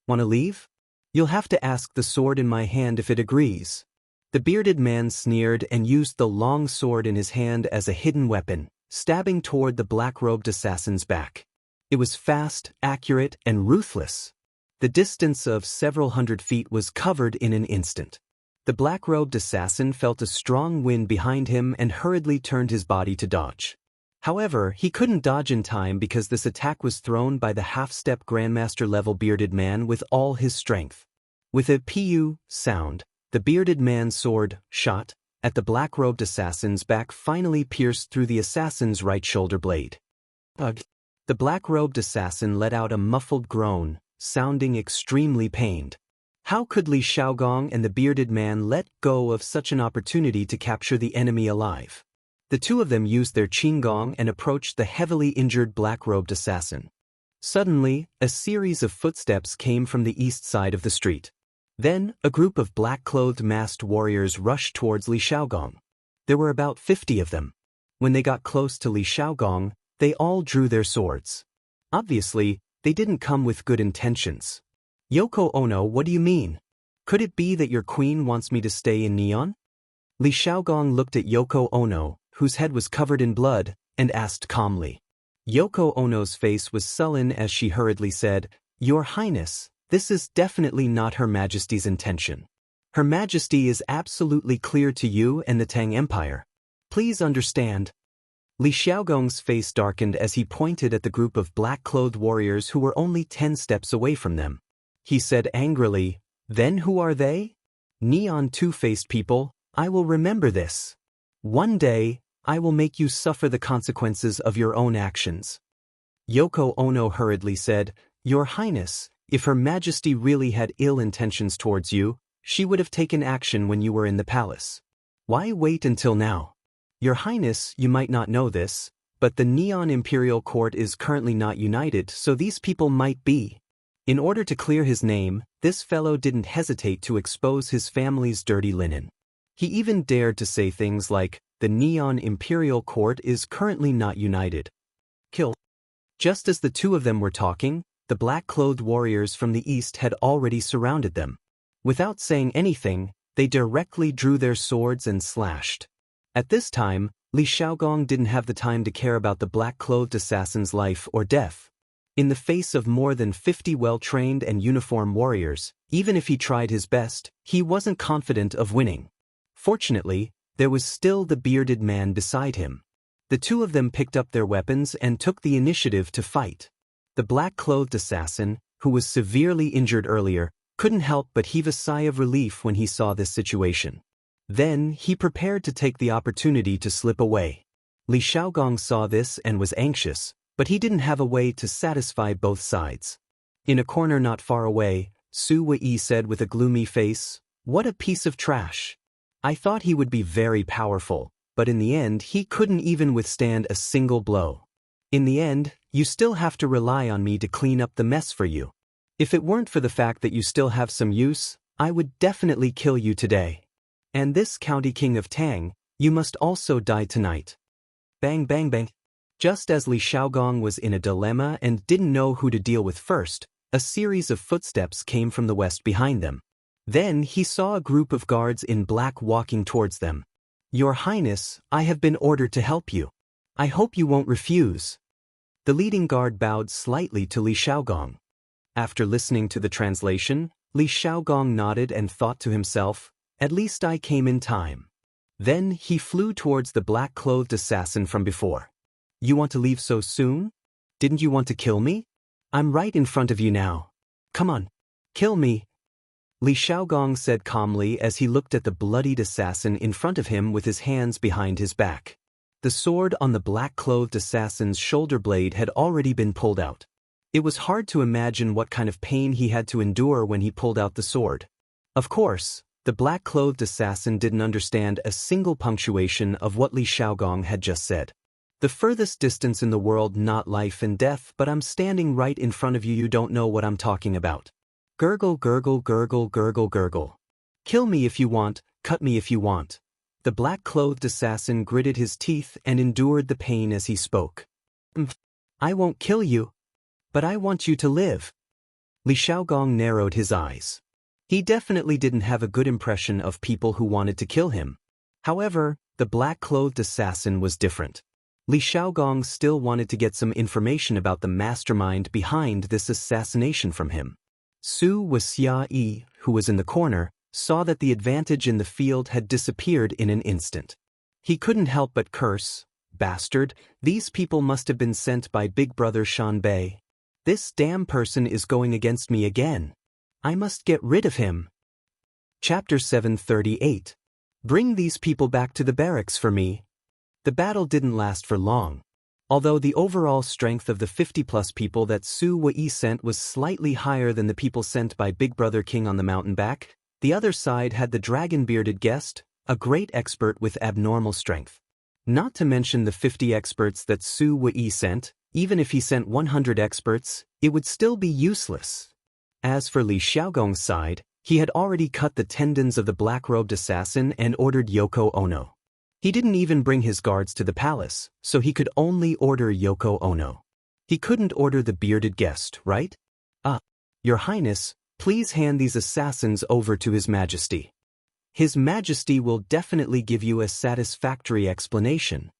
"Wanna leave? You'll have to ask the sword in my hand if it agrees." The bearded man sneered and used the long sword in his hand as a hidden weapon, stabbing toward the black-robed assassin's back. It was fast, accurate, and ruthless. The distance of several hundred feet was covered in an instant. The black-robed assassin felt a strong wind behind him and hurriedly turned his body to dodge. However, he couldn't dodge in time because this attack was thrown by the half-step Grandmaster-level bearded man with all his strength. With a "pu" sound, the bearded man's sword, shot, at the black-robed assassin's back finally pierced through the assassin's right shoulder blade. Ugh! The black-robed assassin let out a muffled groan, sounding extremely pained. How could Li Xiaogong and the bearded man let go of such an opportunity to capture the enemy alive? The two of them used their qinggong and approached the heavily injured black-robed assassin. Suddenly, a series of footsteps came from the east side of the street. Then, a group of black-clothed masked warriors rushed towards Li Xiaogong. There were about 50 of them. When they got close to Li Xiaogong, they all drew their swords. Obviously, they didn't come with good intentions. "Yoko Ono, what do you mean? Could it be that your queen wants me to stay in Neon?" Li Xiaogong looked at Yoko Ono, whose head was covered in blood, and asked calmly. Yoko Ono's face was sullen as she hurriedly said, "Your Highness, this is definitely not Her Majesty's intention. Her Majesty is absolutely clear to you and the Tang Empire. Please understand." Li Xiaogong's face darkened as he pointed at the group of black-clothed warriors who were only 10 steps away from them. He said angrily, "Then who are they? Neon two-faced people, I will remember this. One day, I will make you suffer the consequences of your own actions." Yoko Ono hurriedly said, "Your Highness, if Her Majesty really had ill intentions towards you, she would have taken action when you were in the palace. Why wait until now? Your Highness, you might not know this, but the Neon Imperial Court is currently not united, so these people might be." In order to clear his name, this fellow didn't hesitate to expose his family's dirty linen. He even dared to say things like, "The Neon Imperial Court is currently not united. Kill." Just as the two of them were talking, the black-clothed warriors from the east had already surrounded them. Without saying anything, they directly drew their swords and slashed. At this time, Li Xiaogong didn't have the time to care about the black-clothed assassin's life or death. In the face of more than 50 well-trained and uniformed warriors, even if he tried his best, he wasn't confident of winning. Fortunately, there was still the bearded man beside him. The two of them picked up their weapons and took the initiative to fight. The black-clothed assassin, who was severely injured earlier, couldn't help but heave a sigh of relief when he saw this situation. Then, he prepared to take the opportunity to slip away. Li Xiaogong saw this and was anxious, but he didn't have a way to satisfy both sides. In a corner not far away, Su Wei said with a gloomy face, "What a piece of trash. I thought he would be very powerful, but in the end he couldn't even withstand a single blow. In the end, you still have to rely on me to clean up the mess for you. If it weren't for the fact that you still have some use, I would definitely kill you today. And this county king of Tang, you must also die tonight." Bang bang bang. Just as Li Xiaogong was in a dilemma and didn't know who to deal with first, a series of footsteps came from the west behind them. Then he saw a group of guards in black walking towards them. "Your Highness, I have been ordered to help you. I hope you won't refuse." The leading guard bowed slightly to Li Xiaogong. After listening to the translation, Li Xiaogong nodded and thought to himself, "At least I came in time." Then he flew towards the black-clothed assassin from before. "You want to leave so soon? Didn't you want to kill me? I'm right in front of you now. Come on, kill me." Li Xiaogong said calmly as he looked at the bloodied assassin in front of him with his hands behind his back. The sword on the black-clothed assassin's shoulder blade had already been pulled out. It was hard to imagine what kind of pain he had to endure when he pulled out the sword. Of course, the black-clothed assassin didn't understand a single punctuation of what Li Xiaogong had just said. "The furthest distance in the world, not life and death, but I'm standing right in front of you. You don't know what I'm talking about. Gurgle, gurgle, gurgle, gurgle, gurgle. Kill me if you want, cut me if you want." The black-clothed assassin gritted his teeth and endured the pain as he spoke. "I won't kill you. But I want you to live." Li Xiaogong narrowed his eyes. He definitely didn't have a good impression of people who wanted to kill him. However, the black-clothed assassin was different. Li Xiaogong still wanted to get some information about the mastermind behind this assassination from him. Su Wuxia, who was in the corner, saw that the advantage in the field had disappeared in an instant. He couldn't help but curse, "Bastard, these people must have been sent by Big Brother Shanbei. This damn person is going against me again. I must get rid of him." Chapter 738. Bring these people back to the barracks for me. The battle didn't last for long. Although the overall strength of the 50-plus people that Su Wei sent was slightly higher than the people sent by Big Brother King on the mountain back, the other side had the dragon-bearded guest, a great expert with abnormal strength. Not to mention the 50 experts that Su Wei sent. Even if he sent 100 experts, it would still be useless. As for Li Xiaogong's side, he had already cut the tendons of the black-robed assassin and ordered Yoko Ono. He didn't even bring his guards to the palace, so he could only order Yoko Ono. He couldn't order the bearded guest, right? Your Highness, please hand these assassins over to His Majesty. His Majesty will definitely give you a satisfactory explanation.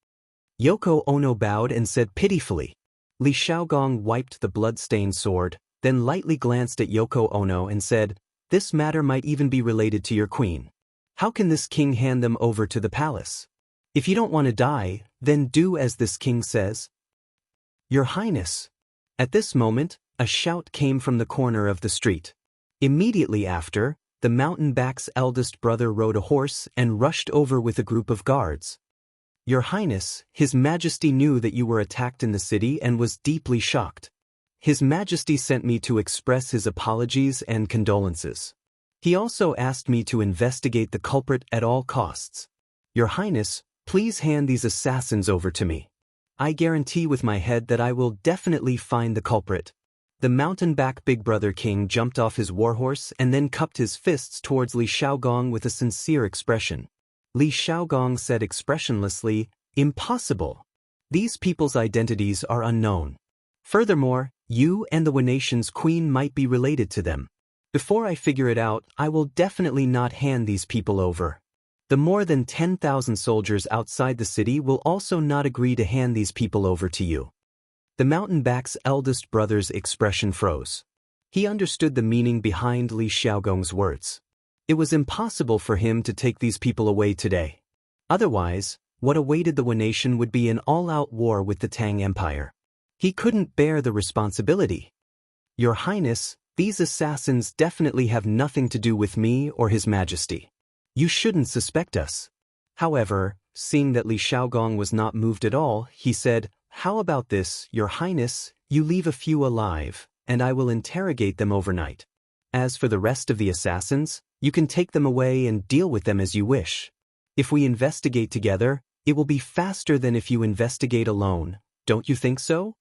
Yoko Ono bowed and said pitifully. Li Xiaogong wiped the blood-stained sword, then lightly glanced at Yoko Ono and said, "This matter might even be related to your queen. How can this king hand them over to the palace? If you don't want to die, then do as this king says." "Your Highness." At this moment, a shout came from the corner of the street. Immediately after, the mountain-back's eldest brother rode a horse and rushed over with a group of guards. "Your Highness, His Majesty knew that you were attacked in the city and was deeply shocked. His Majesty sent me to express his apologies and condolences. He also asked me to investigate the culprit at all costs. Your Highness, please hand these assassins over to me. I guarantee with my head that I will definitely find the culprit." The mountain-back Big Brother King jumped off his warhorse and then cupped his fists towards Li Xiaogong with a sincere expression. Li Xiaogong said expressionlessly, "Impossible. These people's identities are unknown. Furthermore, you and the Nation's queen might be related to them. Before I figure it out, I will definitely not hand these people over. The more than 10,000 soldiers outside the city will also not agree to hand these people over to you." The mountain-back's eldest brother's expression froze. He understood the meaning behind Li Xiaogong's words. It was impossible for him to take these people away today. Otherwise, what awaited the Nation would be an all-out war with the Tang Empire. He couldn't bear the responsibility. "Your Highness, these assassins definitely have nothing to do with me or His Majesty. You shouldn't suspect us." However, seeing that Li Xiaogong was not moved at all, he said, "How about this, Your Highness, you leave a few alive, and I will interrogate them overnight. As for the rest of the assassins, you can take them away and deal with them as you wish. If we investigate together, it will be faster than if you investigate alone, don't you think so?"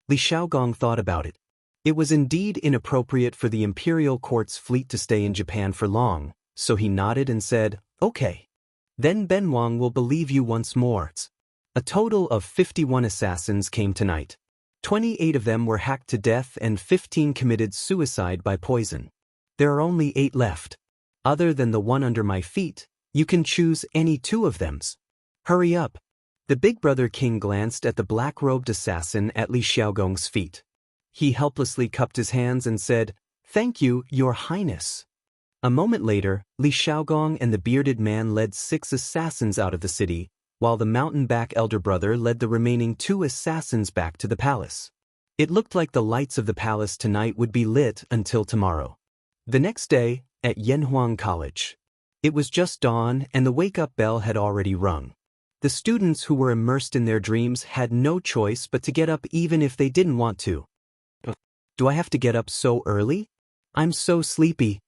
Li Xiaogong thought about it. It was indeed inappropriate for the imperial court's fleet to stay in Japan for long, so he nodded and said, "Okay. Then Benwang will believe you once more." A total of 51 assassins came tonight. 28 of them were hacked to death and 15 committed suicide by poison. There are only 8 left. Other than the one under my feet, you can choose any 2 of them. Hurry up." The Big Brother King glanced at the black-robed assassin at Li Xiaogong's feet. He helplessly cupped his hands and said, "Thank you, Your Highness." A moment later, Li Xiaogong and the bearded man led 6 assassins out of the city, while the mountain-back elder brother led the remaining 2 assassins back to the palace. It looked like the lights of the palace tonight would be lit until tomorrow. The next day, at Yanhuang College. It was just dawn and the wake-up bell had already rung. The students who were immersed in their dreams had no choice but to get up even if they didn't want to. "Do I have to get up so early? I'm so sleepy."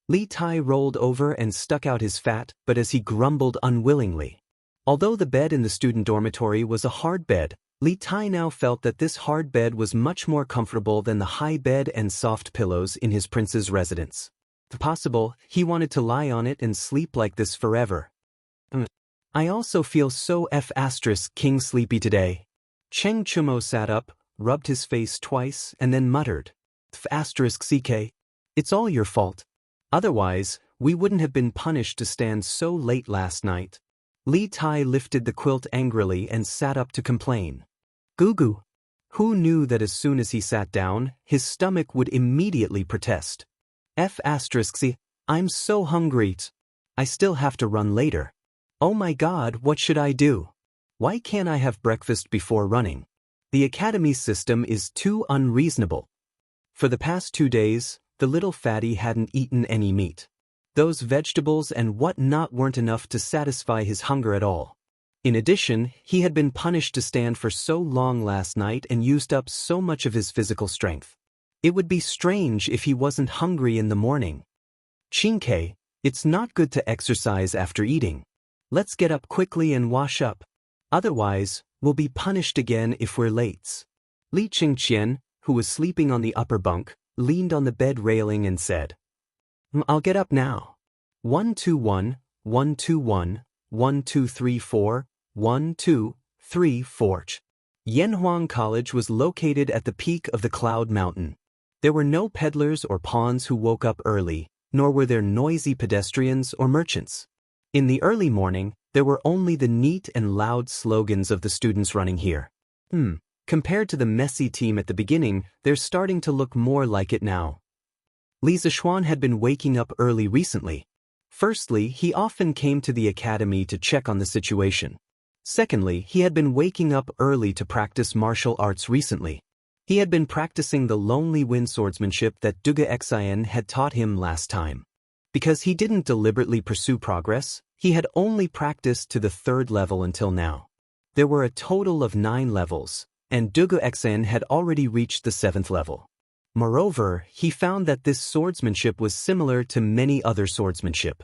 Li Tai rolled over and stuck out his fat, but as he grumbled unwillingly. Although the bed in the student dormitory was a hard bed, Li Tai now felt that this hard bed was much more comfortable than the high bed and soft pillows in his prince's residence. If possible, he wanted to lie on it and sleep like this forever. "I also feel so king sleepy today." Cheng Chumo sat up, rubbed his face twice, and then muttered, "CK, it's all your fault. Otherwise, we wouldn't have been punished to stand so late last night." Li Tai lifted the quilt angrily and sat up to complain. Gugu. Who knew that as soon as he sat down, his stomach would immediately protest? I'm so hungry. I still have to run later. Oh my god, what should I do? Why can't I have breakfast before running? The academy system is too unreasonable. For the past 2 days, the little fatty hadn't eaten any meat. Those vegetables and whatnot weren't enough to satisfy his hunger at all. In addition, he had been punished to stand for so long last night and used up so much of his physical strength. It would be strange if he wasn't hungry in the morning. Xianxia, it's not good to exercise after eating. Let's get up quickly and wash up. Otherwise, we'll be punished again if we're late. Li Qingqian, who was sleeping on the upper bunk, leaned on the bed railing and said, I'll get up now. 121, 121, 1234, 1234. Yanhuang College was located at the peak of the Cloud Mountain. There were no peddlers or pawns who woke up early, nor were there noisy pedestrians or merchants. In the early morning, there were only the neat and loud slogans of the students running here. Compared to the messy team at the beginning, they're starting to look more like it now. Li Zishuan had been waking up early recently. Firstly, he often came to the academy to check on the situation. Secondly, he had been waking up early to practice martial arts recently. He had been practicing the lonely wind swordsmanship that Duge Xian had taught him last time. Because he didn't deliberately pursue progress, he had only practiced to the 3rd level until now. There were a total of 9 levels, and Duge Xian had already reached the 7th level. Moreover, he found that this swordsmanship was similar to many other swordsmanship.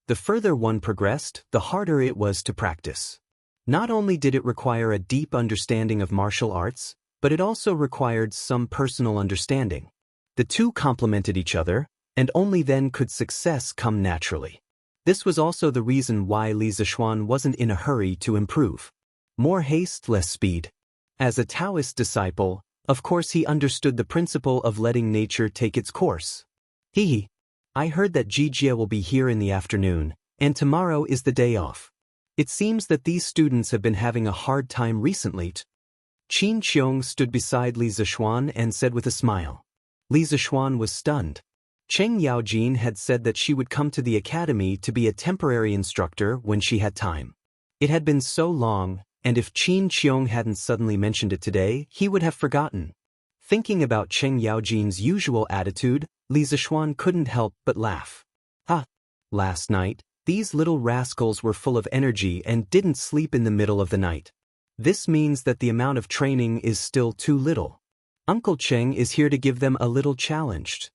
The further one progressed, the harder it was to practice. Not only did it require a deep understanding of martial arts, but it also required some personal understanding. The two complemented each other, and only then could success come naturally. This was also the reason why Li Zishuan wasn't in a hurry to improve. More haste, less speed. As a Daoist disciple, of course he understood the principle of letting nature take its course. I heard that Jijie will be here in the afternoon, and tomorrow is the day off. It seems that these students have been having a hard time recently. Qin Qiong stood beside Li Zishuan and said with a smile. Li Zishuan was stunned. Cheng Yaojin had said that she would come to the academy to be a temporary instructor when she had time. It had been so long, and if Qin Qiong hadn't suddenly mentioned it today, he would have forgotten. Thinking about Cheng Yaojin's usual attitude, Li Zishuan couldn't help but laugh. Last night, these little rascals were full of energy and didn't sleep in the middle of the night. This means that the amount of training is still too little. Uncle Cheng is here to give them a little challenge.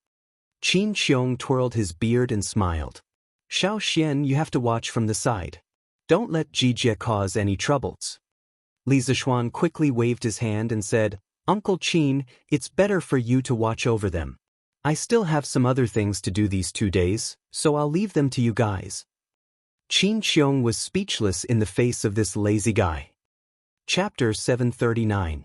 Qin Qiong twirled his beard and smiled. Xiao Xian, you have to watch from the side. Don't let Jijie cause any troubles. Li Zishuan quickly waved his hand and said, Uncle Qin, it's better for you to watch over them. I still have some other things to do these 2 days, so I'll leave them to you guys. Qin Qiong was speechless in the face of this lazy guy. Chapter 739.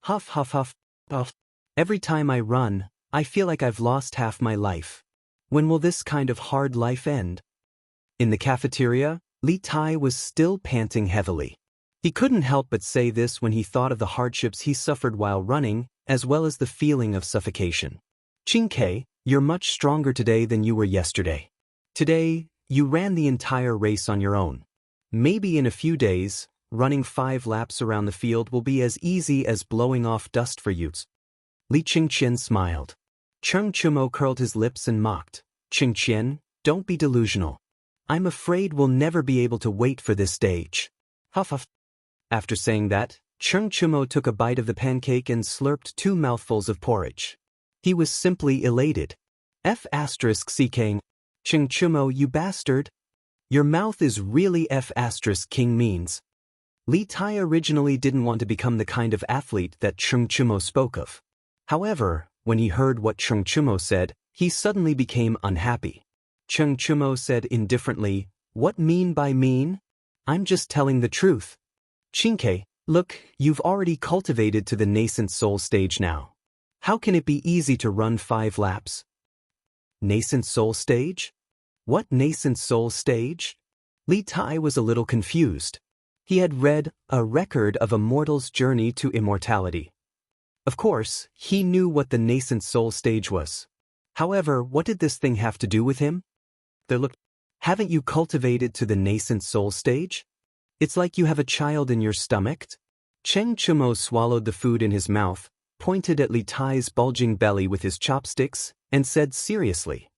Huff huff huff, puff. Every time I run, I feel like I've lost half my life. When will this kind of hard life end? In the cafeteria, Li Tai was still panting heavily. He couldn't help but say this when he thought of the hardships he suffered while running, as well as the feeling of suffocation. Xianxia, you're much stronger today than you were yesterday. Today, you ran the entire race on your own. Maybe in a few days, running 5 laps around the field will be as easy as blowing off dust for you. Li Qingqian smiled. Cheng Chumo curled his lips and mocked. Qingqian, don't be delusional. I'm afraid we'll never be able to wait for this stage. Huff huff. After saying that, Cheng Chumo took a bite of the pancake and slurped 2 mouthfuls of porridge. He was simply elated. F***king. Cheng Chumo, you bastard. Your mouth is really F***king means. Li Tai originally didn't want to become the kind of athlete that Cheng Chumo spoke of. However, when he heard what Cheng Chumo said, he suddenly became unhappy. Cheng Chumo said indifferently, What mean by mean? I'm just telling the truth. Xianxia, look, you've already cultivated to the nascent soul stage now. How can it be easy to run 5 laps? Nascent soul stage? What nascent soul stage? Li Tai was a little confused. He had read A Record of a Mortal's Journey to Immortality. Of course, he knew what the nascent soul stage was. However, what did this thing have to do with him? They looked. Haven't you cultivated to the nascent soul stage? It's like you have a child in your stomach. Cheng Chumo swallowed the food in his mouth, pointed at Li Tai's bulging belly with his chopsticks, and said seriously.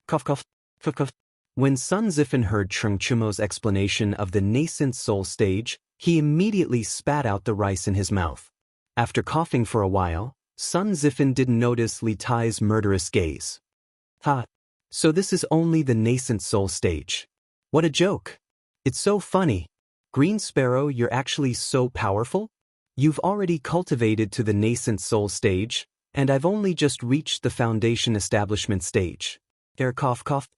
Cough cough, cough cough. When Sun Zifan heard Cheng Chumo's explanation of the nascent soul stage, he immediately spat out the rice in his mouth. After coughing for a while, Sun Zifan didn't notice Li Tai's murderous gaze. Ha! So this is only the nascent soul stage. What a joke! It's so funny. Green Sparrow, you're actually so powerful? You've already cultivated to the nascent soul stage, and I've only just reached the foundation establishment stage. Air cough cough.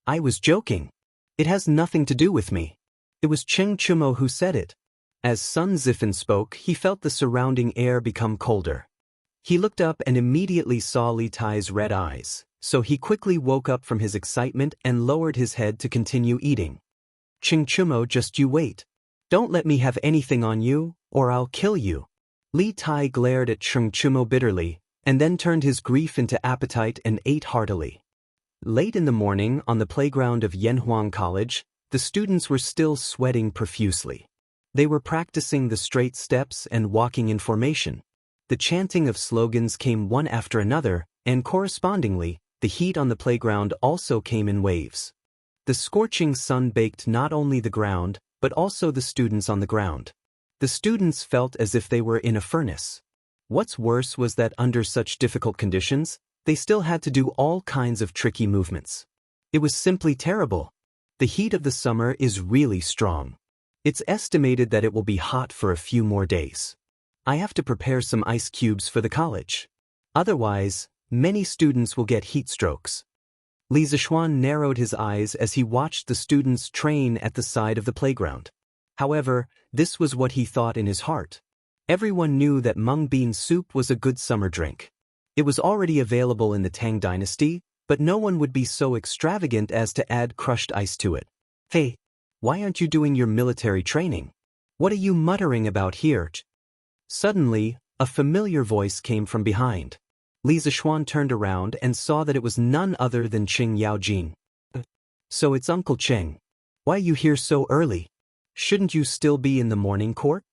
I was joking. It has nothing to do with me. It was Cheng Chumo who said it. As Sun Zifan spoke, he felt the surrounding air become colder. He looked up and immediately saw Li Tai's red eyes, so he quickly woke up from his excitement and lowered his head to continue eating. Cheng Chumo, just you wait. Don't let me have anything on you, or I'll kill you. Li Tai glared at Cheng Chumo bitterly, and then turned his grief into appetite and ate heartily. Late in the morning, on the playground of Yanhuang College, the students were still sweating profusely. They were practicing the straight steps and walking in formation. The chanting of slogans came one after another, and correspondingly, the heat on the playground also came in waves. The scorching sun baked not only the ground, but also the students on the ground. The students felt as if they were in a furnace. What's worse was that under such difficult conditions, they still had to do all kinds of tricky movements. It was simply terrible. The heat of the summer is really strong. It's estimated that it will be hot for a few more days. I have to prepare some ice cubes for the college. Otherwise, many students will get heat strokes. Li Zishuan narrowed his eyes as he watched the students train at the side of the playground. However, this was what he thought in his heart. Everyone knew that mung bean soup was a good summer drink. It was already available in the Tang dynasty, but no one would be so extravagant as to add crushed ice to it. Hey, why aren't you doing your military training? What are you muttering about here? Suddenly, a familiar voice came from behind. Li Zishuan turned around and saw that it was none other than Qing Yaojin. So it's Uncle Cheng. Why are you here so early? Shouldn't you still be in the morning court?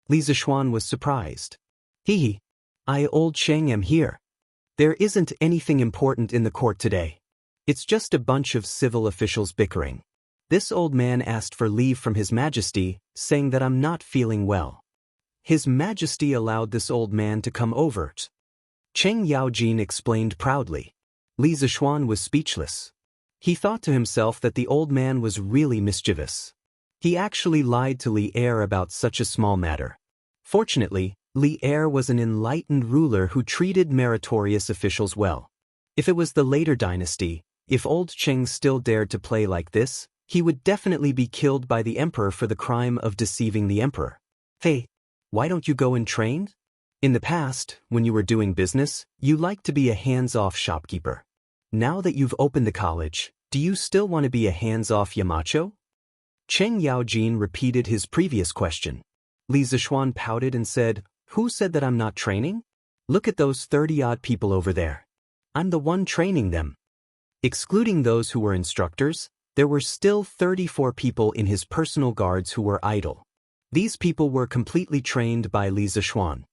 Li Zishuan was surprised. Hee, I, old Cheng, am here. There isn't anything important in the court today. It's just a bunch of civil officials bickering. This old man asked for leave from His Majesty, saying that I'm not feeling well. His Majesty allowed this old man to come over. Cheng Yaojin explained proudly. Li Zishuan was speechless. He thought to himself that the old man was really mischievous. He actually lied to Li Er about such a small matter. Fortunately, Li Er was an enlightened ruler who treated meritorious officials well. If it was the later dynasty, if old Cheng still dared to play like this, he would definitely be killed by the emperor for the crime of deceiving the emperor. Hey, why don't you go and train? In the past, when you were doing business, you liked to be a hands-off shopkeeper. Now that you've opened the college, do you still want to be a hands-off Yamacho? Cheng Yaojin repeated his previous question. Li Zishuan pouted and said, Who said that I'm not training? Look at those 30-odd people over there. I'm the one training them. Excluding those who were instructors, there were still 34 people in his personal guards who were idle. These people were completely trained by Li Zishuan.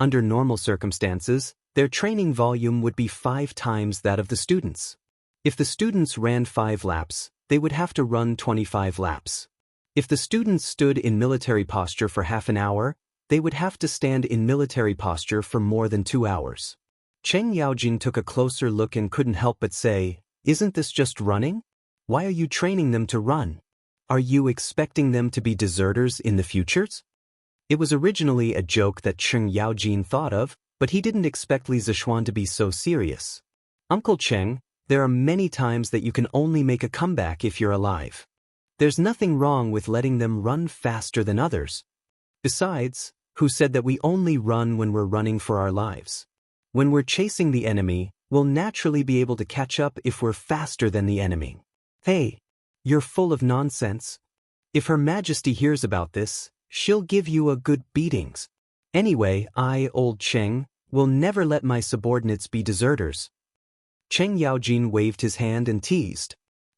Under normal circumstances, their training volume would be 5 times that of the students. If the students ran 5 laps, they would have to run 25 laps. If the students stood in military posture for half an hour, they would have to stand in military posture for more than 2 hours. Cheng Yaojin took a closer look and couldn't help but say, Isn't this just running? Why are you training them to run? Are you expecting them to be deserters in the futures? It was originally a joke that Cheng Yaojin thought of, but he didn't expect Li Zishuan to be so serious. Uncle Cheng, there are many times that you can only make a comeback if you're alive. There's nothing wrong with letting them run faster than others. Besides, who said that we only run when we're running for our lives? When we're chasing the enemy, we'll naturally be able to catch up if we're faster than the enemy. Hey, you're full of nonsense. If Her Majesty hears about this, she'll give you a good beatings. Anyway, I, old Cheng, will never let my subordinates be deserters. Cheng Yaojin waved his hand and teased.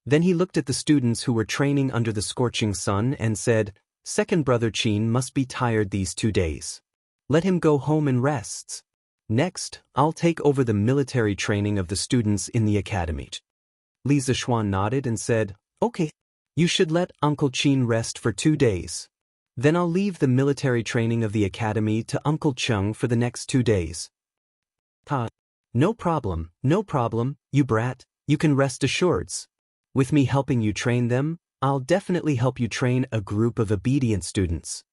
Then he looked at the students who were training under the scorching sun and said, "Second brother Qin must be tired these 2 days. Let him go home and rest. Next, I'll take over the military training of the students in the academy." Li Zishuan nodded and said, "Okay. You should let Uncle Qin rest for 2 days. Then I'll leave the military training of the academy to Uncle Cheng for the next 2 days." No problem, you brat, you can rest assured. With me helping you train them, I'll definitely help you train a group of obedient students.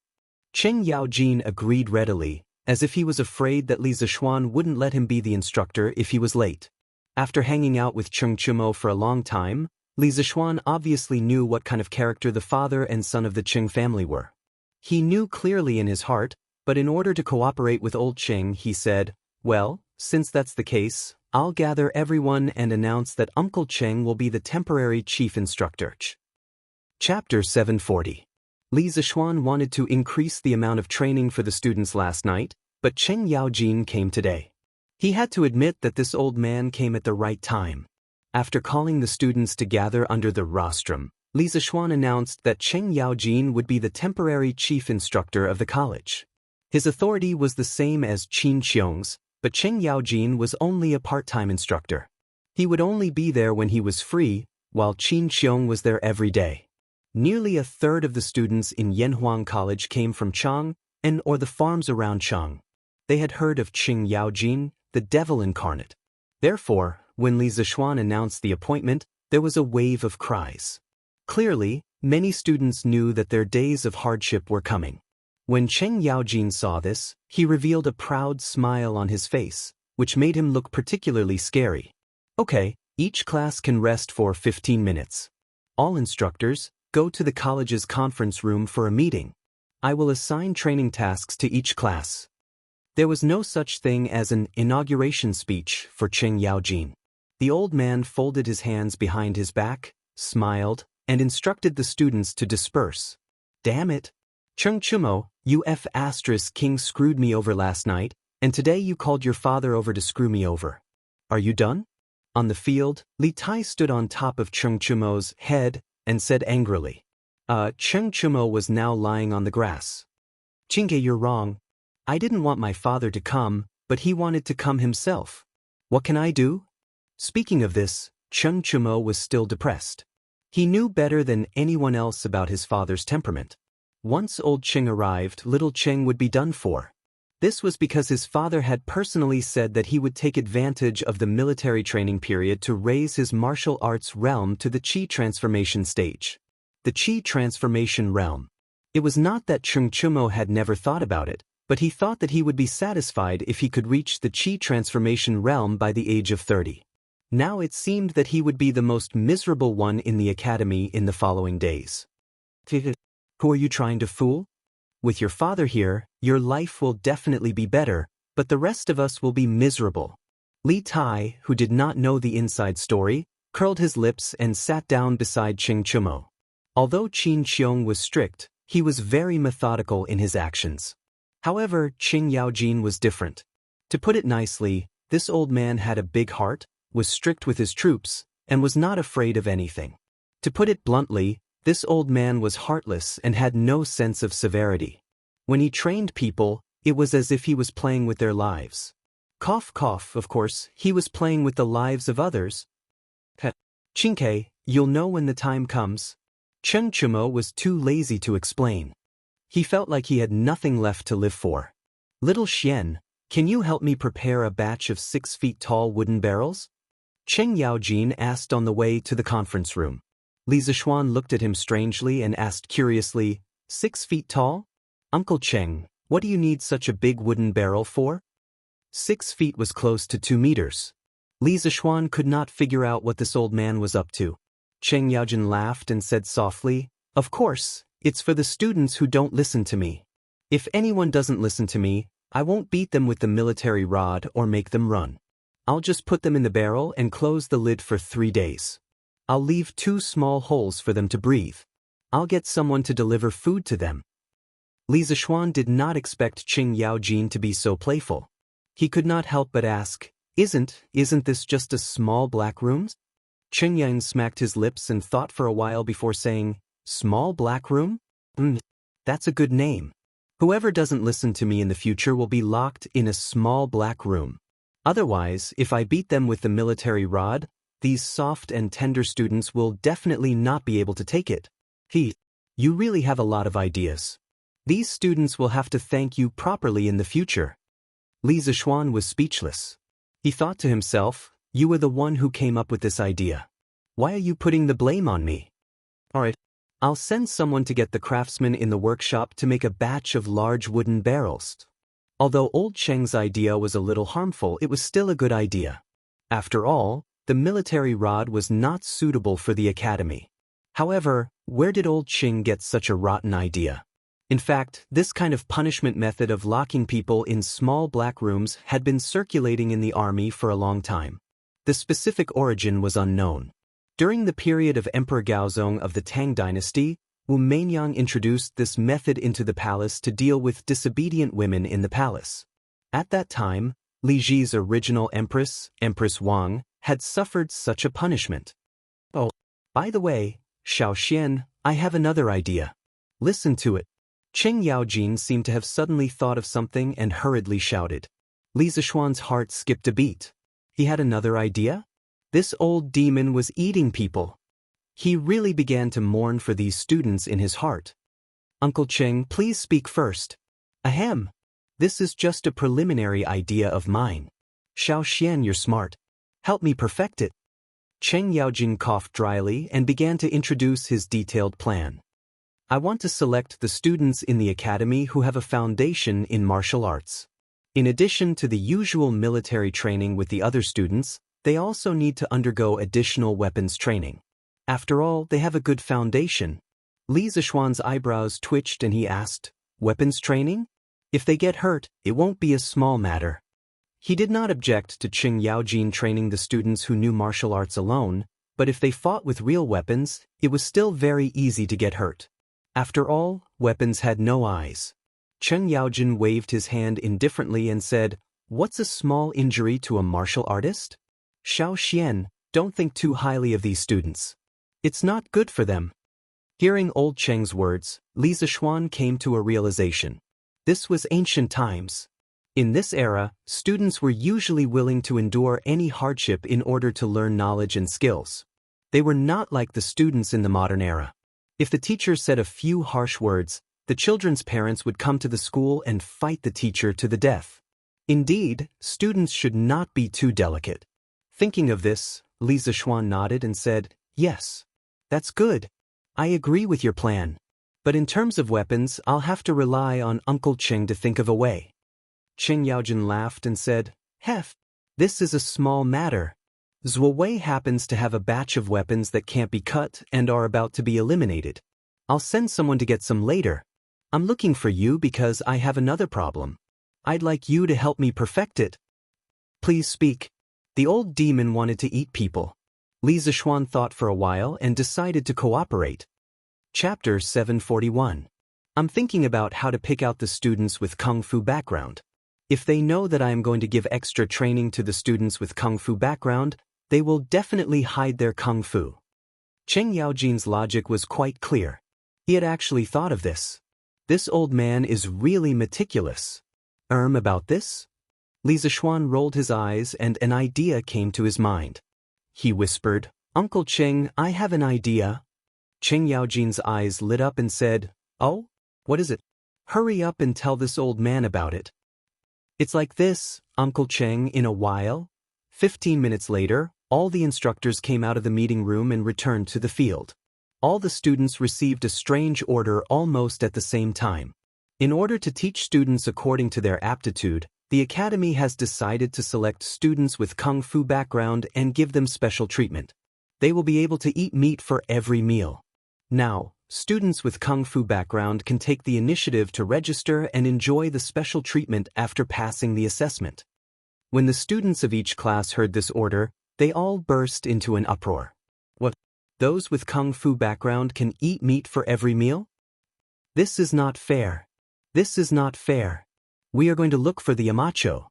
Cheng Yaojin agreed readily, as if he was afraid that Li Zishuan wouldn't let him be the instructor if he was late. After hanging out with Cheng Chumo for a long time, Li Zishuan obviously knew what kind of character the father and son of the Cheng family were. He knew clearly in his heart, but in order to cooperate with old Cheng, he said, "Well, since that's the case, I'll gather everyone and announce that Uncle Cheng will be the temporary chief instructor." Chapter 740. Li Zishuan wanted to increase the amount of training for the students last night, but Cheng Yaojin came today. He had to admit that this old man came at the right time. After calling the students to gather under the rostrum, Li Zishuan announced that Cheng Yaojin would be the temporary chief instructor of the college. His authority was the same as Qin Xiong's, but Cheng Yaojin was only a part-time instructor. He would only be there when he was free, while Qin Xiong was there every day. Nearly a third of the students in Yanhuang College came from Chang or the farms around Chang. They had heard of Cheng Yaojin, the devil incarnate. Therefore, when Li Zishuan announced the appointment, there was a wave of cries. Clearly, many students knew that their days of hardship were coming. When Cheng Yaojin saw this, he revealed a proud smile on his face, which made him look particularly scary. "Okay, each class can rest for 15 minutes. All instructors, go to the college's conference room for a meeting. I will assign training tasks to each class." There was no such thing as an inauguration speech for Cheng Yaojin. The old man folded his hands behind his back, smiled, and instructed the students to disperse. "Damn it! Cheng Chumo, you King screwed me over last night, and today you called your father over to screw me over. Are you done?" On the field, Li Tai stood on top of Cheng Chumo's head and said angrily. Cheng Chumo was now lying on the grass. "Chinge, you're wrong. I didn't want my father to come, but he wanted to come himself. What can I do?" Speaking of this, Cheng Chumo was still depressed. He knew better than anyone else about his father's temperament. Once old Cheng arrived, little Cheng would be done for. This was because his father had personally said that he would take advantage of the military training period to raise his martial arts realm to the Qi transformation stage. The Qi transformation realm. It was not that Cheng Chumo had never thought about it, but he thought that he would be satisfied if he could reach the Qi transformation realm by the age of 30. Now it seemed that he would be the most miserable one in the academy in the following days. "Who are you trying to fool? With your father here, your life will definitely be better, but the rest of us will be miserable." Li Tai, who did not know the inside story, curled his lips and sat down beside Cheng Chumo. Although Qin Xiong was strict, he was very methodical in his actions. However, Cheng Yaojin was different. To put it nicely, this old man had a big heart, was strict with his troops, and was not afraid of anything. To put it bluntly, this old man was heartless and had no sense of severity. When he trained people, it was as if he was playing with their lives. Cough cough, of course, he was playing with the lives of others. "Chinke, you'll know when the time comes." Cheng Chumo was too lazy to explain. He felt like he had nothing left to live for. "Little Xian, can you help me prepare a batch of 6 feet tall wooden barrels?" Cheng Yaojin asked on the way to the conference room. Li Zishuan looked at him strangely and asked curiously, 6 feet tall? "Uncle Cheng, what do you need such a big wooden barrel for?" 6 feet was close to 2 meters. Li Zishuan could not figure out what this old man was up to. Cheng Yaojin laughed and said softly, "Of course, it's for the students who don't listen to me. If anyone doesn't listen to me, I won't beat them with the military rod or make them run. I'll just put them in the barrel and close the lid for 3 days. I'll leave 2 small holes for them to breathe. I'll get someone to deliver food to them." Li Zishuan did not expect Cheng Yaojin to be so playful. He could not help but ask, Isn't this just a small black room?" Cheng Yang smacked his lips and thought for a while before saying, "Small black room? That's a good name. Whoever doesn't listen to me in the future will be locked in a small black room. Otherwise, if I beat them with the military rod, these soft and tender students will definitely not be able to take it." You really have a lot of ideas. These students will have to thank you properly in the future. Li Zishuan was speechless. He thought to himself, "You were the one who came up with this idea. Why are you putting the blame on me?" "Alright, I'll send someone to get the craftsman in the workshop to make a batch of large wooden barrels." Although old Cheng's idea was a little harmful, it was still a good idea. After all, the military rod was not suitable for the academy. However, where did old Cheng get such a rotten idea? In fact, this kind of punishment method of locking people in small black rooms had been circulating in the army for a long time. The specific origin was unknown. During the period of Emperor Gaozong of the Tang dynasty, Wu Mainyang introduced this method into the palace to deal with disobedient women in the palace. At that time, Li Ji's original empress, Empress Wang, had suffered such a punishment. "Oh, by the way, Xiaoxian, I have another idea. Listen to it." Cheng Yaojin seemed to have suddenly thought of something and hurriedly shouted. Li Zishuan's heart skipped a beat. He had another idea? This old demon was eating people. He really began to mourn for these students in his heart. "Uncle Cheng, please speak first." "Ahem. This is just a preliminary idea of mine. Xiaoxian, you're smart. Help me perfect it." Cheng Yaojin coughed dryly and began to introduce his detailed plan. "I want to select the students in the academy who have a foundation in martial arts. In addition to the usual military training with the other students, they also need to undergo additional weapons training. After all, they have a good foundation." Li Zishuan's eyebrows twitched and he asked, "Weapons training? If they get hurt, it won't be a small matter." He did not object to Cheng Yaojin training the students who knew martial arts alone, but if they fought with real weapons, it was still very easy to get hurt. After all, weapons had no eyes. Cheng Yaojin waved his hand indifferently and said, "What's a small injury to a martial artist? Xiaoxian, don't think too highly of these students. It's not good for them." Hearing old Cheng's words, Li Zishuan came to a realization. This was ancient times. In this era, students were usually willing to endure any hardship in order to learn knowledge and skills. They were not like the students in the modern era. If the teacher said a few harsh words, the children's parents would come to the school and fight the teacher to the death. Indeed, students should not be too delicate. Thinking of this, Li Zishuan nodded and said, "Yes. That's good. I agree with your plan. But in terms of weapons, I'll have to rely on Uncle Cheng to think of a way." Cheng Yaojin laughed and said, "Hef, this is a small matter. Zhuo Wei happens to have a batch of weapons that can't be cut and are about to be eliminated. I'll send someone to get some later. I'm looking for you because I have another problem. I'd like you to help me perfect it." "Please speak." The old demon wanted to eat people. Li Zishuan thought for a while and decided to cooperate. Chapter 741. I'm thinking about how to pick out the students with Kung Fu background. If they know that I am going to give extra training to the students with Kung Fu background, they will definitely hide their Kung Fu. Cheng Yaojin's logic was quite clear. He had actually thought of this. This old man is really meticulous. About this? Li Zishuan rolled his eyes and an idea came to his mind. He whispered, "Uncle Cheng, I have an idea." Cheng Yaojin's eyes lit up and said, "Oh? What is it? Hurry up and tell this old man about it." "It's like this, Uncle Cheng, in a while." 15 minutes later, all the instructors came out of the meeting room and returned to the field. All the students received a strange order almost at the same time. In order to teach students according to their aptitude, the academy has decided to select students with Kung Fu background and give them special treatment. They will be able to eat meat for every meal. Now, students with Kung Fu background can take the initiative to register and enjoy the special treatment after passing the assessment. When the students of each class heard this order, they all burst into an uproar. What? Those with Kung Fu background can eat meat for every meal? This is not fair. This is not fair. We are going to look for the Yamacho.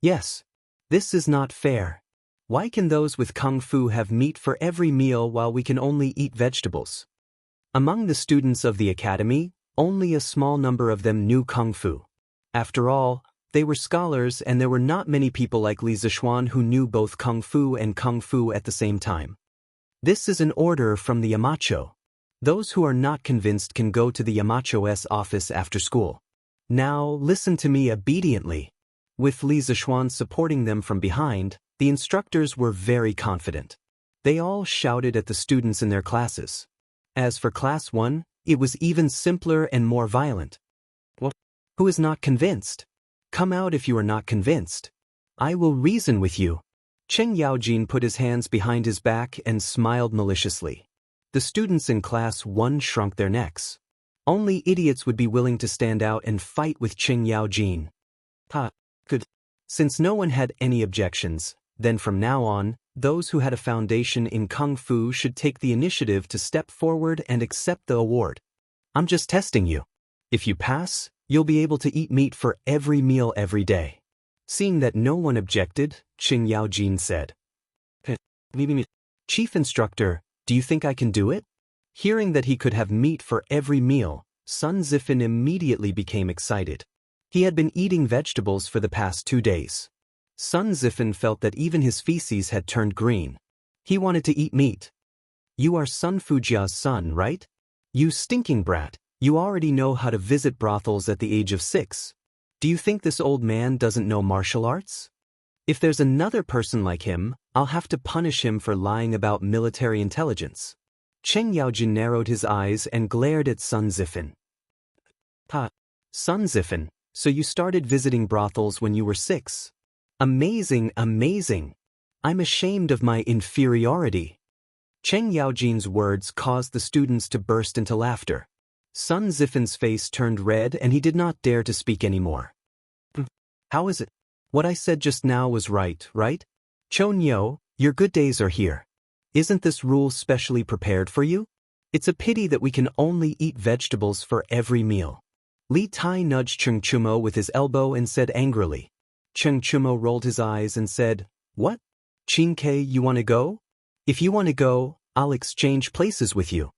Yes. This is not fair. Why can those with kung fu have meat for every meal while we can only eat vegetables? Among the students of the academy, only a small number of them knew kung fu. After all, they were scholars and there were not many people like Li Zishuan who knew both kung fu and kung fu at the same time. This is an order from the Yamacho. Those who are not convinced can go to the Yamacho's office after school. Now listen to me obediently. With Li Zishuan supporting them from behind, the instructors were very confident. They all shouted at the students in their classes. As for Class 1, it was even simpler and more violent. What? Who is not convinced? Come out if you are not convinced. I will reason with you. Cheng Yaojin put his hands behind his back and smiled maliciously. The students in Class 1 shrunk their necks. Only idiots would be willing to stand out and fight with Cheng Yaojin. Good. Since no one had any objections, then from now on, those who had a foundation in Kung Fu should take the initiative to step forward and accept the award. I'm just testing you. If you pass, you'll be able to eat meat for every meal every day. Seeing that no one objected, Cheng Yaojin said, Chief Instructor, do you think I can do it? Hearing that he could have meat for every meal, Sun Zifan immediately became excited. He had been eating vegetables for the past 2 days. Sun Zifan felt that even his feces had turned green. He wanted to eat meat. You are Sun Fujia's son, right? You stinking brat, you already know how to visit brothels at the age of 6. Do you think this old man doesn't know martial arts? If there's another person like him, I'll have to punish him for lying about military intelligence. Cheng Yaojin narrowed his eyes and glared at Sun Zifan. Sun Zifan, so you started visiting brothels when you were 6. Amazing, amazing. I'm ashamed of my inferiority. Cheng Yaojin's words caused the students to burst into laughter. Sun Zifan's face turned red and he did not dare to speak anymore. How is it? What I said just now was right? Chon Yo, your good days are here. Isn't this rule specially prepared for you? It's a pity that we can only eat vegetables for every meal. Li Tai nudged Cheng Chumo with his elbow and said angrily. Cheng Chumo rolled his eyes and said, What? Chin Kei, you want to go? If you want to go, I'll exchange places with you.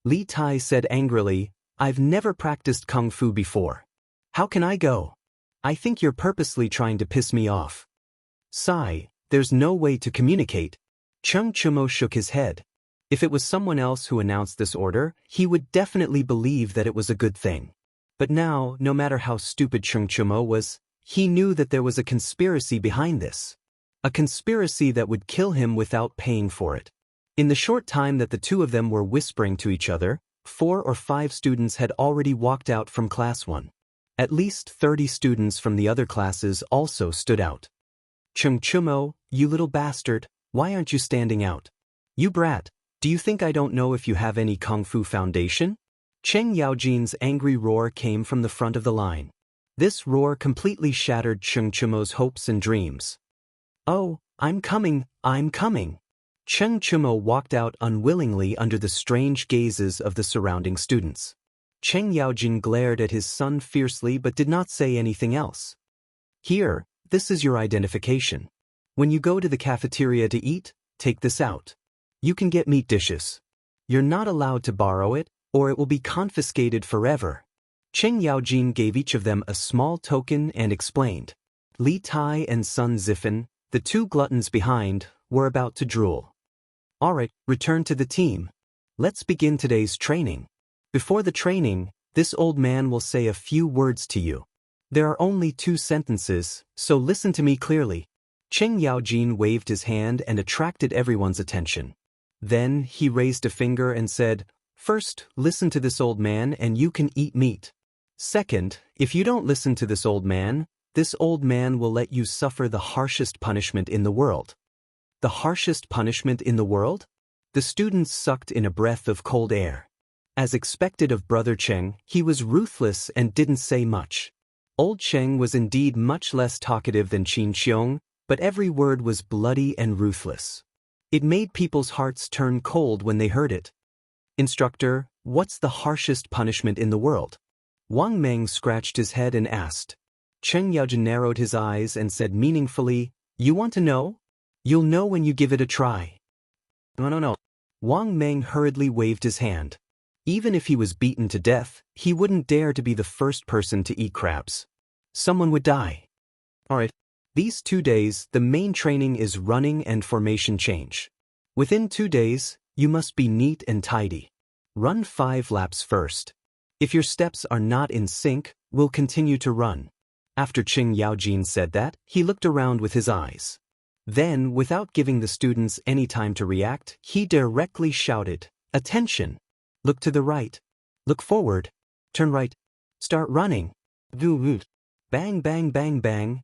Li Tai said angrily, I've never practiced Kung Fu before. How can I go? I think you're purposely trying to piss me off. Sigh, there's no way to communicate. Cheng Chumo shook his head. If it was someone else who announced this order, he would definitely believe that it was a good thing. But now, no matter how stupid Cheng Chumo was, he knew that there was a conspiracy behind this. A conspiracy that would kill him without paying for it. In the short time that the two of them were whispering to each other, 4 or 5 students had already walked out from Class 1. At least 30 students from the other classes also stood out. Cheng Chumo, you little bastard, why aren't you standing out? You brat, do you think I don't know if you have any Kung Fu foundation? Cheng Yaojin's angry roar came from the front of the line. This roar completely shattered Cheng Chumo's hopes and dreams. Oh, I'm coming. Cheng Chumo walked out unwillingly under the strange gazes of the surrounding students. Cheng Yaojin glared at his son fiercely but did not say anything else. Here, this is your identification. When you go to the cafeteria to eat, take this out. You can get meat dishes. You're not allowed to borrow it, or it will be confiscated forever. Cheng Yaojin gave each of them a small token and explained. Li Tai and Sun Zifan, the 2 gluttons behind, were about to drool. Alright, return to the team. Let's begin today's training. Before the training, this old man will say a few words to you. There are only 2 sentences, so listen to me clearly. Cheng Yaojin waved his hand and attracted everyone's attention. Then he raised a finger and said, First, listen to this old man and you can eat meat. Second, if you don't listen to this old man will let you suffer the harshest punishment in the world. The harshest punishment in the world? The students sucked in a breath of cold air. As expected of Brother Cheng, he was ruthless and didn't say much. Old Cheng was indeed much less talkative than Qin Xiong, but every word was bloody and ruthless. It made people's hearts turn cold when they heard it. Instructor, what's the harshest punishment in the world? Wang Meng scratched his head and asked. Cheng Yaojin narrowed his eyes and said meaningfully, You want to know? You'll know when you give it a try. No. Wang Meng hurriedly waved his hand. Even if he was beaten to death, he wouldn't dare to be the first person to eat crabs. Someone would die. Alright. These 2 days, the main training is running and formation change. Within 2 days, you must be neat and tidy. Run 5 laps first. If your steps are not in sync, we'll continue to run. After Qing Yaojin said that, he looked around with his eyes. Then, without giving the students any time to react, he directly shouted, "Attention! Look to the right. Look forward. Turn right. Start running." Bang, bang, bang, bang.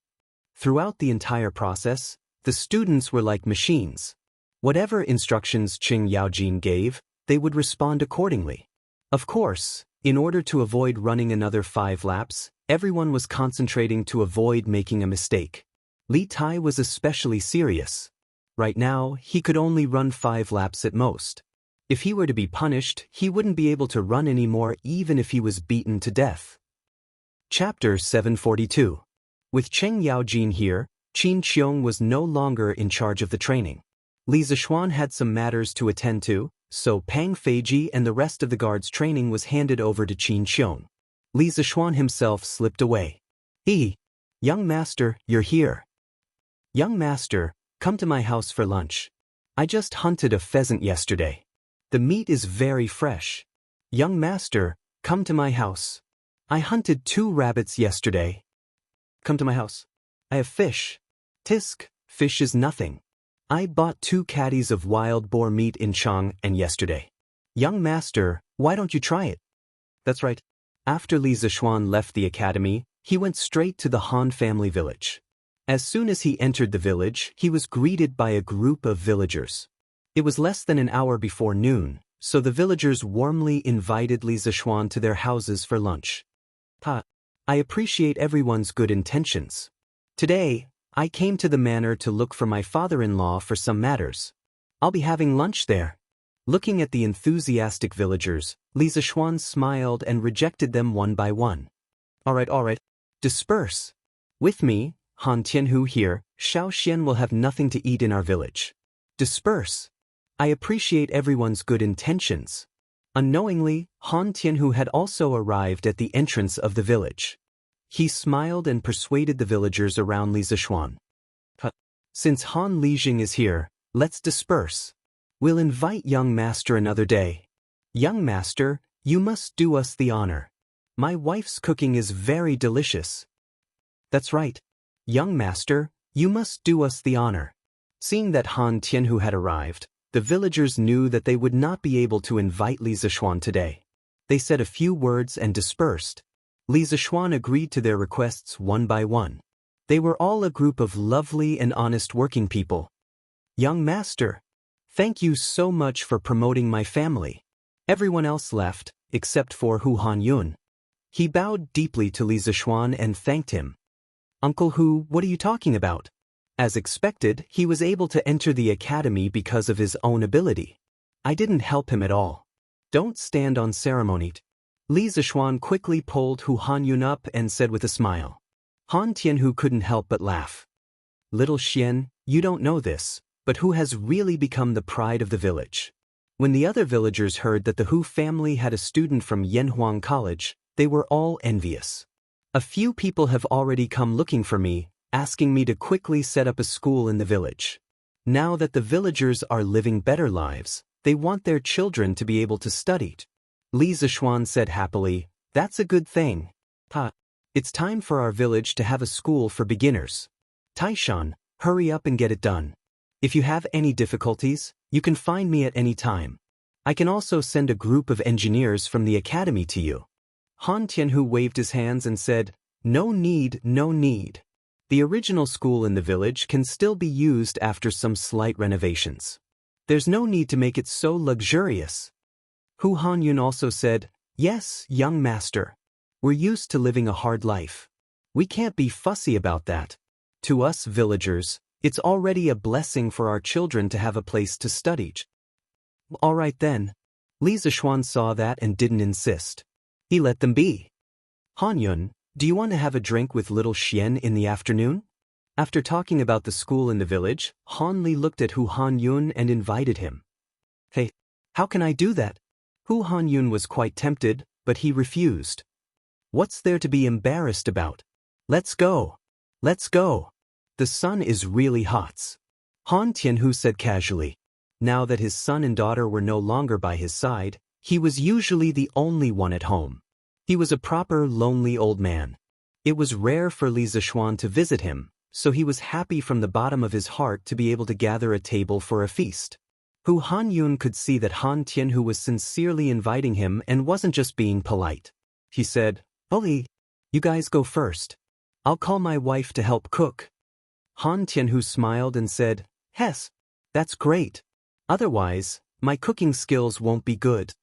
Throughout the entire process, the students were like machines. Whatever instructions Qing Yaojin gave, they would respond accordingly. Of course, in order to avoid running another 5 laps, everyone was concentrating to avoid making a mistake. Li Tai was especially serious. Right now, he could only run 5 laps at most. If he were to be punished, he wouldn't be able to run anymore even if he was beaten to death. Chapter 742. With Cheng Yaojin here, Qin Qiong was no longer in charge of the training. Li Zishuan had some matters to attend to, so Pang Feiji and the rest of the guards' training was handed over to Qin Qiong. Li Zishuan himself slipped away. Young master, you're here. Young master, come to my house for lunch. I just hunted a pheasant yesterday. The meat is very fresh. Young master, come to my house. I hunted 2 rabbits yesterday. Come to my house. I have fish. Tisk, fish is nothing. I bought 2 caddies of wild boar meat in Chang'an yesterday. Young master, why don't you try it? That's right. After Li Zishuan left the academy, he went straight to the Han family village. As soon as he entered the village, he was greeted by a group of villagers. It was less than an hour before noon, so the villagers warmly invited Li Zishuan to their houses for lunch. I appreciate everyone's good intentions. Today, I came to the manor to look for my father-in-law for some matters. I'll be having lunch there. Looking at the enthusiastic villagers, Li Zishuan smiled and rejected them one by one. All right. Disperse. With me, Han Tianhu here, Xiao Xian will have nothing to eat in our village. Disperse. I appreciate everyone's good intentions. Unknowingly, Han Tianhu had also arrived at the entrance of the village. He smiled and persuaded the villagers around Li Zishuan. Since Han Lijing is here, let's disperse. We'll invite young master another day. Young master, you must do us the honor. My wife's cooking is very delicious. That's right. Young master, you must do us the honor. Seeing that Han Tianhu had arrived, the villagers knew that they would not be able to invite Li Zishuan today. They said a few words and dispersed. Li Zishuan agreed to their requests one by one. They were all a group of lovely and honest working people. Young master, thank you so much for promoting my family. Everyone else left, except for Hu Hanyun. He bowed deeply to Li Zishuan and thanked him. Uncle Hu, what are you talking about? As expected, he was able to enter the academy because of his own ability. I didn't help him at all. Don't stand on ceremony. Li Zishuan quickly pulled Hu Hanyun up and said with a smile. Han Tianhu couldn't help but laugh. Little Xian, you don't know this, but Hu has really become the pride of the village. When the other villagers heard that the Hu family had a student from Yanhuang College, they were all envious. A few people have already come looking for me, asking me to quickly set up a school in the village. Now that the villagers are living better lives, they want their children to be able to study. Li Zishuan said happily, that's a good thing. It's time for our village to have a school for beginners. Taishan, hurry up and get it done. If you have any difficulties, you can find me at any time. I can also send a group of engineers from the academy to you. Han Tianhu waved his hands and said, no need. The original school in the village can still be used after some slight renovations. There's no need to make it so luxurious. Hu Hanyun also said, yes, young master. We're used to living a hard life. We can't be fussy about that. To us villagers, it's already a blessing for our children to have a place to study. All right then. Li Zishuan saw that and didn't insist. He let them be. Hanyun, do you want to have a drink with little Xian in the afternoon? After talking about the school in the village, Han Li looked at Hu Han Yun and invited him. Hey, how can I do that? Hu Han Yun was quite tempted, but he refused. What's there to be embarrassed about? Let's go. Let's go. The sun is really hot. Han Tianhu said casually. Now that his son and daughter were no longer by his side, he was usually the only one at home. He was a proper lonely old man. It was rare for Li Zishuan to visit him, so he was happy from the bottom of his heart to be able to gather a table for a feast. Hu Han Yun could see that Han Tianhu was sincerely inviting him and wasn't just being polite. He said, "Oli, you guys go first. I'll call my wife to help cook." Han Tianhu smiled and said, "Hess, that's great. Otherwise, my cooking skills won't be good."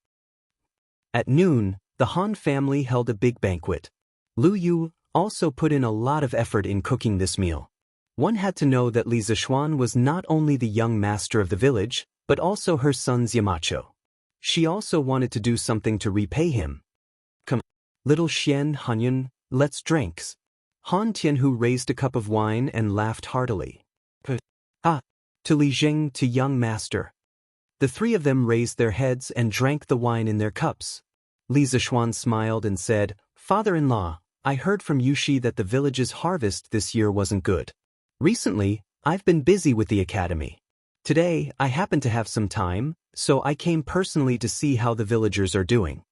At noon, the Han family held a big banquet. Lu Yu also put in a lot of effort in cooking this meal. One had to know that Li Zishuan was not only the young master of the village, but also her son's Yamacho. She also wanted to do something to repay him. "Come, little Xian Hanyun, let's drinks." Han Tianhu raised a cup of wine and laughed heartily. To Li Jing, to young master. The three of them raised their heads and drank the wine in their cups. Li Zishuan smiled and said, "Father-in-law, I heard from Yushi that the village's harvest this year wasn't good. Recently, I've been busy with the academy. Today, I happen to have some time, so I came personally to see how the villagers are doing."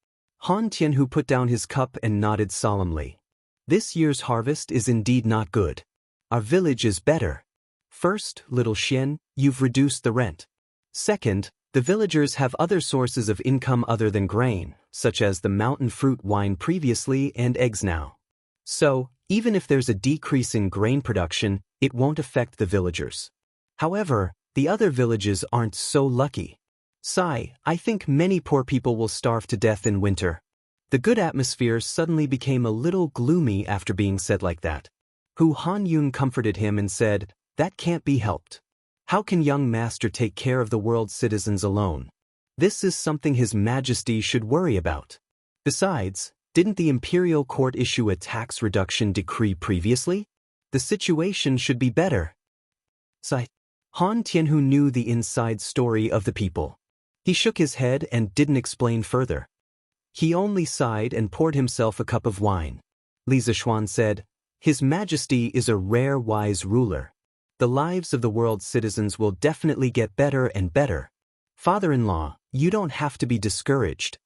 Han Tianhu put down his cup and nodded solemnly. "This year's harvest is indeed not good. Our village is better. First, little Xian, you've reduced the rent. Second, the villagers have other sources of income other than grain, such as the mountain fruit wine previously and eggs now. So, even if there's a decrease in grain production, it won't affect the villagers. However, the other villages aren't so lucky. Sai, I think many poor people will starve to death in winter." The good atmosphere suddenly became a little gloomy after being said like that. Hu Han Yun comforted him and said, "That can't be helped. How can young master take care of the world's citizens alone? This is something His Majesty should worry about. Besides, didn't the imperial court issue a tax reduction decree previously? The situation should be better." Sai. Han Tianhu knew the inside story of the people. He shook his head and didn't explain further. He only sighed and poured himself a cup of wine. Li Zishuan said, "His Majesty is a rare wise ruler. The lives of the world's citizens will definitely get better and better. Father-in-law, you don't have to be discouraged."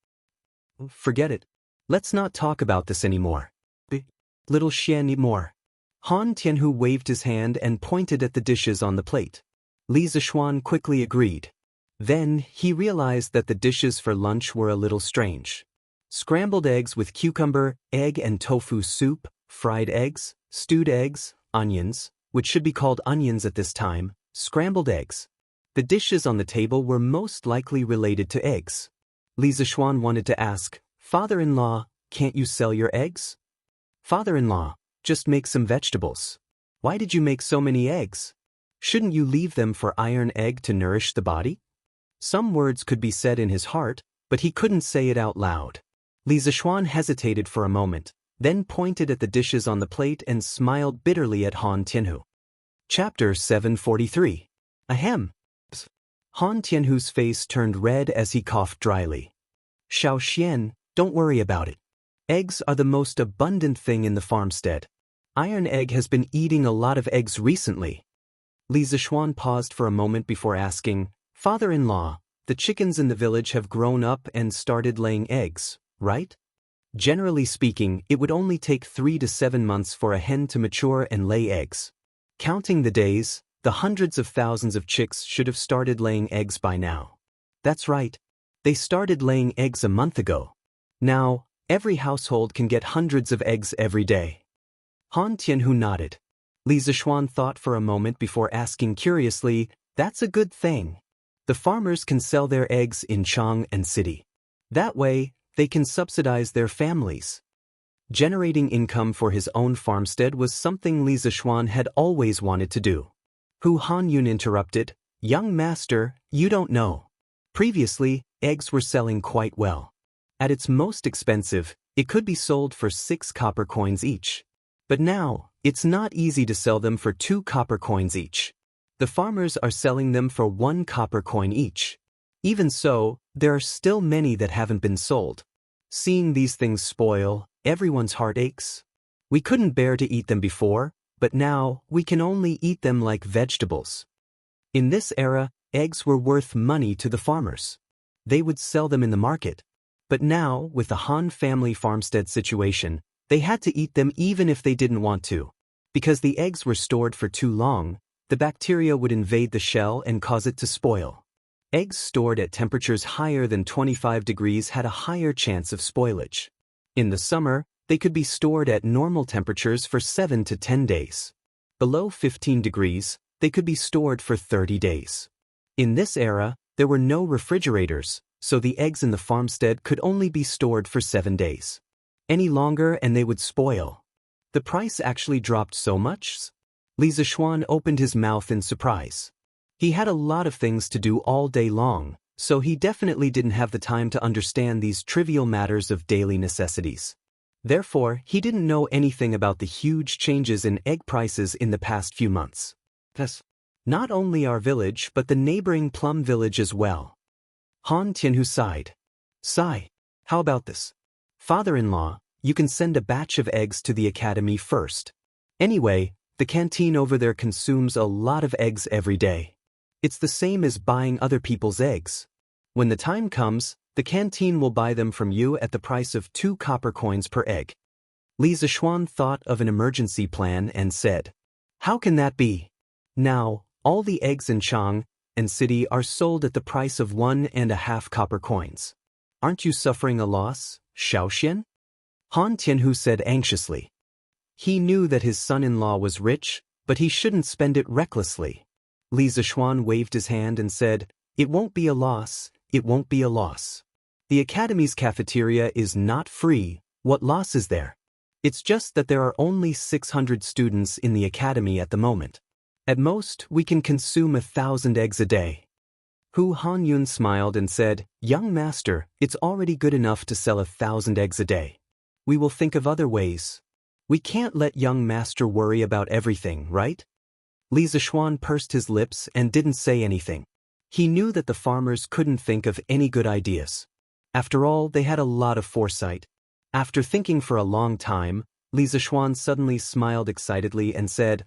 "Forget it. Let's not talk about this anymore. Little Xian eat more." Han Tianhu waved his hand and pointed at the dishes on the plate. Li Zishuan quickly agreed. Then, he realized that the dishes for lunch were a little strange. Scrambled eggs with cucumber, egg and tofu soup, fried eggs, stewed eggs, onions, which should be called onions at this time, scrambled eggs. The dishes on the table were most likely related to eggs. Li Zishuan wanted to ask, "Father-in-law, can't you sell your eggs?" "Father-in-law, just make some vegetables. Why did you make so many eggs? Shouldn't you leave them for iron egg to nourish the body?" Some words could be said in his heart, but he couldn't say it out loud. Li Zishuan hesitated for a moment, then pointed at the dishes on the plate and smiled bitterly at Han Tianhu. Chapter 743. Ahem. Han Tianhu's face turned red as he coughed dryly. "Xiao Xian, don't worry about it. Eggs are the most abundant thing in the farmstead. Iron Egg has been eating a lot of eggs recently." Li Zishuan paused for a moment before asking, "Father-in-law, the chickens in the village have grown up and started laying eggs, right? Generally speaking, it would only take 3 to 7 months for a hen to mature and lay eggs. Counting the days, the hundreds of thousands of chicks should have started laying eggs by now." "That's right. They started laying eggs a month ago. Now, every household can get hundreds of eggs every day." Han Tianhu nodded. Li Zishuan thought for a moment before asking curiously, "That's a good thing. The farmers can sell their eggs in Chang and city. That way, they can subsidize their families." Generating income for his own farmstead was something Li Zishuan had always wanted to do. Hu Han Yun interrupted, "Young master, you don't know. Previously, eggs were selling quite well. At its most expensive, it could be sold for 6 copper coins each. But now, it's not easy to sell them for 2 copper coins each. The farmers are selling them for 1 copper coin each. Even so, there are still many that haven't been sold. Seeing these things spoil, everyone's heart aches. We couldn't bear to eat them before, but now, we can only eat them like vegetables. In this era, eggs were worth money to the farmers. They would sell them in the market. But now, with the Han family farmstead situation, they had to eat them even if they didn't want to. Because the eggs were stored for too long, the bacteria would invade the shell and cause it to spoil. Eggs stored at temperatures higher than 25 degrees had a higher chance of spoilage. In the summer, they could be stored at normal temperatures for 7 to 10 days. Below 15 degrees, they could be stored for 30 days. In this era, there were no refrigerators, so the eggs in the farmstead could only be stored for 7 days. Any longer and they would spoil. The price actually dropped so much? Li Zishuan opened his mouth in surprise. He had a lot of things to do all day long, so he definitely didn't have the time to understand these trivial matters of daily necessities. Therefore, he didn't know anything about the huge changes in egg prices in the past few months. Thus, not only our village but the neighboring plum village as well. Han Tianhu sighed. Sigh. How about this? Father-in-law, you can send a batch of eggs to the academy first. Anyway, the canteen over there consumes a lot of eggs every day. It's the same as buying other people's eggs. When the time comes, the canteen will buy them from you at the price of 2 copper coins per egg. Li Zishuan thought of an emergency plan and said, How can that be? Now, all the eggs in Chang and city are sold at the price of 1.5 copper coins. Aren't you suffering a loss, Xiaoxian? Han Tianhu said anxiously. He knew that his son-in-law was rich, but he shouldn't spend it recklessly. Li Zishuan waved his hand and said, It won't be a loss, it won't be a loss. The academy's cafeteria is not free, what loss is there? It's just that there are only 600 students in the academy at the moment. At most, we can consume 1,000 eggs a day. Hu Hanyun smiled and said, Young master, it's already good enough to sell 1,000 eggs a day. We will think of other ways. We can't let young master worry about everything, right? Li Zishuan pursed his lips and didn't say anything. He knew that the farmers couldn't think of any good ideas. After all, they had a lot of foresight. After thinking for a long time, Li Zishuan suddenly smiled excitedly and said,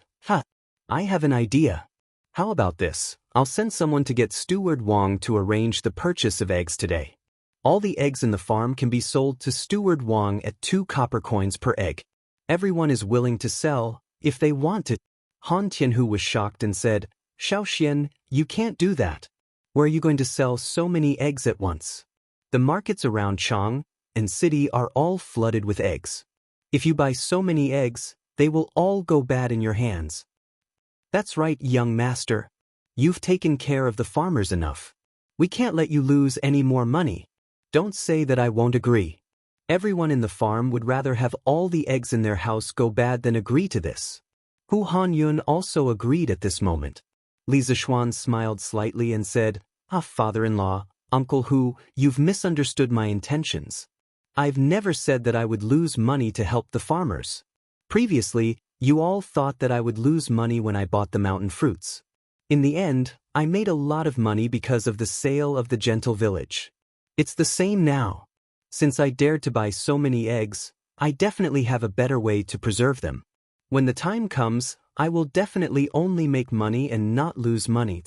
I have an idea. How about this? I'll send someone to get Steward Wang to arrange the purchase of eggs today. All the eggs in the farm can be sold to Steward Wang at 2 copper coins per egg. Everyone is willing to sell, if they want it. Han Tianhu was shocked and said, Xiaoxian, you can't do that. Where are you going to sell so many eggs at once? The markets around Chang and city are all flooded with eggs. If you buy so many eggs, they will all go bad in your hands. That's right, young master. You've taken care of the farmers enough. We can't let you lose any more money. Don't say that I won't agree. Everyone in the farm would rather have all the eggs in their house go bad than agree to this. Hu Hanyun also agreed at this moment. Li Zishuan smiled slightly and said, Father-in-law, Uncle Hu, you've misunderstood my intentions. I've never said that I would lose money to help the farmers. Previously, you all thought that I would lose money when I bought the mountain fruits. In the end, I made a lot of money because of the sale of the gentle village. It's the same now. Since I dared to buy so many eggs, I definitely have a better way to preserve them. When the time comes, I will definitely only make money and not lose money.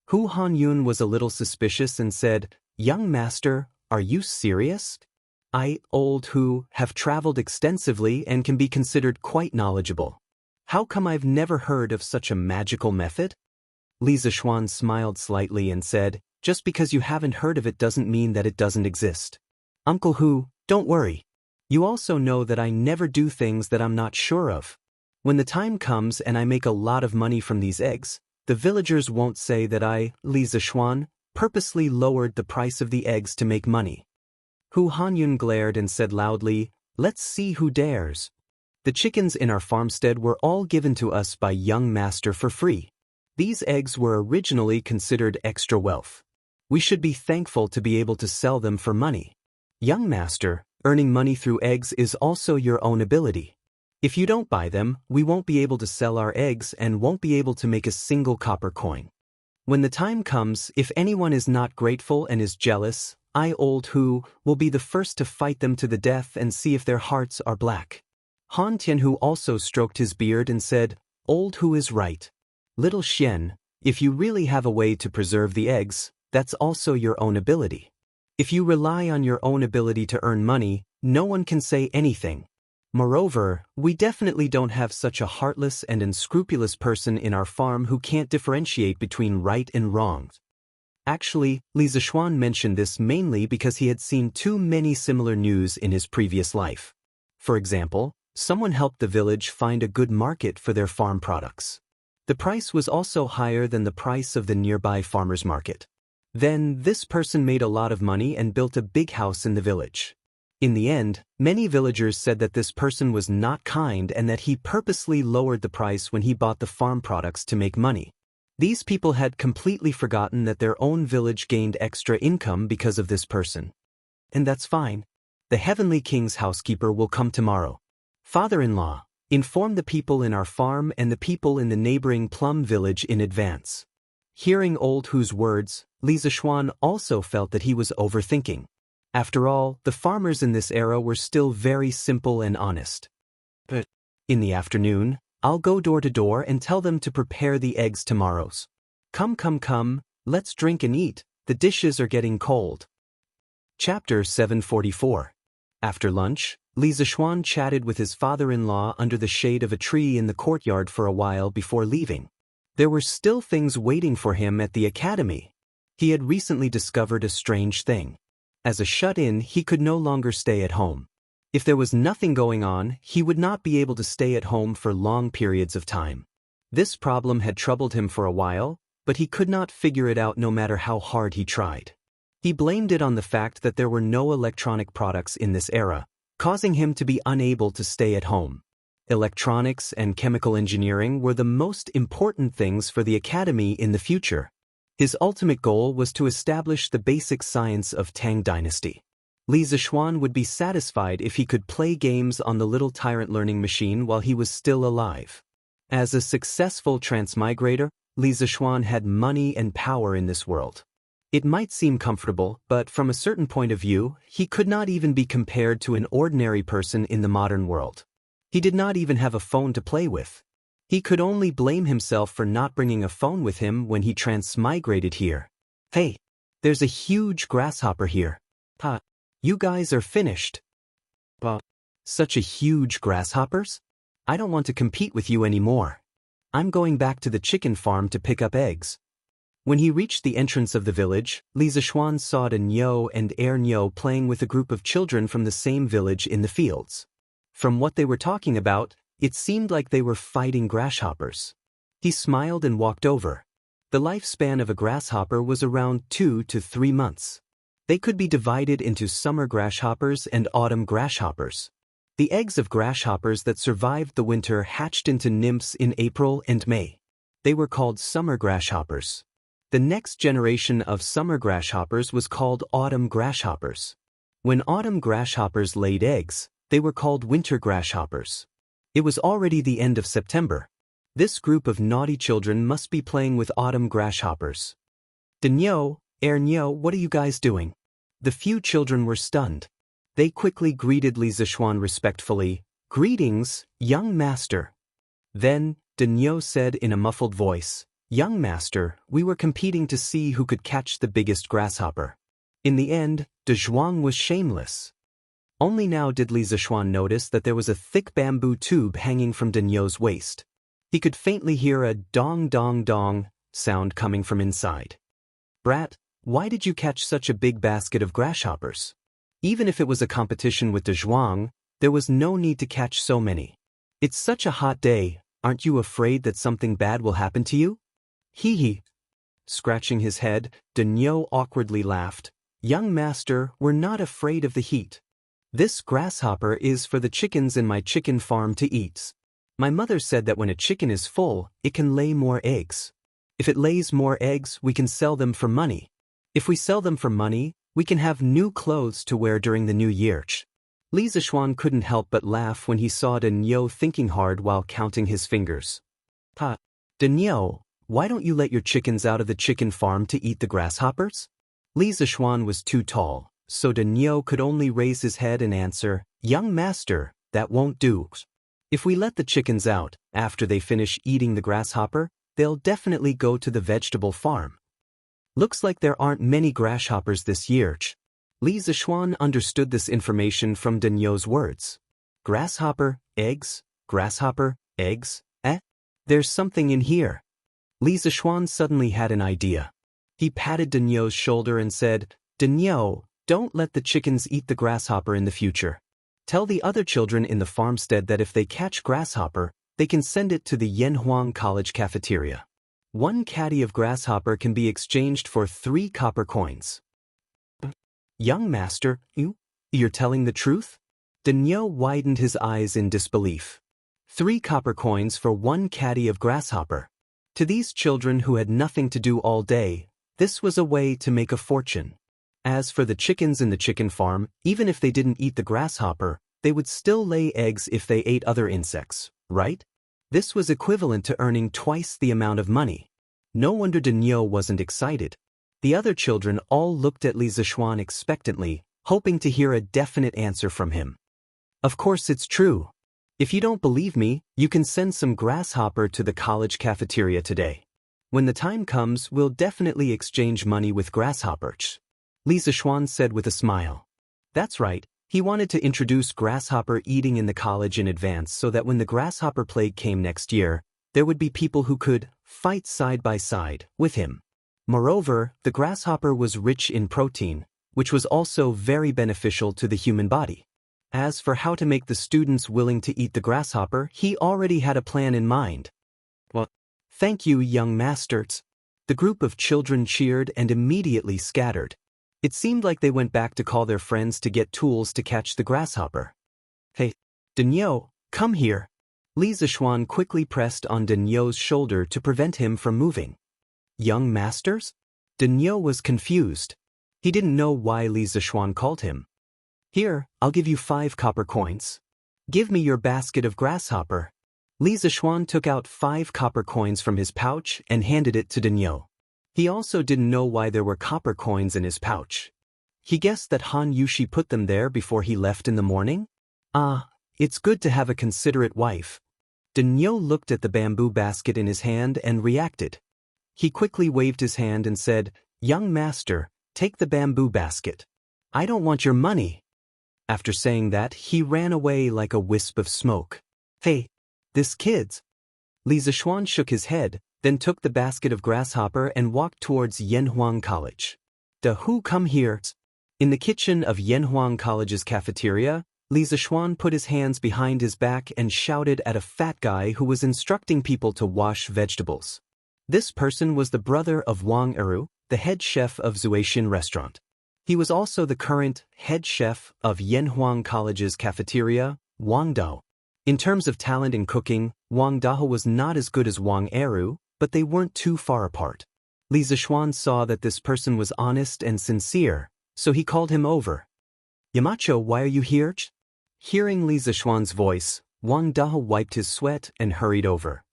Hu Hanyun was a little suspicious and said, Young master, are you serious? I, old Hu, have traveled extensively and can be considered quite knowledgeable. How come I've never heard of such a magical method? Li Zishuan smiled slightly and said, Just because you haven't heard of it doesn't mean that it doesn't exist. Uncle Hu, don't worry. You also know that I never do things that I'm not sure of. When the time comes and I make a lot of money from these eggs, the villagers won't say that I, Li Zishuan, purposely lowered the price of the eggs to make money. Hu Hanyun glared and said loudly, Let's see who dares. The chickens in our farmstead were all given to us by young master for free. These eggs were originally considered extra wealth. We should be thankful to be able to sell them for money. Young master, earning money through eggs is also your own ability. If you don't buy them, we won't be able to sell our eggs and won't be able to make a single copper coin. When the time comes, if anyone is not grateful and is jealous, I, Old Hu, will be the first to fight them to the death and see if their hearts are black. Han Tianhu also stroked his beard and said, Old Hu is right. Little Xian, if you really have a way to preserve the eggs, that's also your own ability. If you rely on your own ability to earn money, no one can say anything. Moreover, we definitely don't have such a heartless and unscrupulous person in our farm who can't differentiate between right and wrong. Actually, Li Zishuan mentioned this mainly because he had seen too many similar news in his previous life. For example, someone helped the village find a good market for their farm products. The price was also higher than the price of the nearby farmer's market. Then, this person made a lot of money and built a big house in the village. In the end, many villagers said that this person was not kind and that he purposely lowered the price when he bought the farm products to make money. These people had completely forgotten that their own village gained extra income because of this person. And that's fine. The Heavenly King's housekeeper will come tomorrow. Father-in-law, inform the people in our farm and the people in the neighboring Plum village in advance. Hearing Old Hu's words, Li Zishuan also felt that he was overthinking. After all, the farmers in this era were still very simple and honest. But in the afternoon, I'll go door to door and tell them to prepare the eggs tomorrows. Come, let's drink and eat, the dishes are getting cold. Chapter 744. After lunch, Li Zishuan chatted with his father-in-law under the shade of a tree in the courtyard for a while before leaving. There were still things waiting for him at the academy. He had recently discovered a strange thing. As a shut-in, he could no longer stay at home. If there was nothing going on, he would not be able to stay at home for long periods of time. This problem had troubled him for a while, but he could not figure it out no matter how hard he tried. He blamed it on the fact that there were no electronic products in this era, causing him to be unable to stay at home. Electronics and chemical engineering were the most important things for the academy in the future. His ultimate goal was to establish the basic science of Tang Dynasty. Li Zishuan would be satisfied if he could play games on the little tyrant learning machine while he was still alive. As a successful transmigrator, Li Zishuan had money and power in this world. It might seem comfortable, but from a certain point of view, he could not even be compared to an ordinary person in the modern world. He did not even have a phone to play with. He could only blame himself for not bringing a phone with him when he transmigrated here. Hey, there's a huge grasshopper here. Ha, you guys are finished. But such a huge grasshoppers? I don't want to compete with you anymore. I'm going back to the chicken farm to pick up eggs. When he reached the entrance of the village, Li Zishuan saw Niu and Niu playing with a group of children from the same village in the fields. From what they were talking about, it seemed like they were fighting grasshoppers. He smiled and walked over. The lifespan of a grasshopper was around 2 to 3 months. They could be divided into summer grasshoppers and autumn grasshoppers. The eggs of grasshoppers that survived the winter hatched into nymphs in April and May. They were called summer grasshoppers. The next generation of summer grasshoppers was called autumn grasshoppers. When autumn grasshoppers laid eggs, they were called winter grasshoppers. It was already the end of September. This group of naughty children must be playing with autumn grasshoppers. Niu, Niu, what are you guys doing? The few children were stunned. They quickly greeted Li Zishuan respectfully. Greetings, young master. Then, Niu said in a muffled voice, Young master, we were competing to see who could catch the biggest grasshopper. In the end, De Zhuang was shameless. Only now did Li Zishuan notice that there was a thick bamboo tube hanging from Niu's waist. He could faintly hear a dong dong dong sound coming from inside. Brat, why did you catch such a big basket of grasshoppers? Even if it was a competition with De Zhuang, there was no need to catch so many. It's such a hot day, aren't you afraid that something bad will happen to you? Hee hee. Scratching his head, Niu awkwardly laughed. Young master, we're not afraid of the heat. This grasshopper is for the chickens in my chicken farm to eat. My mother said that when a chicken is full, it can lay more eggs. If it lays more eggs, we can sell them for money. If we sell them for money, we can have new clothes to wear during the new year. Li Zishuan couldn't help but laugh when he saw Daniel thinking hard while counting his fingers. Daniel, why don't you let your chickens out of the chicken farm to eat the grasshoppers? Li Zishuan was too tall, so Daniel could only raise his head and answer, Young master, that won't do. If we let the chickens out, after they finish eating the grasshopper, they'll definitely go to the vegetable farm. Looks like there aren't many grasshoppers this year. Li Zishuan understood this information from Daniel's words. Grasshopper, eggs, eh? There's something in here. Li Zishuan suddenly had an idea. He patted Daniel's shoulder and said, Daniel, don't let the chickens eat the grasshopper in the future. Tell the other children in the farmstead that if they catch grasshopper, they can send it to the Yanhuang College cafeteria. 1 caddy of grasshopper can be exchanged for 3 copper coins. Young master, you're telling the truth? Daniel widened his eyes in disbelief. 3 copper coins for 1 caddy of grasshopper. To these children who had nothing to do all day, this was a way to make a fortune. As for the chickens in the chicken farm, even if they didn't eat the grasshopper, they would still lay eggs if they ate other insects, right? This was equivalent to earning twice the amount of money. No wonder Daniel wasn't excited. The other children all looked at Li Zishuan expectantly, hoping to hear a definite answer from him. Of course it's true. If you don't believe me, you can send some grasshopper to the college cafeteria today. When the time comes, we'll definitely exchange money with grasshoppers. Li Zishuan said with a smile. That's right, he wanted to introduce grasshopper eating in the college in advance so that when the grasshopper plague came next year, there would be people who could fight side by side with him. Moreover, the grasshopper was rich in protein, which was also very beneficial to the human body. As for how to make the students willing to eat the grasshopper, he already had a plan in mind. Well, thank you, young masters. The group of children cheered and immediately scattered. It seemed like they went back to call their friends to get tools to catch the grasshopper. Hey, Daniel, come here. Li Zishuan quickly pressed on Daniel's shoulder to prevent him from moving. Young masters? Daniel was confused. He didn't know why Li Zishuan called him. Here, I'll give you 5 copper coins. Give me your basket of grasshopper. Li Zishuan took out 5 copper coins from his pouch and handed it to Daniel. He also didn't know why there were copper coins in his pouch. He guessed that Han Yushi put them there before he left in the morning? It's good to have a considerate wife. Daniel looked at the bamboo basket in his hand and reacted. He quickly waved his hand and said, Young master, take the bamboo basket. I don't want your money. After saying that, he ran away like a wisp of smoke. Hey, this kid's. Li Zishuan shook his head, then took the basket of grasshopper and walked towards Yanhuang College. Who come here? In the kitchen of Yanhuang College's cafeteria, Li Zishuan put his hands behind his back and shouted at a fat guy who was instructing people to wash vegetables. This person was the brother of Wang Eru, the head chef of Zuaixin restaurant. He was also the current head chef of Yanhuang College's cafeteria, Wang Dao. In terms of talent in cooking, Wang Dao was not as good as Wang Eru, but they weren't too far apart. Li Zishuan saw that this person was honest and sincere, so he called him over. Yamacho, why are you here? Hearing Li Zishuan's voice, Wang Dao wiped his sweat and hurried over.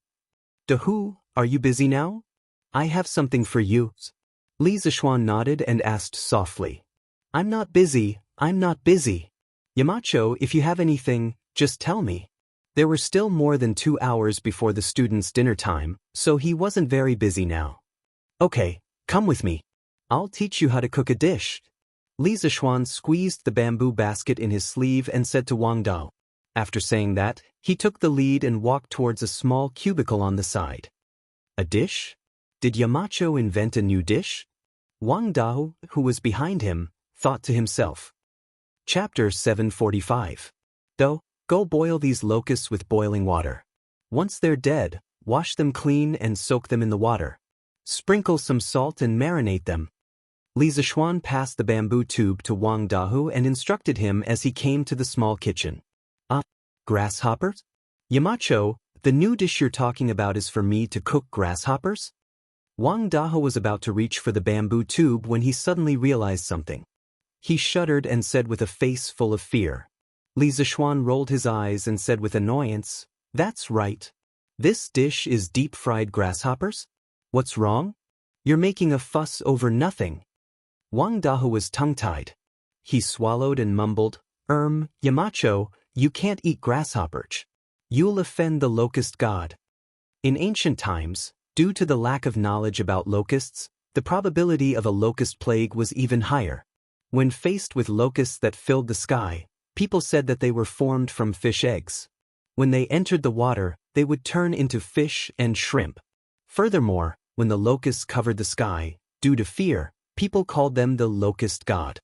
Dahu, are you busy now? I have something for you. Li Zishuan nodded and asked softly. I'm not busy. Yamacho, if you have anything, just tell me. There were still more than 2 hours before the students' dinner time, so he wasn't very busy now. Okay, come with me. I'll teach you how to cook a dish. Li Zishuan squeezed the bamboo basket in his sleeve and said to Wang Dao. After saying that, he took the lead and walked towards a small cubicle on the side. A dish? Did Yamacho invent a new dish? Wang Dao, who was behind him, thought to himself. Chapter 745. Go boil these locusts with boiling water. Once they're dead, wash them clean and soak them in the water. Sprinkle some salt and marinate them. Li Zishuan passed the bamboo tube to Wang Dao and instructed him as he came to the small kitchen. Grasshoppers? Yamacho, the new dish you're talking about is for me to cook grasshoppers? Wang Dao was about to reach for the bamboo tube when he suddenly realized something. He shuddered and said with a face full of fear. Li Zishuan rolled his eyes and said with annoyance, "That's right. This dish is deep-fried grasshoppers? What's wrong? You're making a fuss over nothing." Wang Dahe was tongue-tied. He swallowed and mumbled, Yamacho, you can't eat grasshoppers. You'll offend the locust god." In ancient times, due to the lack of knowledge about locusts, the probability of a locust plague was even higher. When faced with locusts that filled the sky, people said that they were formed from fish eggs. When they entered the water, they would turn into fish and shrimp. Furthermore, when the locusts covered the sky, due to fear, people called them the locust god.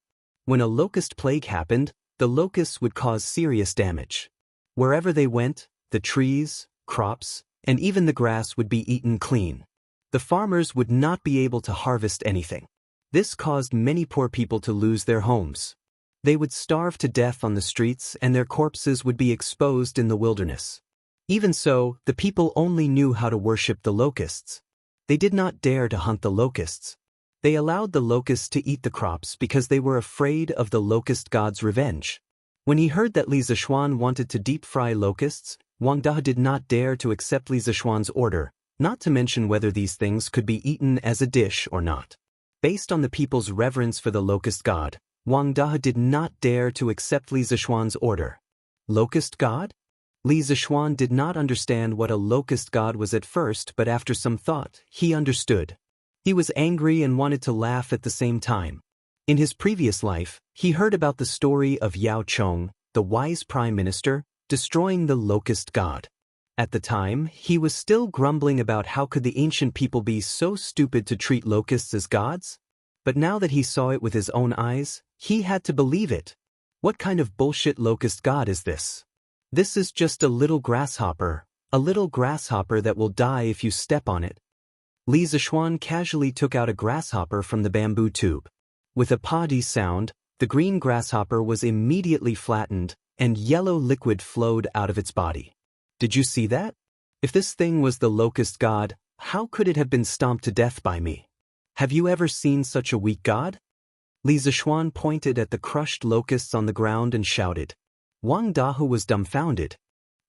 When a locust plague happened, the locusts would cause serious damage. Wherever they went, the trees, crops, and even the grass would be eaten clean. The farmers would not be able to harvest anything. This caused many poor people to lose their homes. They would starve to death on the streets and their corpses would be exposed in the wilderness. Even so, the people only knew how to worship the locusts. They did not dare to hunt the locusts. They allowed the locusts to eat the crops because they were afraid of the locust god's revenge. When he heard that Li Zishuan wanted to deep-fry locusts, Wang Dahe did not dare to accept Li Zishuan's order, not to mention whether these things could be eaten as a dish or not. Based on the people's reverence for the locust god, Wang Dahe did not dare to accept Li Zishuan's order. Locust god? Li Zishuan did not understand what a locust god was at first, but after some thought, he understood. He was angry and wanted to laugh at the same time. In his previous life, he heard about the story of Yao Chong, the wise prime minister, destroying the locust god. At the time, he was still grumbling about how could the ancient people be so stupid to treat locusts as gods? But now that he saw it with his own eyes, he had to believe it. What kind of bullshit locust god is this? This is just a little grasshopper that will die if you step on it. Li Zishuan casually took out a grasshopper from the bamboo tube. With a pa-dee sound, the green grasshopper was immediately flattened, and yellow liquid flowed out of its body. Did you see that? If this thing was the locust god, how could it have been stomped to death by me? Have you ever seen such a weak god? Li Zishuan pointed at the crushed locusts on the ground and shouted. Wang Dahe was dumbfounded.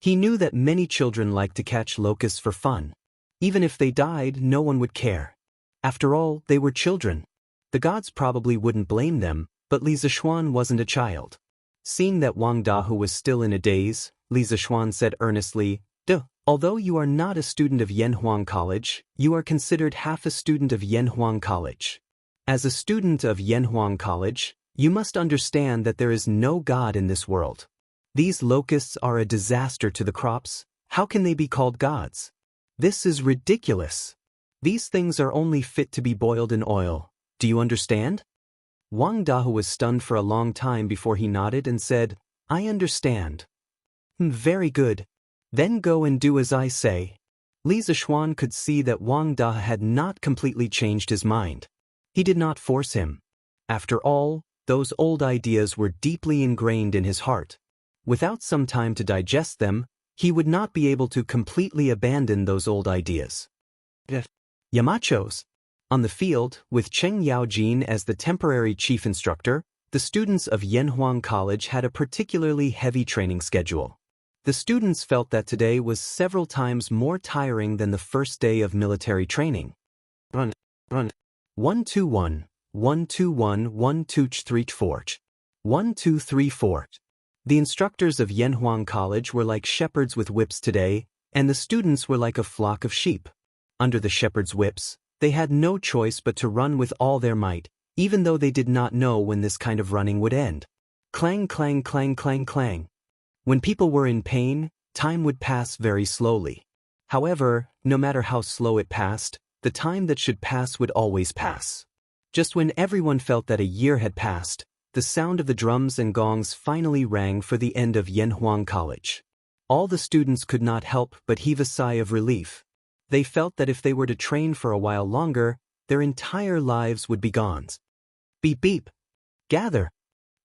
He knew that many children liked to catch locusts for fun. Even if they died, no one would care. After all, they were children. The gods probably wouldn't blame them, but Li Zishuan wasn't a child. Seeing that Wang Dahe was still in a daze, Li Zishuan said earnestly, Although you are not a student of Yanhuang College, you are considered half a student of Yanhuang College. As a student of Yanhuang College, you must understand that there is no god in this world. These locusts are a disaster to the crops. How can they be called gods? This is ridiculous. These things are only fit to be boiled in oil. Do you understand? Wang Dahe was stunned for a long time before he nodded and said, I understand. Very good. Then go and do as I say. Li Zishuan could see that Wang Dahe had not completely changed his mind. He did not force him. After all, those old ideas were deeply ingrained in his heart. Without some time to digest them, he would not be able to completely abandon those old ideas. Yamachos. On the field, with Cheng Yaojin as the temporary chief instructor, the students of Yanhuang College had a particularly heavy training schedule. The students felt that today was several times more tiring than the first day of military training. Run. 121, 121, 123 1234. The instructors of Yanhuang College were like shepherds with whips today, and the students were like a flock of sheep. Under the shepherd's whips, they had no choice but to run with all their might, even though they did not know when this kind of running would end. Clang, clang, clang, clang, clang. When people were in pain, time would pass very slowly. However, no matter how slow it passed, the time that should pass would always pass. Just when everyone felt that a year had passed, the sound of the drums and gongs finally rang for the end of Yanhuang College. All the students could not help but heave a sigh of relief. They felt that if they were to train for a while longer, their entire lives would be gone. Beep beep. Gather.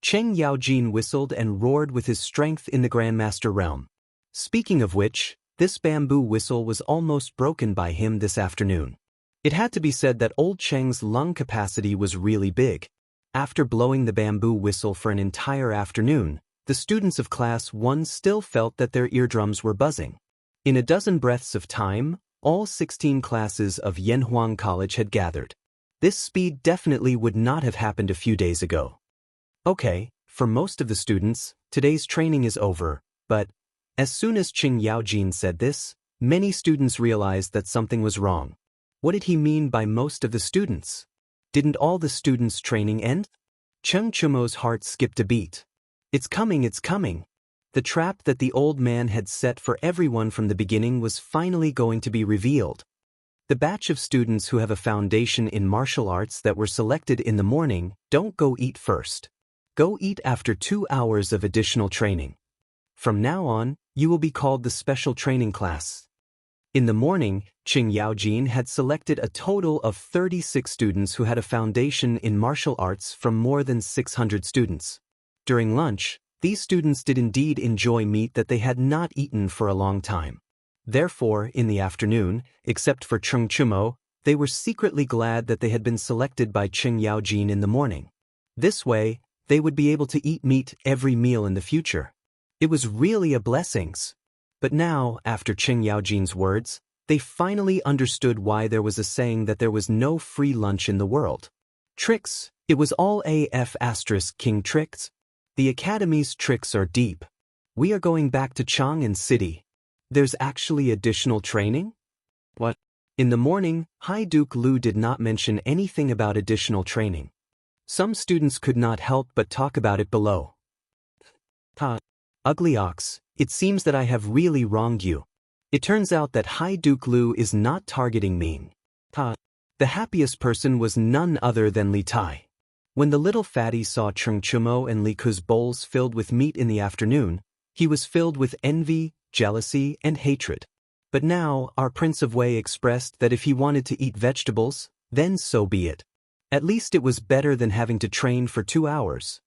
Cheng Yaojin whistled and roared with his strength in the Grandmaster realm. Speaking of which, this bamboo whistle was almost broken by him this afternoon. It had to be said that old Cheng's lung capacity was really big. After blowing the bamboo whistle for an entire afternoon, the students of Class 1 still felt that their eardrums were buzzing. In a dozen breaths of time, all 16 classes of Yanhuang College had gathered. This speed definitely would not have happened a few days ago. Okay, for most of the students, today's training is over, but as soon as Qing Yaojin said this, many students realized that something was wrong. What did he mean by most of the students? Didn't all the students' training end? Cheng Chumo's heart skipped a beat. It's coming, it's coming. The trap that the old man had set for everyone from the beginning was finally going to be revealed. The batch of students who have a foundation in martial arts that were selected in the morning don't go eat first. Go eat after 2 hours of additional training. From now on, you will be called the special training class. In the morning, Qing Yaojin had selected a total of 36 students who had a foundation in martial arts from more than 600 students. During lunch, these students did indeed enjoy meat that they had not eaten for a long time. Therefore, in the afternoon, except for Cheng Chumo, they were secretly glad that they had been selected by Qing Yaojin in the morning. This way, they would be able to eat meat every meal in the future. It was really a blessing. But now, after Qing Yaojin's words, they finally understood why there was a saying that there was no free lunch in the world. Tricks, it was all AF * King tricks. The Academy's tricks are deep. We are going back to Chang'an City. There's actually additional training? What? In the morning, High Duke Lu did not mention anything about additional training. Some students could not help but talk about it below. Ugly ox, it seems that I have really wronged you. It turns out that High Duke Lu is not targeting me. The happiest person was none other than Li Tai. When the little fatty saw Cheng Chumo and Li Ku's bowls filled with meat in the afternoon, he was filled with envy, jealousy, and hatred. But now, our Prince of Wei expressed that if he wanted to eat vegetables, then so be it. At least it was better than having to train for 2 hours.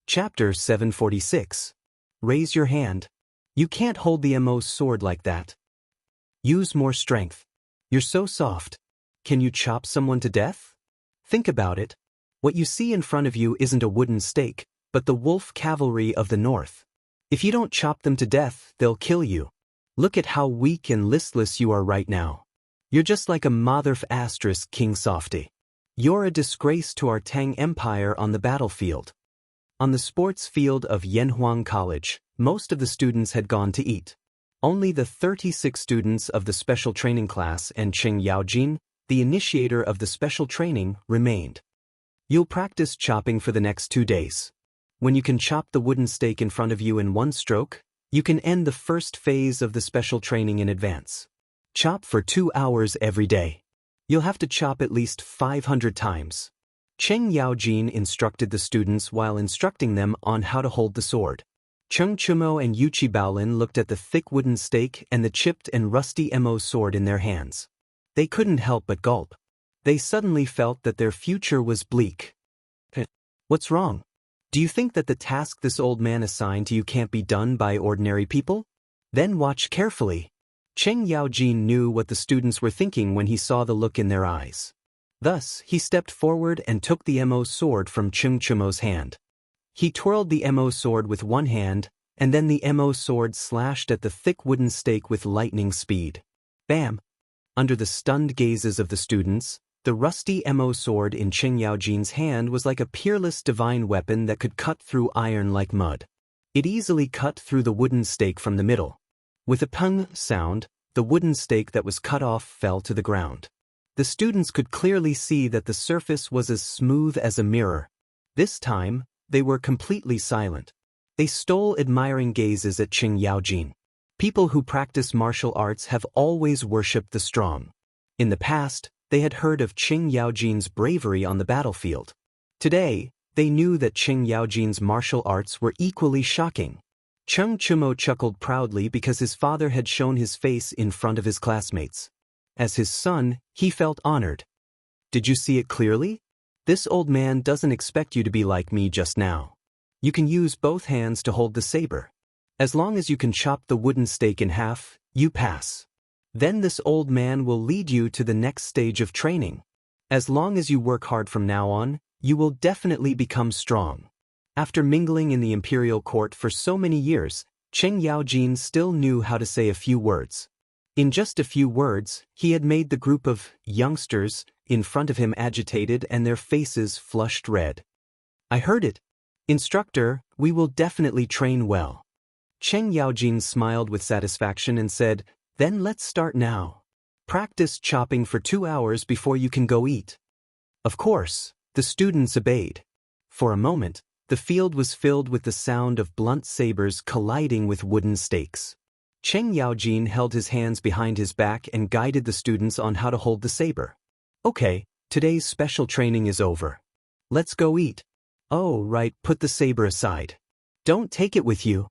Chapter 746. Raise your hand. You can't hold the MO's sword like that. Use more strength. You're so soft. Can you chop someone to death? Think about it. What you see in front of you isn't a wooden stake, but the wolf cavalry of the north. If you don't chop them to death, they'll kill you. Look at how weak and listless you are right now. You're just like a motherf * King Softy. You're a disgrace to our Tang Empire on the battlefield. On the sports field of Yanhuang College, most of the students had gone to eat. Only the 36 students of the special training class and Qing Yaojin, the initiator of the special training, remained. You'll practice chopping for the next 2 days. When you can chop the wooden stake in front of you in one stroke, you can end the first phase of the special training in advance. Chop for 2 hours every day. You'll have to chop at least 500 times. Qing Yaojin instructed the students while instructing them on how to hold the sword. Cheng Chumo and Yuchi Baolin looked at the thick wooden stake and the chipped and rusty MO sword in their hands. They couldn't help but gulp. They suddenly felt that their future was bleak. What's wrong? Do you think that the task this old man assigned to you can't be done by ordinary people? Then watch carefully. Qing Yaojin knew what the students were thinking when he saw the look in their eyes. Thus, he stepped forward and took the MO sword from Cheng Chumo's hand. He twirled the MO sword with one hand, and then the MO sword slashed at the thick wooden stake with lightning speed. Bam! Under the stunned gazes of the students, the rusty MO sword in Qing Yaojin's hand was like a peerless divine weapon that could cut through iron like mud. It easily cut through the wooden stake from the middle. With a pung sound, the wooden stake that was cut off fell to the ground. The students could clearly see that the surface was as smooth as a mirror. This time, they were completely silent. They stole admiring gazes at Qing Yaojin. People who practice martial arts have always worshipped the strong. In the past, they had heard of Qing Yaojin's bravery on the battlefield. Today, they knew that Qing Yaojin's martial arts were equally shocking. Cheng Chumo chuckled proudly because his father had shown his face in front of his classmates. As his son, he felt honored. Did you see it clearly? This old man doesn't expect you to be like me just now. You can use both hands to hold the saber. As long as you can chop the wooden stake in half, you pass. Then this old man will lead you to the next stage of training. As long as you work hard from now on, you will definitely become strong. After mingling in the imperial court for so many years, Cheng Yaojin still knew how to say a few words. In just a few words, he had made the group of youngsters in front of him agitated and their faces flushed red. I heard it. Instructor, we will definitely train well. Cheng Yaojin smiled with satisfaction and said, then let's start now. Practice chopping for 2 hours before you can go eat. Of course, the students obeyed. For a moment, the field was filled with the sound of blunt sabers colliding with wooden stakes. Cheng Yaojin held his hands behind his back and guided the students on how to hold the saber. Okay, today's special training is over. Let's go eat. Oh, right, put the saber aside. Don't take it with you.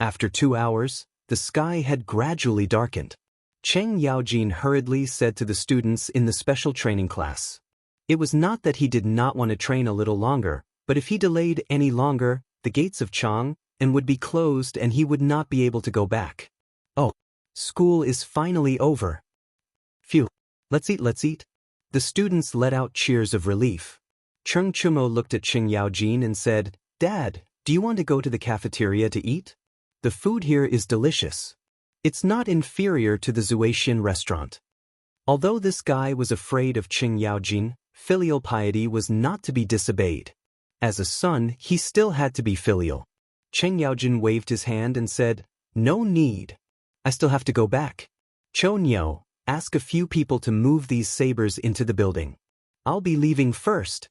After 2 hours, the sky had gradually darkened. Cheng Yaojin hurriedly said to the students in the special training class. It was not that he did not want to train a little longer, but if he delayed any longer, the gates of Chang would be closed and he would not be able to go back. Oh, school is finally over. Phew, let's eat. The students let out cheers of relief. Cheng Chumo looked at Cheng Yaojin and said, Dad, do you want to go to the cafeteria to eat? The food here is delicious. It's not inferior to the Zuaxian restaurant. Although this guy was afraid of Cheng Yaojin, filial piety was not to be disobeyed. As a son, he still had to be filial. Cheng Yaojin waved his hand and said, No need. I still have to go back. Cho Nyo, ask a few people to move these sabers into the building. I'll be leaving first.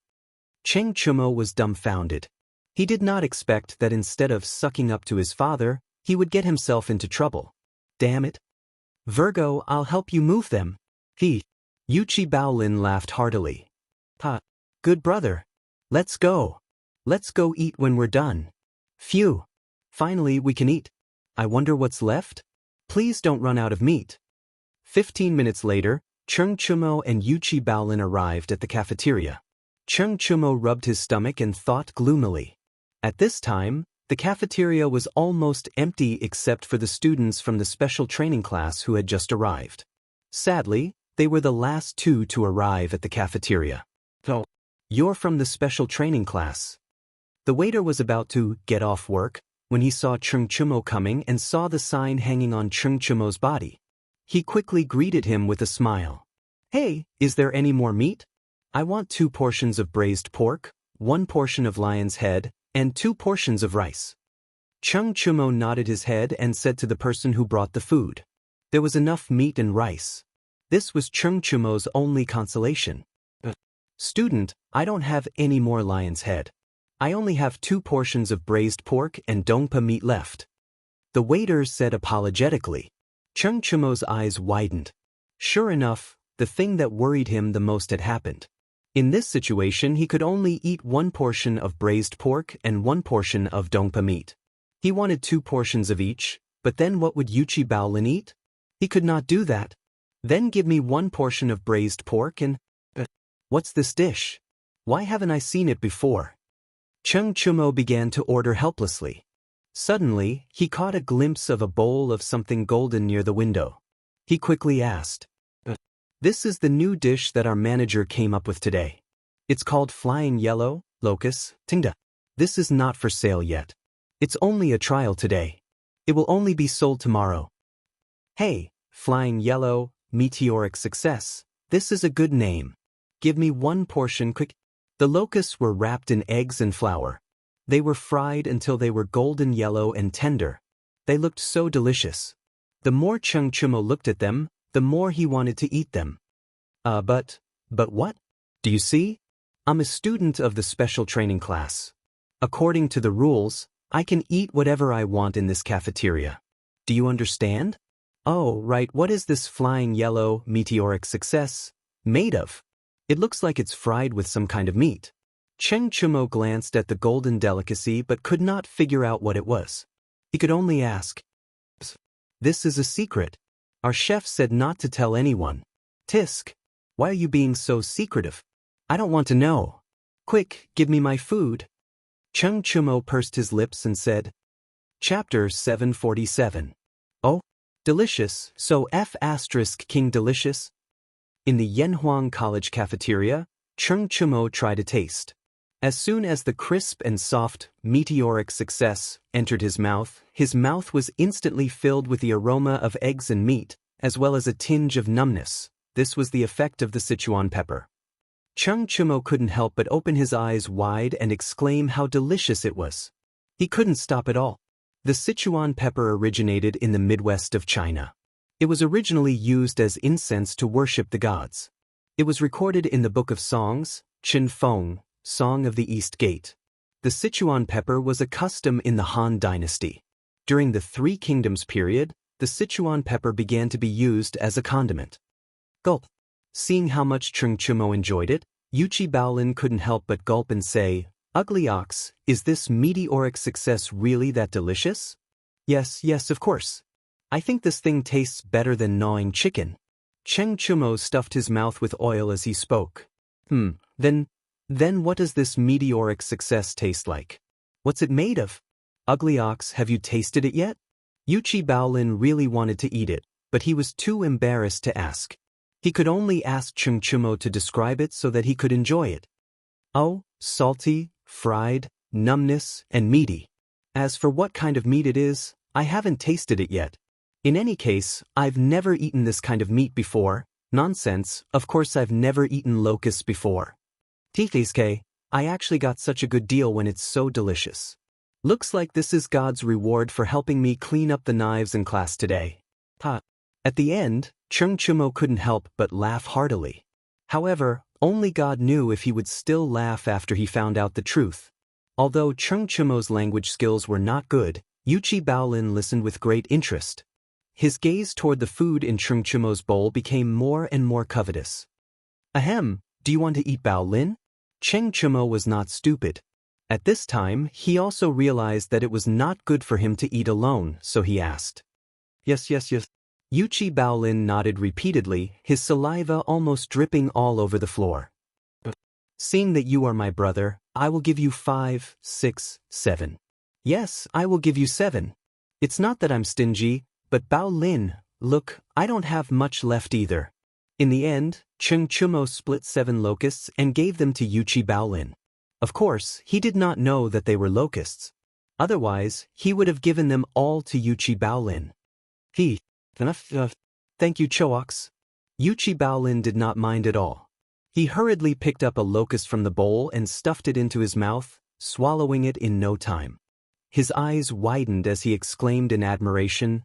Cheng Chumo was dumbfounded. He did not expect that instead of sucking up to his father, he would get himself into trouble. Damn it. Virgo, I'll help you move them. Yuchi Baolin laughed heartily. Ha, good brother. Let's go. Let's go eat when we're done. Phew. Finally we can eat. I wonder what's left? Please don't run out of meat. 15 minutes later, Cheng Chumo and Yuchi Baolin arrived at the cafeteria. Cheng Chumo rubbed his stomach and thought gloomily. At this time, the cafeteria was almost empty except for the students from the special training class who had just arrived. Sadly, they were the last two to arrive at the cafeteria. Oh, you're from the special training class. The waiter was about to get off work when he saw Cheng Chumo coming and saw the sign hanging on Cheng Chumo's body. He quickly greeted him with a smile. Hey, is there any more meat? I want 2 portions of braised pork, 1 portion of lion's head, and 2 portions of rice. Cheng Chumo nodded his head and said to the person who brought the food. There was enough meat and rice. This was Cheng Chumo's only consolation. Student, I don't have any more lion's head. I only have 2 portions of braised pork and dongpa meat left. The waiter said apologetically. Cheng Chumo's eyes widened. Sure enough, the thing that worried him the most had happened. In this situation, he could only eat 1 portion of braised pork and 1 portion of dongpa meat. He wanted 2 portions of each, but then what would Yuchi Baolin eat? He could not do that. Then give me 1 portion of braised pork and... What's this dish? Why haven't I seen it before? Cheng Chumo began to order helplessly. Suddenly, he caught a glimpse of a bowl of something golden near the window. He quickly asked, This is the new dish that our manager came up with today. It's called Flying Yellow, Locust, Tingda. This is not for sale yet. It's only a trial today. It will only be sold tomorrow. Hey, Flying Yellow, Meteoric Success, this is a good name. Give me 1 portion quick. The locusts were wrapped in eggs and flour. They were fried until they were golden yellow and tender. They looked so delicious. The more Cheng Chumo looked at them, the more he wanted to eat them. But what? Do you see? I'm a student of the special training class. According to the rules, I can eat whatever I want in this cafeteria. Do you understand? Oh, right, what is this Flying Yellow, Meteoric Success made of? It looks like it's fried with some kind of meat. Cheng Chumo glanced at the golden delicacy but could not figure out what it was. He could only ask, This is a secret. Our chef said not to tell anyone. Tisk, why are you being so secretive? I don't want to know. Quick, give me my food. Cheng Chumo pursed his lips and said, Chapter 747. Oh, delicious, so King delicious? In the Yanhuang College cafeteria, Cheng Chumo tried a taste. As soon as the crisp and soft, meteoric success entered his mouth was instantly filled with the aroma of eggs and meat, as well as a tinge of numbness. This was the effect of the Sichuan pepper. Cheng Chumo couldn't help but open his eyes wide and exclaim how delicious it was. He couldn't stop at all. The Sichuan pepper originated in the Midwest of China. It was originally used as incense to worship the gods. It was recorded in the Book of Songs, Qin Feng, Song of the East Gate. The Sichuan pepper was a custom in the Han Dynasty. During the Three Kingdoms period, the Sichuan pepper began to be used as a condiment. Gulp. Seeing how much Cheng Chumo enjoyed it, Yuchi Baolin couldn't help but gulp and say, "Ugly ox, is this meteoric success really that delicious?" Yes, of course. I think this thing tastes better than gnawing chicken." Cheng Chumo stuffed his mouth with oil as he spoke. Then what does this meteoric success taste like? What's it made of? Ugly ox, have you tasted it yet? Yuchi Baolin really wanted to eat it, but he was too embarrassed to ask. He could only ask Cheng Chumo to describe it so that he could enjoy it. Oh, salty, fried, numbness, and meaty. As for what kind of meat it is, I haven't tasted it yet. In any case, I've never eaten this kind of meat before. Nonsense, of course I've never eaten locusts before. Tifiske, I actually got such a good deal when it's so delicious. Looks like this is God's reward for helping me clean up the knives in class today. At the end, Cheng Chumo couldn't help but laugh heartily. However, only God knew if he would still laugh after he found out the truth. Although Cheng Chumo's language skills were not good, Yuchi Baolin listened with great interest. His gaze toward the food in Cheng Chumo's bowl became more and more covetous. Ahem, do you want to eat Baolin? Cheng Chumo was not stupid. At this time, he also realized that it was not good for him to eat alone, so he asked. Yes. Yuchi Baolin nodded repeatedly, his saliva almost dripping all over the floor. Seeing that you are my brother, I will give you 5, 6, 7. Yes, I will give you 7. It's not that I'm stingy, but Baolin, look, I don't have much left either. In the end, Cheng Chumo split 7 locusts and gave them to Yuchi Baolin. Of course, he did not know that they were locusts. Otherwise, he would have given them all to Yuchi Baolin. Thank you, Choax. Yuchi Baolin did not mind at all. He hurriedly picked up a locust from the bowl and stuffed it into his mouth, swallowing it in no time. His eyes widened as he exclaimed in admiration,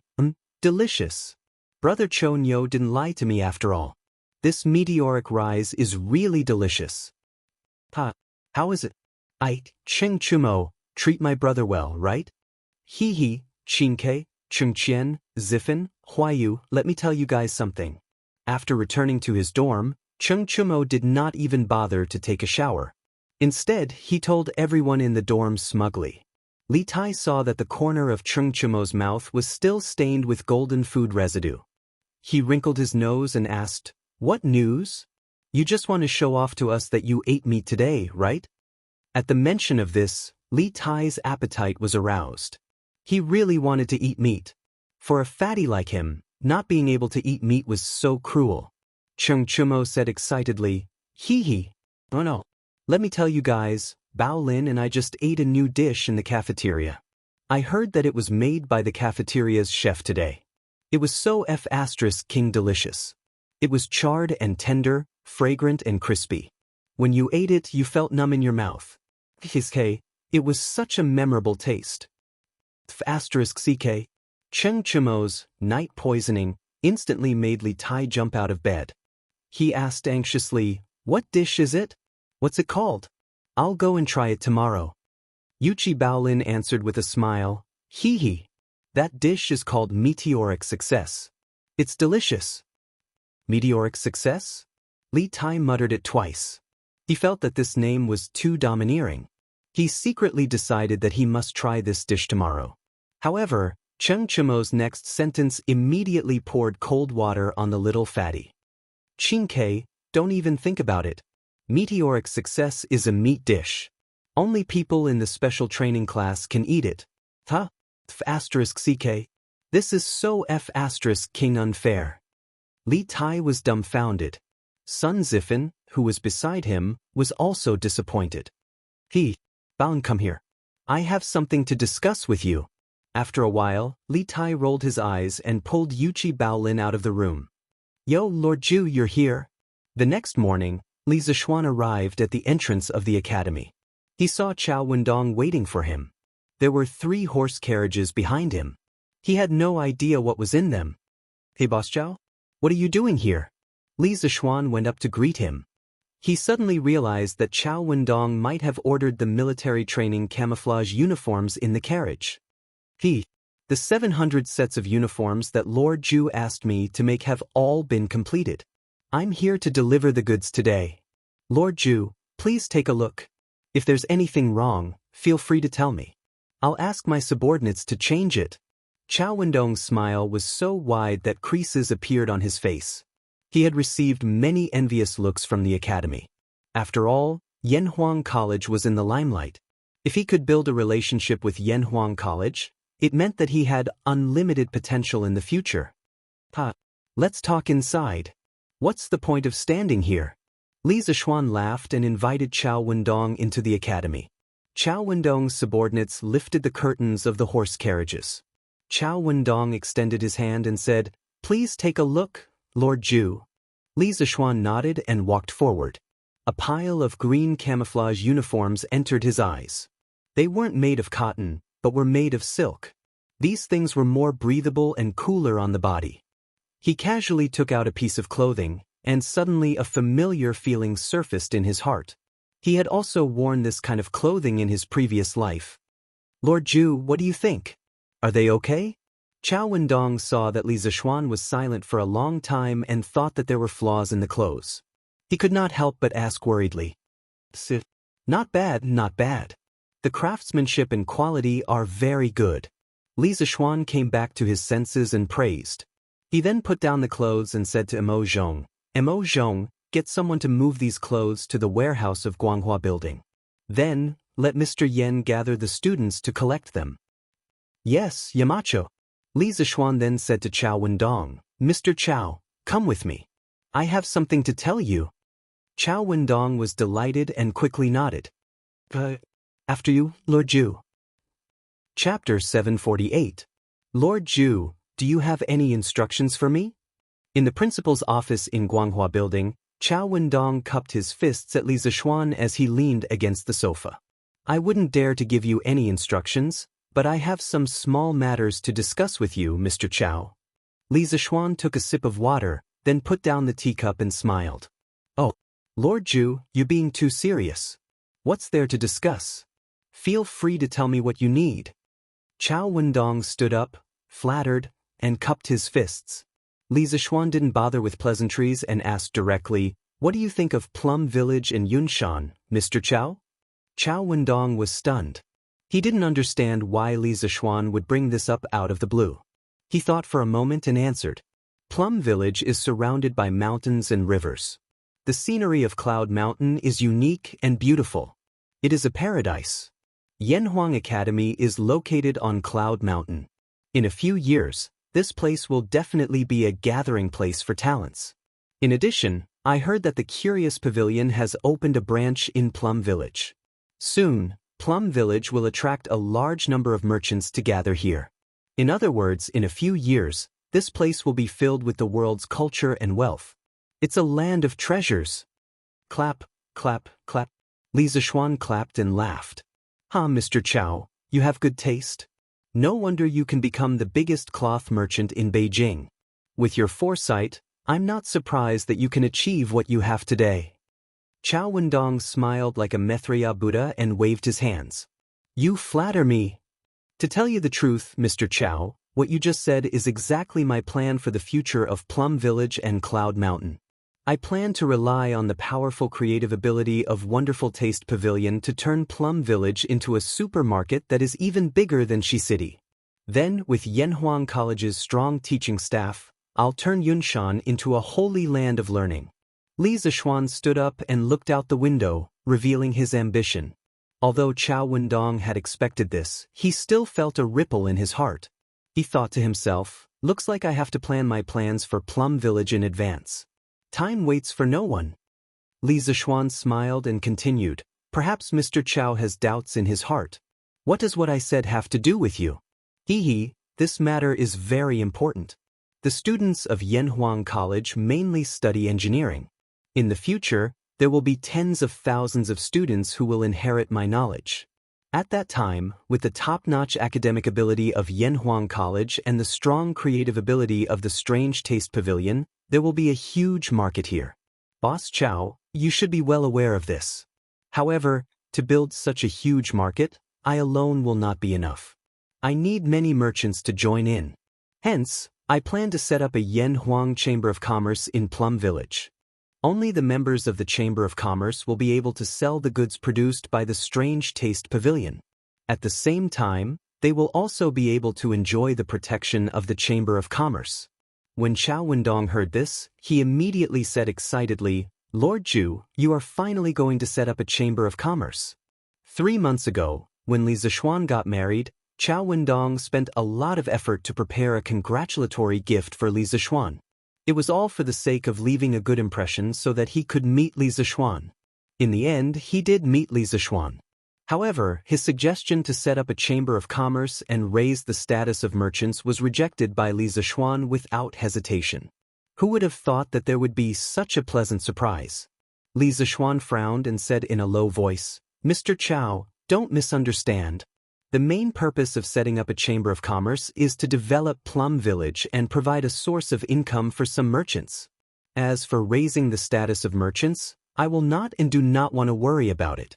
delicious. Brother Chonyo didn't lie to me after all. This meteoric rise is really delicious. How is it? Cheng Chumo, treat my brother well, right? Chinke, Chengqian, Ziffin, Huayu, let me tell you guys something. After returning to his dorm, Cheng Chumo did not even bother to take a shower. Instead, he told everyone in the dorm smugly. Li Tai saw that the corner of Cheng Chumo's mouth was still stained with golden food residue. He wrinkled his nose and asked, "What news? You just want to show off to us that you ate meat today, right?" At the mention of this, Li Tai's appetite was aroused. He really wanted to eat meat. For a fatty like him, not being able to eat meat was so cruel. Cheng Chumo said excitedly, Oh no. Let me tell you guys, Baolin and I just ate a new dish in the cafeteria. I heard that it was made by the cafeteria's chef today. It was so King delicious. It was charred and tender, fragrant and crispy. When you ate it, you felt numb in your mouth. It was such a memorable taste. CK. Cheng Chumo's night poisoning instantly made Li Tai jump out of bed. He asked anxiously, "What dish is it? What's it called? I'll go and try it tomorrow." Yuchi Baolin answered with a smile, That dish is called Meteoric Success. It's delicious. Meteoric Success? Li Tai muttered it twice. He felt that this name was too domineering. He secretly decided that he must try this dish tomorrow. However, Cheng Chumo's next sentence immediately poured cold water on the little fatty. Chinke, don't even think about it. Meteoric Success is a meat dish. Only people in the special training class can eat it. CK. This is so King unfair. Li Tai was dumbfounded. Sun Ziffin, who was beside him, was also disappointed. He, Baon, come here. I have something to discuss with you. After a while, Li Tai rolled his eyes and pulled Yuchi Baolin out of the room. Yo, Lord Ju, you're here. The next morning, Li Zishuan arrived at the entrance of the academy. He saw Chao Wendong waiting for him. There were 3 horse carriages behind him. He had no idea what was in them. Hey, Boss Chao? What are you doing here? Li Zishuan went up to greet him. He suddenly realized that Chao Wendong might have ordered the military training camouflage uniforms in the carriage. The 700 sets of uniforms that Lord Ju asked me to make have all been completed. I'm here to deliver the goods today. Lord Ju, please take a look. If there's anything wrong, feel free to tell me. I'll ask my subordinates to change it. Chao Wendong's smile was so wide that creases appeared on his face. He had received many envious looks from the academy. After all, Yanhuang College was in the limelight. If he could build a relationship with Yanhuang College, it meant that he had unlimited potential in the future. Let's talk inside. What's the point of standing here? Li Zishuan laughed and invited Chao Wendong into the academy. Chao Wendong's subordinates lifted the curtains of the horse carriages. Chao Wendong extended his hand and said, "Please take a look, Lord Ju." Li Zishuan nodded and walked forward. A pile of green camouflage uniforms entered his eyes. They weren't made of cotton, but were made of silk. These things were more breathable and cooler on the body. He casually took out a piece of clothing, and suddenly a familiar feeling surfaced in his heart. He had also worn this kind of clothing in his previous life. Lord Ju, what do you think? Are they okay? Chao Wendong saw that Li Zishuan was silent for a long time and thought that there were flaws in the clothes. He could not help but ask worriedly. Not bad, not bad. The craftsmanship and quality are very good. Li Zishuan came back to his senses and praised. He then put down the clothes and said to Mo Zhong, "Mo Zhong, get someone to move these clothes to the warehouse of Guanghua Building. Then, let Mr. Yen gather the students to collect them." Yes, Yamacho. Li Zishuan then said to Chao Wendong, "Mr. Chao, come with me. I have something to tell you." Chao Wendong was delighted and quickly nodded. After you, Lord Ju." Chapter 748. Lord Ju, do you have any instructions for me? In the principal's office in Guanghua Building, Chao Wendong cupped his fists at Li Zishuan as he leaned against the sofa. "I wouldn't dare to give you any instructions, but I have some small matters to discuss with you, Mr. Chao." Li Zishuan took a sip of water, then put down the teacup and smiled. "Oh, Lord Ju, you're being too serious. What's there to discuss? Feel free to tell me what you need." Chao Wendong stood up, flattered, and cupped his fists. Li Zishuan didn't bother with pleasantries and asked directly, "What do you think of Plum Village in Yunshan, Mr. Chao?" Chao Wendong was stunned. He didn't understand why Li Zishuan would bring this up out of the blue. He thought for a moment and answered, "Plum Village is surrounded by mountains and rivers. The scenery of Cloud Mountain is unique and beautiful. It is a paradise. Yanhuang Academy is located on Cloud Mountain. In a few years, this place will definitely be a gathering place for talents. In addition, I heard that the Curious Pavilion has opened a branch in Plum Village. Soon, Plum Village will attract a large number of merchants to gather here. In other words, in a few years, this place will be filled with the world's culture and wealth. It's a land of treasures." Clap, clap, clap. Li Zishuan clapped and laughed. Mr. Chao, you have good taste. No wonder you can become the biggest cloth merchant in Beijing. With your foresight, I'm not surprised that you can achieve what you have today." Chao Wendong smiled like a Maitreya Buddha and waved his hands. "You flatter me. To tell you the truth, Mr. Chao, what you just said is exactly my plan for the future of Plum Village and Cloud Mountain. I plan to rely on the powerful creative ability of Wonderful Taste Pavilion to turn Plum Village into a supermarket that is even bigger than Shi City. Then, with Yanhuang College's strong teaching staff, I'll turn Yunshan into a holy land of learning." Li Zishuan stood up and looked out the window, revealing his ambition. Although Chao Wendong had expected this, he still felt a ripple in his heart. He thought to himself, "Looks like I have to plan my plans for Plum Village in advance. Time waits for no one." Li Zishuan smiled and continued, Perhaps Mr. Chow has doubts in his heart. What does what I said have to do with you? This matter is very important. The students of Yanhuang College mainly study engineering. In the future, there will be tens of thousands of students who will inherit my knowledge. At that time, with the top-notch academic ability of Yanhuang College and the strong creative ability of the Strange Taste Pavilion, there will be a huge market here. Boss Chow, you should be well aware of this. However, to build such a huge market, I alone will not be enough. I need many merchants to join in. Hence, I plan to set up a Yanhuang Chamber of Commerce in Plum Village. Only the members of the Chamber of Commerce will be able to sell the goods produced by the Strange Taste Pavilion. At the same time, they will also be able to enjoy the protection of the Chamber of Commerce. When Chao Wendong heard this, he immediately said excitedly, Lord Zhu, you are finally going to set up a Chamber of Commerce. 3 months ago, when Li Zixuan got married, Chao Wendong spent a lot of effort to prepare a congratulatory gift for Li Zixuan. It was all for the sake of leaving a good impression so that he could meet Li Zixuan. In the end, he did meet Li Zixuan. However, his suggestion to set up a chamber of commerce and raise the status of merchants was rejected by Li Zixuan without hesitation. Who would have thought that there would be such a pleasant surprise? Li Zixuan frowned and said in a low voice, Mr. Chow, don't misunderstand. The main purpose of setting up a chamber of commerce is to develop Plum Village and provide a source of income for some merchants. As for raising the status of merchants, I will not and do not want to worry about it.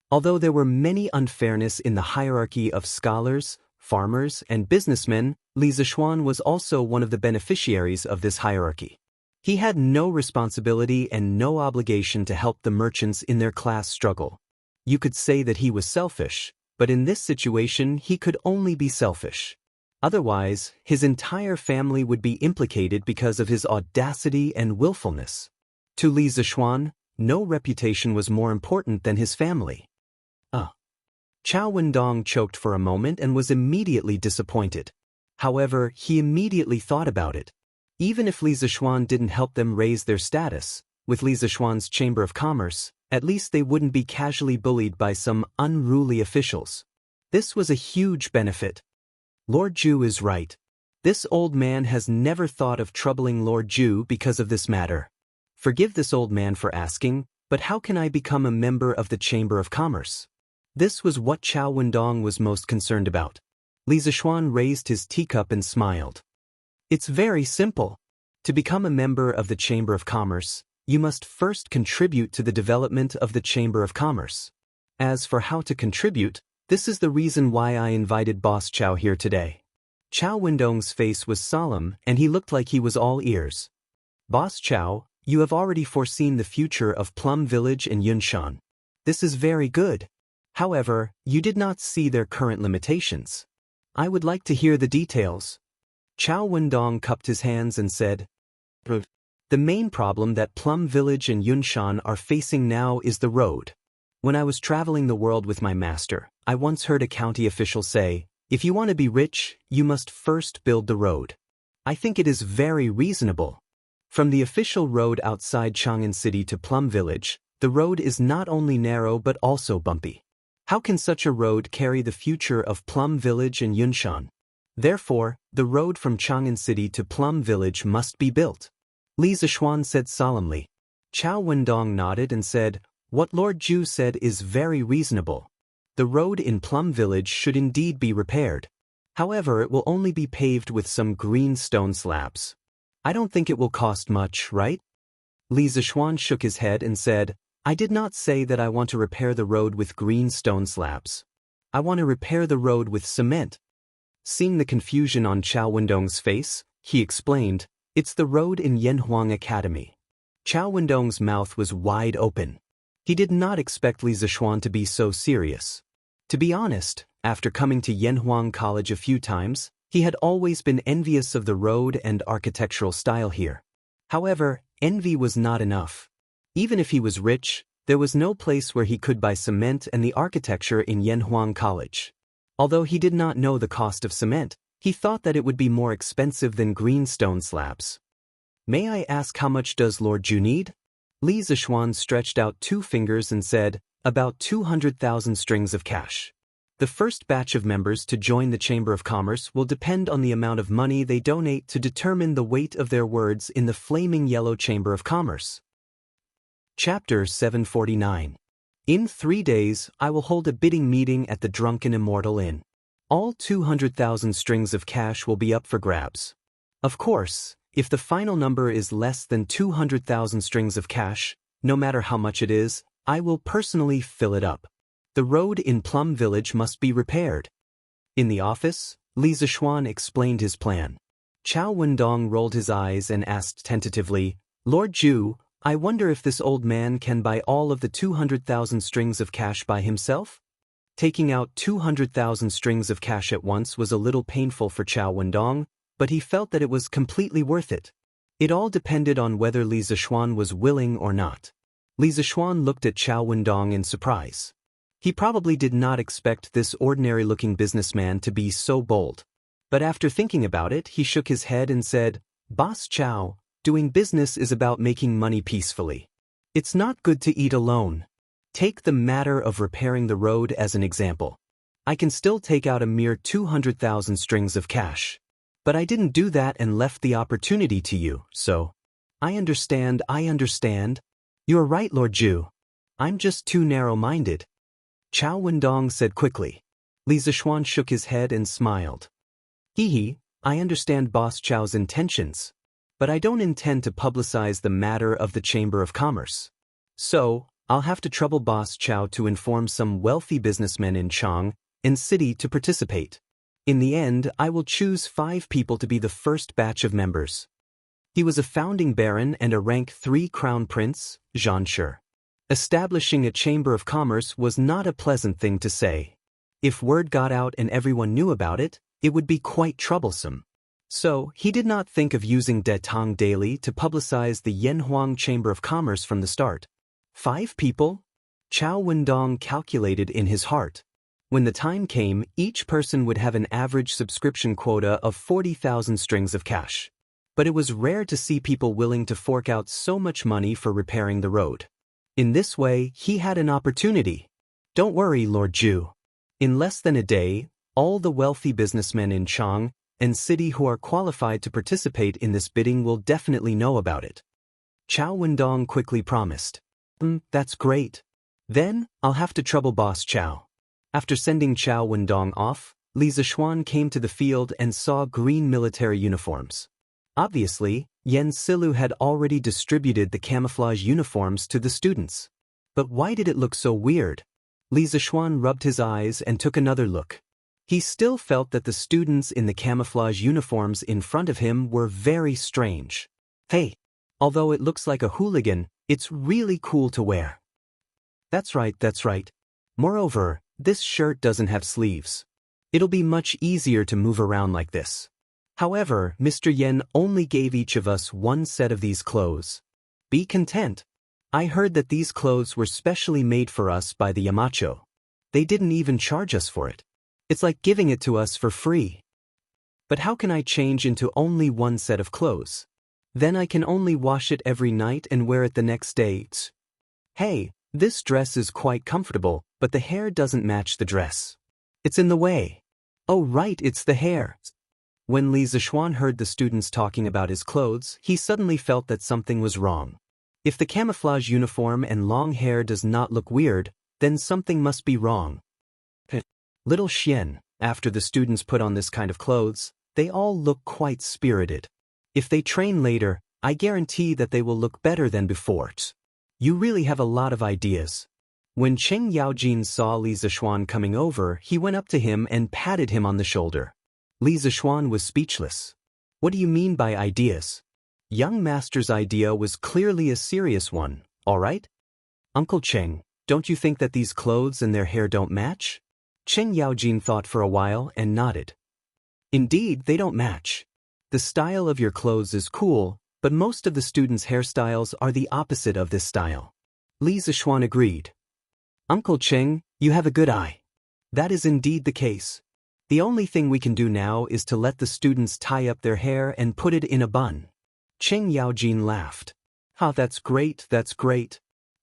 Although there were many unfairness in the hierarchy of scholars, farmers, and businessmen, Li Zixuan was also one of the beneficiaries of this hierarchy. He had no responsibility and no obligation to help the merchants in their class struggle. You could say that he was selfish, but in this situation he could only be selfish. Otherwise, his entire family would be implicated because of his audacity and willfulness. To Li Zixuan, no reputation was more important than his family. Chao Wendong choked for a moment and was immediately disappointed. However, he immediately thought about it. Even if Li Zixuan didn't help them raise their status, with Li Zixuan's Chamber of Commerce, at least they wouldn't be casually bullied by some unruly officials. This was a huge benefit. Lord Zhu is right. This old man has never thought of troubling Lord Zhu because of this matter. Forgive this old man for asking, but how can I become a member of the Chamber of Commerce? This was what Chao Wendong was most concerned about. Li Zixuan raised his teacup and smiled. It's very simple. To become a member of the Chamber of Commerce, you must first contribute to the development of the Chamber of Commerce. As for how to contribute, this is the reason why I invited Boss Chow here today. Chao Wendong's face was solemn and he looked like he was all ears. Boss Chow, you have already foreseen the future of Plum Village and Yunshan. This is very good. However, you did not see their current limitations. I would like to hear the details. Chao Wendong cupped his hands and said, The main problem that Plum Village and Yunshan are facing now is the road. When I was traveling the world with my master, I once heard a county official say, if you want to be rich, you must first build the road. I think it is very reasonable. From the official road outside Chang'an City to Plum Village, the road is not only narrow but also bumpy. How can such a road carry the future of Plum Village and Yunshan? Therefore, the road from Chang'an City to Plum Village must be built. Li Zixuan said solemnly. Chao Wendong nodded and said, What Lord Zhu said is very reasonable. The road in Plum Village should indeed be repaired. However, it will only be paved with some green stone slabs. I don't think it will cost much, right? Li Zixuan shook his head and said, I did not say that I want to repair the road with green stone slabs. I want to repair the road with cement. Seeing the confusion on Chao Wendong's face, he explained, It's the road in Yanhuang Academy. Chao Wendong's mouth was wide open. He did not expect Li Zixuan to be so serious. To be honest, after coming to Yanhuang College a few times, he had always been envious of the road and architectural style here. However, envy was not enough. Even if he was rich, there was no place where he could buy cement and the architecture in Yanhuang College. Although he did not know the cost of cement, he thought that it would be more expensive than green stone slabs. May I ask how much does Lord Zhu need? Li Zixuan stretched out 2 fingers and said, About 200,000 strings of cash. The first batch of members to join the Chamber of Commerce will depend on the amount of money they donate to determine the weight of their words in the flaming yellow Chamber of Commerce. Chapter 749. In 3 days, I will hold a bidding meeting at the drunken Immortal Inn. All 200,000 strings of cash will be up for grabs. Of course, if the final number is less than 200,000 strings of cash, no matter how much it is, I will personally fill it up. The road in Plum Village must be repaired. In the office, Li Zixuan explained his plan. Chao Wendong rolled his eyes and asked tentatively, Lord Zhu, I wonder if this old man can buy all of the 200,000 strings of cash by himself? Taking out 200,000 strings of cash at once was a little painful for Chao Wendong, but he felt that it was completely worth it. It all depended on whether Li Zixuan was willing or not. Li Zixuan looked at Chao Wendong in surprise. He probably did not expect this ordinary-looking businessman to be so bold. But after thinking about it, he shook his head and said, Boss Chao, doing business is about making money peacefully. It's not good to eat alone. Take the matter of repairing the road as an example. I can still take out a mere 200,000 strings of cash. But I didn't do that and left the opportunity to you, so. I understand. You're right, Lord Zhu. I'm just too narrow-minded. Chao Wendong said quickly. Li Zixuan shook his head and smiled. I understand Boss Chao's intentions, but I don't intend to publicize the matter of the Chamber of Commerce. So, I'll have to trouble Boss Chao to inform some wealthy businessmen in Chang and city to participate. In the end, I will choose 5 people to be the first batch of members. He was a founding baron and a rank 3 crown prince, Zhan Shi. Establishing a Chamber of Commerce was not a pleasant thing to say. If word got out and everyone knew about it, it would be quite troublesome. So, he did not think of using Detang Daily to publicize the Yanhuang Chamber of Commerce from the start. 5 people? Chao Wendong calculated in his heart. When the time came, each person would have an average subscription quota of 40,000 strings of cash. But it was rare to see people willing to fork out so much money for repairing the road. In this way, he had an opportunity. Don't worry, Lord Zhu. In less than a day, all the wealthy businessmen in Chang and city who are qualified to participate in this bidding will definitely know about it. Chao Wendong quickly promised. That's great. Then, I'll have to trouble Boss Chao. After sending Chao Wendong off, Li Zixuan came to the field and saw green military uniforms. Obviously, Yan Silu had already distributed the camouflage uniforms to the students. But why did it look so weird? Li Zixuan rubbed his eyes and took another look. He still felt that the students in the camouflage uniforms in front of him were very strange. Hey, although it looks like a hooligan, it's really cool to wear. That's right. Moreover, this shirt doesn't have sleeves. It'll be much easier to move around like this. However, Mr. Yen only gave each of us 1 set of these clothes. Be content. I heard that these clothes were specially made for us by the Yamacho. They didn't even charge us for it. It's like giving it to us for free. But how can I change into only 1 set of clothes? Then I can only wash it every night and wear it the next day. Hey, this dress is quite comfortable, but the hair doesn't match the dress. It's in the way. Oh right, it's the hair. When Li Zixuan heard the students talking about his clothes, he suddenly felt that something was wrong. If the camouflage uniform and long hair does not look weird, then something must be wrong. Little Xian, after the students put on this kind of clothes, they all look quite spirited. If they train later, I guarantee that they will look better than before. You really have a lot of ideas. When Cheng Yaojin saw Li Zixuan coming over, he went up to him and patted him on the shoulder. Li Zixuan was speechless. What do you mean by ideas? Young master's idea was clearly a serious one, all right? Uncle Cheng, don't you think that these clothes and their hair don't match? Cheng Yaojin thought for a while and nodded. Indeed, they don't match. The style of your clothes is cool, but most of the students' hairstyles are the opposite of this style. Li Zixuan agreed. Uncle Cheng, you have a good eye. That is indeed the case. The only thing we can do now is to let the students tie up their hair and put it in a bun. Cheng Yaojin laughed. That's great.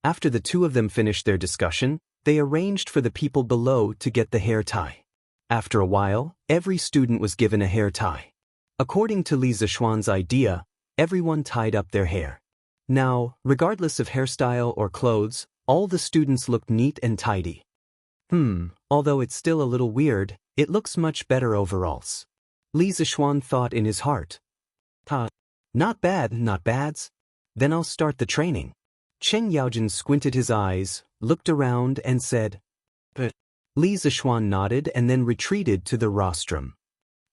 After the 2 of them finished their discussion, They arranged for the people below to get the hair tie. After a while, every student was given a hair tie. According to Li Zishuan's idea, everyone tied up their hair. Now, regardless of hairstyle or clothes, all the students looked neat and tidy. Although it's still a little weird, it looks much better overalls. Li Zishuan thought in his heart. Not bad, not bads. Then I'll start the training. Chen Yaojin squinted his eyes, looked around and said, "But." Li Zishuan nodded and then retreated to the rostrum.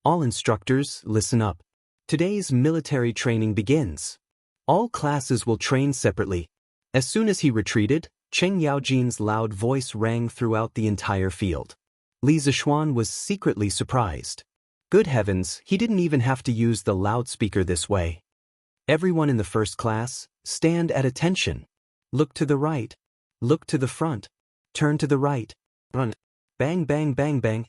All instructors, listen up. Today's military training begins. All classes will train separately. As soon as he retreated, Chen Yaojin's loud voice rang throughout the entire field. Li Zishuan was secretly surprised. Good heavens, he didn't even have to use the loudspeaker this way. Everyone in the first class, stand at attention. Look to the right. Look to the front. Turn to the right. Run. Bang, bang, bang, bang.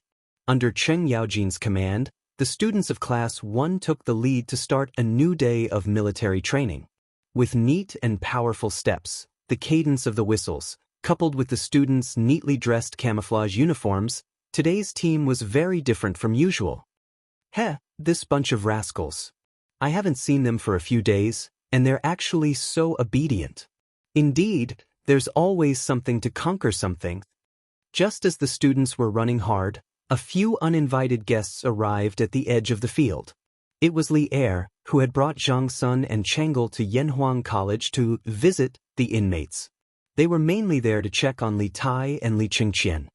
Under Chen Yaojin's command, the students of Class 1 took the lead to start a new day of military training. With neat and powerful steps, the cadence of the whistles, coupled with the students' neatly dressed camouflage uniforms, today's team was very different from usual. This bunch of rascals. I haven't seen them for a few days, and they're actually so obedient. Indeed, there's always something to conquer something. Just as the students were running hard, a few uninvited guests arrived at the edge of the field. It was Li Er, who had brought Zhang Sun and Chengel to Yanhuang College to visit the inmates. They were mainly there to check on Li Tai and Li Qingqian.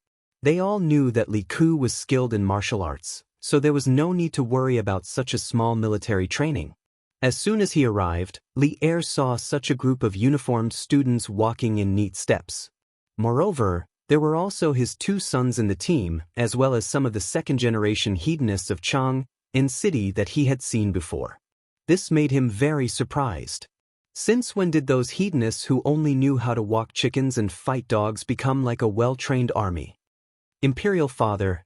They all knew that Li Ku was skilled in martial arts, so there was no need to worry about such a small military training. As soon as he arrived, Li Er saw such a group of uniformed students walking in neat steps. Moreover, there were also his two sons in the team, as well as some of the second-generation hedonists of Chang in city that he had seen before. This made him very surprised. Since when did those hedonists who only knew how to walk chickens and fight dogs become like a well-trained army? Imperial father,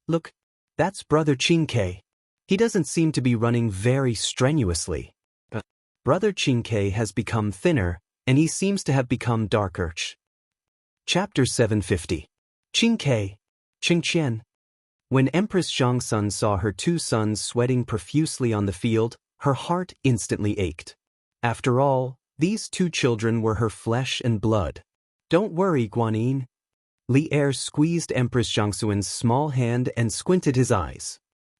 look, that's Brother Qingke. He doesn't seem to be running very strenuously. But Brother Qingke has become thinner, and he seems to have become darker. Chapter 750. Qingke, Qingqian. When Empress Zhangsun saw her two sons sweating profusely on the field, her heart instantly ached. After all, these two children were her flesh and blood. Don't worry, Guanyin. Li Er squeezed Empress Zhangsun's small hand and squinted his eyes.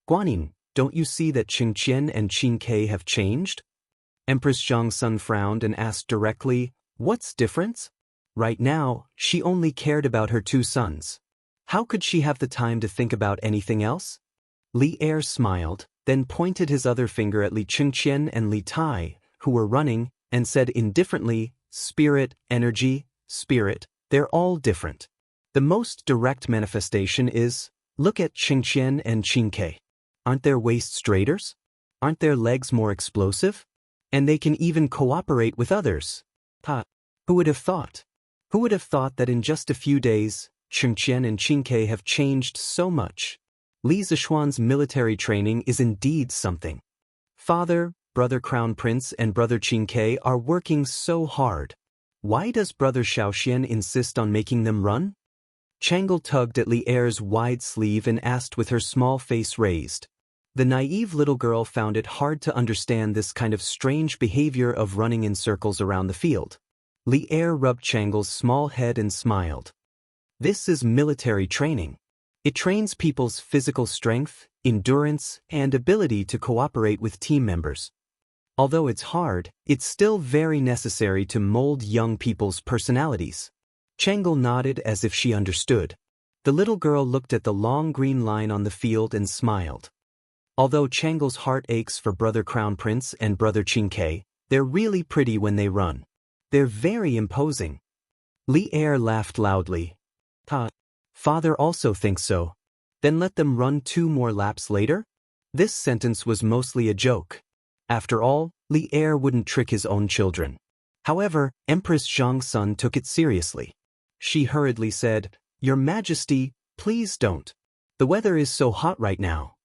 Guanyin, don't you see that Qingqian and Qingke have changed? Empress Zhangsun frowned and asked directly, what's different? Right now, she only cared about her two sons. How could she have the time to think about anything else? Li Er smiled, then pointed his other finger at Li Qingqian and Li Tai, who were running, and said indifferently, spirit, energy, spirit, they're all different. The most direct manifestation is, look at Qingqian and Qingke. Aren't their waists straighter? Aren't their legs more explosive? And they can even cooperate with others. Who would have thought? Who would have thought that in just a few days, Qingqian and Qingke have changed so much? Li Zishuan's military training is indeed something. Father, Brother Crown Prince and Brother Qingke are working so hard. Why does Brother Xiaoxian insist on making them run? Changel tugged at Li Er's wide sleeve and asked with her small face raised. The naive little girl found it hard to understand this kind of strange behavior of running in circles around the field. Li Er rubbed Changel's small head and smiled. This is military training. It trains people's physical strength, endurance, and ability to cooperate with team members. Although it's hard, it's still very necessary to mold young people's personalities. Changel nodded as if she understood. The little girl looked at the long green line on the field and smiled. Although Changel's heart aches for Brother Crown Prince and Brother Qingke, they're really pretty when they run. They're very imposing. Li Er laughed loudly. Father also thinks so. Then let them run 2 more laps later? This sentence was mostly a joke. After all, Li Er wouldn't trick his own children. However, Empress Zhangsun took it seriously. She hurriedly said, Your Majesty, please don't. The weather is so hot right now.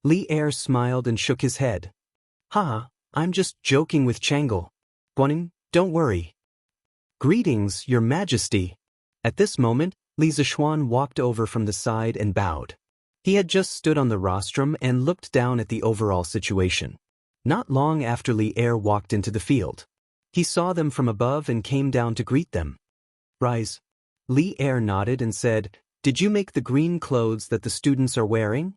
Li Er smiled and shook his head. I'm just joking with Changel. Guanyin, don't worry. Greetings, Your Majesty. At this moment, Li Zixuan walked over from the side and bowed. He had just stood on the rostrum and looked down at the overall situation. Not long after Li Er walked into the field. He saw them from above and came down to greet them. Rise. Li Er nodded and said, "Did you make the green clothes that the students are wearing?"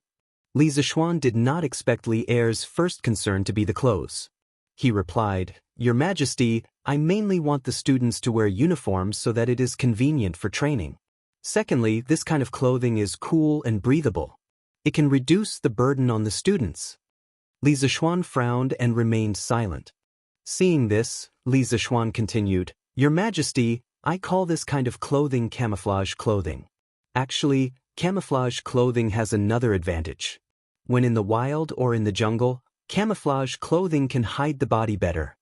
Li Zixuan did not expect Li Er's first concern to be the clothes. He replied, "Your Majesty, I mainly want the students to wear uniforms so that it is convenient for training. Secondly, this kind of clothing is cool and breathable. It can reduce the burden on the students." Li Zixuan frowned and remained silent. Seeing this, Li Zixuan continued, "Your Majesty, I call this kind of clothing camouflage clothing. Actually, camouflage clothing has another advantage. When in the wild or in the jungle, camouflage clothing can hide the body better."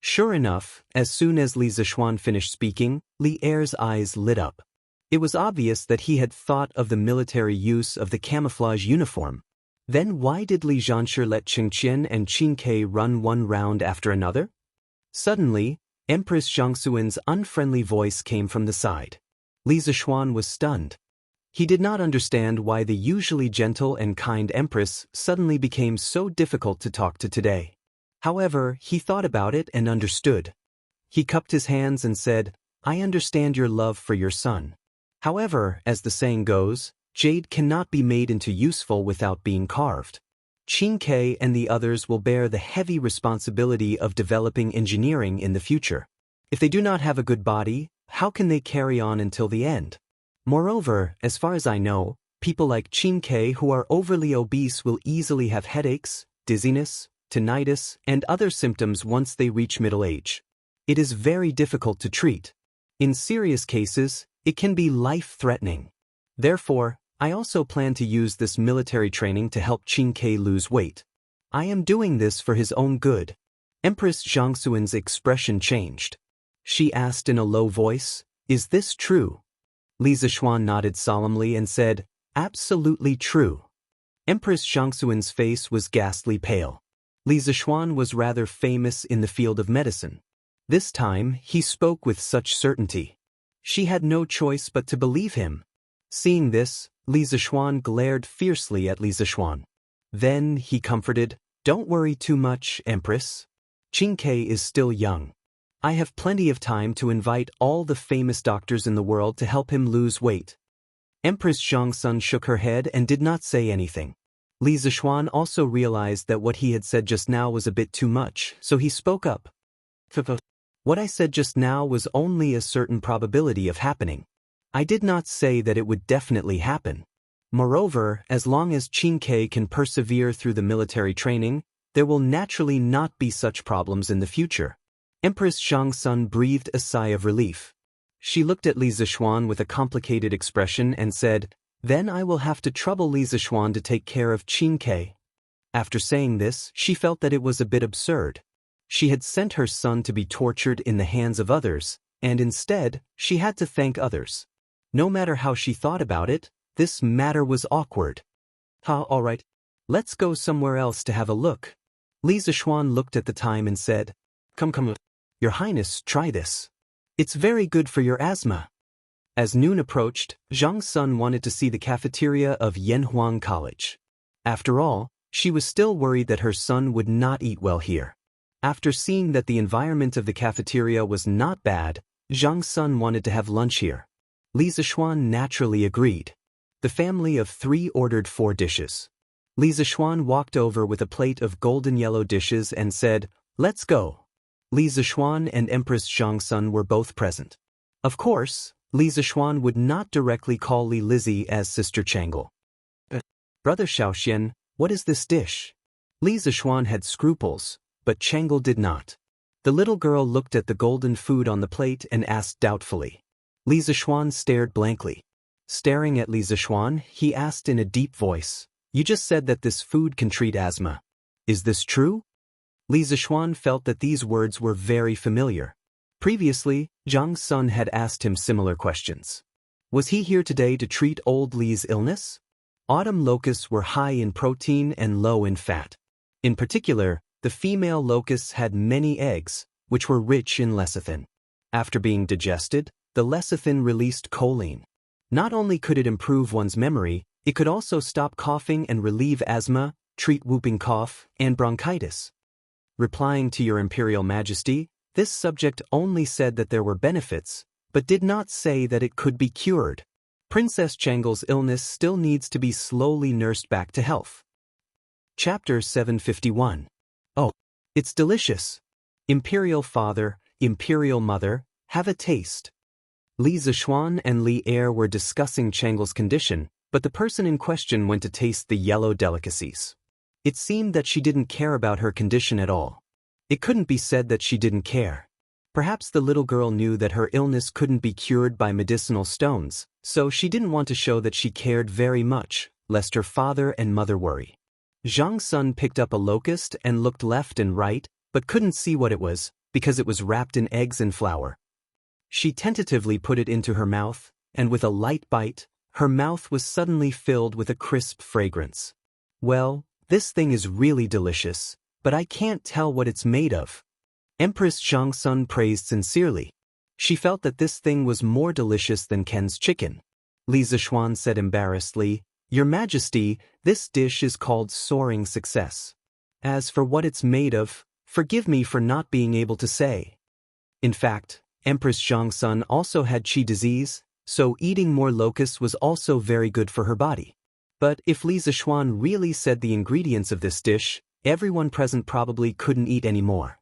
Sure enough, as soon as Li Zixuan finished speaking, Li Er's eyes lit up. It was obvious that he had thought of the military use of the camouflage uniform. Then why did Li Xianxia let Qingqian and Qingke run one round after another? Suddenly, Empress Zhangxuan's unfriendly voice came from the side. Li Zixuan was stunned. He did not understand why the usually gentle and kind Empress suddenly became so difficult to talk to today. However, he thought about it and understood. He cupped his hands and said, "I understand your love for your son. However, as the saying goes, jade cannot be made into useful without being carved. Qingke and the others will bear the heavy responsibility of developing engineering in the future. If they do not have a good body, how can they carry on until the end? Moreover, as far as I know, people like Qingke who are overly obese will easily have headaches, dizziness, tinnitus, and other symptoms once they reach middle age. It is very difficult to treat. In serious cases, it can be life-threatening. Therefore, I also plan to use this military training to help Qingke lose weight. I am doing this for his own good." Empress Zhangxuan's expression changed. She asked in a low voice, "Is this true?" Li Zixuan nodded solemnly and said, "Absolutely true." Empress Zhangxuan's face was ghastly pale. Li Zixuan was rather famous in the field of medicine. This time, he spoke with such certainty. She had no choice but to believe him. Seeing this, Li Zixuan glared fiercely at Li Zixuan. Then he comforted, "Don't worry too much, Empress. Qingke is still young. I have plenty of time to invite all the famous doctors in the world to help him lose weight." Empress Zhangxun shook her head and did not say anything. Li Zixuan also realized that what he had said just now was a bit too much, so he spoke up. "What I said just now was only a certain probability of happening. I did not say that it would definitely happen. Moreover, as long as Qingke can persevere through the military training, there will naturally not be such problems in the future." Empress Zhangxun breathed a sigh of relief. She looked at Li Zixuan with a complicated expression and said, "Then I will have to trouble Li Zixuan to take care of Qingke." After saying this, she felt that it was a bit absurd. She had sent her son to be tortured in the hands of others, and instead, she had to thank others. No matter how she thought about it, this matter was awkward. All right. Let's go somewhere else to have a look." Li Zixuan looked at the time and said, Come. Your Highness, try this. It's very good for your asthma." As noon approached, Zhang Sun wanted to see the cafeteria of Yanhuang College. After all, she was still worried that her son would not eat well here. After seeing that the environment of the cafeteria was not bad, Zhang Sun wanted to have lunch here. Li Zixuan naturally agreed. The family of 3 ordered 4 dishes. Li Zixuan walked over with a plate of golden yellow dishes and said, "Let's go." Li Zixuan and Empress Zhangxun were both present. Of course, Li Zixuan would not directly call Li Lizzie as Sister Changle. "Brother Xiaoxian, what is this dish?" Li Zixuan had scruples, but Changle did not. The little girl looked at the golden food on the plate and asked doubtfully. Li Zixuan stared blankly. Staring at Li Zixuan, he asked in a deep voice, "You just said that this food can treat asthma. Is this true?" Li Zixuan felt that these words were very familiar. Previously, Zhang Sun had asked him similar questions. Was he here today to treat old Li's illness? Autumn locusts were high in protein and low in fat. In particular, the female locusts had many eggs, which were rich in lecithin. After being digested, the lecithin released choline. Not only could it improve one's memory, it could also stop coughing and relieve asthma, treat whooping cough, and bronchitis. Replying to Your Imperial Majesty, this subject only said that there were benefits, but did not say that it could be cured. Princess Changle's illness still needs to be slowly nursed back to health. Chapter 751. Oh, it's delicious. Imperial Father, Imperial Mother, have a taste. Li Zishuan and Li Er were discussing Changle's condition, but the person in question went to taste the yellow delicacies. It seemed that she didn't care about her condition at all. It couldn't be said that she didn't care. Perhaps the little girl knew that her illness couldn't be cured by medicinal stones, so she didn't want to show that she cared very much, lest her father and mother worry. Zhang Sun picked up a locust and looked left and right, but couldn't see what it was, because it was wrapped in eggs and flour. She tentatively put it into her mouth, and with a light bite, her mouth was suddenly filled with a crisp fragrance. Well, this thing is really delicious, but I can't tell what it's made of. Empress Zhangsun praised sincerely. She felt that this thing was more delicious than Ken's chicken. Li Zishuan said embarrassedly, Your Majesty, this dish is called Soaring Success. As for what it's made of, forgive me for not being able to say. In fact, Empress Zhangsun also had qi disease, so eating more locusts was also very good for her body. But if Li Zishuan really said the ingredients of this dish, everyone present probably couldn't eat any more.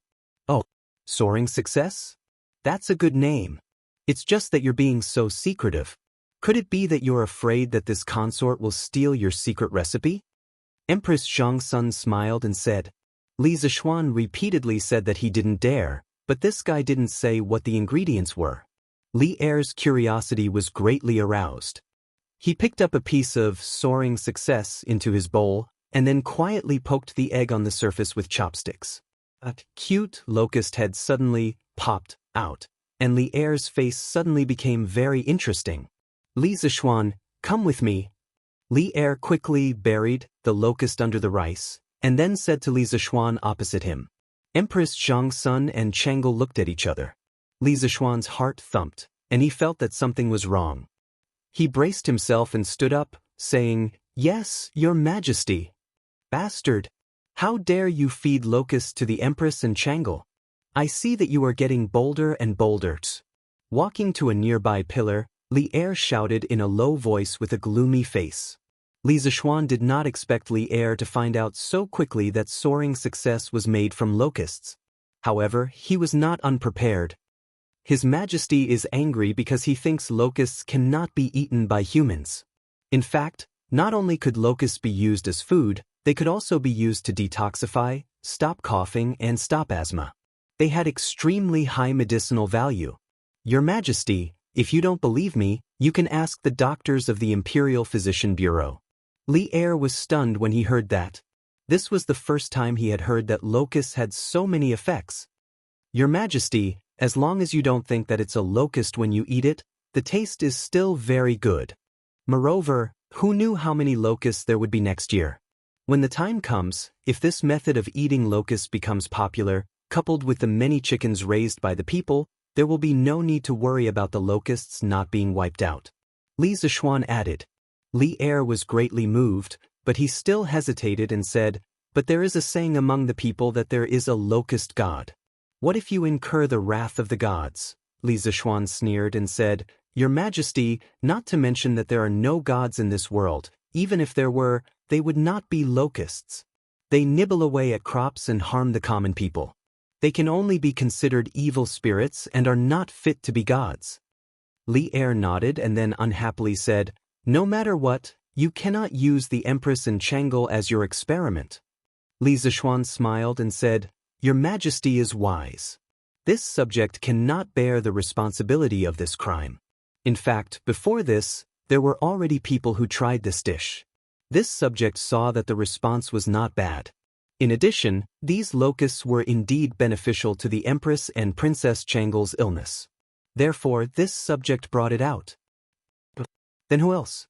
Oh, Soaring Success? That's a good name. It's just that you're being so secretive. Could it be that you're afraid that this consort will steal your secret recipe? Empress Zhangsun smiled and said. Li Zishuan repeatedly said that he didn't dare, but this guy didn't say what the ingredients were. Li Er's curiosity was greatly aroused. He picked up a piece of Soaring Success into his bowl, and then quietly poked the egg on the surface with chopsticks. A cute locust head suddenly popped out, and Li Er's face suddenly became very interesting. Li Zishuan, come with me. Li Er quickly buried the locust under the rice, and then said to Li Zishuan opposite him. Empress Zhangsun and Changle looked at each other. Li Zishuan's heart thumped, and he felt that something was wrong. He braced himself and stood up, saying, Yes, Your Majesty. Bastard! How dare you feed locusts to the Empress and Changle? I see that you are getting bolder and bolder. Walking to a nearby pillar, Li Er shouted in a low voice with a gloomy face. Li Zishuan did not expect Li Er to find out so quickly that Soaring Success was made from locusts. However, he was not unprepared. His Majesty is angry because he thinks locusts cannot be eaten by humans. In fact, not only could locusts be used as food, they could also be used to detoxify, stop coughing, and stop asthma. They had extremely high medicinal value. Your Majesty, if you don't believe me, you can ask the doctors of the Imperial Physician Bureau. Li Er was stunned when he heard that. This was the first time he had heard that locusts had so many effects. Your Majesty, as long as you don't think that it's a locust when you eat it, the taste is still very good. Moreover, who knew how many locusts there would be next year? When the time comes, if this method of eating locusts becomes popular, coupled with the many chickens raised by the people, there will be no need to worry about the locusts not being wiped out. Li Zishuan added. Li Er was greatly moved, but he still hesitated and said, But there is a saying among the people that there is a locust god. What if you incur the wrath of the gods? Li Zishuan sneered and said, Your Majesty, not to mention that there are no gods in this world, even if there were, they would not be locusts. They nibble away at crops and harm the common people. They can only be considered evil spirits and are not fit to be gods. Li Er nodded and then unhappily said, No matter what, you cannot use the Empress and Changle as your experiment. Li Zishuan smiled and said, Your Majesty is wise. This subject cannot bear the responsibility of this crime. In fact, before this, there were already people who tried this dish. This subject saw that the response was not bad. In addition, these locusts were indeed beneficial to the Empress and Princess Changle's illness. Therefore, this subject brought it out. Then who else?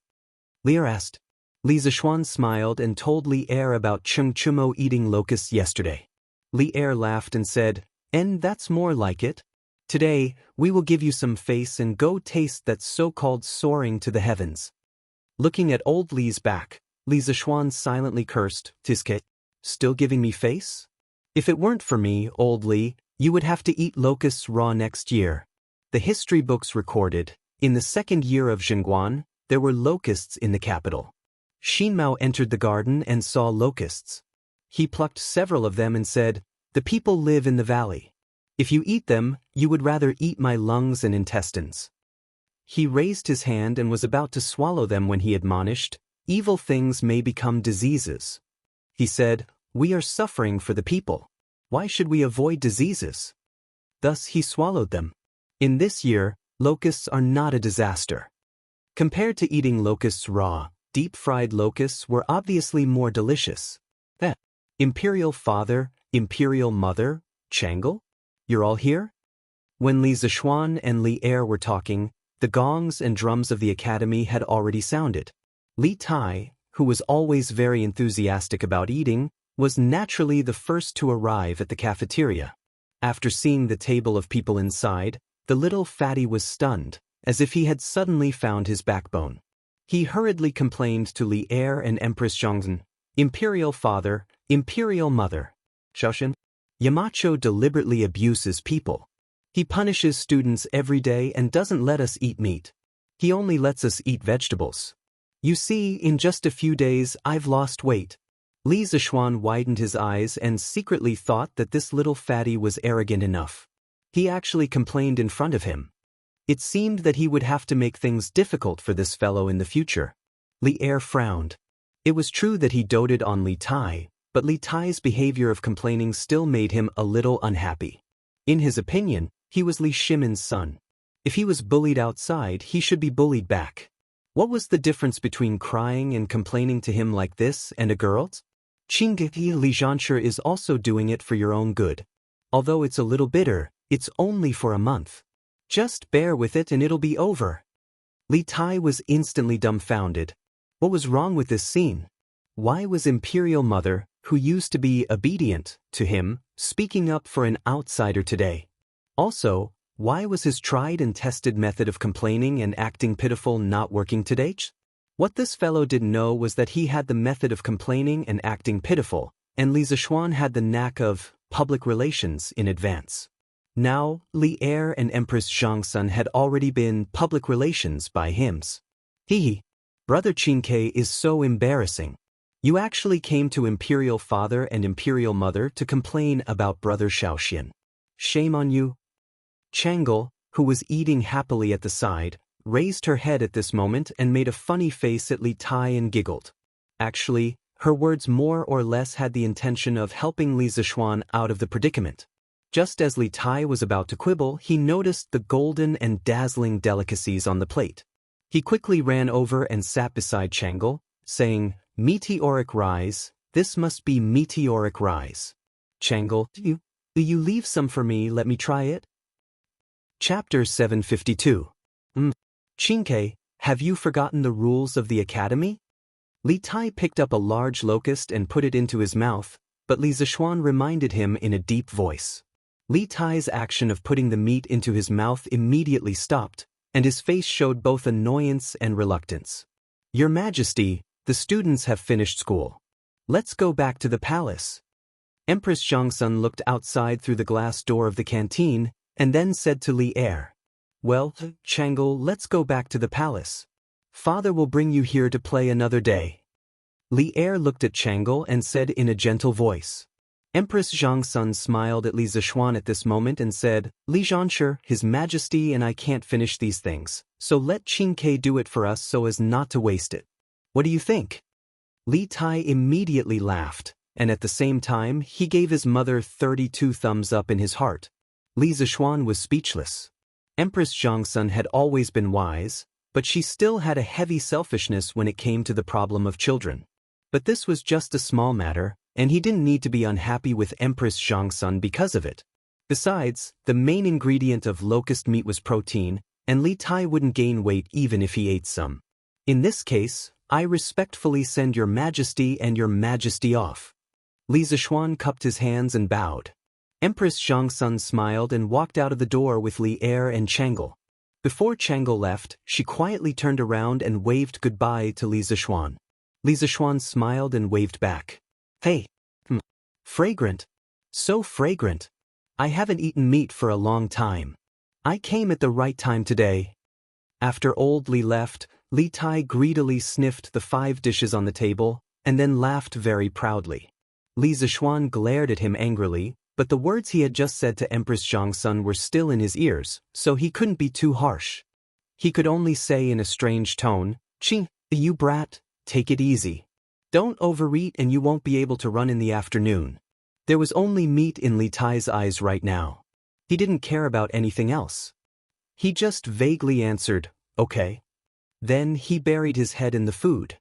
Li Er asked. Li Zishuan smiled and told Li Er about Chung Chumo eating locusts yesterday. Li Er laughed and said, And that's more like it. Today, we will give you some face and go taste that so-called soaring to the heavens. Looking at old Li's back, Li Zishuan silently cursed, "Tiske, still giving me face? If it weren't for me, old Li, you would have to eat locusts raw next year." The history books recorded, in the second year of Zhengguan, there were locusts in the capital. Xin Mao entered the garden and saw locusts. He plucked several of them and said, "The people live in the valley. If you eat them, you would rather eat my lungs and intestines." He raised his hand and was about to swallow them when he admonished, "Evil things may become diseases." He said, "We are suffering for the people. Why should we avoid diseases?" Thus he swallowed them. In this year, locusts are not a disaster. Compared to eating locusts raw, deep-fried locusts were obviously more delicious. Imperial father, imperial mother, Chang'e? You're all here? When Li Zishuan and Li Er were talking, the gongs and drums of the academy had already sounded. Li Tai, who was always very enthusiastic about eating, was naturally the first to arrive at the cafeteria. After seeing the table of people inside, the little fatty was stunned, as if he had suddenly found his backbone. He hurriedly complained to Li Er and Empress Zhongzhen, "Imperial father, imperial mother. Shaoshan, Yamacho deliberately abuses people. He punishes students every day and doesn't let us eat meat. He only lets us eat vegetables. You see, in just a few days I've lost weight." Li Zishuan widened his eyes and secretly thought that this little fatty was arrogant enough. He actually complained in front of him. It seemed that he would have to make things difficult for this fellow in the future. Li Er frowned. It was true that he doted on Li Tai, but Li Tai's behavior of complaining still made him a little unhappy. In his opinion, he was Li Shimin's son. If he was bullied outside, he should be bullied back. What was the difference between crying and complaining to him like this and a girl's? "Qingge Li Xianxia is also doing it for your own good. Although it's a little bitter, it's only for a month. Just bear with it and it'll be over." Li Tai was instantly dumbfounded. What was wrong with this scene? Why was Imperial Mother, who used to be obedient to him, speaking up for an outsider today? Also, why was his tried and tested method of complaining and acting pitiful not working today? What this fellow didn't know was that he had the method of complaining and acting pitiful, and Li Zishuan had the knack of public relations in advance. Now, Li Er and Empress Zhongsun had already been public relations by hims. Brother Qingke is so embarrassing. You actually came to Imperial Father and Imperial Mother to complain about Brother Xiaoxian. Shame on you. Chang'e, who was eating happily at the side, raised her head at this moment and made a funny face at Li Tai and giggled. Actually, her words more or less had the intention of helping Li Zishuan out of the predicament. Just as Li Tai was about to quibble, he noticed the golden and dazzling delicacies on the plate. He quickly ran over and sat beside Chang'e, saying, "Meteoric rise, this must be meteoric rise. Chang'e, do you leave some for me, let me try it?" Chapter 752. Qingke, have you forgotten the rules of the academy? Li Tai picked up a large locust and put it into his mouth, but Li Zishuan reminded him in a deep voice. Li Tai's action of putting the meat into his mouth immediately stopped, and his face showed both annoyance and reluctance. "Your Majesty, the students have finished school. Let's go back to the palace." Empress Zhongsun looked outside through the glass door of the canteen, and then said to Li Er, "Well, Chang'e, let's go back to the palace. Father will bring you here to play another day." Li Er looked at Chang'e and said in a gentle voice. Empress Zhongsun smiled at Li Zishuan at this moment and said, "Li Xianxia, His Majesty and I can't finish these things, so let Qingke do it for us so as not to waste it. What do you think?" Li Tai immediately laughed, and at the same time he gave his mother 32 thumbs up in his heart. Li Zishuan was speechless. Empress Zhongsun had always been wise, but she still had a heavy selfishness when it came to the problem of children. But this was just a small matter, and he didn't need to be unhappy with Empress Zhongsun because of it. Besides, the main ingredient of locust meat was protein, and Li Tai wouldn't gain weight even if he ate some. "In this case, I respectfully send your Majesty and your Majesty off." Li Zishuan cupped his hands and bowed. Empress Zhongsun smiled and walked out of the door with Li Er and Chang'e. Before Chang'e left, she quietly turned around and waved goodbye to Li Zishuan. Li Zishuan smiled and waved back. Hey. Fragrant. So fragrant. I haven't eaten meat for a long time. I came at the right time today. After old Li left, Li Tai greedily sniffed the 5 dishes on the table, and then laughed very proudly. Li Zishuan glared at him angrily, but the words he had just said to Empress Zhongsun were still in his ears, so he couldn't be too harsh. He could only say in a strange tone, "Chi, you brat, take it easy. Don't overeat and you won't be able to run in the afternoon." There was only meat in Li Tai's eyes right now. He didn't care about anything else. He just vaguely answered, "Okay." Then he buried his head in the food.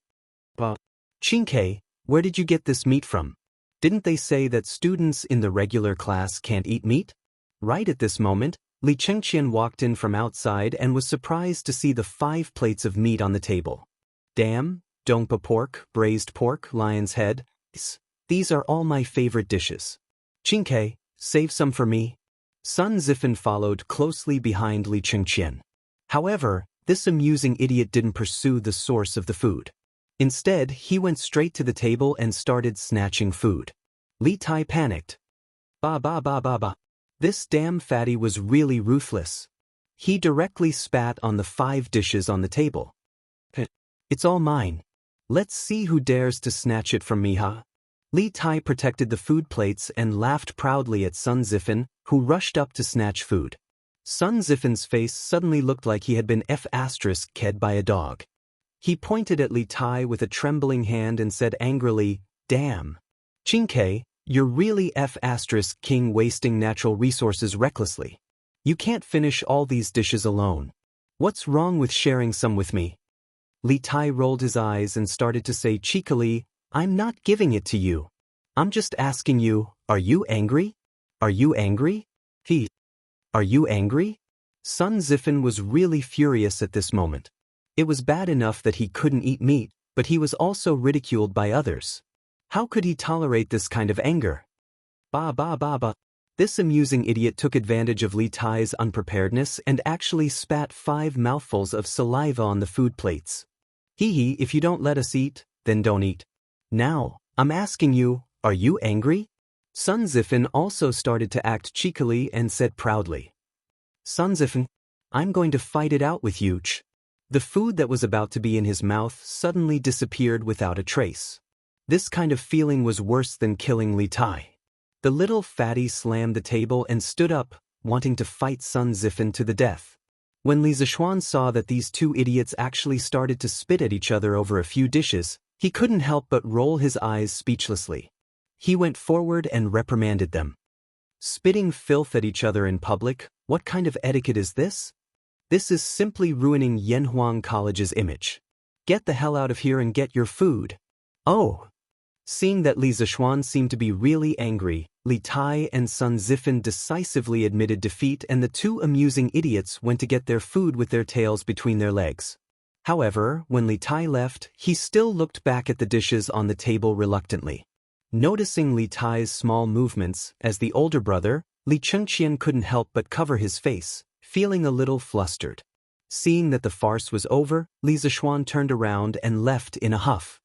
"Qingke, where did you get this meat from? Didn't they say that students in the regular class can't eat meat?" Right at this moment, Li Chengqian walked in from outside and was surprised to see the 5 plates of meat on the table. "Damn, dongpa pork, braised pork, lion's head. These are all my favorite dishes. Qingke, save some for me." Sun Zifen followed closely behind Li Chengqian. However, this amusing idiot didn't pursue the source of the food. Instead, he went straight to the table and started snatching food. Li Tai panicked. Ba ba ba ba ba. This damn fatty was really ruthless. He directly spat on the 5 dishes on the table. "It's all mine. Let's see who dares to snatch it from me, huh?" Li Tai protected the food plates and laughed proudly at Sun Zifen, who rushed up to snatch food. Sun Zifen's face suddenly looked like he had been F***ed by a dog. He pointed at Li Tai with a trembling hand and said angrily, "Damn. Qingke, you're really F***ing wasting natural resources recklessly. You can't finish all these dishes alone. What's wrong with sharing some with me?" Li Tai rolled his eyes and started to say cheekily, "I'm not giving it to you. I'm just asking you, are you angry? Are you angry? Are you angry?" Sun Zifen was really furious at this moment. It was bad enough that he couldn't eat meat, but he was also ridiculed by others. How could he tolerate this kind of anger? Ba ba ba ba. This amusing idiot took advantage of Li Tai's unpreparedness and actually spat 5 mouthfuls of saliva on the food plates. "Hee, if you don't let us eat, then don't eat. Now, I'm asking you, are you angry?" Sun Zifen also started to act cheekily and said proudly, "Sun Zifen, I'm going to fight it out with you." The food that was about to be in his mouth suddenly disappeared without a trace. This kind of feeling was worse than killing Li Tai. The little fatty slammed the table and stood up, wanting to fight Sun Zifen to the death. When Li Zishuan saw that these 2 idiots actually started to spit at each other over a few dishes, he couldn't help but roll his eyes speechlessly. He went forward and reprimanded them. "Spitting filth at each other in public, what kind of etiquette is this? This is simply ruining Yanhuang College's image. Get the hell out of here and get your food." Oh! Seeing that Li Zishuan seemed to be really angry, Li Tai and Sun Zifen decisively admitted defeat and the 2 amusing idiots went to get their food with their tails between their legs. However, when Li Tai left, he still looked back at the dishes on the table reluctantly. Noticing Li Tai's small movements, as the older brother, Li Chengqian couldn't help but cover his face, feeling a little flustered. Seeing that the farce was over, Li Zishuan turned around and left in a huff.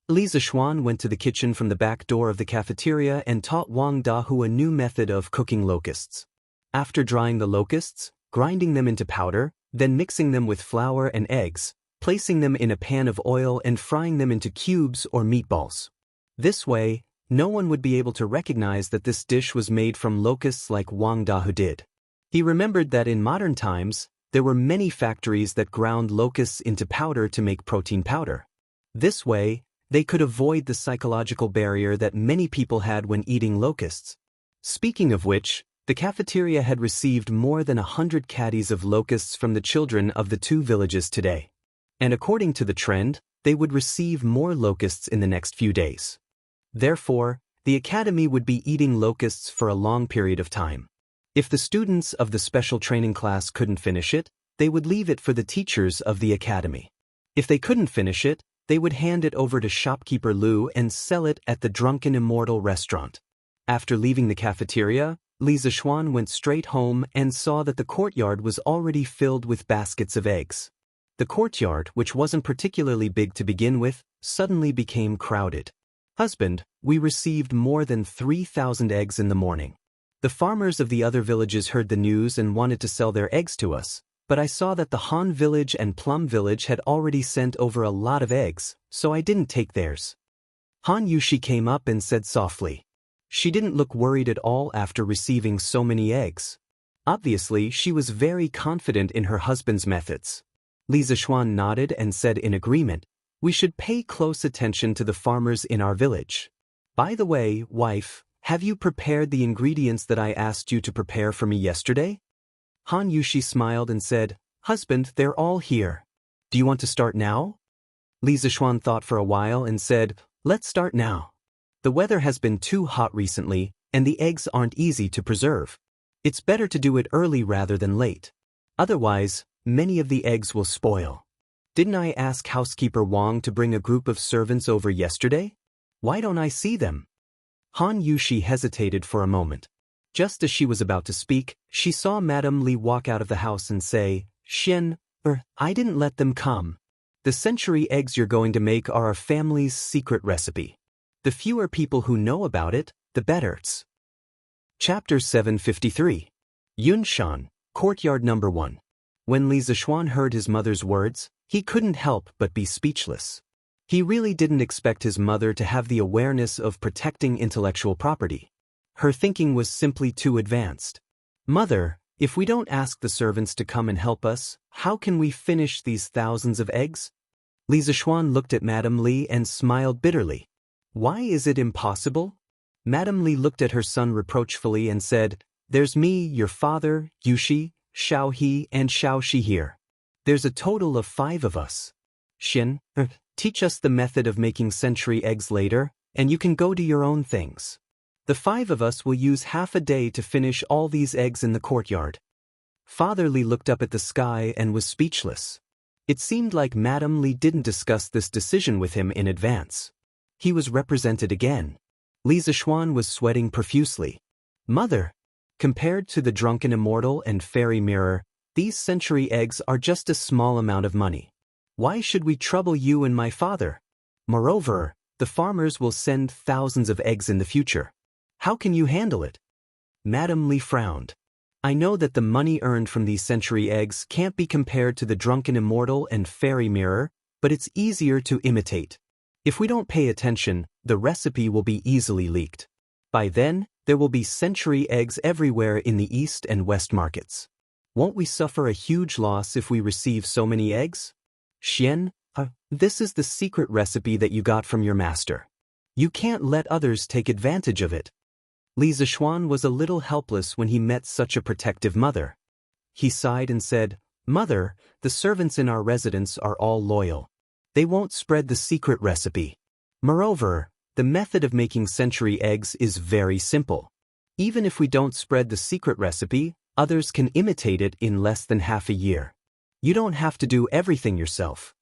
Li Zishuan went to the kitchen from the back door of the cafeteria and taught Wang Dahu a new method of cooking locusts. After drying the locusts, grinding them into powder, then mixing them with flour and eggs, placing them in a pan of oil and frying them into cubes or meatballs. This way, no one would be able to recognize that this dish was made from locusts like Wang Dahu did. He remembered that in modern times, there were many factories that ground locusts into powder to make protein powder. This way, they could avoid the psychological barrier that many people had when eating locusts. Speaking of which, the cafeteria had received more than 100 caddies of locusts from the children of the 2 villages today. And according to the trend, they would receive more locusts in the next few days. Therefore, the academy would be eating locusts for a long period of time. If the students of the special training class couldn't finish it, they would leave it for the teachers of the academy. If they couldn't finish it, they would hand it over to shopkeeper Lu and sell it at the Drunken Immortal restaurant. After leaving the cafeteria, Li Zixuan went straight home and saw that the courtyard was already filled with baskets of eggs. The courtyard, which wasn't particularly big to begin with, suddenly became crowded. Husband, we received more than 3,000 eggs in the morning. The farmers of the other villages heard the news and wanted to sell their eggs to us, but I saw that the Han village and Plum village had already sent over a lot of eggs, so I didn't take theirs. Han Yushi came up and said softly. She didn't look worried at all after receiving so many eggs. Obviously, she was very confident in her husband's methods. Li Zixuan nodded and said in agreement, we should pay close attention to the farmers in our village. By the way, wife, have you prepared the ingredients that I asked you to prepare for me yesterday? Han Yushi smiled and said, husband, they're all here. Do you want to start now? Li Zixuan thought for a while and said, let's start now. The weather has been too hot recently, and the eggs aren't easy to preserve. It's better to do it early rather than late. Otherwise, many of the eggs will spoil. Didn't I ask housekeeper Wang to bring a group of servants over yesterday? Why don't I see them? Han Yushi hesitated for a moment. Just as she was about to speak, she saw Madame Li walk out of the house and say, I didn't let them come. The century eggs you're going to make are our family's secret recipe. The fewer people who know about it, the better. Chapter 753. Yunshan, Courtyard Number 1. When Li Zixuan heard his mother's words, he couldn't help but be speechless. He really didn't expect his mother to have the awareness of protecting intellectual property. Her thinking was simply too advanced. Mother, if we don't ask the servants to come and help us, how can we finish these thousands of eggs? Li Zixuan looked at Madame Li and smiled bitterly. Why is it impossible? Madame Li looked at her son reproachfully and said, there's me, your father, Yushi, Xiao He, and Xiao Shi here. There's a total of 5 of us. Teach us the method of making century eggs later, and you can go do your own things. The 5 of us will use half a day to finish all these eggs in the courtyard. Father Li looked up at the sky and was speechless. It seemed like Madame Li didn't discuss this decision with him in advance. He was represented again. Li Zixuan was sweating profusely. Mother, compared to the drunken immortal and fairy mirror, these century eggs are just a small amount of money. Why should we trouble you and my father? Moreover, the farmers will send thousands of eggs in the future. How can you handle it? Madame Li frowned. I know that the money earned from these century eggs can't be compared to the drunken immortal and fairy mirror, but it's easier to imitate. If we don't pay attention, the recipe will be easily leaked. By then, there will be century eggs everywhere in the East and West markets. Won't we suffer a huge loss if we receive so many eggs? This is the secret recipe that you got from your master. You can't let others take advantage of it. Li Zixuan was a little helpless when he met such a protective mother. He sighed and said, Mother, the servants in our residence are all loyal. They won't spread the secret recipe. Moreover, the method of making century eggs is very simple. Even if we don't spread the secret recipe, others can imitate it in less than half a year. You don't have to do everything yourself.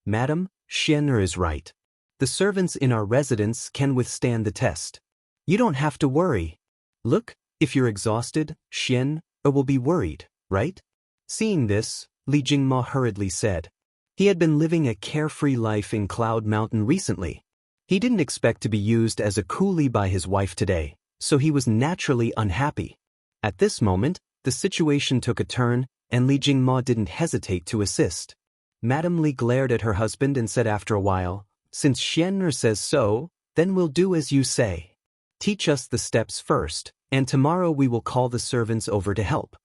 Madam, Xianxia is right. The servants in our residence can withstand the test. You don't have to worry. Look, if you're exhausted, Xianxia will be worried, right? Seeing this, Li Jingma hurriedly said. He had been living a carefree life in Cloud Mountain recently. He didn't expect to be used as a coolie by his wife today, so he was naturally unhappy. At this moment, the situation took a turn, and Li Jingma didn't hesitate to assist. Madame Li glared at her husband and said after a while, Since Xianxia says so, then we'll do as you say. Teach us the steps first, and tomorrow we will call the servants over to help.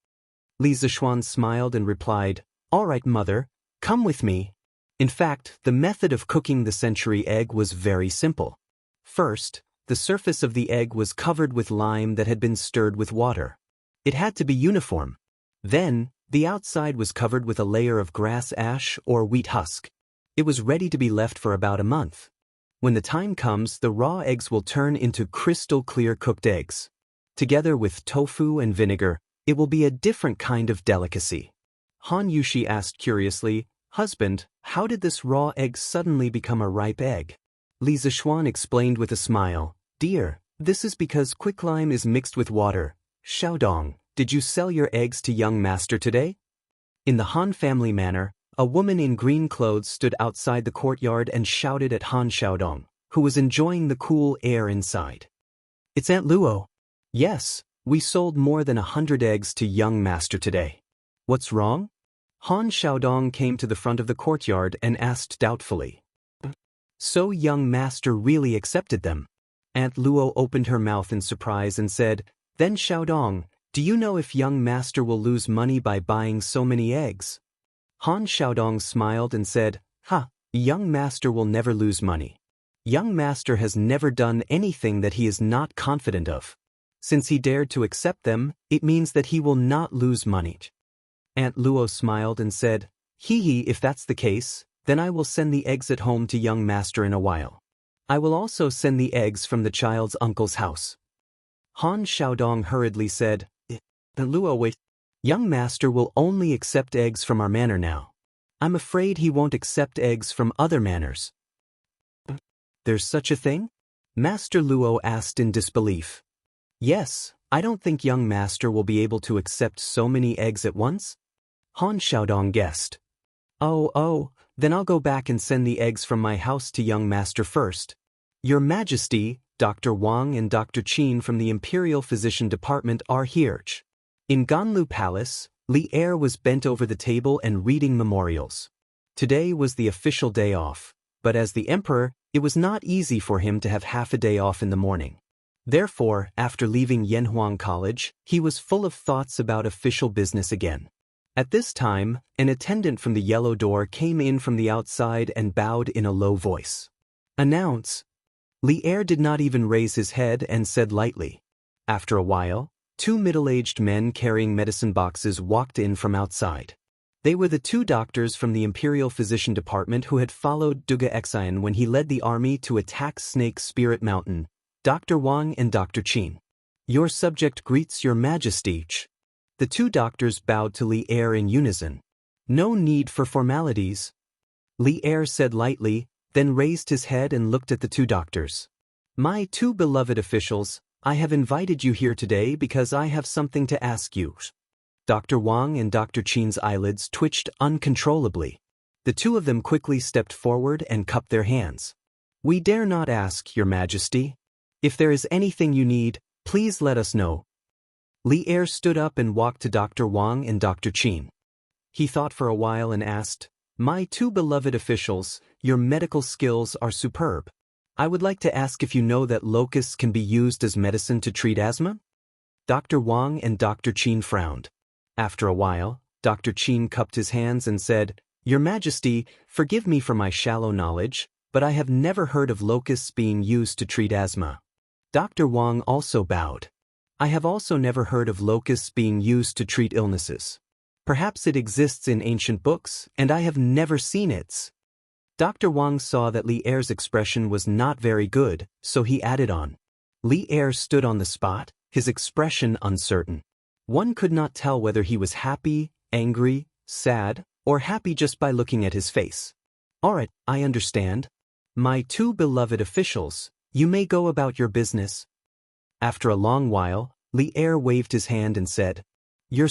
Li Zixuan smiled and replied, All right, mother, come with me. In fact, the method of cooking the century egg was very simple. First, the surface of the egg was covered with lime that had been stirred with water. It had to be uniform. Then, the outside was covered with a layer of grass ash or wheat husk. It was ready to be left for about a month. When the time comes, the raw eggs will turn into crystal clear cooked eggs. Together with tofu and vinegar, it will be a different kind of delicacy. Han Yushi asked curiously, Husband, how did this raw egg suddenly become a ripe egg? Li Zixuan explained with a smile, Dear, this is because quicklime is mixed with water, Xiaodong, did you sell your eggs to young master today? In the Han family manor, a woman in green clothes stood outside the courtyard and shouted at Han Xiaodong, who was enjoying the cool air inside. It's Aunt Luo. Yes, we sold more than 100 eggs to young master today. What's wrong? Han Xiaodong came to the front of the courtyard and asked doubtfully. So young master really accepted them. Aunt Luo opened her mouth in surprise and said, Then Xiaodong, do you know if young master will lose money by buying so many eggs? Han Xiaodong smiled and said, young master will never lose money. Young master has never done anything that he is not confident of. Since he dared to accept them, it means that he will not lose money. Aunt Luo smiled and said, if that's the case, then I will send the eggs at home to young master in a while. I will also send the eggs from the child's uncle's house. Han Xiaodong hurriedly said, Aunt Luo, wait. Young master will only accept eggs from our manor now. I'm afraid he won't accept eggs from other manors. There's such a thing? Master Luo asked in disbelief. Yes, I don't think young master will be able to accept so many eggs at once. Han Xiaodong guessed. Oh, then I'll go back and send the eggs from my house to young master first. Your Majesty, Dr. Wang and Dr. Qin from the Imperial Physician Department are here. In Ganlu Palace, Li Er was bent over the table and reading memorials. Today was the official day off, but as the emperor, it was not easy for him to have half a day off in the morning. Therefore, after leaving Yanhuang College, he was full of thoughts about official business again. At this time, an attendant from the yellow door came in from the outside and bowed in a low voice. Announce. Li Er did not even raise his head and said lightly. After a while, 2 middle-aged men carrying medicine boxes walked in from outside. They were the 2 doctors from the Imperial Physician Department who had followed Duga Xian when he led the army to attack Snake Spirit Mountain, Dr. Wang and Dr. Qin. Your subject greets your Majesty. The 2 doctors bowed to Li Er in unison. No need for formalities. Li Er said lightly, then raised his head and looked at the 2 doctors. My 2 beloved officials, I have invited you here today because I have something to ask you. Dr. Wang and Dr. Qin's eyelids twitched uncontrollably. The 2 of them quickly stepped forward and cupped their hands. We dare not ask, Your Majesty. If there is anything you need, please let us know. Li Er stood up and walked to Dr. Wang and Dr. Qin. He thought for a while and asked, My 2 beloved officials, your medical skills are superb. I would like to ask if you know that locusts can be used as medicine to treat asthma? Dr. Wang and Dr. Qin frowned. After a while, Dr. Qin cupped his hands and said, Your Majesty, forgive me for my shallow knowledge, but I have never heard of locusts being used to treat asthma. Dr. Wang also bowed. I have also never heard of locusts being used to treat illnesses. Perhaps it exists in ancient books, and I have never seen it. Dr. Wang saw that Li Er's expression was not very good, so he added on. Li Er stood on the spot, his expression uncertain. One could not tell whether he was happy, angry, sad, or happy just by looking at his face. Alright, I understand. My 2 beloved officials, you may go about your business. After a long while, Li Er waved his hand and said, Your